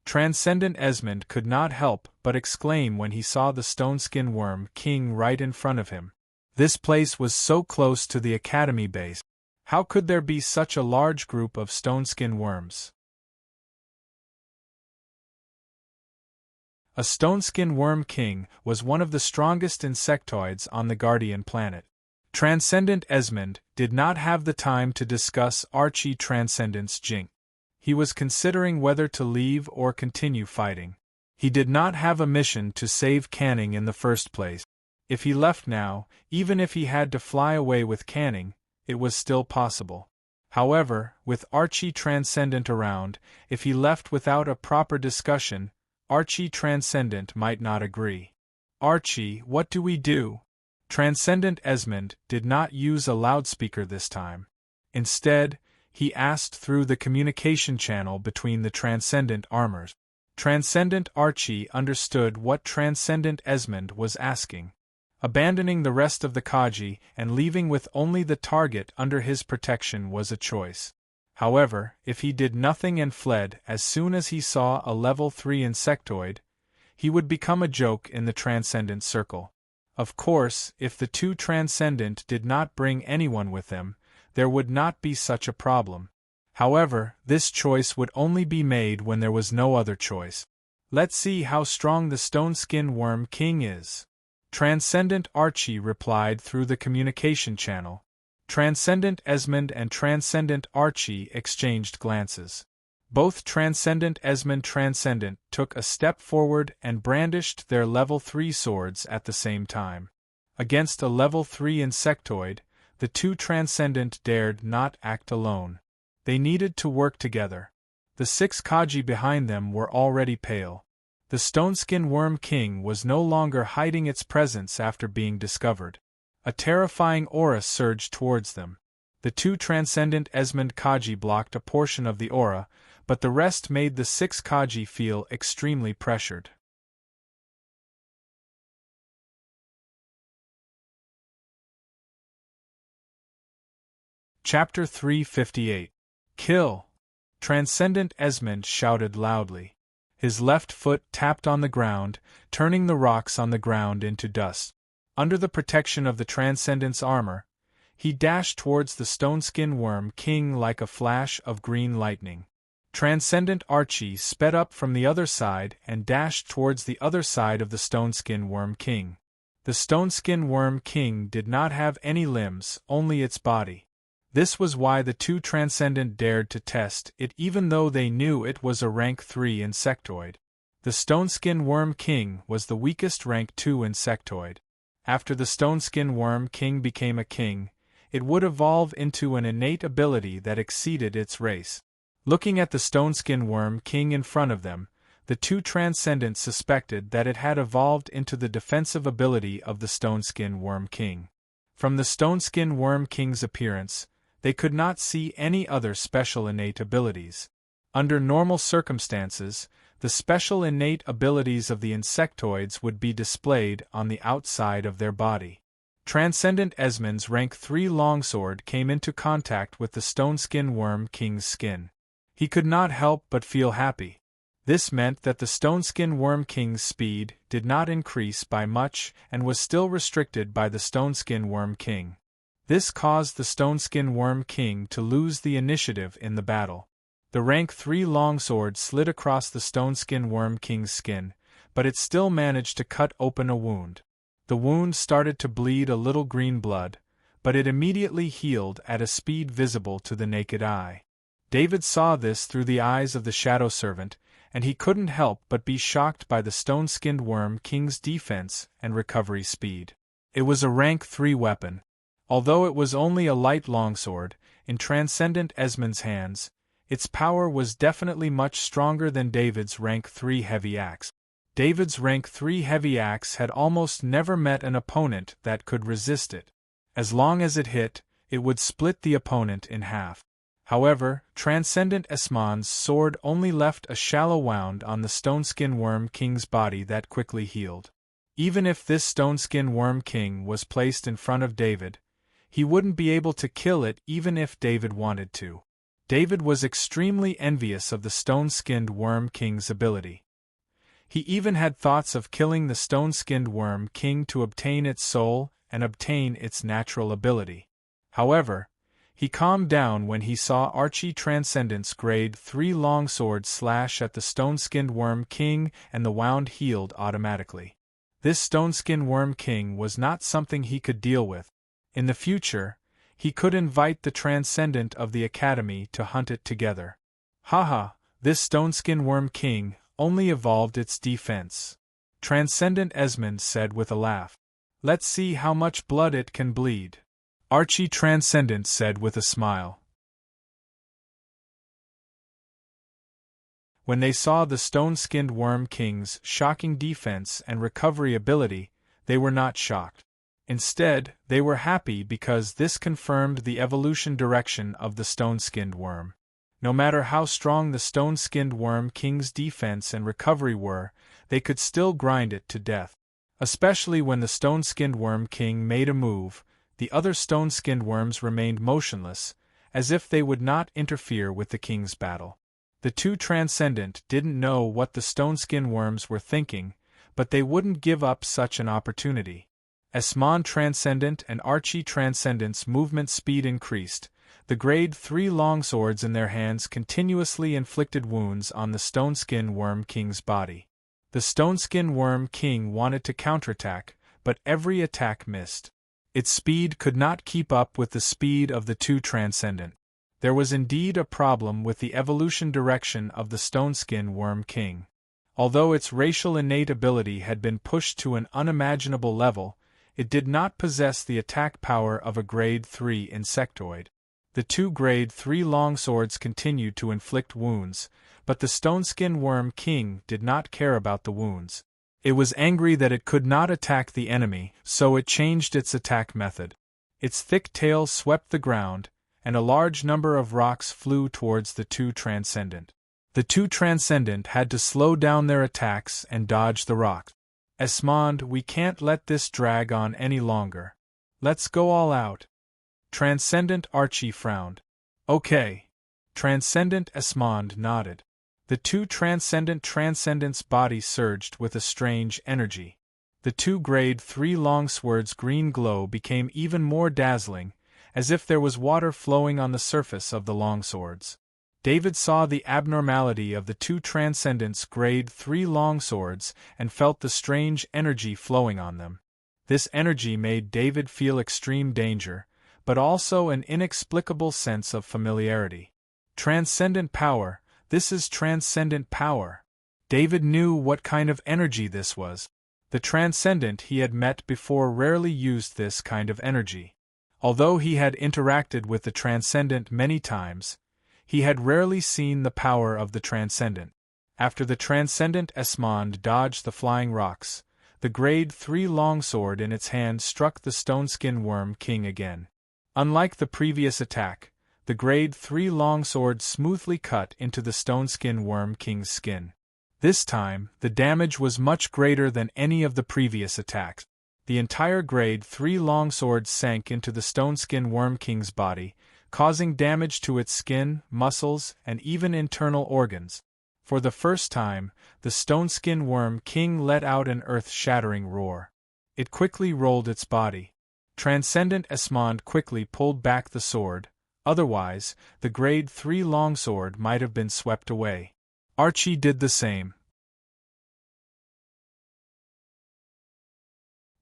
Transcendent Esmond could not help but exclaim when he saw the stone-skin worm king right in front of him. This place was so close to the academy base. How could there be such a large group of stone-skin worms? A stone-skin worm king was one of the strongest insectoids on the Guardian planet. Transcendent Esmond did not have the time to discuss Archie Transcendent's Jink. He was considering whether to leave or continue fighting. He did not have a mission to save Canning in the first place. If he left now, even if he had to fly away with Canning, it was still possible. However, with Archie Transcendent around, if he left without a proper discussion, Archie Transcendent might not agree. Archie, what do we do? Transcendent Esmond did not use a loudspeaker this time. Instead, he asked through the communication channel between the Transcendent armors. Transcendent Archie understood what Transcendent Esmond was asking. Abandoning the rest of the Kaji and leaving with only the target under his protection was a choice. However, if he did nothing and fled as soon as he saw a level 3 insectoid, he would become a joke in the Transcendent circle. Of course, if the 2 Transcendent did not bring anyone with them, there would not be such a problem. However, this choice would only be made when there was no other choice. Let's see how strong the stone-skin worm king is. Transcendent Archie replied through the communication channel. Transcendent Esmond and Transcendent Archie exchanged glances. Both Transcendent Esmond Transcendent took a step forward and brandished their level 3 swords at the same time. Against a level 3 insectoid, the 2 Transcendent dared not act alone. They needed to work together. The 6 Kaji behind them were already pale. The stone-skin worm king was no longer hiding its presence after being discovered. A terrifying aura surged towards them. The 2 Transcendent Esmond Kaji blocked a portion of the aura, but the rest made the 6 Kaji feel extremely pressured. Chapter 358. Kill! Transcendent Esmond shouted loudly. His left foot tapped on the ground, turning the rocks on the ground into dust. Under the protection of the Transcendent's armor, he dashed towards the Stone-Skin Worm King like a flash of green lightning. Transcendent Archie sped up from the other side and dashed towards the other side of the Stone-Skin Worm King. The Stone-Skin Worm King did not have any limbs, only its body. This was why the two Transcendent dared to test it even though they knew it was a rank 3 insectoid. The Stone-Skin Worm King was the weakest rank 2 insectoid. After the Stone-Skin Worm King became a king, it would evolve into an innate ability that exceeded its race. Looking at the Stone-Skin Worm King in front of them, the two Transcendents suspected that it had evolved into the defensive ability of the Stone-Skin Worm King. From the Stone-Skin Worm King's appearance, they could not see any other special innate abilities. Under normal circumstances, the special innate abilities of the insectoids would be displayed on the outside of their body. Transcendent Esmond's rank 3 longsword came into contact with the Stone-Skin Worm King's skin. He could not help but feel happy. This meant that the Stone-Skin Worm King's speed did not increase by much and was still restricted by the Stone-Skin Worm King. This caused the Stone-Skin Worm King to lose the initiative in the battle. The rank 3 longsword slid across the Stone-Skin Worm King's skin, but it still managed to cut open a wound. The wound started to bleed a little green blood, but it immediately healed at a speed visible to the naked eye. David saw this through the eyes of the Shadow Servant, and he couldn't help but be shocked by the Stone-Skinned Worm King's defense and recovery speed. It was a rank 3 weapon. Although it was only a light longsword, in Transcendent Esmond's hands, its power was definitely much stronger than David's rank 3 heavy axe. David's rank 3 heavy axe had almost never met an opponent that could resist it. As long as it hit, it would split the opponent in half. However, Transcendent Esmond's sword only left a shallow wound on the Stone-Skin Worm King's body that quickly healed. Even if this Stone-Skin Worm King was placed in front of David, he wouldn't be able to kill it even if David wanted to. David was extremely envious of the Stone-Skinned Worm King's ability. He even had thoughts of killing the Stone-Skinned Worm King to obtain its soul and obtain its natural ability. However, he calmed down when he saw Archie Transcendent's grade 3 longsword slash at the Stone-Skinned Worm King and the wound healed automatically. This Stone-Skinned Worm King was not something he could deal with. In the future, he could invite the Transcendent of the Academy to hunt it together. Haha, this Stone-Skin Worm King only evolved its defense. Transcendent Esmond said with a laugh. Let's see how much blood it can bleed. Archie Transcendent said with a smile. When they saw the Stone-Skinned Worm King's shocking defense and recovery ability, they were not shocked. Instead, they were happy because this confirmed the evolution direction of the Stone-Skinned Worm. No matter how strong the Stone-Skinned Worm King's defense and recovery were, they could still grind it to death. Especially when the Stone-Skinned Worm King made a move, the other Stone-Skinned Worms remained motionless, as if they would not interfere with the King's battle. The two Transcendent didn't know what the Stone-Skinned Worms were thinking, but they wouldn't give up such an opportunity. Esmond Transcendent and Archie Transcendent's movement speed increased. The grade 3 longswords in their hands continuously inflicted wounds on the Stone-Skin Worm King's body. The Stone-Skin Worm King wanted to counterattack, but every attack missed. Its speed could not keep up with the speed of the two Transcendent. There was indeed a problem with the evolution direction of the Stone-Skin Worm King. Although its racial innate ability had been pushed to an unimaginable level, it did not possess the attack power of a grade 3 insectoid. The two grade 3 longswords continued to inflict wounds, but the Stone-Skin Worm King did not care about the wounds. It was angry that it could not attack the enemy, so it changed its attack method. Its thick tail swept the ground, and a large number of rocks flew towards the two Transcendent. The two Transcendent had to slow down their attacks and dodge the rocks. Esmond, we can't let this drag on any longer. Let's go all out. Transcendent Archie frowned. Okay. Transcendent Esmond nodded. The two transcendent's body surged with a strange energy. The two grade 3 longsword's green glow became even more dazzling, as if there was water flowing on the surface of the longswords. David saw the abnormality of the two transcendent's grade 3 longswords and felt the strange energy flowing on them. This energy made David feel extreme danger, but also an inexplicable sense of familiarity. Transcendent power, this is transcendent power. David knew what kind of energy this was. The transcendent he had met before rarely used this kind of energy. Although he had interacted with the transcendent many times, he had rarely seen the power of the transcendent. After the transcendent Esmond dodged the flying rocks, the grade 3 longsword in its hand struck the stone-skin worm king again. Unlike the previous attack, the grade 3 longsword smoothly cut into the stone-skin worm king's skin. This time, the damage was much greater than any of the previous attacks. The entire grade 3 longsword sank into the stone-skin worm king's body, causing damage to its skin, muscles, and even internal organs. For the first time, the stone-skin worm king let out an earth-shattering roar. It quickly rolled its body. Transcendent Esmond quickly pulled back the sword, otherwise, the grade 3 longsword might have been swept away. Archie did the same.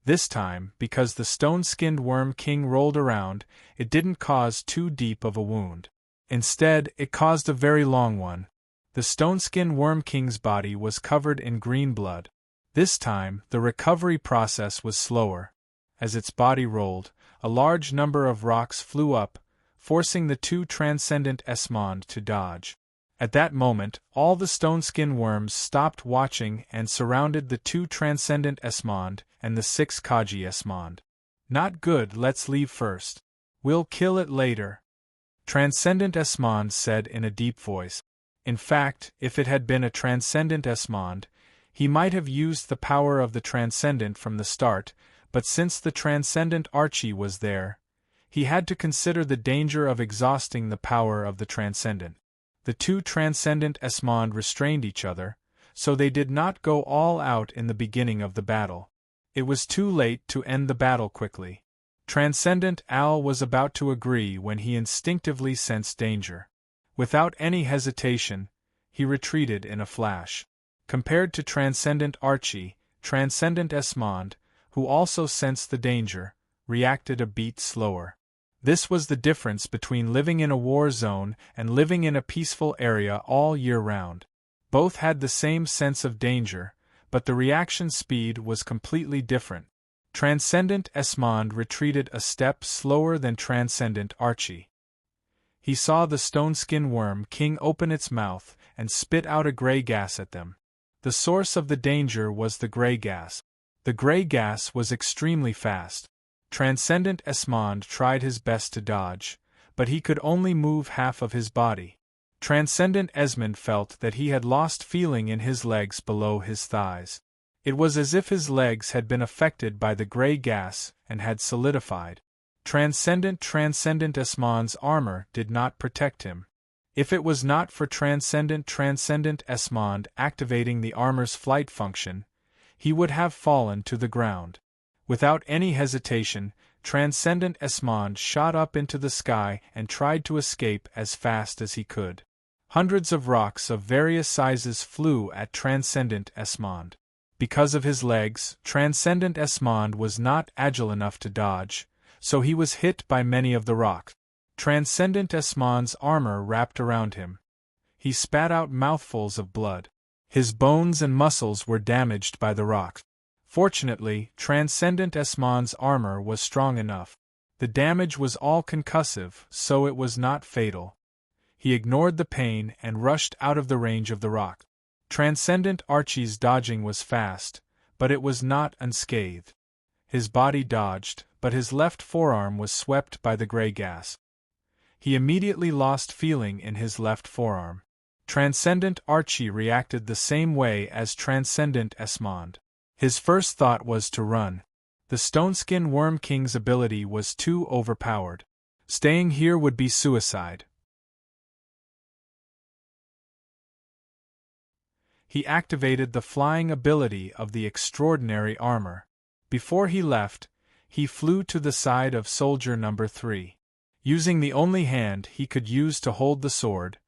This time, because the stone-skinned worm king rolled around, it didn't cause too deep of a wound. Instead, it caused a very long one. The stone-skinned worm king's body was covered in green blood. This time, the recovery process was slower. As its body rolled, a large number of rocks flew up, forcing the two transcendent Esmond to dodge. At that moment, all the stone-skin worms stopped watching and surrounded the two transcendent Esmond and the 6 Kaji Esmond. Not good, let's leave first. We'll kill it later. Transcendent Esmond said in a deep voice. In fact, if it had been a transcendent Esmond, he might have used the power of the transcendent from the start, but since the transcendent Archie was there, he had to consider the danger of exhausting the power of the transcendent. The two transcendent Esmond restrained each other, so they did not go all out in the beginning of the battle. It was too late to end the battle quickly. Transcendent Al was about to agree when he instinctively sensed danger. Without any hesitation, he retreated in a flash. Compared to Transcendent Archie, Transcendent Esmond, who also sensed the danger, reacted a beat slower. This was the difference between living in a war zone and living in a peaceful area all year round. Both had the same sense of danger, but the reaction speed was completely different. Transcendent Esmond retreated a step slower than Transcendent Archie. He saw the stone-skin worm king open its mouth and spit out a gray gas at them. The source of the danger was the gray gas. The gray gas was extremely fast. Transcendent Esmond tried his best to dodge, but he could only move half of his body. Transcendent Esmond felt that he had lost feeling in his legs below his thighs. It was as if his legs had been affected by the gray gas and had solidified. Transcendent Esmond's armor did not protect him. If it was not for Transcendent Esmond activating the armor's flight function, he would have fallen to the ground. Without any hesitation, Transcendent Esmond shot up into the sky and tried to escape as fast as he could. Hundreds of rocks of various sizes flew at Transcendent Esmond. Because of his legs, Transcendent Esmond was not agile enough to dodge, so he was hit by many of the rocks. Transcendent Esmond's armor wrapped around him. He spat out mouthfuls of blood. His bones and muscles were damaged by the rocks. Fortunately, Transcendent Esmond's armor was strong enough. The damage was all concussive, so it was not fatal. He ignored the pain and rushed out of the range of the rock. Transcendent Archie's dodging was fast, but it was not unscathed. His body dodged, but his left forearm was swept by the gray gas. He immediately lost feeling in his left forearm. Transcendent Archie reacted the same way as Transcendent Esmond. His first thought was to run. The Stone-Skin Worm King's ability was too overpowered. Staying here would be suicide. he activated the flying ability of the extraordinary armor. Before he left, he flew to the side of soldier number 3. Using the only hand he could use to hold the sword,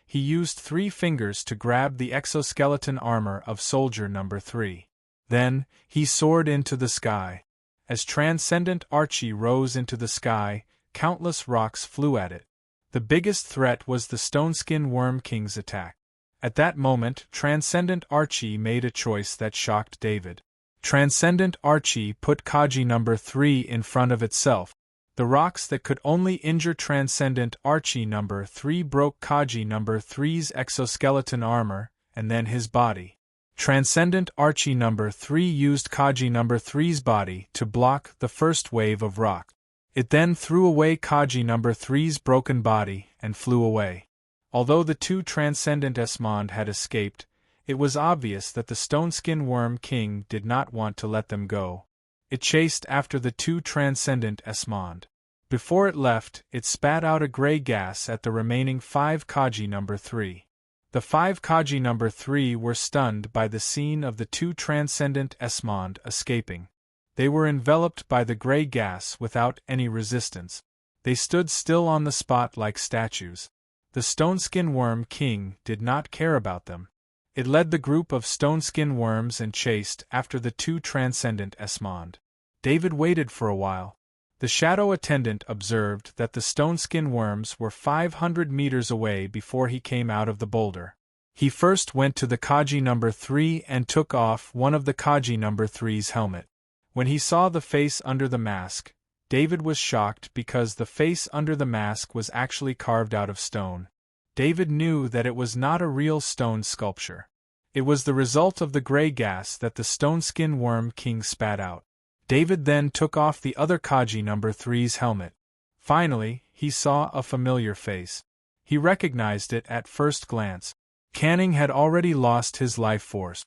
he used 3 fingers to grab the exoskeleton armor of soldier number 3. Then, he soared into the sky. As Transcendent Archie rose into the sky, countless rocks flew at it. The biggest threat was the Stoneskin Worm King's attack. At that moment, Transcendent Archie made a choice that shocked David. Transcendent Archie put Kaji number 3 in front of itself. The rocks that could only injure Transcendent Archie number 3 broke Kaji number 3's exoskeleton armor, and then his body. Transcendent Archie number 3 used Kaji number 3's body to block the first wave of rock. It then threw away Kaji number 3's broken body and flew away. Although the 2 Transcendent Esmond had escaped, it was obvious that the Stoneskin Worm King did not want to let them go. It chased after the 2 Transcendent Esmond. Before it left, it spat out a gray gas at the remaining 5 Kaji number 3. The 5 Kaji number 3 were stunned by the scene of the 2 Transcendent Esmond escaping. They were enveloped by the gray gas without any resistance. They stood still on the spot like statues. The Stoneskin Worm King did not care about them. It led the group of Stoneskin Worms and chased after the 2 Transcendent Esmond. David waited for a while. The Shadow Attendant observed that the Stoneskin Worms were 500 meters away before he came out of the boulder. He first went to the Kaji number 3 and took off one of the Kaji number 3's helmet. When he saw the face under the mask, David was shocked because the face under the mask was actually carved out of stone. David knew that it was not a real stone sculpture. It was the result of the gray gas that the Stoneskin Worm King spat out. David then took off the other Kaji number 3's helmet. Finally, he saw a familiar face. He recognized it at first glance. Canning had already lost his life force.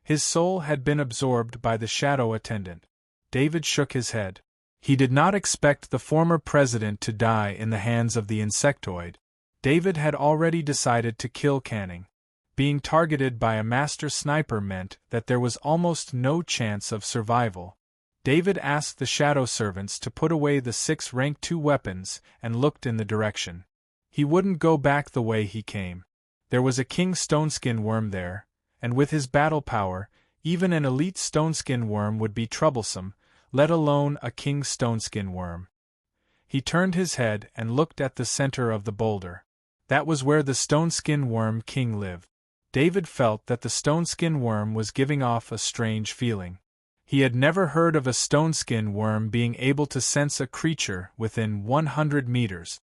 His soul had been absorbed by the Shadow Attendant. David shook his head. He did not expect the former president to die in the hands of the insectoid. David had already decided to kill Canning. Being targeted by a master sniper meant that there was almost no chance of survival. David asked the shadow servants to put away the 6 rank 2 weapons and looked in the direction. He wouldn't go back the way he came. There was a king stoneskin worm there, and with his battle power, even an elite stoneskin worm would be troublesome, let alone a king stoneskin worm. He turned his head and looked at the center of the boulder. That was where the stoneskin worm king lived. David felt that the stoneskin worm was giving off a strange feeling. He had never heard of a stoneskin worm being able to sense a creature within 100 meters.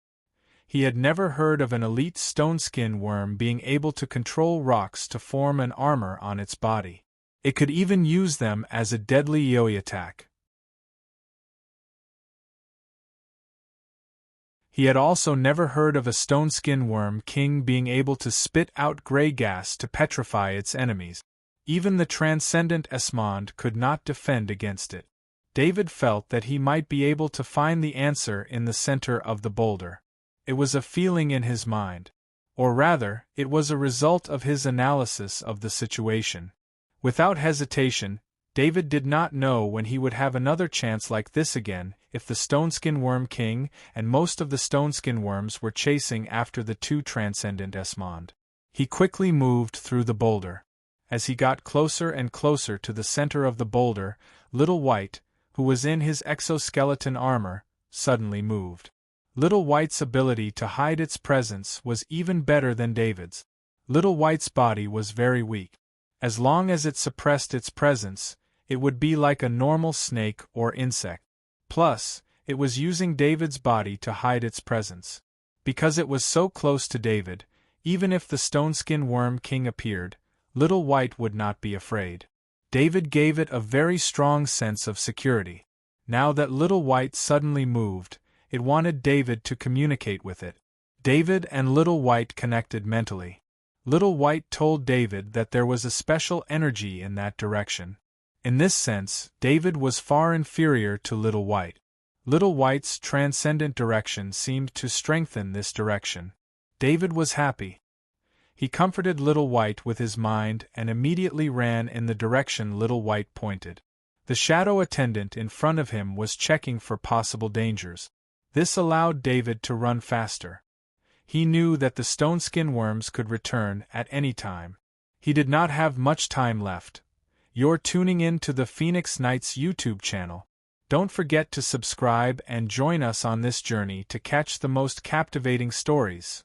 He had never heard of an elite stoneskin worm being able to control rocks to form an armor on its body. It could even use them as a deadly yoi attack. He had also never heard of a stoneskin worm king being able to spit out gray gas to petrify its enemies. Even the transcendent Esmond could not defend against it. David felt that he might be able to find the answer in the center of the boulder. It was a feeling in his mind. Or rather, it was a result of his analysis of the situation. Without hesitation, David did not know when he would have another chance like this again, if the Stoneskin Worm King and most of the Stoneskin Worms were chasing after the 2 transcendent Esmond. He quickly moved through the boulder. As he got closer and closer to the center of the boulder, Little White, who was in his exoskeleton armor, suddenly moved. Little White's ability to hide its presence was even better than David's. Little White's body was very weak. As long as it suppressed its presence, it would be like a normal snake or insect. Plus, it was using David's body to hide its presence. Because it was so close to David, even if the Stoneskin Worm King appeared, Little White would not be afraid. David gave it a very strong sense of security. Now that Little White suddenly moved, it wanted David to communicate with it. David and Little White connected mentally. Little White told David that there was a special energy in that direction. In this sense, David was far inferior to Little White. Little White's transcendent direction seemed to strengthen this direction. David was happy. He comforted Little White with his mind and immediately ran in the direction Little White pointed. The shadow attendant in front of him was checking for possible dangers. This allowed David to run faster. He knew that the stone skin worms could return at any time. He did not have much time left. You're tuning in to the Phoenix Knights YouTube channel. Don't forget to subscribe and join us on this journey to catch the most captivating stories.